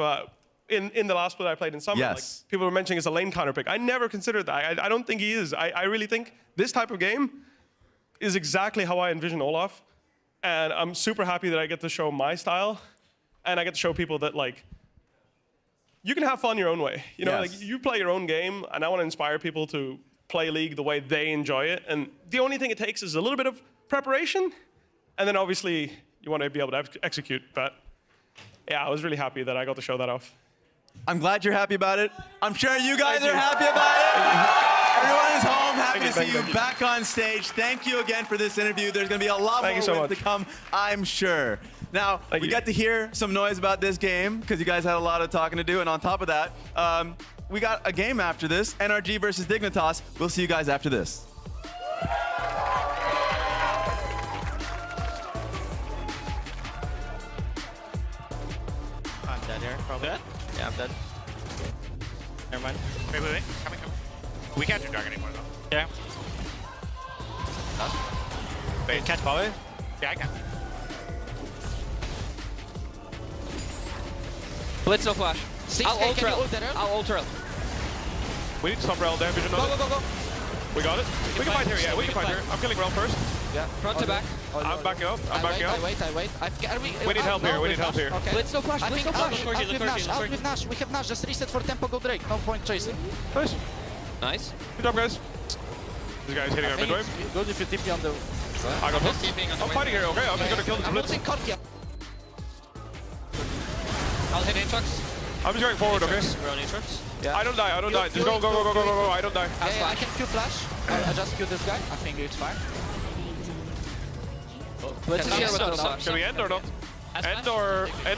in the last split I played in summer, like, people were mentioning it's a lane counter pick. I never considered that. I don't think he is. I really think this type of game is exactly how I envision Olaf. And I'm super happy that I get to show my style, and I get to show people that, like, you can have fun your own way. You know, like, you play your own game, and I want to inspire people to play League the way they enjoy it. And the only thing it takes is a little bit of preparation, and then obviously you want to be able to execute. But yeah, I was really happy that I got to show that off. I'm glad you're happy about it. I'm sure you guys are happy about it. Everyone is home. Happy to see you back on stage. Thank you again for this interview. There's going to be a lot more wins to come, I'm sure. Now, we got to hear some noise about this game because you guys had a lot of talking to do. And on top of that, we got a game after this, NRG versus Dignitas. We'll see you guys after this. I'm dead here, probably. Dead? Yeah, I'm dead. Never mind. Wait. Coming. We can't do dark anymore, though. Yeah. Wait, catch power? Yeah, I can. Blitz no flash. I'll ultra. We need to stop Rel damage. Go. We got it. We can fight here, yeah. We can fight here. I'm killing Rel first. Yeah. Front to back. I'm backing up. I wait. We need help here. Okay. Blitz no flash. Out with Nash. We have Nash. Just reset for tempo, go Drake. No point chasing. Nice. Good job, guys. This guy's hitting our mid wave. Good if you TP on the... I got him. I'm fighting here, okay? I'm just gonna kill this blitz. I'll hit Aatrox. I'm just going forward, okay? We're on Aatrox. Yeah. I don't die, I don't die. Just go. I don't die. Yeah, I can Q flash. I just kill this guy. I think it's fine. Can we end or not? End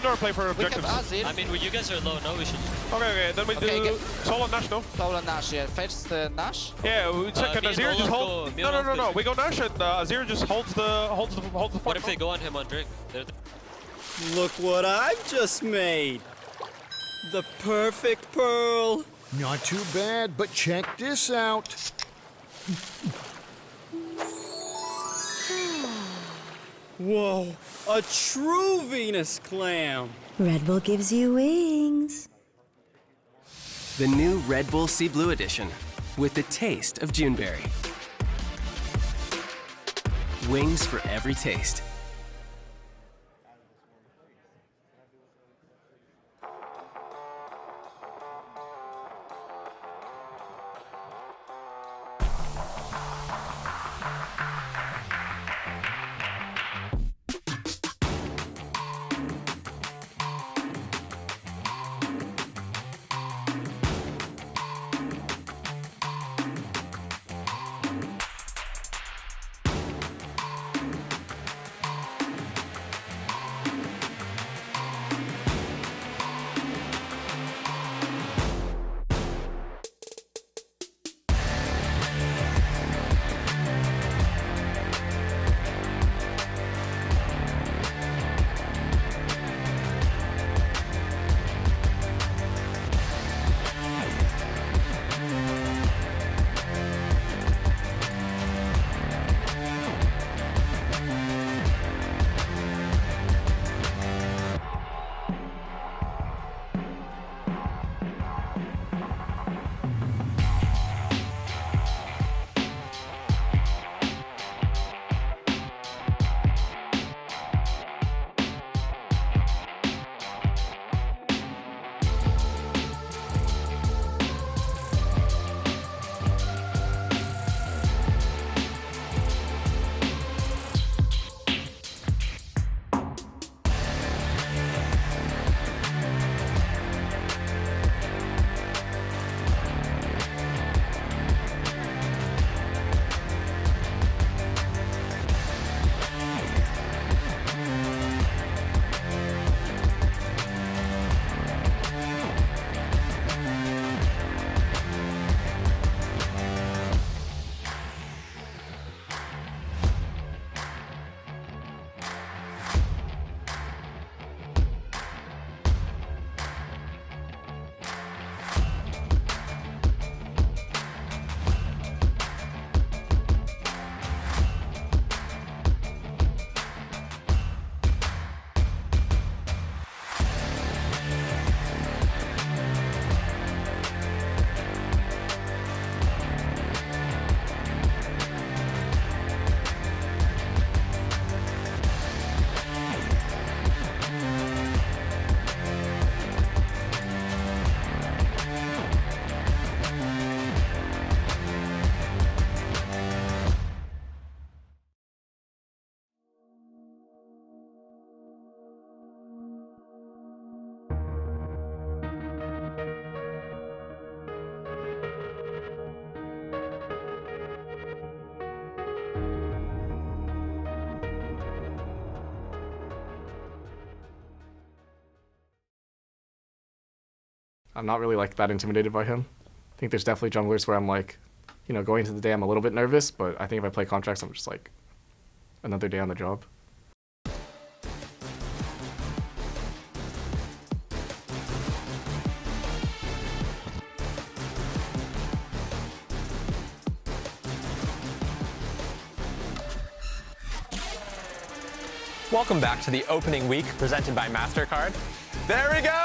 or play for objectives? I mean, you guys are low, no? We should. Okay, then we do Sol and Nash, no? Sol and Nash, yeah. Fetch the Nash. Yeah, can Azir just hold? No. We go Nash and Azir just holds the point. What if they go on him on Drake? Look what I've just made. The perfect pearl. Not too bad, but check this out. Whoa, a true Venus clam. Red Bull gives you wings. The new Red Bull Sea Blue Edition with the taste of Juneberry. Wings for every taste. I'm not really like that intimidated by him. I think there's definitely junglers where I'm like, you know, going into the day I'm a little bit nervous, but I think if I play contracts, I'm just like another day on the job. Welcome back to the opening week presented by Mastercard. There we go!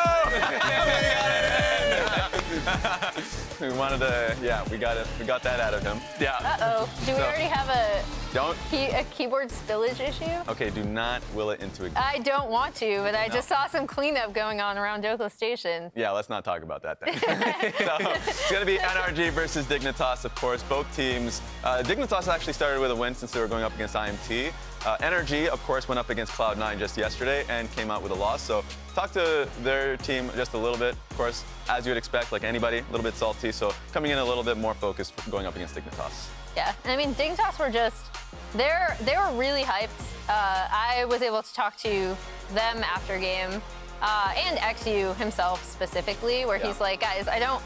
We wanted to, yeah, we got that out of him. Yeah. Uh-oh. Do we already have a Don't. A keyboard spillage issue? Okay, do not will it into a... I don't want to, but I just saw some cleanup going on around Doko Station. Yeah, let's not talk about that then. So, it's going to be NRG versus Dignitas, of course. Both teams. Dignitas actually started with a win since they were going up against IMT. NRG, of course, went up against Cloud9 just yesterday and came out with a loss. So talk to their team just a little bit. Of course, as you would expect, like anybody, a little bit salty. So coming in a little bit more focused going up against Dignitas. Yeah, and I mean, Dignitas were just, they were really hyped. I was able to talk to them after game, and XU himself specifically, where he's like, guys, I don't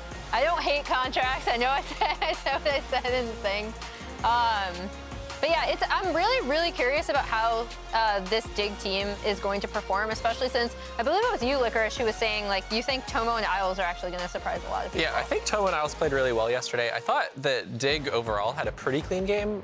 hate contracts. I know I said what I said in the thing. But yeah, I'm really curious about how this Dig team is going to perform, especially since I believe it was you, Licorice, who was saying like you think Tomo and Isles are actually going to surprise a lot of people. Yeah, I think Tomo and Isles played really well yesterday. I thought that Dig overall had a pretty clean game.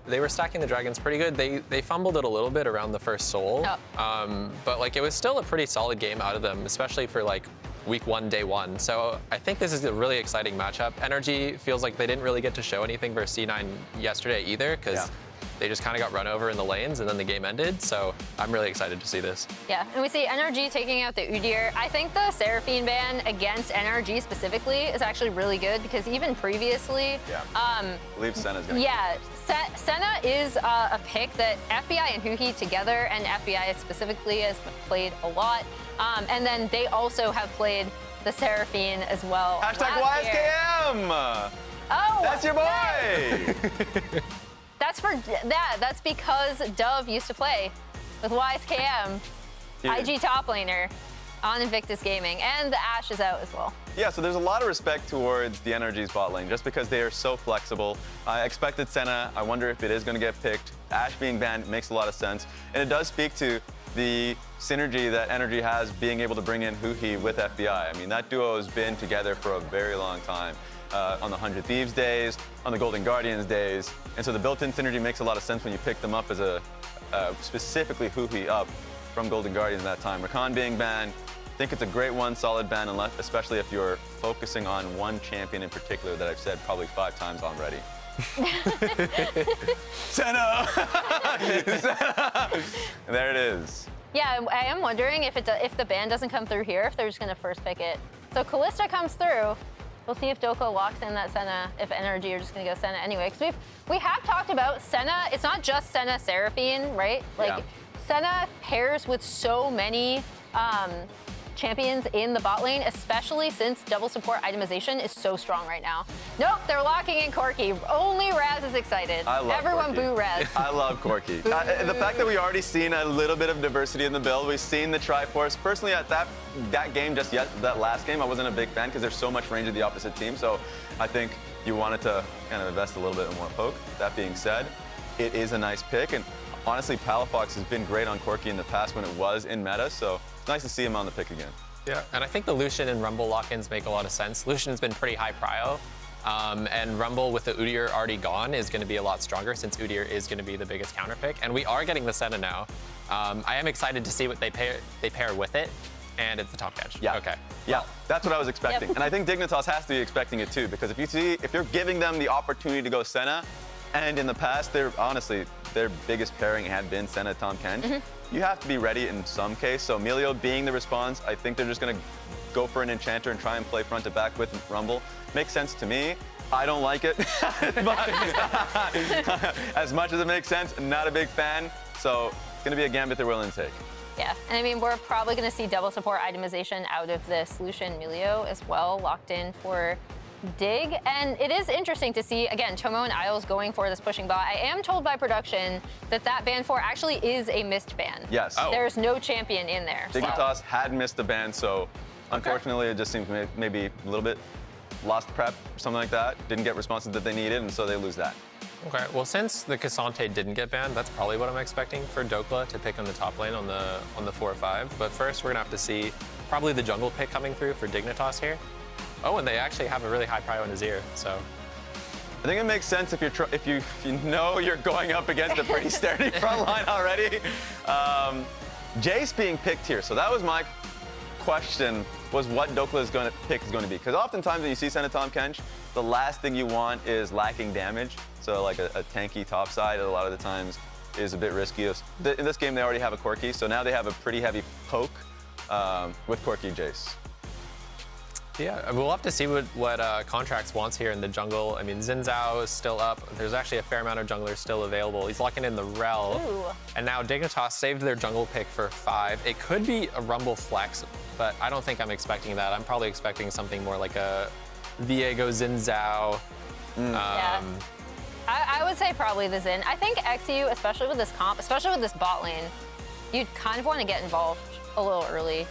They were stacking the dragons pretty good. They fumbled it a little bit around the first soul, but like it was still a pretty solid game out of them, especially for like week 1, day 1. So I think this is a really exciting matchup. NRG feels like they didn't really get to show anything versus C9 yesterday either, because they just kind of got run over in the lanes and then the game ended. So I'm really excited to see this. Yeah, and we see NRG taking out the Udyr. I think the Seraphine ban against NRG specifically is actually really good because even previously, I believe Senna's gonna Senna is a pick that FBI and Huhi together, and FBI specifically has played a lot. And then they also have played the Seraphine as well. Hashtag YSKM! Oh! That's your boy! That's because Dove used to play with YSKM, IG top laner on Invictus Gaming, and the Ashe is out as well. Yeah, so there's a lot of respect towards the NRG's bot lane just because they are so flexible. I expected Senna. I wonder if it is going to get picked. Ashe being banned makes a lot of sense, and it does speak to the synergy that NRG has being able to bring in Huhi with FBI. I mean, that duo has been together for a very long time. On the 100 Thieves days, on the Golden Guardians days, and so the built-in synergy makes a lot of sense when you pick them up as specifically Huhi up from Golden Guardians that time. Rakan being banned, I think it's a great one, solid ban, especially if you're focusing on one champion in particular that I've said probably 5 times already. Senna! There it is. Yeah, I am wondering if the ban doesn't come through here, if they're just gonna first pick it. So Callista comes through. We'll see if Doko locks in that Senna, if NRG are just gonna go Senna anyway. Because we have talked about Senna, it's not just Senna Seraphine, right? Like Senna pairs with so many champions in the bot lane, especially since double support itemization is so strong right now. Nope, they're locking in Corki. Only Raz is excited. I love Everyone Corki. boo Raz. I love Corki. The fact that we already seen a little bit of diversity in the build, we've seen the Triforce. Personally, at that game, that last game, I wasn't a big fan because there's so much range of the opposite team. So I think you wanted to kind of invest a little bit more poke. That being said, it is a nice pick. And honestly, Palafox has been great on Corki in the past when it was in meta. So it's nice to see him on the pick again. Yeah, and I think the Lucian and Rumble lock-ins make a lot of sense. Lucian's been pretty high prio, and Rumble with the Udyr already gone is going to be a lot stronger since Udyr is going to be the biggest counter pick. And we are getting the Senna now. I am excited to see what they pair with it, and it's the top bench. Yeah. Okay. Yeah, that's what I was expecting. And I think Dignitas has to be expecting it too, because if you're giving them the opportunity to go Senna, and in the past, honestly, their biggest pairing had been Senna, Tahm Kench. You have to be ready in some case. So Emilio being the response, I think they're just going to go for an Enchanter and try and play front to back with Rumble. Makes sense to me. I don't like it. But as much as it makes sense, not a big fan. So it's going to be a gambit they're willing to take. Yeah, and I mean, we're probably going to see double support itemization out of this Lucian Emilio as well, locked in for Dig. And it is interesting to see, again, Tomo and Isles going for this pushing bot. I am told by production that ban 4 actually is a missed ban. Yes. There's no champion in there. Dignitas had missed the ban, so unfortunately it just seems maybe a little bit lost prep or something like that. Didn't get responses that they needed, and so they lose that. Okay, well, since the Cassante didn't get banned, that's probably what I'm expecting for Dokla to pick on the top lane on the 4-5. But first, we're gonna have to see probably the jungle pick coming through for Dignitas here. Oh, and they actually have a really high prio in Azir, so. I think it makes sense if you know you're going up against a pretty sturdy front line already. Jace being picked here, so that was my question was what Dokla's pick is going to be. Because oftentimes when you see Senatom Kench, the last thing you want is lacking damage. So like a tanky top side a lot of the times is a bit risky. In this game, they already have a Corki, so now they have a pretty heavy poke with Corki Jace. Yeah, we'll have to see what Contracts wants here in the jungle. I mean, Xin Zhao is still up. There's actually a fair amount of junglers still available. He's locking in the Rel. Ooh. And now Dignitas saved their jungle pick for 5. It could be a Rumble flex, but I don't think I'm expecting that. I'm probably expecting something more like a Viego Xin Zhao. Yeah. I would say probably the Xin. I think XU, especially with this comp, especially with this bot lane, you'd kind of want to get involved a little early.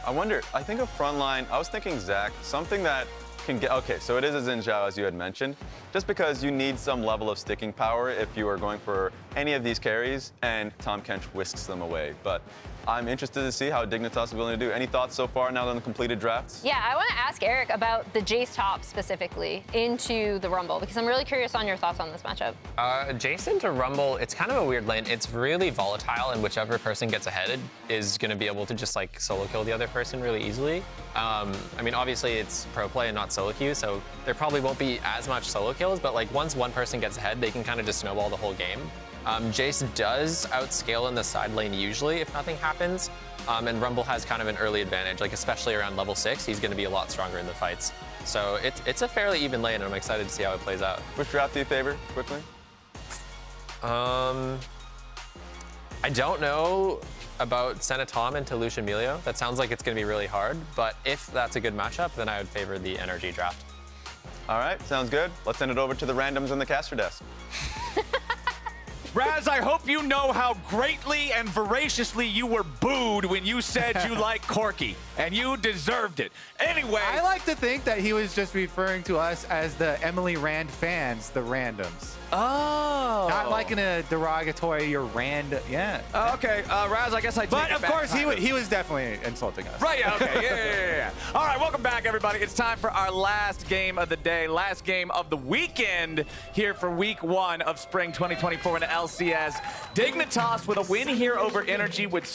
I wonder, I think a front line, I was thinking Zach, something that can get, okay, so it is a Xin Zhao as you had mentioned, just because you need some level of sticking power if you are going for any of these carries, and Tahm Kench whisks them away. But I'm interested to see how Dignitas is willing to do. Any thoughts so far now on the completed drafts? Yeah, I want to ask Eric about the Jace top specifically into the Rumble, because I'm really curious on your thoughts on this matchup. Jace into Rumble, it's kind of a weird lane. It's really volatile, and whichever person gets ahead is going to be able to just like solo kill the other person really easily. I mean, obviously it's pro play and not solo queue, so there probably won't be as much solo kills, but like once one person gets ahead, they can kind of just snowball the whole game. Jace does outscale in the side lane usually if nothing happens, and Rumble has kind of an early advantage, like especially around level 6, he's going to be a lot stronger in the fights. So it's a fairly even lane, and I'm excited to see how it plays out. Which draft do you favor, quickly? I don't know about Senatom into Lucian Melio. That sounds like it's going to be really hard, but if that's a good matchup, then I would favor the energy draft. All right, sounds good. Let's send it over to the randoms in the caster desk. Raz, I hope you know how greatly and voraciously you were booed when you said you like Corki, and you deserved it. Anyway. I like to think that he was just referring to us as the Emily Rand fans, the randoms. Oh. Not like in a derogatory, you're rand, yeah. Okay, Raz, I guess I take But it of back, course, kind of. he was definitely insulting us. Right, yeah, okay, yeah. All right, welcome back, everybody. It's time for our last game of the day, last game of the weekend here for week 1 of spring 2024 in LCS. Dignitas with a win here over Energy would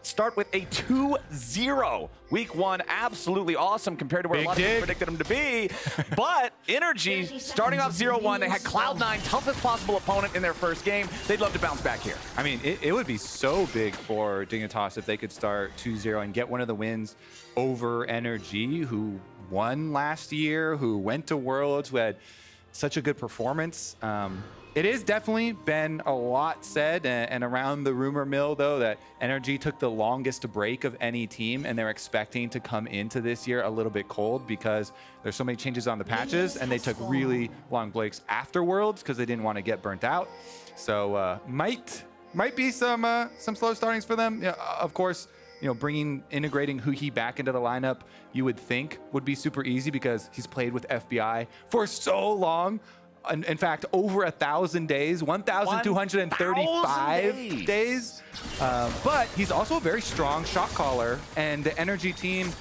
start with a 2-0. Week 1, absolutely awesome compared to where a lot of people predicted them to be. But Energy, starting off 0-1, they had Cloud9, toughest possible opponent in their first game. They'd love to bounce back here. I mean, it would be so big for Dignitas if they could start 2-0 and get one of the wins over Energy, who won last year, who went to Worlds, who had such a good performance. It has definitely been a lot said and around the rumor mill, though, that Energy took the longest break of any team, and they're expecting to come into this year a little bit cold because there's so many changes on the patches, and they took really long breaks after Worlds because they didn't want to get burnt out. So might be some slow startings for them. Yeah, of course, integrating Huhi back into the lineup, you would think would be super easy because he's played with FBI for so long. In fact, over 1,000 days, 1,235 days. But he's also a very strong shot caller, and the Energy team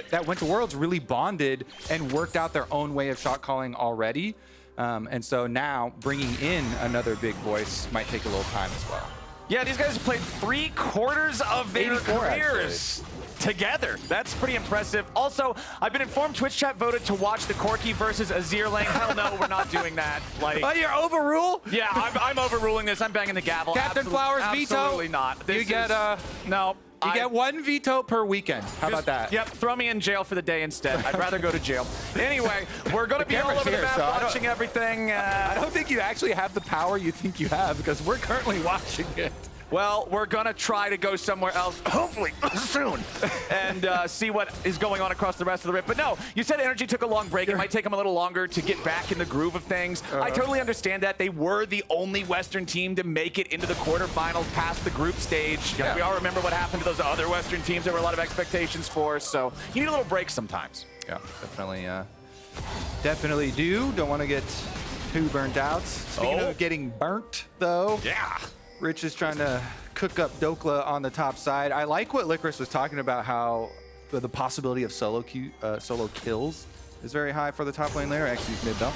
that went to Worlds really bonded and worked out their own way of shot calling already. And so now bringing in another big voice might take a little time as well. Yeah, these guys played 3/4 of their careers together. That's pretty impressive. Also, I've been informed Twitch chat voted to watch the Corki versus Azir lane. Hell no, we're not doing that. Like, oh, you're overruled? Yeah, I'm overruling this. I'm banging the gavel. Captain Flowers veto? Absolutely not. You get no. You get 1 veto per weekend. How about that? Yep, throw me in jail for the day instead. I'd rather go to jail. Anyway, we're going to be all over the map watching everything. I don't think you actually have the power you think you have because we're currently watching it. Well, we're going to try to go somewhere else, hopefully soon, and see what is going on across the rest of the rift. But no, you said Energy took a long break. It might take them a little longer to get back in the groove of things. I totally understand that. They were the only Western team to make it into the quarterfinals past the group stage. Yeah. We all remember what happened to those other Western teams there were a lot of expectations for, so you need a little break sometimes. Yeah, definitely do. Don't want to get too burnt out. Speaking of getting burnt, though. Yeah. Rich is trying to cook up Dokla on the top side. I like what Licorice was talking about, how the possibility of solo kills is very high for the top lane laner. Actually, mid though.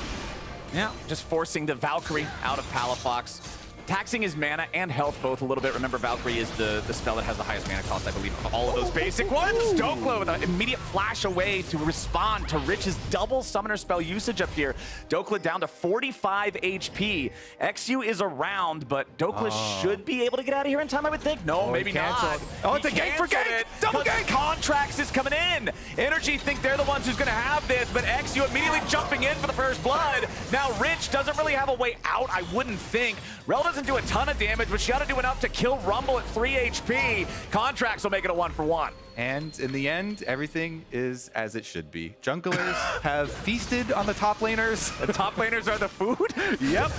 Yeah, just forcing the Valkyrie out of Palafox. taxing his mana and health both a little bit. Remember, Valkyrie is the spell that has the highest mana cost, I believe, of all of those basic ones. Dokla with an immediate flash away to respond to Rich's double summoner spell usage up here. Dokla down to 45 HP. XU is around, but Dokla should be able to get out of here in time, I would think. No, maybe not. Oh, it's a gank for gank! Double gank! Contracts is coming in. Energy think they're the ones who's going to have this, but XU immediately jumping in for the first blood. Now Rich doesn't really have a way out, I wouldn't think. Rel doesn't do a ton of damage, but she ought to do enough to kill Rumble at 3 HP. Contracts will make it a 1-for-1. And in the end, everything is as it should be. Junglers have feasted on the top laners. The top laners are the food? Yep.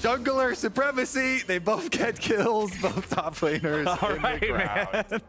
Jungler supremacy. They both get kills, both top laners in the ground. Man.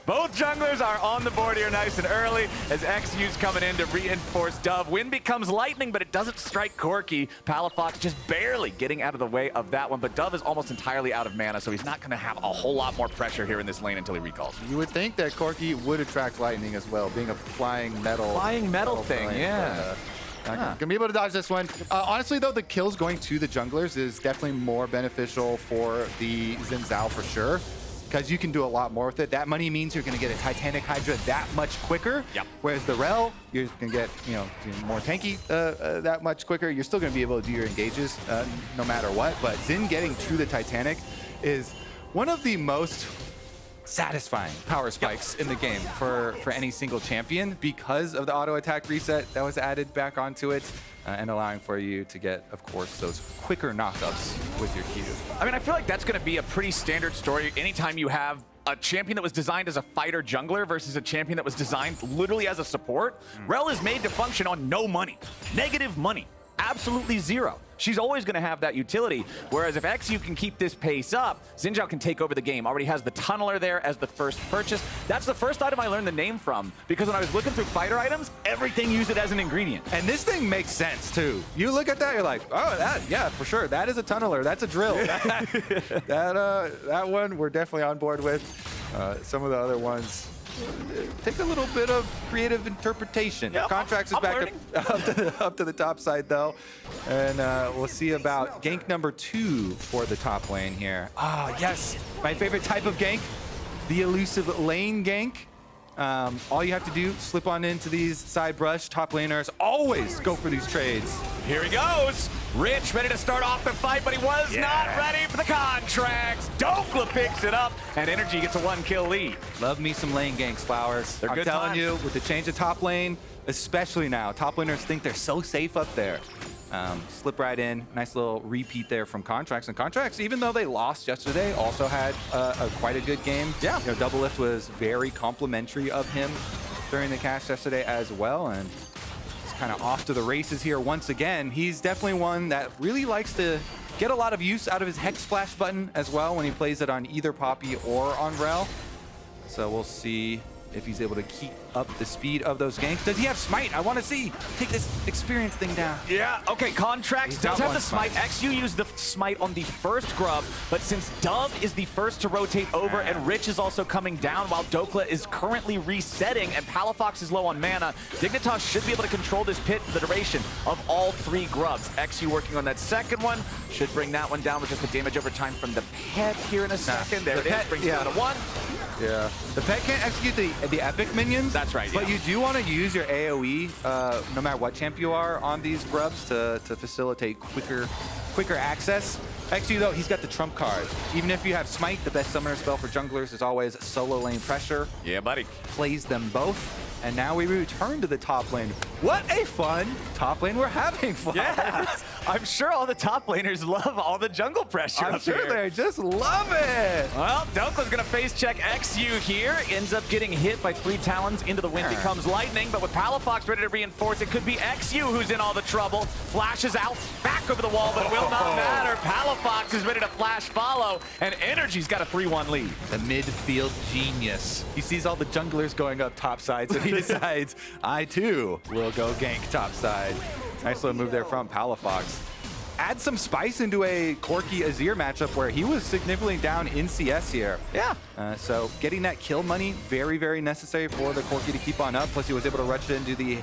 Both junglers are on the board here nice and early as XU's coming in to reinforce Dove. Wind becomes lightning, but it doesn't strike Corki. Palafox just barely getting out of the way of that one, but Dove is almost entirely out of mana, so he's not going to have a whole lot more pressure here in this lane until he recalls. You would think that Corki would attract lightning as well, being a flying metal. Flying metal thing, yeah. Gonna be able to dodge this one. Honestly, though, the kills going to the junglers is definitely more beneficial for the Xin Zhao for sure, because you can do a lot more with it. That money means you're going to get a Titanic Hydra that much quicker. Yep. Whereas the Rel, you're going to get more tanky that much quicker. You're still going to be able to do your engages no matter what. But Xin getting to the Titanic is one of the most satisfying power spikes in the game for any single champion because of the auto attack reset that was added back onto it. And allowing for you to get, of course, those quicker knockups with your Q. I mean, I feel like that's going to be a pretty standard story anytime you have a champion that was designed as a fighter jungler versus a champion that was designed literally as a support. Rel is made to function on no money, negative money, absolutely zero. She's always going to have that utility. Whereas if XU can keep this pace up, Xin Zhao can take over the game. Already has the Tunneler there as the first purchase. That's the first item I learned the name from, because when I was looking through fighter items, everything used it as an ingredient. And this thing makes sense too. You look at that, you're like, oh, that, yeah, for sure. That is a Tunneler. That's a drill. that one we're definitely on board with. Some of the other ones take a little bit of creative interpretation. Yep, Contracts is back up to the top side though. And we'll see about gank number 2 for the top lane here. Ah, yes, my favorite type of gank, the elusive lane gank. All you have to do, slip on into these side brush. Top laners always go for these trades. Here he goes. Rich ready to start off the fight, but he was not ready for the contracts. Dokla picks it up, and Energy gets a 1-kill lead. Love me some lane ganks, Flowers. They're I'm good telling times. you, with the change of top lane, especially now, top laners think they're so safe up there. Slip right in. Nice little repeat there from Contracts. And Contracts, even though they lost yesterday, also had quite a good game. Yeah. Double Lift was very complimentary of him during the cast yesterday as well. And it's kind of off to the races here once again. He's definitely one that really likes to get a lot of use out of his Hex Flash button as well when he plays it on either Poppy or on Rel. So we'll see if he's able to keep up the speed of those ganks. Does he have Smite? I want to see. Take this experience thing down. Yeah, okay, Contracts does have the Smite. XU used the Smite on the first grub, but since Dove is the first to rotate over and Rich is also coming down while Dokla is currently resetting and Palafox is low on mana, Dignitas should be able to control this pit for the duration of all 3 grubs. XU working on that second one, should bring that one down with just the damage over time from the pet here in a second. There it is, brings it down to 1. Yeah. The pet can't execute the epic minions. That's right, But you do want to use your AoE, no matter what champ you are, on these grubs to facilitate quicker access. XU, though, he's got the trump card. Even if you have Smite, the best summoner spell for junglers is always solo lane pressure. Yeah, buddy. Plays them both. And now we return to the top lane. What a fun top lane we're having, Flowers. Yeah, I'm sure all the top laners love all the jungle pressure I'm up sure here. they just love it. Well, Dokla's gonna face check XU here. Ends up getting hit by 3 talons into the wind, becomes lightning, but with Palafox ready to reinforce, it could be XU who's in all the trouble. Flashes out, back over the wall, but it will not matter. Palafox is ready to flash follow, and Energy's got a 3-1 lead. The midfield genius. He sees all the junglers going up top side, so he decides, I too will go gank top side. Nice little move there from Palafox. Add some spice into a Corki Azir matchup where he was significantly down in CS here. Yeah. So getting that kill money, very, very necessary for the Corki to keep on up. Plus he was able to rush it into the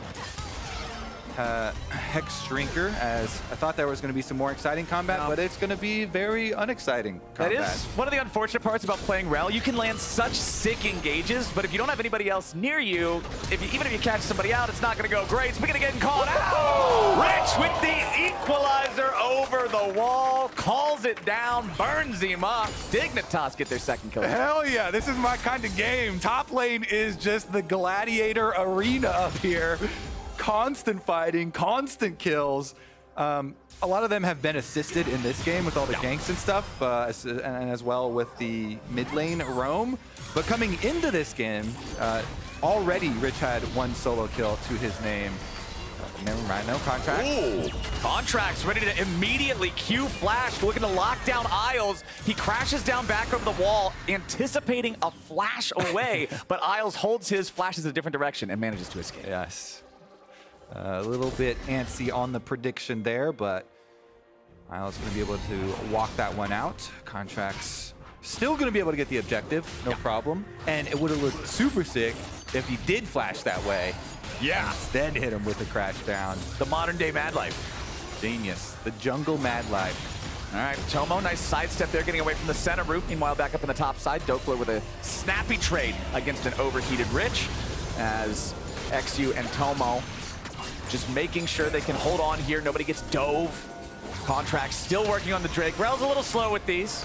Hex Drinker, as I thought there was going to be some more exciting combat, but it's going to be very unexciting combat. That is one of the unfortunate parts about playing Rel. You can land such sick engages, but if you don't have anybody else near you, even if you catch somebody out, it's not going to go great. Speaking of getting caught out, Rich with the equalizer over the wall, calls it down, burns him up. Dignitas get their second kill. Hell yeah, this is my kind of game. Top lane is just the gladiator arena up here. Constant fighting, constant kills. A lot of them have been assisted in this game with all the ganks and stuff, and as well with the mid lane roam. But coming into this game, already Rich had 1 solo kill to his name. Never mind, no contract. Ooh, Contract's ready to immediately Q flash, looking to lock down Isles. He crashes down back over the wall, anticipating a flash away, but Isles holds his, flashes a different direction, and manages to escape. Yes. A little bit antsy on the prediction there, but Isles going to be able to walk that one out. Contract's still going to be able to get the objective, no problem. And it would have looked super sick if he did flash that way. Yeah. Then hit him with the crash down. The modern day Mad Life. Genius. The jungle Mad Life. All right, Tomo, nice sidestep there, getting away from the center route. Meanwhile, back up in the top side, Dokler with a snappy trade against an overheated Rich, as XU and Tomo just making sure they can hold on here. Nobody gets dove. Contract still working on the Drake. Rel's a little slow with these,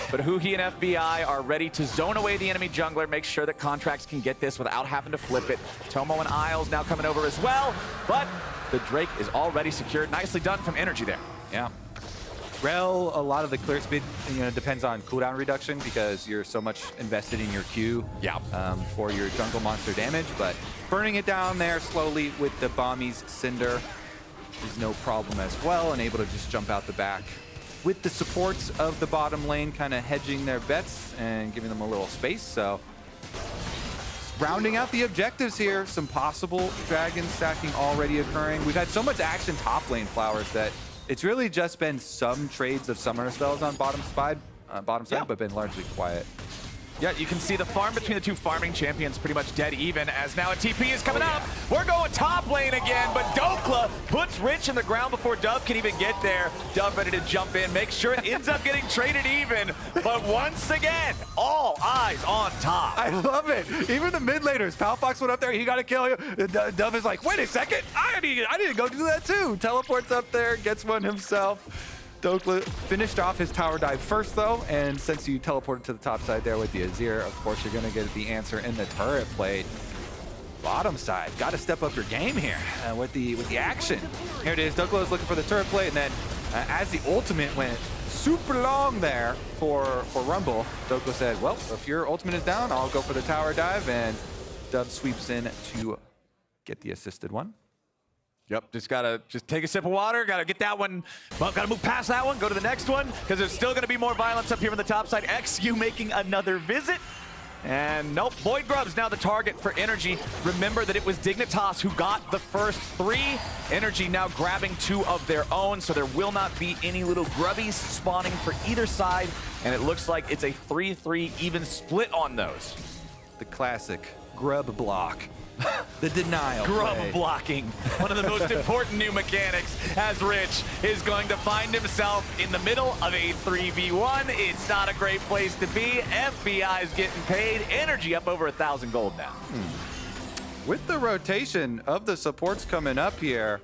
but Huhi and FBI are ready to zone away the enemy jungler, make sure that Contracts can get this without having to flip it. Tomo and Isles now coming over as well, but the Drake is already secured. Nicely done from Energy there. Yeah. Rel, a lot of the clear speed, depends on cooldown reduction because you're so much invested in your Q for your jungle monster damage, but burning it down there slowly with the Bommy's Cinder is no problem as well, and able to just jump out the back with the supports of the bottom lane kind of hedging their bets and giving them a little space. So rounding out the objectives here, some possible dragon stacking already occurring. We've had so much action top lane, Flowers, that it's really just been some trades of summoner spells on bottom side, but been largely quiet. Yeah, you can see the farm between the two farming champions pretty much dead even, as now a TP is coming up. We're going top lane again, but Dokla puts Rich in the ground before Dove can even get there. Dove ready to jump in, make sure it ends up getting traded even, but once again, all eyes on top. I love it. Even the mid laners, Palfox went up there, he got a kill. Dove is like, wait a second, I need to go do that too. Teleports up there, gets one himself. Dokla finished off his tower dive first, though, and since you teleported to the top side there with the Azir, of course, you're going to get the answer in the turret play. Bottom side, got to step up your game here with the action. Here it is. Dokla is looking for the turret play, and then as the ultimate went super long there for Rumble, Dokla said, well, if your ultimate is down, I'll go for the tower dive, and Dove sweeps in to get the assisted one. Yep, just gotta take a sip of water, gotta get that one, well, gotta move past that one, go to the next one, because there's still gonna be more violence up here on the top side. XU making another visit. And nope, Void Grub's now the target for Energy. Remember that it was Dignitas who got the first 3. Energy now grabbing 2 of their own, so there will not be any little grubbies spawning for either side. And it looks like it's a 3-3 even split on those. The classic grub block. The denial Grub play. blocking, one of the most important new mechanics, as Rich is going to find himself in the middle of a 3v1. It's not a great place to be. FBI is getting paid. Energy up over 1,000 gold now. With the rotation of the supports coming up here,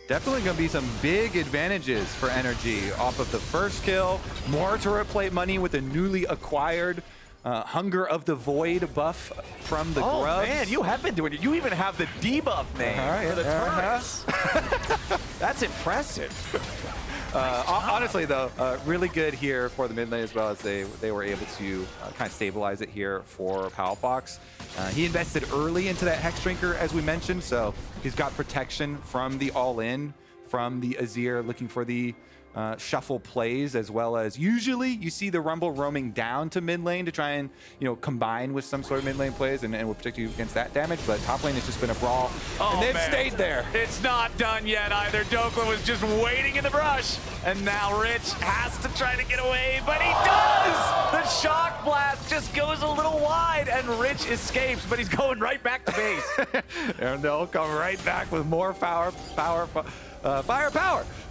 definitely going to be some big advantages for Energy off of the first kill. More turret plate money with a newly acquired Hunger of the Void buff from the Grubs. Oh man, you have been doing it. You even have the debuff name for the turrets. That's impressive. Honestly, though, really good here for the mid lane as well, as they were able to kind of stabilize it here for Palfox. He invested early into that Hex Drinker, as we mentioned, so he's got protection from the all-in, from the Azir, looking for the shuffle plays, as well as usually you see the Rumble roaming down to mid lane to try and, combine with some sort of mid lane plays and will protect you against that damage. But top lane has just been a brawl, and they've stayed there. It's not done yet either. Dokla was just waiting in the brush, and now Rich has to try to get away, but he does! The shock blast just goes a little wide, and Rich escapes, but he's going right back to base. And they'll come right back with more firepower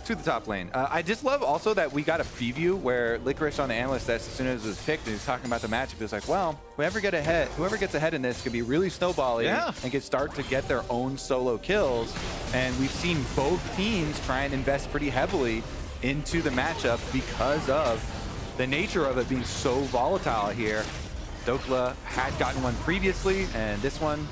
to the top lane. I just love also that we got a preview where Licorice on the analyst desk, as soon as it was picked, and he's talking about the matchup, he was like, well, whoever gets ahead in this could be really snowbally and can start to get their own solo kills. And we've seen both teams try and invest pretty heavily into the matchup because of the nature of it being so volatile here. Dokla had gotten one previously, and this one,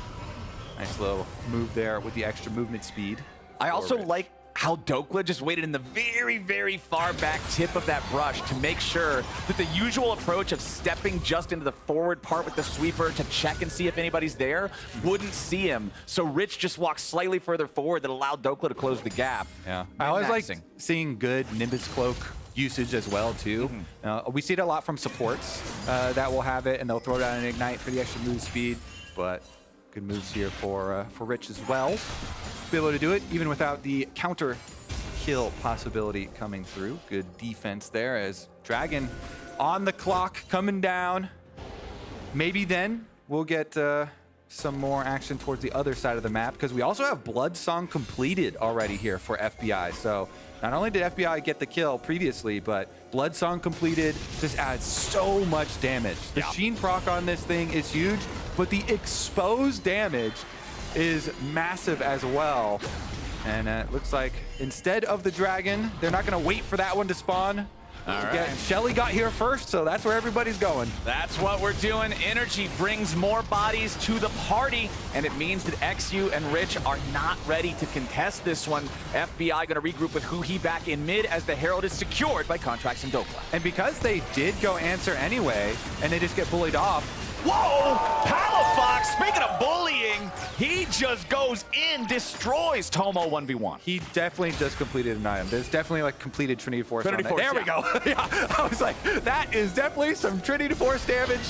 nice little move there with the extra movement speed. I also like how Dokla just waited in the very, very far back tip of that brush to make sure that the usual approach of stepping just into the forward part with the sweeper to check and see if anybody's there wouldn't see him. So Rich just walked slightly further forward that allowed Dokla to close the gap. Yeah, I always like seeing good Nimbus Cloak usage as well too. We see it a lot from supports that will have it, and they'll throw down an ignite for the extra move speed. But good moves here for Rich as well. Be able to do it even without the counter kill possibility coming through. Good defense there as Dragon on the clock coming down. Maybe then we'll get some more action towards the other side of the map, because we also have Bloodsong completed already here for FBI. So not only did FBI get the kill previously, but Bloodsong completed just adds so much damage. The Sheen proc on this thing is huge, but the exposed damage is massive as well. And it looks like instead of the Dragon, they're not going to wait for that one to spawn. All right. Shelly got here first, so that's where everybody's going. That's what we're doing. Energy brings more bodies to the party, and it means that XU and Rich are not ready to contest this one. FBI going to regroup with Huhi back in mid as the Herald is secured by Contracts and Dokla. And because they did go answer anyway, and they just get bullied off. Whoa! Palafox, speaking of bullying, he just goes in, destroys Tomo 1v1. He definitely just completed an item. There's definitely like completed Trinity Force. There we go. Yeah, I was like, that is definitely some Trinity Force damage.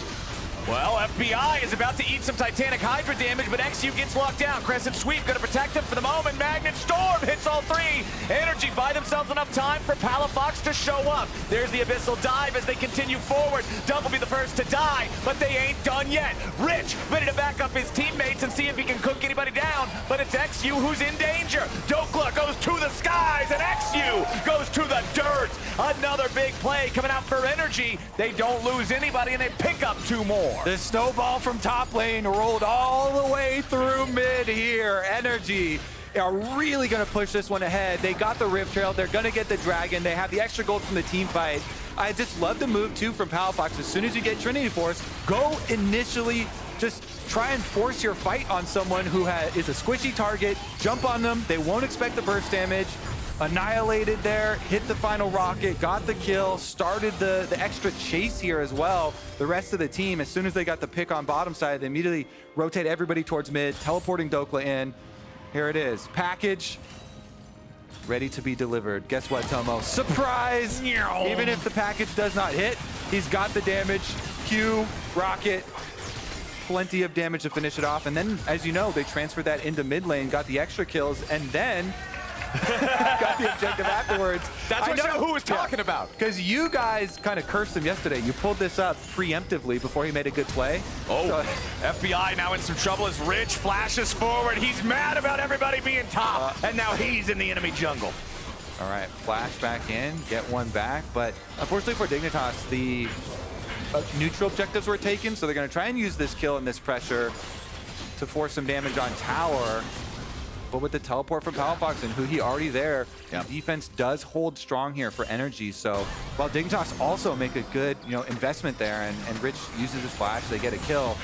Well, FBI is about to eat some Titanic Hydra damage, but XU gets locked down. Crescent Sweep going to protect him for the moment. Magnet Storm hits all three. Energy buy themselves enough time for Palafox to show up. There's the Abyssal Dive as they continue forward. Dove will be the first to die, but they ain't done yet. Rich ready to back up his teammates and see if he can cook anybody down, but it's XU who's in danger. Dokla goes to the skies, and XU goes to the dirt. Another big play coming out for Energy. They don't lose anybody, and they pick up two more. The snowball from top lane rolled all the way through mid here. Energy are really going to push this one ahead. They got the Rift Trail. They're going to get the Dragon. They have the extra gold from the team fight. I just love the move, too, from Palafox. As soon as you get Trinity Force, go initially just try and force your fight on someone who is a squishy target. Jump on them. They won't expect the burst damage. Annihilated there, hit the final rocket, got the kill, started the extra chase here as well. The rest of the team, as soon as they got the pick on bottom side, they immediately rotate everybody towards mid, teleporting Dokla in. Here it is, package, ready to be delivered. Guess what, Tomo? Surprise! Even if the package does not hit, he's got the damage. Q, rocket, plenty of damage to finish it off. And then, as you know, they transferred that into mid lane, got the extra kills, and then got the objective afterwards. That's what who was talking about. Because you guys kind of cursed him yesterday. You pulled this up preemptively before he made a good play. Oh, so, FBI now in some trouble as Rich flashes forward. He's mad about everybody being top, and now he's in the enemy jungle. All right, flash back in, get one back. But unfortunately for Dignitas, the neutral objectives were taken, so they're going to try and use this kill and this pressure to force some damage on tower. But with the teleport from Palafox and Huhi already there, the defense does hold strong here for Energy. So while Dignitas also make a good investment there, and Rich uses his flash, they get a kill.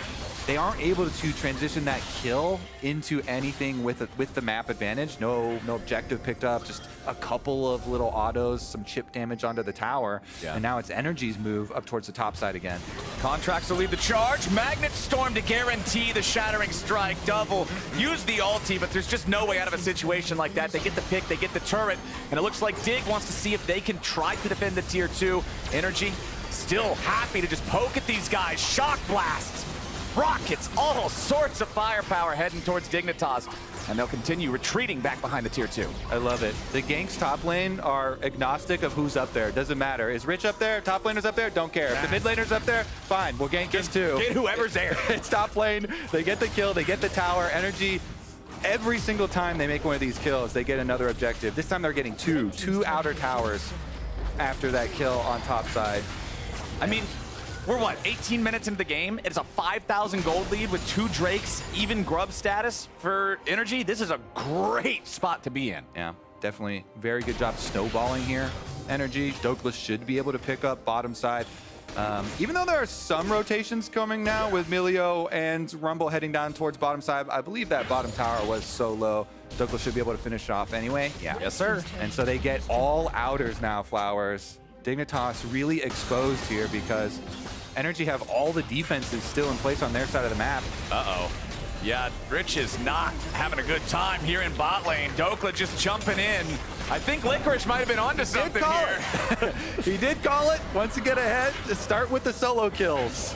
they aren't able to transition that kill into anything with the map advantage. No objective picked up, just a couple of little autos, some chip damage onto the tower, and now it's Energy's move up towards the top side again. Contracts will lead the charge. Magnet Storm to guarantee the Shattering Strike. Dove will use the ulti, but there's just no way out of a situation like that. They get the pick, they get the turret, and it looks like Dig wants to see if they can try to defend the tier 2. Energy still happy to just poke at these guys. Shock blasts, rockets, all sorts of firepower heading towards Dignitas, and they'll continue retreating back behind the tier 2. I love it. The ganks top lane are agnostic of who's up there. Doesn't matter. Is Rich up there? Top laner's up there? Don't care. If the mid laner's up there, fine. We'll gank him too. Get whoever's there. It's top lane. They get the kill. They get the tower. Energy, every single time they make one of these kills, they get another objective. This time they're getting two outer towers after that kill on top side. I mean, we're what, 18 minutes into the game? It's a 5,000 gold lead with 2 Drakes, even grub status for Energy. This is a great spot to be in. Yeah, definitely very good job snowballing here. Energy, Douglas should be able to pick up bottom side. Even though there are some rotations coming now with Milio and Rumble heading down towards bottom side, I believe that bottom tower was so low. Douglas should be able to finish it off anyway. Yeah. Yes, sir. And so they get all outers now, Flowers. Dignitas really exposed here because Energy have all the defenses still in place on their side of the map. Uh-oh. Yeah, Rich is not having a good time here in bot lane. Dokla just jumping in. I think Licorice might have been onto something here. He did call it. Once you get ahead, start with the solo kills.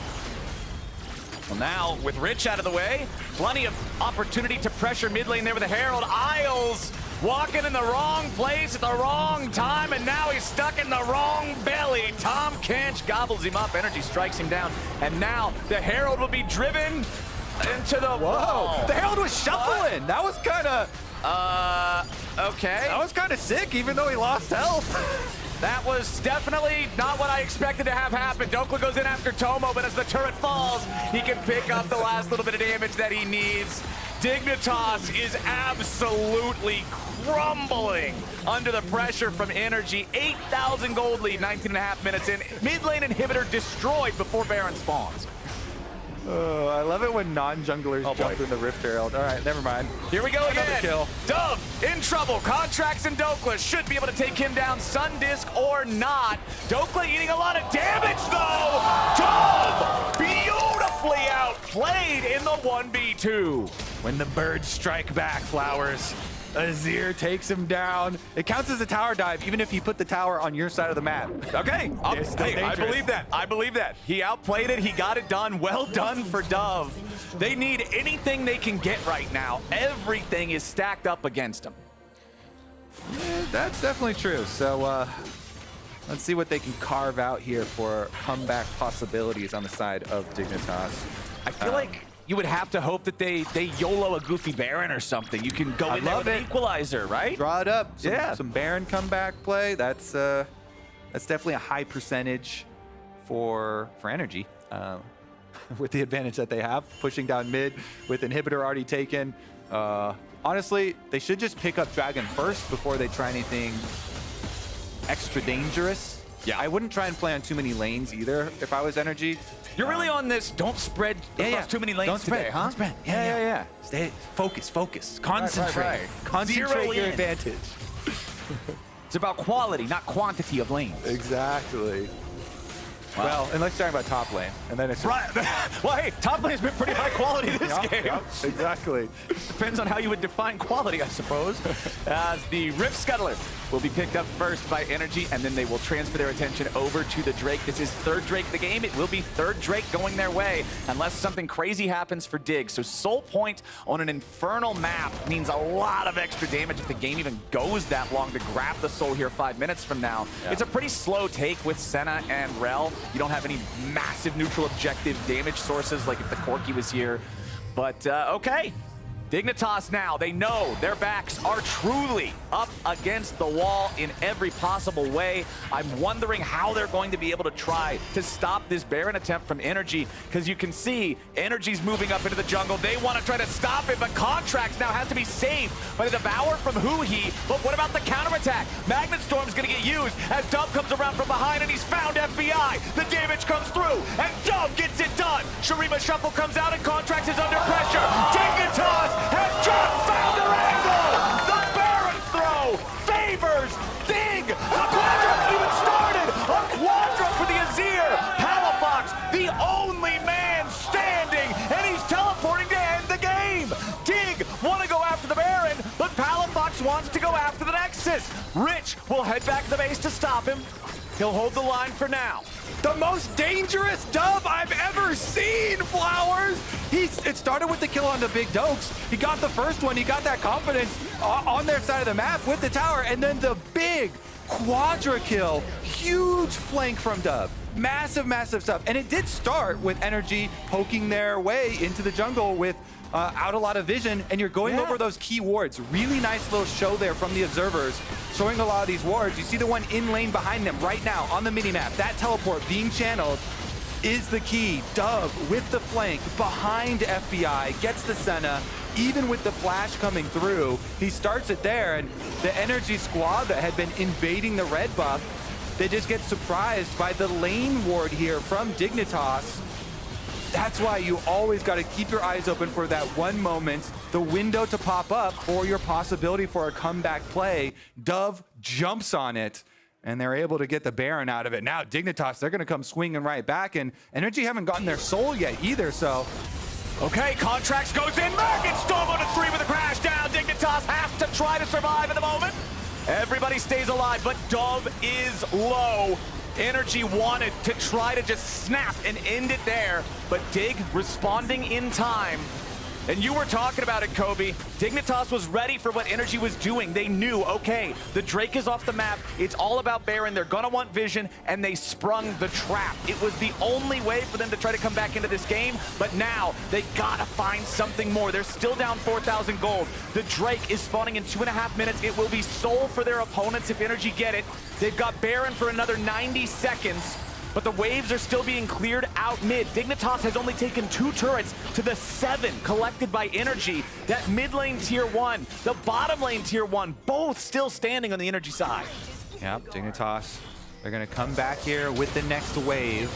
Well, now, with Rich out of the way, plenty of opportunity to pressure mid lane there with the Herald. Isles walking in the wrong place at the wrong time, and now he's stuck in the wrong belly. Tom Kench gobbles him up. Energy strikes him down, and now the Herald will be driven into the wall. The Herald was shuffling. That was kind of... okay. That was kind of sick, even though he lost health. That was definitely not what I expected to have happen. Dokla goes in after Tomo, but as the turret falls, he can pick up the last little bit of damage that he needs. Dignitas is absolutely crumbling under the pressure from Energy. 8,000 gold lead, 19.5 minutes in. Mid lane inhibitor destroyed before Baron spawns. Oh, I love it when non-junglers jump in the Rift Herald. All right, never mind. Here we go Another again. Kill. Dove in trouble. Contracts and Dokla should be able to take him down, Sundisk or not. Dokla eating a lot of damage though. Dove beautifully outplayed in the 1v2. When the birds strike back, Flowers. Azir takes him down. It counts as a tower dive, even if you put the tower on your side of the map. Okay, hey, I believe that. I believe that. He outplayed it. He got it done. Well done for Dove. They need anything they can get right now. Everything is stacked up against them. Yeah, that's definitely true. So let's see what they can carve out here for comeback possibilities on the side of Dignitas. I feel like you would have to hope that they YOLO a Goofy Baron or something. You can go in there with an equalizer, right? Draw it up. Some Baron comeback play. That's definitely a high percentage for Energy. With the advantage that they have, pushing down mid with inhibitor already taken. Honestly, they should just pick up Dragon first before they try anything extra dangerous. Yeah, I wouldn't try and play on too many lanes either if I was Energy. You're really on this don't spread across too many lanes don't spread, today, huh? Don't spread. Yeah. Stay, focus. Concentrate. Right. Concentrate Zero your in. advantage. It's about quality, not quantity of lanes. Exactly. Well, unless you're talking about top lane, and then it's just... Right. Well, hey, top lane's been pretty high quality this game. Yep, exactly. Depends on how you would define quality, I suppose. As the Rift Scuttler will be picked up first by Energy, and then they will transfer their attention over to the Drake. This is third Drake of the game. It will be third Drake going their way, unless something crazy happens for Dig. So Soul Point on an Infernal map means a lot of extra damage if the game even goes that long to grab the Soul here 5 minutes from now. Yeah. It's a pretty slow take with Senna and Rel. You don't have any massive neutral objective damage sources like if the Corki was here. But okay, Dignitas now, they know their backs are truly up against the wall in every possible way. I'm wondering how they're going to be able to try to stop this Baron attempt from Energy, because you can see Energy's moving up into the jungle. They want to try to stop it, but Contracts now has to be saved by the Devour from Huhi. But what about the counterattack? Magnet Storm's going to get used as Dove comes around from behind, and he's found FBI. The damage comes through, and Dove gets it done. Sharima Shuffle comes out, and Contracts is under pressure. Dignitas has just found their angle. The Baron throw favors Dig. The Quadra even started. A Quadra for the Azir. Palafox, the only man standing, and he's teleporting to end the game. Dig want to go after the Baron, but Palafox wants to go after the Nexus. Rich will head back to the base to stop him. He'll hold the line for now. The most dangerous Dove I've ever seen, Flowers! It started with the kill on the big Dokes. He got the first one, he got that confidence on their side of the map with the tower, and then the big Quadra kill. Huge flank from Dove. Massive, massive stuff. And it did start with Energy poking their way into the jungle with out a lot of vision, and you're going over those key wards. Really nice little show there from the observers, showing a lot of these wards. You see the one in lane behind them right now on the minimap. That teleport being channeled is the key. Dove with the flank behind FBI, gets the Senna, even with the flash coming through. He starts it there, and the Energy squad that had been invading the red buff, they just get surprised by the lane ward here from Dignitas. That's why you always got to keep your eyes open for that one moment, the window to pop up for your possibility for a comeback play. Dove jumps on it, and they're able to get the Baron out of it. Now Dignitas, they're going to come swinging right back, and Energy haven't gotten their soul yet either, so. Okay, Contracts goes in. Magnet Storm on a 3 with a crash down. Dignitas has to try to survive at the moment. Everybody stays alive, but Dove is low. Energy wanted to try to just snap and end it there, but Dig responding in time. And you were talking about it, Kobe. Dignitas was ready for what Energy was doing. They knew, okay, the Drake is off the map. It's all about Baron. They're gonna want vision, and they sprung the trap. It was the only way for them to try to come back into this game, but now they gotta find something more. They're still down 4,000 gold. The Drake is spawning in 2.5 minutes. It will be soul for their opponents if Energy get it. They've got Baron for another 90 seconds. But the waves are still being cleared out mid. Dignitas has only taken 2 turrets to the 7 collected by Energy. That mid lane tier 1, the bottom lane tier 1, both still standing on the Energy side. Yep, Dignitas, they're gonna come back here with the next wave.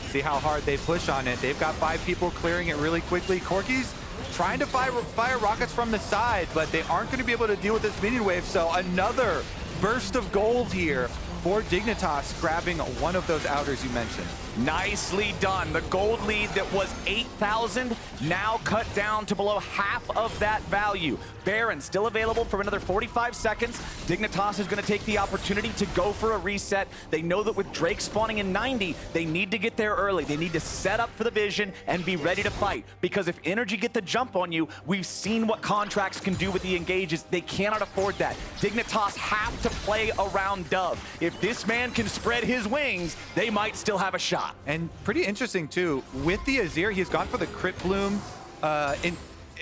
See how hard they push on it. They've got 5 people clearing it really quickly. Corki's trying to fire rockets from the side, but they aren't gonna be able to deal with this minion wave, so another burst of gold here for Dignitas, grabbing one of those outers you mentioned. Nicely done. The gold lead that was 8,000 now cut down to below half of that value. Baron still available for another 45 seconds. Dignitas is going to take the opportunity to go for a reset. They know that with Drake spawning in 90, they need to get there early. They need to set up for the vision and be ready to fight. Because if Energy get the jump on you, we've seen what Contracts can do with the engages. They cannot afford that. Dignitas have to play around Dove. If this man can spread his wings, they might still have a shot. And pretty interesting too, with the Azir, he's gone for the Crit Bloom.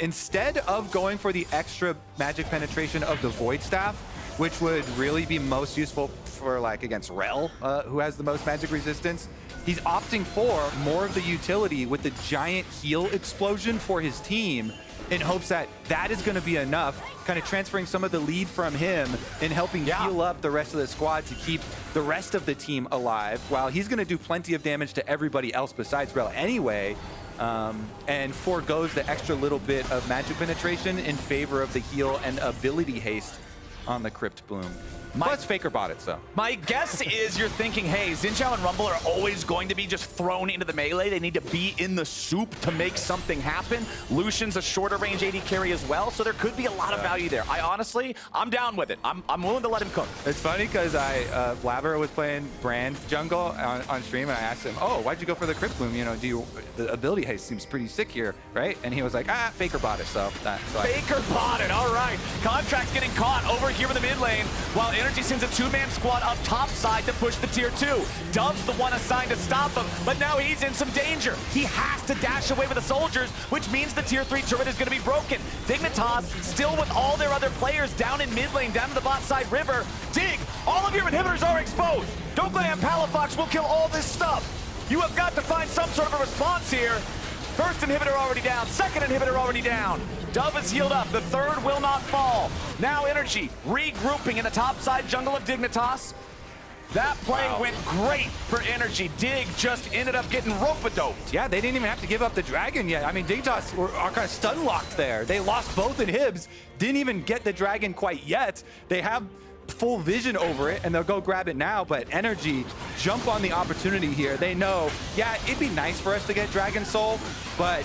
Instead of going for the extra magic penetration of the Void Staff, which would really be most useful for like against Rel, who has the most magic resistance, he's opting for more of the utility with the giant heal explosion for his team, in hopes that that is going to be enough, kind of transferring some of the lead from him and helping heal up the rest of the squad to keep the rest of the team alive, while he's going to do plenty of damage to everybody else besides Rel anyway, and forgoes the extra little bit of magic penetration in favor of the heal and ability haste on the Crypt Bloom. Plus Faker bought it, so. My guess is you're thinking, hey, Xin Zhao and Rumble are always going to be just thrown into the melee. They need to be in the soup to make something happen. Lucian's a shorter range AD carry as well, so there could be a lot of value there. I'm down with it. I'm willing to let him cook. It's funny because Blabber was playing Brand jungle on stream, and I asked him, oh, why'd you go for the Crypt Bloom? You know, the ability haste seems pretty sick here, right? And he was like, Faker bought it, so. Faker bought it, all right. Contract's getting caught over here in the mid lane, while Energy sends a 2-man squad up top side to push the tier 2. Dove's the one assigned to stop him, but now he's in some danger. He has to dash away with the soldiers, which means the tier 3 turret is going to be broken. Dignitas Dignitas still with all their other players down in mid lane, down to the bot side river. Dig, all of your inhibitors are exposed. Dokla and Palafox will kill all this stuff. You have got to find some sort of a response here. First inhibitor already down, second inhibitor already down. Dove is healed up, the third will not fall. Now Energy regrouping in the top side jungle of Dignitas. That play went great for Energy. Dig just ended up getting rope-a-doped. Yeah, they didn't even have to give up the dragon yet. I mean, Dignitas are kind of stun-locked there. They lost both inhibs, didn't even get the dragon quite yet. They have full vision over it, and they'll go grab it now, but Energy jump on the opportunity here. They know, yeah, it'd be nice for us to get Dragon Soul, but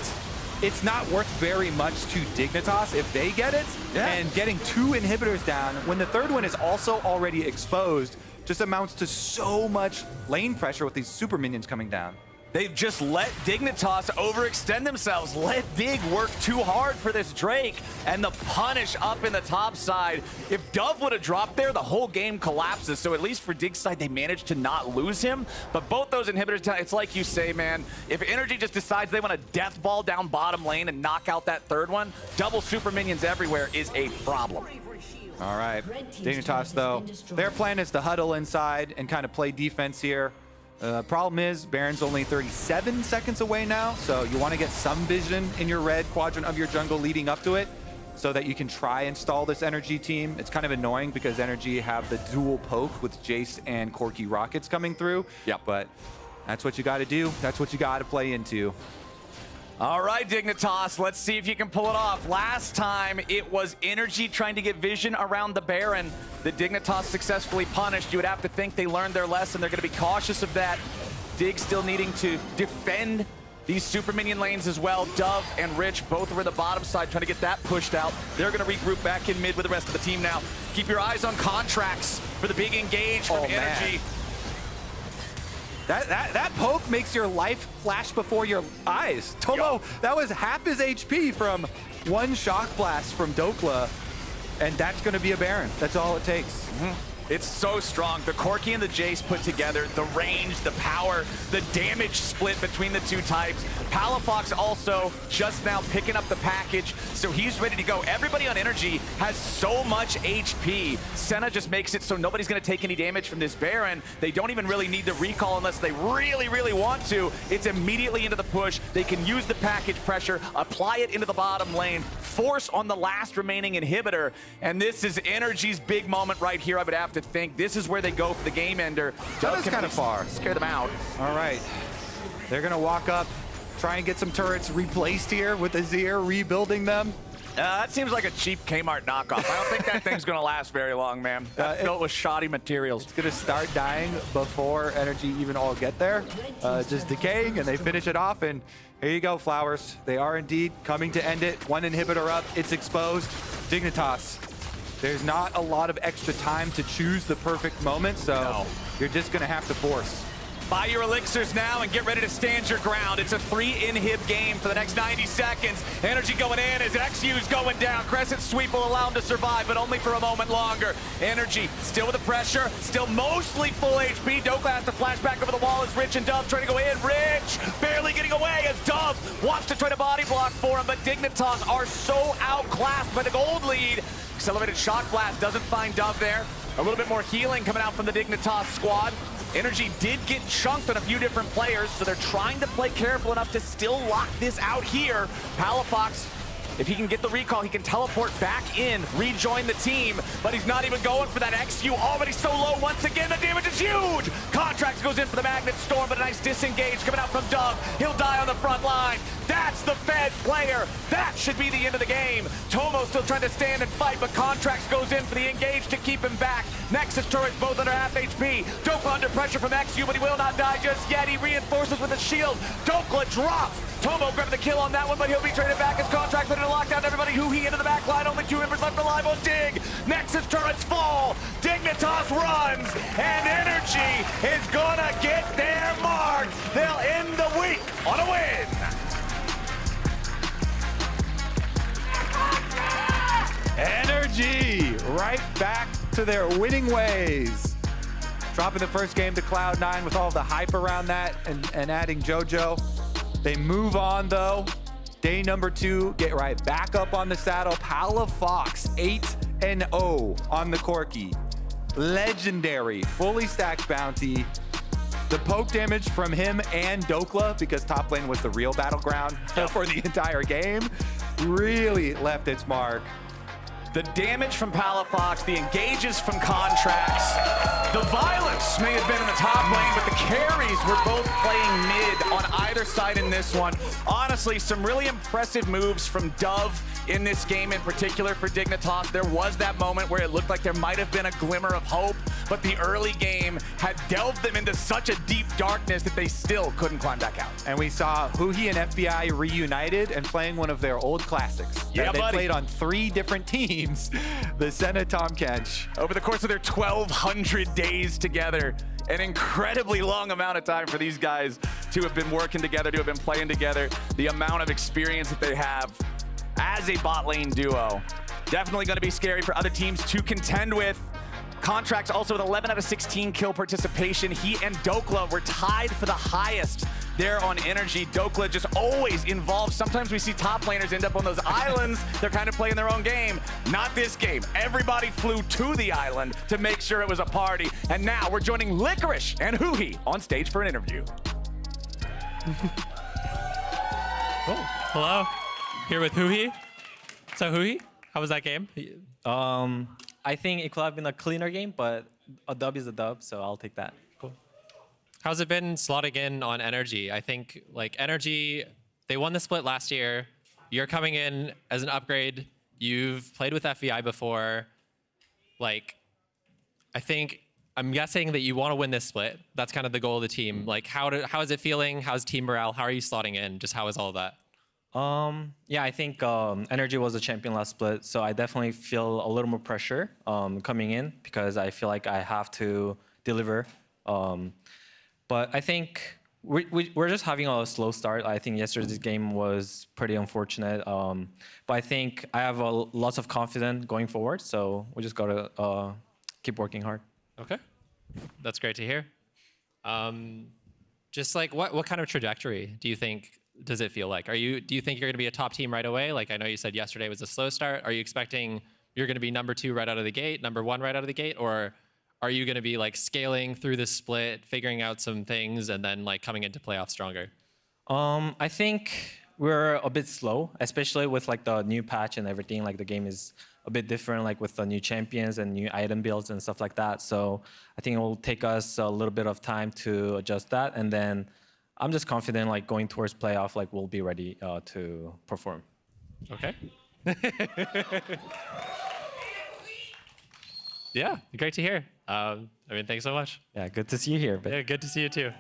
it's not worth very much to Dignitas if they get it. Yeah. And getting 2 inhibitors down when the third one is also already exposed just amounts to so much lane pressure with these super minions coming down. They've just let Dignitas overextend themselves, let Dig work too hard for this Drake, and the punish up in the top side. If Dove would have dropped there, the whole game collapses. So at least for Dig's side, they managed to not lose him. But both those inhibitors, it's like you say, man, if Energy just decides they want to death ball down bottom lane and knock out that third one, double super minions everywhere is a problem. All right, Dignitas though, their plan is to huddle inside and kind of play defense here. Problem is, Baron's only 37 seconds away now, so you want to get some vision in your red quadrant of your jungle leading up to it so that you can try and stall this Energy team. It's kind of annoying because Energy have the dual poke with Jace and Corki Rockets coming through. Yep. But that's what you got to do. That's what you got to play into. All right, Dignitas, let's see if you can pull it off. Last time, it was Energy trying to get vision around the Baron that Dignitas successfully punished. You would have to think they learned their lesson. They're going to be cautious of that. Dig still needing to defend these super minion lanes as well. Dove and Rich both over the bottom side trying to get that pushed out. They're going to regroup back in mid with the rest of the team now. Keep your eyes on contracts for the big engage from Energy. That poke makes your life flash before your eyes. Tomo, that was half his HP from one shock blast from Dokla, and that's going to be a Baron. That's all it takes. It's so strong. The Corki and the Jace put together, the range, the power, the damage split between the two types. Palafox also just now picking up the package, so he's ready to go. Everybody on Energy has so much HP. Senna just makes it so nobody's going to take any damage from this Baron. They don't even really need the recall unless they really, really want to. It's immediately into the push. They can use the package pressure, apply it into the bottom lane, force on the last remaining inhibitor, and this is Energy's big moment right here, I would have to think. This is where they go for the game ender. That is kind of far. Scare them out. All right. They're going to walk up, try and get some turrets replaced here with Azir, rebuilding them. That seems like a cheap Kmart knockoff. I don't think that thing's going to last very long, man. That's built with shoddy materials. It's going to start dying before Energy even all get there. Just decaying, and they finish it off, and here you go, Flowers. They are indeed coming to end it. One inhibitor up. It's exposed. Dignitas. There's not a lot of extra time to choose the perfect moment, so you're just going to have to force. Buy your elixirs now and get ready to stand your ground. It's a 3-inhib game for the next 90 seconds. Energy going in as XU's going down. Crescent sweep will allow him to survive, but only for a moment longer. Energy still with the pressure, still mostly full HP. Dokla has to flash back over the wall as Rich and Dove trying to go in. Rich barely getting away as Dove wants to try to body block for him, but Dignitas are so outclassed by the gold lead. Accelerated shock blast doesn't find Dove there. A little bit more healing coming out from the Dignitas squad. Energy did get chunked on a few different players, so they're trying to play careful enough to still lock this out here. Palafox, if he can get the recall, he can teleport back in, rejoin the team, but he's not even going for that. XU already so low once again. The damage is huge. Contracts goes in for the Magnet Storm, but a nice disengage coming out from Dove. He'll die on the front line. That's the Fed player. That should be the end of the game. Tomo still trying to stand and fight, but Contracts goes in for the engage to keep him back. Nexus turrets both under half HP. Dokla under pressure from XU, but he will not die just yet. He reinforces with a shield. Dokla drops. Tomo grabbed the kill on that one, but he'll be traded back as Contracts ready to lock down everybody who he into the back line. Only 2 members left alive on Dig. Nexus turrets fall. Dignitas runs, and Energy is gonna get their mark. They'll end the week on a win. Energy right back to their winning ways. Dropping the first game to Cloud9 with all the hype around that and adding JoJo. They move on though. Day number 2, get right back up on the saddle. Palafox, 8-0 on the Corki. Legendary, fully stacked bounty. The poke damage from him and Dokla, because top lane was the real battleground for the entire game, really left its mark. The damage from Palafox, the engages from Contracts, the violence may have been in the top lane, but the carries were both playing mid on either side in this one. Honestly, some really impressive moves from Dove in this game in particular for Dignitas. There was that moment where it looked like there might have been a glimmer of hope, but the early game had delved them into such a deep darkness that they still couldn't climb back out. And we saw Huhi and FBI reunited and playing one of their old classics. Yeah, they buddy. played on 3 different teams, the Senna Tom Kench. Over the course of their 1,200 days together, an incredibly long amount of time for these guys to have been working together, to have been playing together, the amount of experience that they have as a bot lane duo. Definitely going to be scary for other teams to contend with. Contracts also with 11 out of 16 kill participation. He and Dokla were tied for the highest there on energy. Dokla just always involved. Sometimes we see top laners end up on those islands. They're kind of playing their own game. Not this game. Everybody flew to the island to make sure it was a party. And now we're joining Licorice and Huhi on stage for an interview. Oh, hello. Here with Huhi. So Huhi, how was that game? I think it could have been a cleaner game, but a dub is a dub, so I'll take that. Cool. How's it been slotting in on energy? I think like energy, they won the split last year. You're coming in as an upgrade. You've played with FBI before. Like, I'm guessing that you want to win this split. That's kind of the goal of the team. Like, how is it feeling? How's team morale? How are you slotting in? Just how is all of that? Yeah, I think Energy was a champion last split, so I definitely feel a little more pressure coming in because I feel like I have to deliver. But I think we're just having a slow start. I think yesterday's game was pretty unfortunate, but I think I have lots of confidence going forward, so we just gotta keep working hard. Okay, that's great to hear. Just like what kind of trajectory do you think? Does it feel like? Do you think you're going to be a top team right away? Like I know you said yesterday was a slow start. Are you expecting you're going to be number 2 right out of the gate, number 1 right out of the gate, or are you going to be like scaling through the split, figuring out some things, and then like coming into playoffs stronger? I think we're a bit slow, especially with like the new patch and everything. Like the game is a bit different, like with the new champions and new item builds and stuff like that. So I think it will take us a little bit of time to adjust that, and then I'm just confident, like going towards playoff, like we'll be ready to perform. Okay. Yeah, great to hear. Thanks so much. Yeah, good to see you here. Yeah, good to see you too.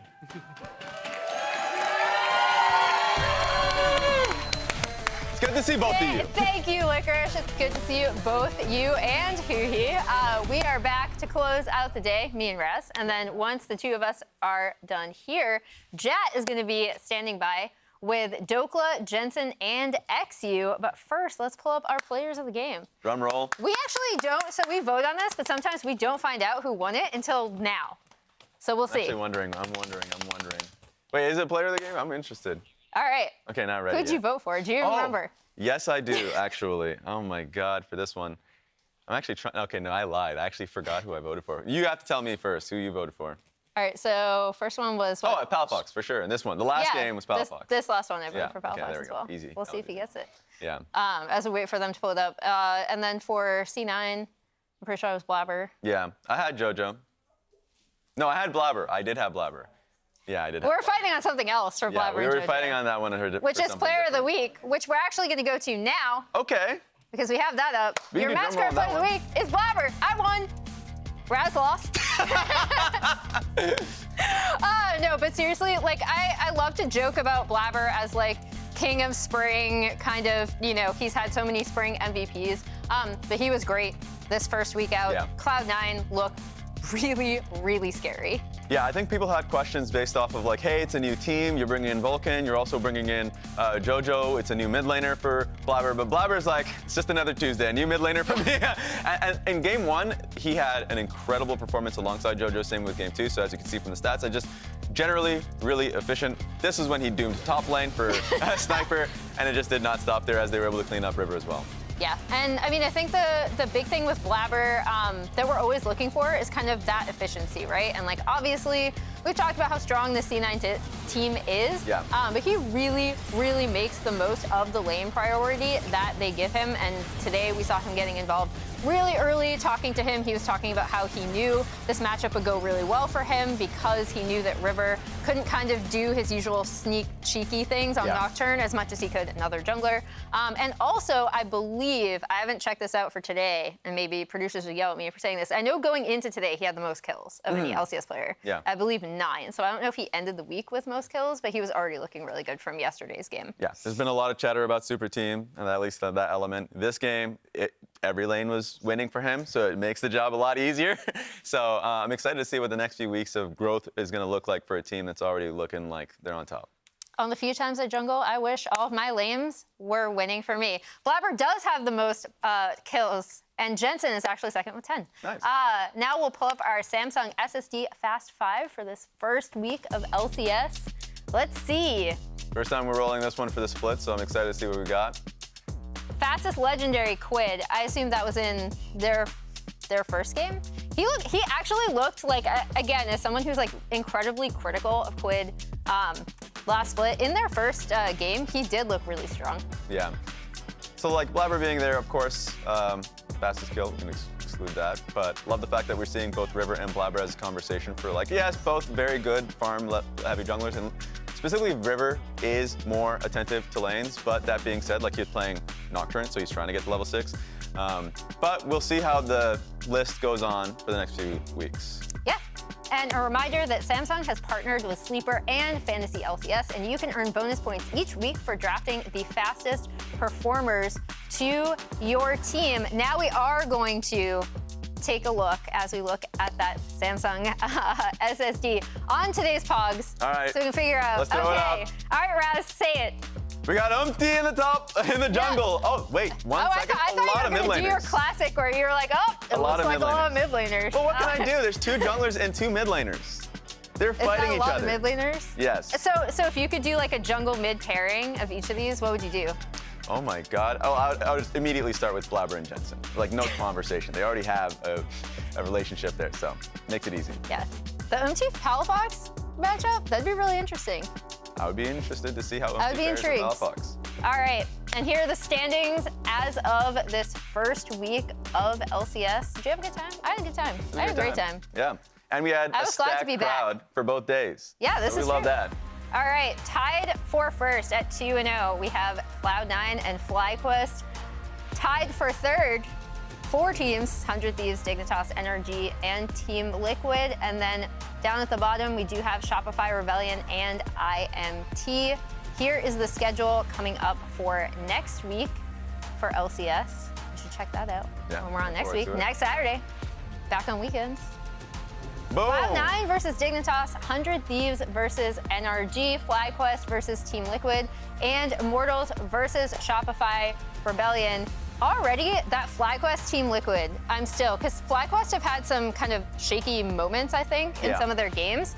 It's good to see both of you. Thank you, Licorice. It's good to see you, both you and Huhi. We are back to close out the day, me and Raz. And then once the two of us are done here, Jat is going to be standing by with Dokla, Jensen, and XU. But first, let's pull up our players of the game. Drum roll. We actually don't, so we vote on this, but sometimes we don't find out who won it until now. So we'll see. I'm wondering. Wait, is it player of the game? I'm interested. All right. Okay, not ready Who'd you vote for? Do you remember? Yes, I do, actually. Oh my God, for this one. I'm actually trying, okay, no, I lied. I actually forgot who I voted for. You have to tell me first who you voted for. All right, so first one was what? Oh, Palafox, for sure. And this one, the last game was Palafox. This last one I voted for okay, Palafox there we as go. well. Easy. We'll see if he gets it. Yeah. As we wait for them to pull it up. And then for C9, I'm pretty sure I was Blabber. Yeah, I had JoJo. No, I had Blabber. I did have Blabber. Yeah, I did. We're fighting on something else for Blabber. We were and JoJo, fighting on that one. which is Player of the Week, which we're actually going to go to now. Okay. Because we have that up. We Your can Mastercard drum roll on Player of the Week is Blabber. I won. Raz lost. No, but seriously, like I love to joke about Blabber as like king of spring, kind of, he's had so many spring MVPs. But he was great this first week out. Yeah. Cloud9 looked really, really scary. Yeah, I think people had questions based off of like, hey, it's a new team. You're bringing in Vulcan. You're also bringing in JoJo. It's a new mid laner for Blabber. But Blabber's like, it's just another Tuesday. A new mid laner for me. And in game 1, he had an incredible performance alongside JoJo. Same with game 2. So as you can see from the stats, generally really efficient. This is when he doomed top lane for a sniper, and it just did not stop there as they were able to clean up River as well. Yeah, and I mean, I think the big thing with Blabber that we're always looking for is kind of that efficiency, right? And like, obviously, we've talked about how strong the C9 team is, but he really, really makes the most of the lane priority that they give him. And today we saw him getting involved really early. Talking to him, he was talking about how he knew this matchup would go really well for him because he knew that River couldn't kind of do his usual sneak cheeky things on Nocturne as much as he could another jungler. And also, I believe, I haven't checked this out for today, and maybe producers will yell at me for saying this. I know going into today, he had the most kills of any LCS player. Yeah. I believe 9. So I don't know if he ended the week with most kills, but he was already looking really good from yesterday's game. Yeah, there's been a lot of chatter about Super Team, and at least that element. This game, every lane was winning for him, so it makes the job a lot easier. So I'm excited to see what the next few weeks of growth is going to look like for a team that's already looking like they're on top. On the few times I jungle, I wish all of my lanes were winning for me. Blabber does have the most kills, and Jensen is actually second with 10. Nice. Now we'll pull up our Samsung SSD Fast 5 for this first week of LCS. Let's see. First time we're rolling this one for the split, so I'm excited to see what we got. Fastest legendary Quid. I assume that was in their first game. He actually looked like, again, as someone who's like incredibly critical of Quid last split, in their first game, he did look really strong. Yeah. So like Blabber being there, of course, fastest kill, we can exclude that. But love the fact that we're seeing both River and Blabber as a conversation for like, yes, both very good farm heavy junglers, and specifically River is more attentive to lanes, but that being said, like, he was playing Nocturne, so he's trying to get to level 6. But we'll see how the list goes on for the next few weeks. Yeah. And a reminder that Samsung has partnered with Sleeper and Fantasy LCS, and you can earn bonus points each week for drafting the fastest performers to your team. Now we are going to take a look as we look at that Samsung SSD on today's Pogs. All right. So we can figure out. Let's throw it out. All right, Raz, say it. We got Umpty in the top, in the jungle. Yeah. Oh, wait, one second. I thought you were going to do your classic where you were like, oh, it looks like a lot of mid laners. Well, what can I do? There's 2 junglers and 2 mid laners. They're fighting each other. Is that a lot of mid laners? Yes. So if you could do like a jungle mid pairing of each of these, what would you do? Oh my God. Oh, I would immediately start with Blabber and Jensen. Like, no conversation. They already have a relationship there, so makes it easy. Yeah. The Umti Palafox matchup, that'd be really interesting. I would be interested to see how I would be intrigued. Palafox. All right, and here are the standings as of this first week of LCS. Did you have a good time? I had a good time. I had a great time. Yeah, and we had a stacked crowd for both days. Yeah, this is true. We love that. All right, tied for first at 2-0, we have Cloud9 and FlyQuest. Tied for third, 4 teams, 100 Thieves, Dignitas, NRG, and Team Liquid. And then down at the bottom, we do have Shopify, Rebellion, and IMT. Here is the schedule coming up for next week for LCS. You should check that out when we're on next week. Next Saturday, back on weekends. Boom. Cloud9 versus Dignitas, 100 Thieves versus NRG, FlyQuest versus Team Liquid, and Immortals versus Shopify Rebellion. Already, that FlyQuest Team Liquid, because FlyQuest have had some kind of shaky moments, I think, in some of their games.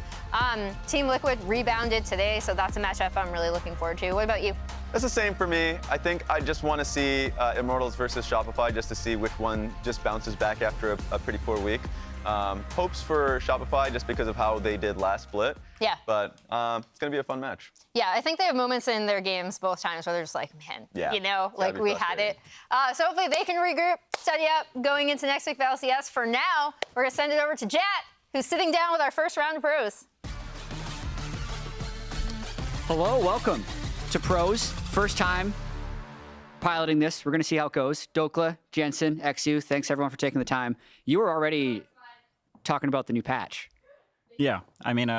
Team Liquid rebounded today, so that's a matchup I'm really looking forward to. What about you? It's the same for me. I think I just want to see Immortals versus Shopify just to see which one just bounces back after a pretty poor week. Hopes for Shopify just because of how they did last split. Yeah. But it's going to be a fun match. Yeah, I think they have moments in their games both times where they're just like, man, you know, like we had it. So hopefully they can regroup, study up going into next week for LCS. For now, we're going to send it over to Jat, who's sitting down with our first round of pros. Hello, welcome to Pros. First time piloting this. We're going to see how it goes. Dokla, Jensen, XU, thanks everyone for taking the time. You were already talking about the new patch. Yeah, I mean,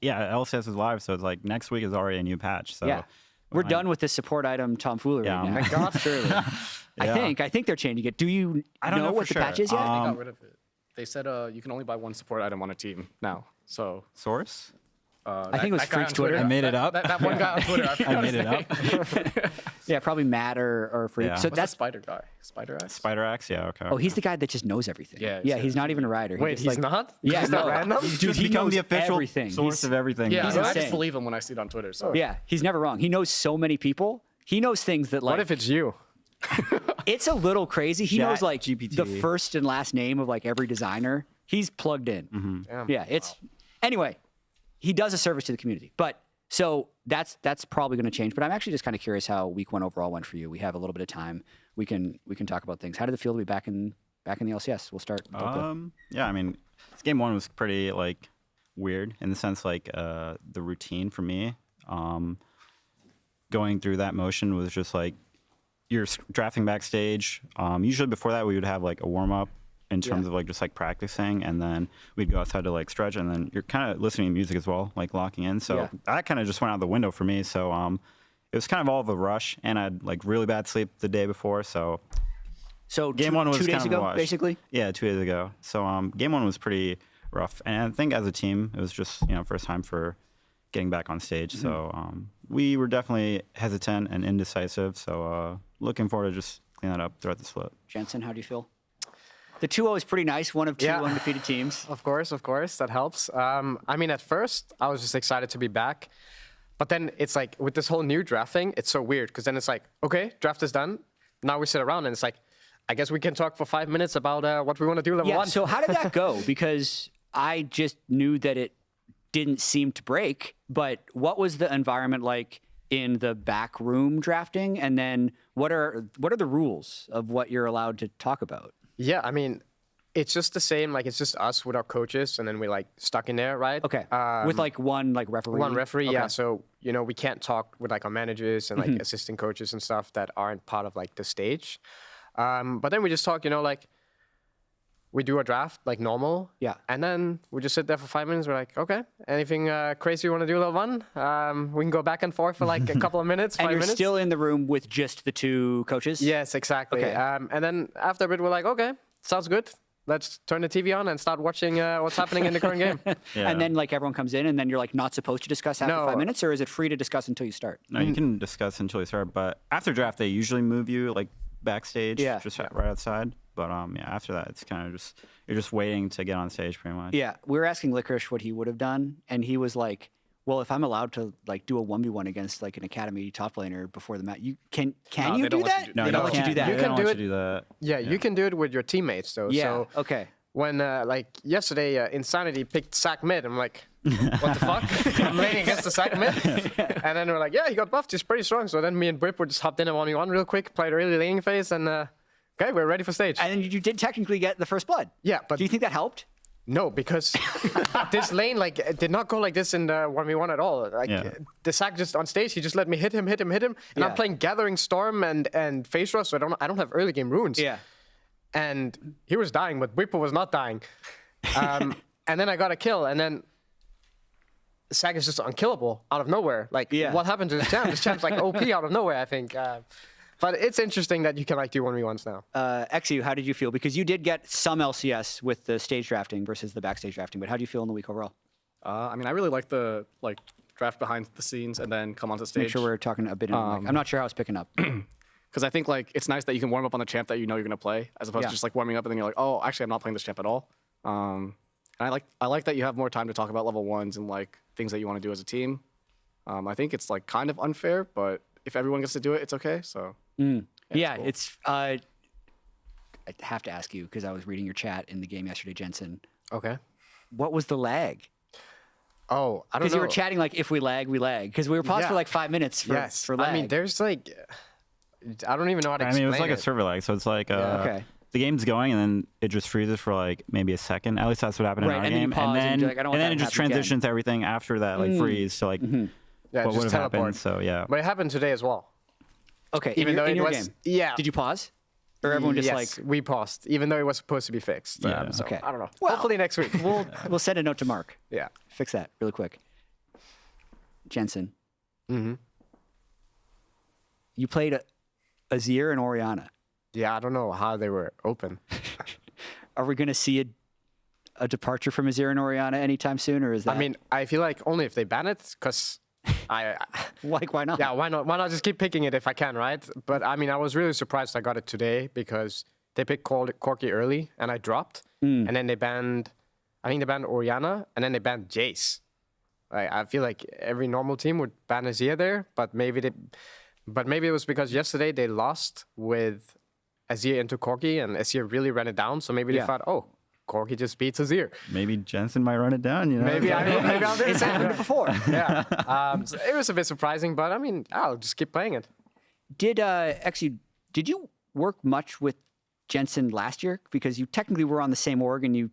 LCS is live, so it's like next week is already a new patch. So yeah, we're done with the support item tomfoolery now. Thank God, surely. I think they're changing it. Do you know what the patch is yet? They got rid of it. They said you can only buy 1 support item on a team now. So source? I think it was that guy Freak's on Twitter. Twitter. I made it up. That one guy on Twitter. I I made it up. Yeah, probably Matt or Freak. Yeah. So What's that's the spider guy? Spider X? Spider Axe, yeah, okay. Oh, he's the guy that just knows everything. Yeah, he's not even a rider. He Wait, just, he's like- not? Yeah, He's no. not random? Dude, he become knows the official everything. source of everything. Yeah, He's I insane. just believe him when I see it on Twitter. So Yeah, he's never wrong. He knows so many people. He knows things that like. What if it's you? It's a little crazy. He Chat knows like GPT. the first and last name of like every designer. He's plugged in. Damn. Yeah, it's anyway. He does a service to the community, but so that's probably going to change. But I'm actually just kind of curious how week 1 overall went for you. We have a little bit of time. We can talk about things. How did it feel to be back in the LCS? We'll start. Yeah, I mean, this game 1 was pretty like weird in the sense like the routine for me. Going through that motion was just like you're drafting backstage. Usually before that we would have like a warm up in terms of like just like practicing, and then we'd go outside to like stretch, and then you're kind of listening to music as well, like locking in. So that kind of just went out the window for me. So it was kind of all of a rush, and I had like really bad sleep the day before. So game 1 was 2 days kind of ago, a wash. basically. Yeah, 2 days ago. So game 1 was pretty rough, and I think as a team it was just first time for getting back on stage. So we were definitely hesitant and indecisive. So looking forward to just clean that up throughout the split. Jensen, how do you feel? The 2-0 is pretty nice. One of 2 undefeated teams. Of course, that helps. I mean, at first, I was just excited to be back. But then it's like, with this whole new draft thing, it's so weird. Because then it's like, okay, draft is done. Now we sit around and it's like, I guess we can talk for 5 minutes about what we want to do level 1. So how did that go? Because I just knew that it didn't seem to break. But what was the environment like in the back room drafting? And then what are the rules of what you're allowed to talk about? Yeah, I mean, it's just the same. Like, it's just us with our coaches, and then we like stuck in there, right? Okay. With like one like referee. One referee, Okay. yeah. So we can't talk with like our managers and like assistant coaches and stuff that aren't part of like the stage. But then we just talk, like we do a draft like normal. Yeah. And then we just sit there for 5 minutes. We're like, okay, anything crazy you want to do, level 1? We can go back and forth for like a couple of minutes. And 5 you're minutes. still in the room with just the 2 coaches? Yes, exactly. Okay. And then after a bit, we're like, okay, sounds good. Let's turn the TV on and start watching what's happening in the current game. And then like everyone comes in and then you're like not supposed to discuss after No. 5 minutes, or is it free to discuss until you start? No, you can discuss until you start, but after draft they usually move you like backstage, just right outside. But after that it's kind of just you're just waiting to get on stage pretty much. Yeah, we were asking Licorice what he would have done, and he was like, "Well, if I'm allowed to like do a 1v1 against like an academy top laner before the match, you can No, you they do don't let that? you No, they don't let you do that. You can do it. do that. Yeah, you can do it with your teammates though. Yeah. So Okay. when like yesterday, Insanity picked Sack mid. I'm like, what the fuck? I'm laning against the Sack mid, and then we're like, yeah, he got buffed. He's pretty strong. So then me and Brip would just hopped in a 1v1 real quick, played a really laning phase, and okay, we're ready for stage. And you did technically get the first blood. Yeah, but do you think that helped? No, because this lane like did not go like this in the 1v1 at all. Like the Sack just on stage, he just let me hit him, and I'm playing Gathering Storm and Phase Rush, so I don't have early game runes. Yeah. And he was dying, but Whipple was not dying. And then I got a kill, and then Sack is just unkillable out of nowhere. Like, what happened to this champ? This champ's like OP out of nowhere, I think. But it's interesting that you can like do 1v1s now. XU, how did you feel? Because you did get some LCS with the stage drafting versus the backstage drafting, but how do you feel in the week overall? I mean, I really like the draft behind the scenes and then come onto stage. Make sure we're talking a bit. I'm not sure how it's picking up. Because I think like it's nice that you can warm up on the champ that you know you're gonna play, as opposed to just like warming up and then you're like, oh, actually I'm not playing this champ at all. And I like that you have more time to talk about level 1s and like things that you want to do as a team. I think it's like kind of unfair, but if everyone gets to do it, it's okay. So Yeah, it's. I have to ask you because I was reading your chat in the game yesterday, Jensen. Okay. What was the lag? Oh, I don't know. Because you were chatting like, if we lag, we lag. Because we were paused for like 5 minutes for lag. I mean, there's like, I don't even know how to explain it was like a server lag, so it's like the game's going and then it just freezes for like maybe a second. At least that's what happened in our and then game. you pause and you're like, I don't want then that it to just happen again. transitions to everything after that like freeze to like what would have happened. So yeah. But it happened today as well. Okay, even though in it your was, game. Yeah. Did you pause? Or everyone just yes, we paused, even though it was supposed to be fixed. So okay. I don't know. Well, hopefully next week. We'll send a note to Mark. Yeah. Fix that really quick. Jensen. Mm-hmm. You played Azir and Orianna. Yeah, I don't know how they were open. Are we going to see a departure from Azir and Orianna anytime soon, or is that? I mean, I feel like only if they ban it, because why not? Yeah, why not? Why not just keep picking it if I can, right? But I mean, I was really surprised I got it today because they picked Corki early and I dropped, and then they banned, I think they banned Orianna, and then they banned Jace. I feel like every normal team would ban Azir there, but maybe it was because yesterday they lost with Azir into Corki, and Azir really ran it down. So maybe they thought, oh, Corki just beats Azir. Maybe Jensen might run it down. You know, maybe I'll do it. It's happened before. Yeah, so it was a bit surprising, but I mean, I'll just keep playing it. Did did you work much with Jensen last year? Because you technically were on the same org, and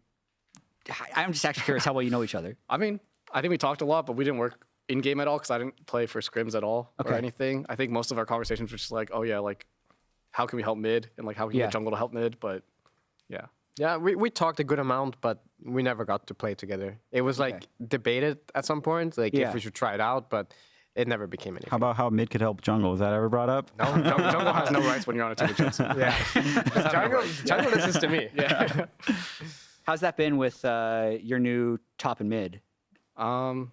I'm just actually curious how well you know each other. I mean, I think we talked a lot, but we didn't work in game at all because I didn't play for scrims at all or anything. I think most of our conversations were just like, oh yeah, like how can we help mid and like how can we get jungle to help mid? But yeah. Yeah, we talked a good amount, but we never got to play together. It was like debated at some point, like if we should try it out, but it never became anything. How about how mid could help jungle? Was that ever brought up? No, jungle has no rights when you're on a team with Jensen. Yeah, jungle listens to me. Yeah. How's that been with your new top and mid? I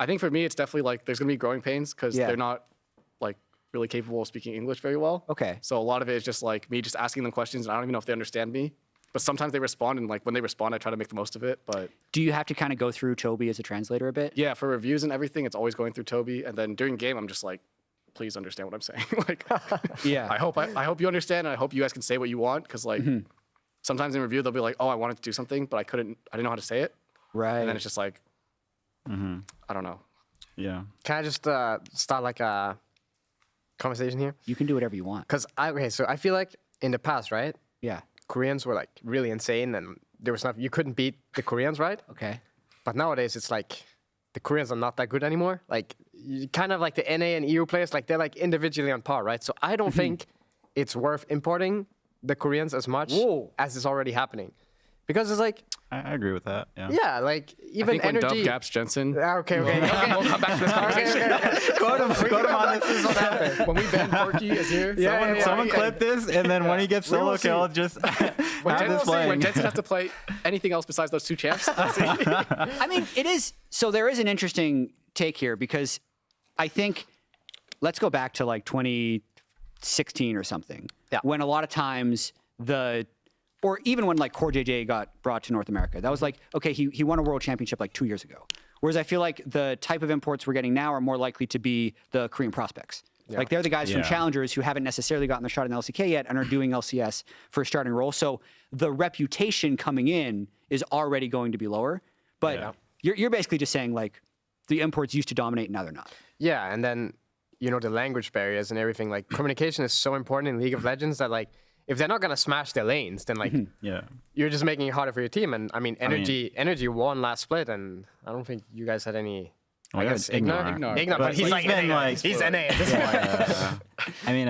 think for me, it's definitely like there's gonna be growing pains because they're not like really capable of speaking English very well. Okay. So a lot of it is just like me just asking them questions, and I don't even know if they understand me. But sometimes they respond, and like when they respond, I try to make the most of it. But do you have to kind of go through Toby as a translator a bit? Yeah, for reviews and everything, it's always going through Toby. And then during game, I'm just like, please understand what I'm saying. Like, I hope you understand, and I hope you guys can say what you want, because like sometimes in review they'll be like, oh, I wanted to do something, but I didn't know how to say it. Right. And then it's just like, I don't know. Yeah. Can I just start like a conversation here? You can do whatever you want. Because so I feel like in the past, right? Yeah. Koreans were like really insane, and there was nothing you couldn't beat the Koreans, right? Okay. But nowadays it's like the Koreans are not that good anymore. Like kind of like the NA and EU players, like they're like individually on par, right? So I don't think it's worth importing the Koreans as much as is already happening, because it's like I agree with that. Yeah. Yeah, like even I think when energy. Dove gaps Jensen. Okay. We'll come back to this conversation. Quote him on this. Is what happened. When we banned Corki Azir. Someone clip this, and then when he gets solo kill, just when playing. Jensen has to play anything else besides those two champs. I mean, it is. So there is an interesting take here, because I think let's go back to like 2016 or something. Yeah. When a lot of times or even when like Core JJ got brought to North America, that was like, okay, he won a world championship like 2 years ago. Whereas I feel like the type of imports we're getting now are more likely to be the Korean prospects. Yeah. Like they're the guys from Challengers who haven't necessarily gotten their shot in the LCK yet and are doing LCS for a starting role. So the reputation coming in is already going to be lower. But you're basically just saying like the imports used to dominate and now they're not. Yeah, and then the language barriers and everything. Like communication is so important in League of Legends that like if they're not gonna smash their lanes, then like you're just making it harder for your team. And I mean, energy won last split, and I don't think you guys had any. I guess Ignore, but he's like NA. He's NA at this point. I mean,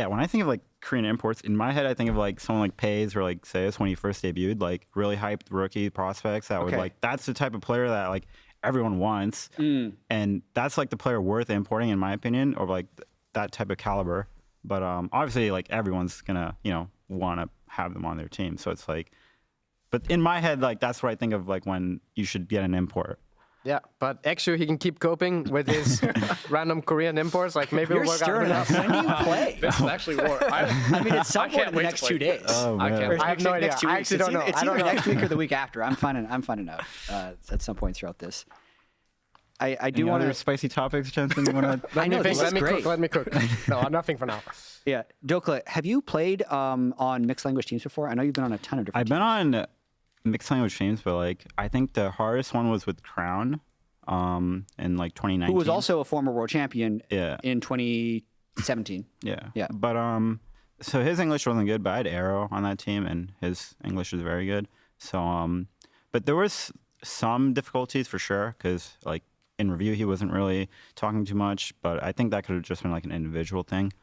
when I think of like Korean imports, in my head, I think of like someone like Pays or like Sayus when he first debuted, like really hyped rookie prospects that would like, that's the type of player that like everyone wants. And that's like the player worth importing, in my opinion, or like that type of caliber. But obviously, like everyone's gonna, want to have them on their team. So it's like, but in my head, like that's what I think of like when you should get an import. Yeah, but actually he can keep coping with his random Korean imports. Like maybe You're it'll work stirring out. up. When do you play? This is actually war. I mean, it's some point in the next 2 days. Oh, man. I have no idea. Next 2 I weeks. actually don't know. It's either next week or the week after. I'm finding out at some point throughout this. I do want to spicy topics, Jensen. You want to? I know this is great. Let me cook. No, nothing for now. Yeah, Dokla, have you played on mixed language teams before? I know you've been on a ton of different. I've been on mixed language teams, but like I think the hardest one was with Crown, in like 2019. Who was also a former world champion. Yeah. In 2017. Yeah. But so his English wasn't good, but I had Arrow on that team, and his English was very good. So but there was some difficulties for sure, because like in review he wasn't really talking too much, but I think that could have just been like an individual thing.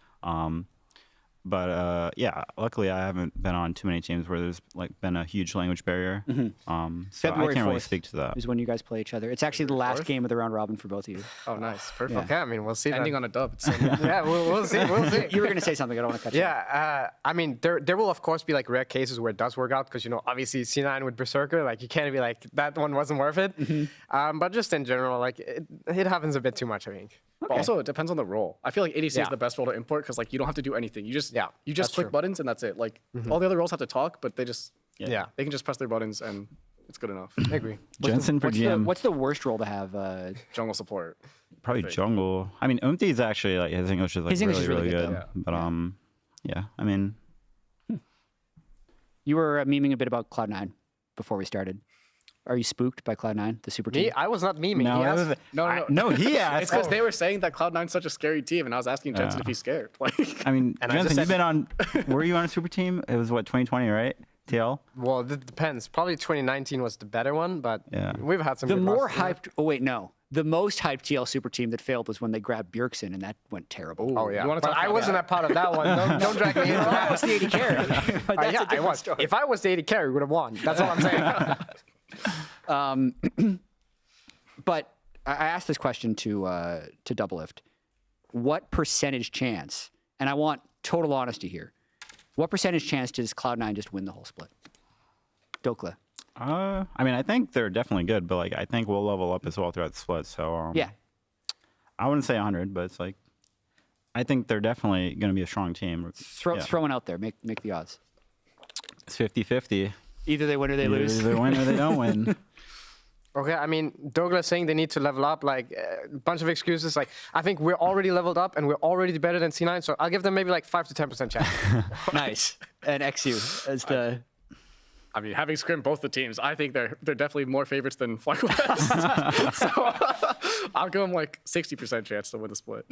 But yeah, luckily I haven't been on too many teams where there's like been a huge language barrier. So February I can't really 4th speak to that. is when you guys play each other. It's actually the last game of the round robin for both of you. Oh, nice. Perfect. Yeah. Okay, I mean, we'll see. Ending then. on a dub. Yeah, we'll see. We'll see. You were going to say something. I don't want to cut you off. Yeah, I mean, there will of course be like rare cases where it does work out because obviously C9 with Berserker, like you can't be like that one wasn't worth it. But just in general, like it happens a bit too much, I think. But also, it depends on the role. I feel like ADC is the best role to import because like you don't have to do anything. You just that's click true. buttons and that's it. Like all the other roles have to talk, but they just Yeah. they can just press their buttons and it's good enough. I agree. Jensen for GM. What's the worst role to have? Jungle support. Probably jungle. I mean, Umti's actually like his English is like His English is really, really really good, good. But yeah. I mean, You were memeing a bit about Cloud9 before we started. Are you spooked by Cloud9, the super team? Me, I was not memeing. No, He it asked- was- No. no, he asked. It's because they were saying that Cloud9's such a scary team, and I was asking Jensen if he's scared. Like, I mean, And I just Jensen, you've said- been on. Were you on a super team? It was what 2020, right? TL. Well, it depends. Probably 2019 was the better one, but we've had some. The good more rosters. hyped. Oh wait, no. The most hyped TL super team that failed was when they grabbed Bjergsen, and that went terrible. Oh yeah, You wanna but talk I about wasn't a part of that one. Don't drag me into that. Almost the 80 carry. But that's Yeah, a I different was. story. If I was the 80 carry, we would have won. That's all I'm saying. But I asked this question to Doublelift. What percentage chance, and I want total honesty here, what percentage chance does Cloud9 just win the whole split? Dokla. I mean, I think they're definitely good, but like I think we'll level up as well throughout the split. So Yeah. I wouldn't say 100, but it's like I think they're definitely going to be a strong team. Throw one out there. Make the odds. It's 50-50. Either they win or they lose. Either they win or they don't win. Okay, I mean, Douglas saying they need to level up, like a bunch of excuses. Like, I think we're already leveled up and we're already better than C9, so I'll give them maybe like 5 to 10% chance. Nice. And XU as the. I mean, having scrimmed both the teams, I think they're definitely more favorites than FlyQuest. So I'll give them like 60% chance to win the split.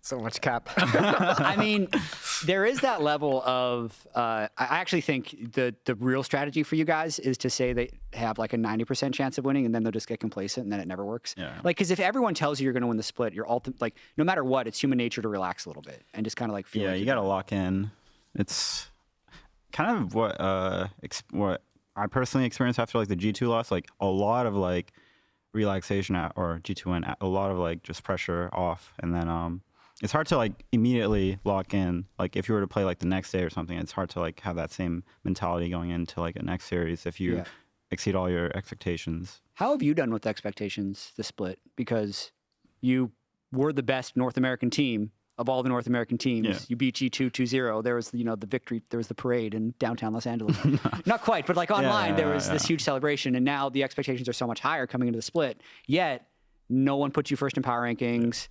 So much cap. I mean, there is that level of. I actually think the real strategy for you guys is to say they have like a 90% chance of winning, and then they'll just get complacent, and then it never works. Yeah. Like, because if everyone tells you you're going to win the split, you're like, no matter what, it's human nature to relax a little bit and just kind of like feel. Yeah, like you got to lock in. It's kind of what I personally experienced after like the G2 loss. Like a lot of like relaxation or G2 win, a lot of like just pressure off, and then it's hard to like immediately lock in. Like if you were to play like the next day or something, it's hard to like have that same mentality going into like a next series if you exceed all your expectations. How have you done with expectations this split? Because you were the best North American team of all the North American teams. Yeah. You beat G2 2-0. There was, the victory. There was the parade in downtown Los Angeles. Not quite, but like online, there was this huge celebration. And now the expectations are so much higher coming into the split. Yet, no one put you first in power rankings.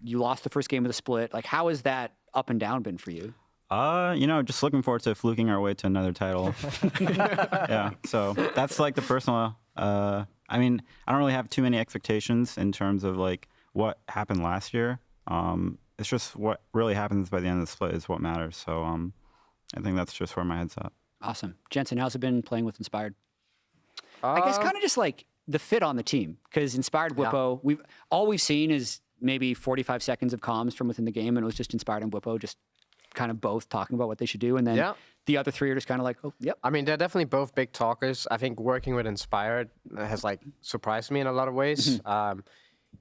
You lost the first game of the split. Like, how has that up and down been for you? Just looking forward to fluking our way to another title. Yeah, so that's like the personal. I mean, I don't really have too many expectations in terms of like what happened last year. It's just what really happens by the end of the split is what matters. So I think that's just where my head's at. Awesome. Jensen, how's it been playing with Inspired? I guess kind of just like the fit on the team, because Inspired Whippo, we've seen is maybe 45 seconds of comms from within the game, and it was just Inspired and Whippo just kind of both talking about what they should do, and then the other three are just kind of like, oh, yep. I mean, they're definitely both big talkers. I think working with Inspired has like surprised me in a lot of ways.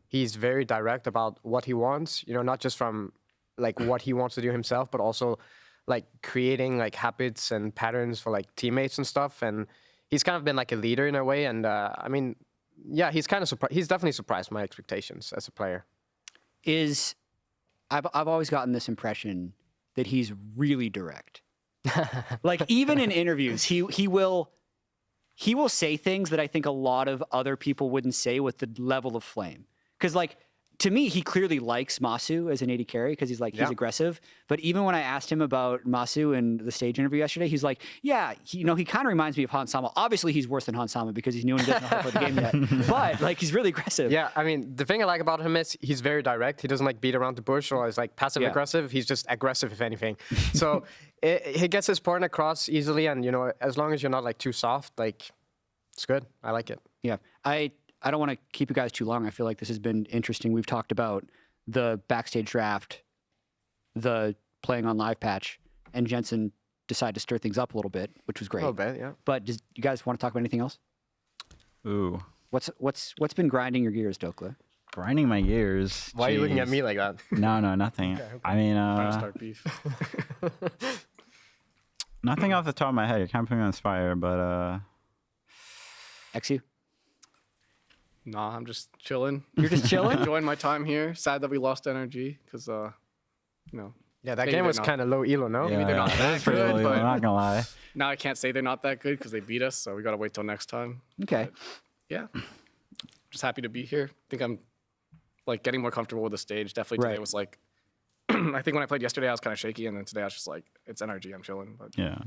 He's very direct about what he wants, not just from like what he wants to do himself, but also like creating like habits and patterns for like teammates and stuff. And he's kind of been like a leader in a way. And I mean, yeah, he's kind of surprised. He's definitely surprised my expectations as a player. I've always gotten this impression that he's really direct. Like even in interviews, he will say things that I think a lot of other people wouldn't say with the level of flame. Because like to me, he clearly likes Masu as an AD carry because he's aggressive. But even when I asked him about Masu in the stage interview yesterday, he's like, yeah, he kind of reminds me of Han Sama. Obviously, he's worse than Han Sama because he's new and doesn't know how to play the game yet. But like, he's really aggressive. Yeah, I mean, the thing I like about him is he's very direct. He doesn't like beat around the bush or is like passive aggressive. He's just aggressive, if anything. So he gets his point across easily, and as long as you're not like too soft, like it's good. I like it. Yeah, I don't want to keep you guys too long. I feel like this has been interesting. We've talked about the backstage draft, the playing on live patch, and Jensen decided to stir things up a little bit, which was great. A little bit, yeah. But do you guys want to talk about anything else? Ooh. What's been grinding your gears, Dokla? Grinding my gears. Why are you looking at Jeez. me like that? No, nothing. Okay. I mean, Trying to start beef. nothing off the top of my head. You're kind of putting me on Spire, but XU? Nah, I'm just chilling. You're just chilling? Enjoying my time here. Sad that we lost energy because, you know. Yeah, that maybe game they're was not- kind of low elo, no? Maybe they're not that that's pretty good, low, but I'm not gonna lie. now I can't say they're not that good because they beat us, so we got to wait till next time. Okay. But, yeah. Just happy to be here. I think I'm like getting more comfortable with the stage. Definitely today Right. was like, I think when I played yesterday, I was kind of shaky, and then today I was just like, it's energy. I'm chilling. But Yeah.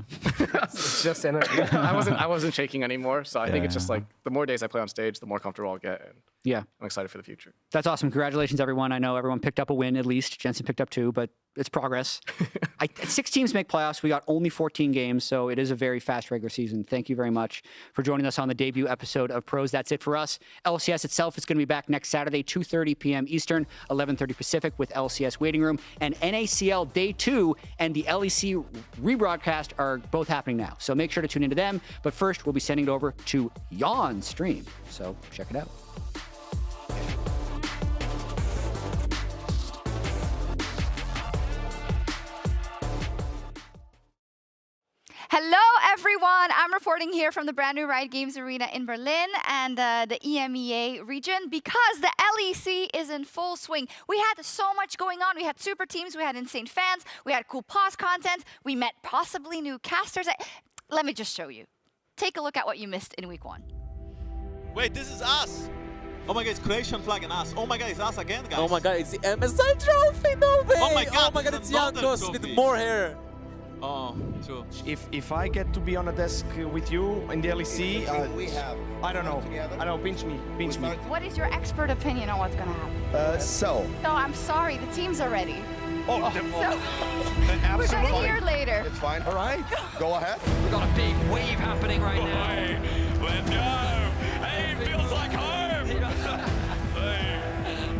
It's just energy. I wasn't shaking anymore. So I think it's just Yeah. like the more days I play on stage, the more comfortable I'll get, and Yeah. I'm excited for the future. That's awesome. Congratulations, everyone. I know everyone picked up a win at least. Jensen picked up 2, but it's progress. 6 teams make playoffs. We got only 14 games, so it is a very fast regular season. Thank you very much for joining us on the debut episode of Pros. That's it for us. LCS itself is going to be back next Saturday, 2:30 p.m. Eastern, 11:30 Pacific with LCS Waiting Room. And NACL Day 2 and the LEC rebroadcast are both happening now. So make sure to tune into them. But first, we'll be sending it over to Yawn's stream. So check it out. Hello, everyone. I'm reporting here from the brand new Riot Games Arena in Berlin and the EMEA region because the LEC is in full swing. We had so much going on. We had super teams, we had insane fans, we had cool pause content, we met possibly new casters. Let me just show you. Take a look at what you missed in week 1. Wait, this is us. Oh my god, it's Croatian flag and us. Oh my god, it's us again, guys. Oh my god, it's the MSI trophy, no way! Oh my god, it's Jankos with more hair. Oh, true. If I get to be on a desk with you in the LEC, I don't know. I don't know. Pinch me. What is your expert opinion on what's going to happen? So. So I'm sorry, the teams are ready. Oh, We're going to hear later. It's fine. All right. Go ahead. We got a big wave happening right now. Let's go. Hey, it feels like home.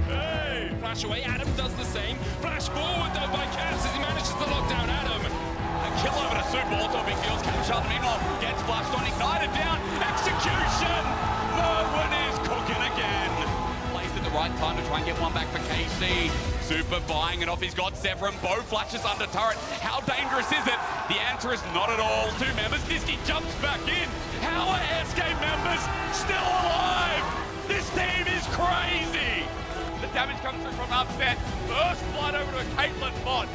hey. Flash away, Adam does the same. Flash forward though by Cass as he manages to lock down Adam. A kill over to Super Auto Big Fields. Capture the meanwhile. Gets flashed on, ignited down. Execution. Merwin is cooking again. Plays at the right time to try and get one back for KC. Super buying it off. He's got Severin. Bow flashes under turret. How dangerous is it? The answer is not at all. 2 members. Disky jumps back in. How are SK members still alive? This team is crazy. The damage comes through from upset. First blood over to a Caitlyn bot.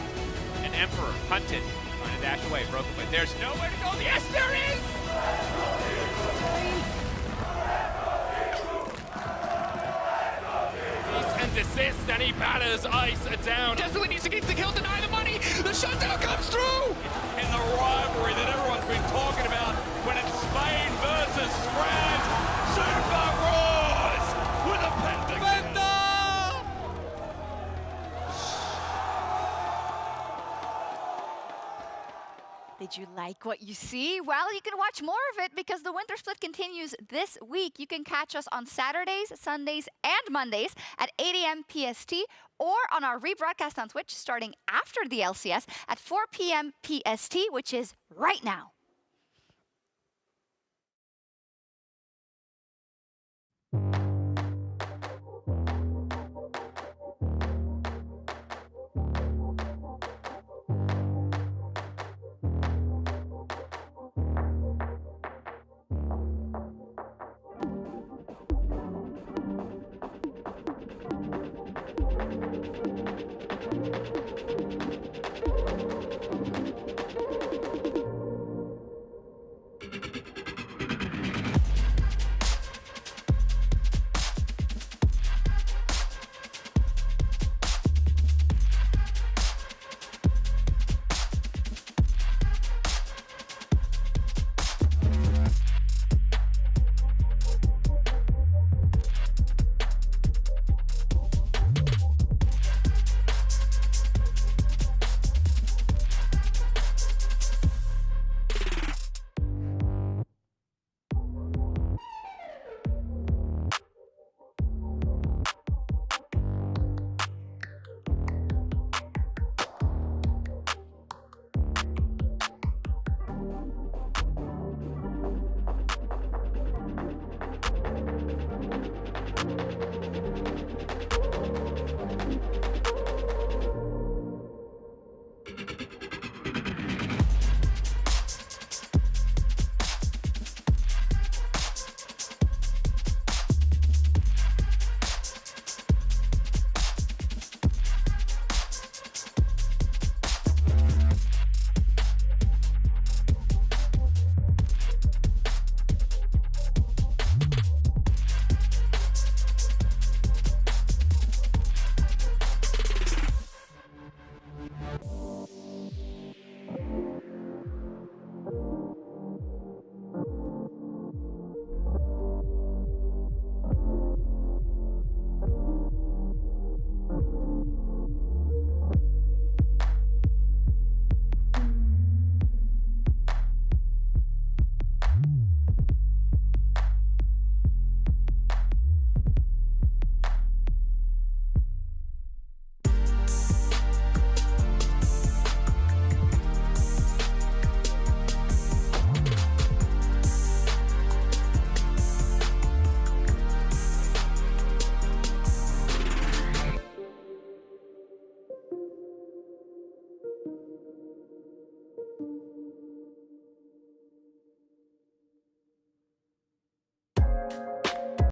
An Emperor hunted. Trying to dash away. Broken, but there's nowhere to go. Yes, there is! And desist, and he batters Ice down. Jesuit needs to get the kill, deny the money. The shutdown comes through. In the rivalry that everyone's been talking about when it's Spain versus France. Super Roars with a pentakill. Did you like what you see? Well, you can watch more of it because the Winter Split continues this week. You can catch us on Saturdays, Sundays, and Mondays at 8 a.m. PST or on our rebroadcast on Twitch starting after the LCS at 4 p.m. PST, which is right now.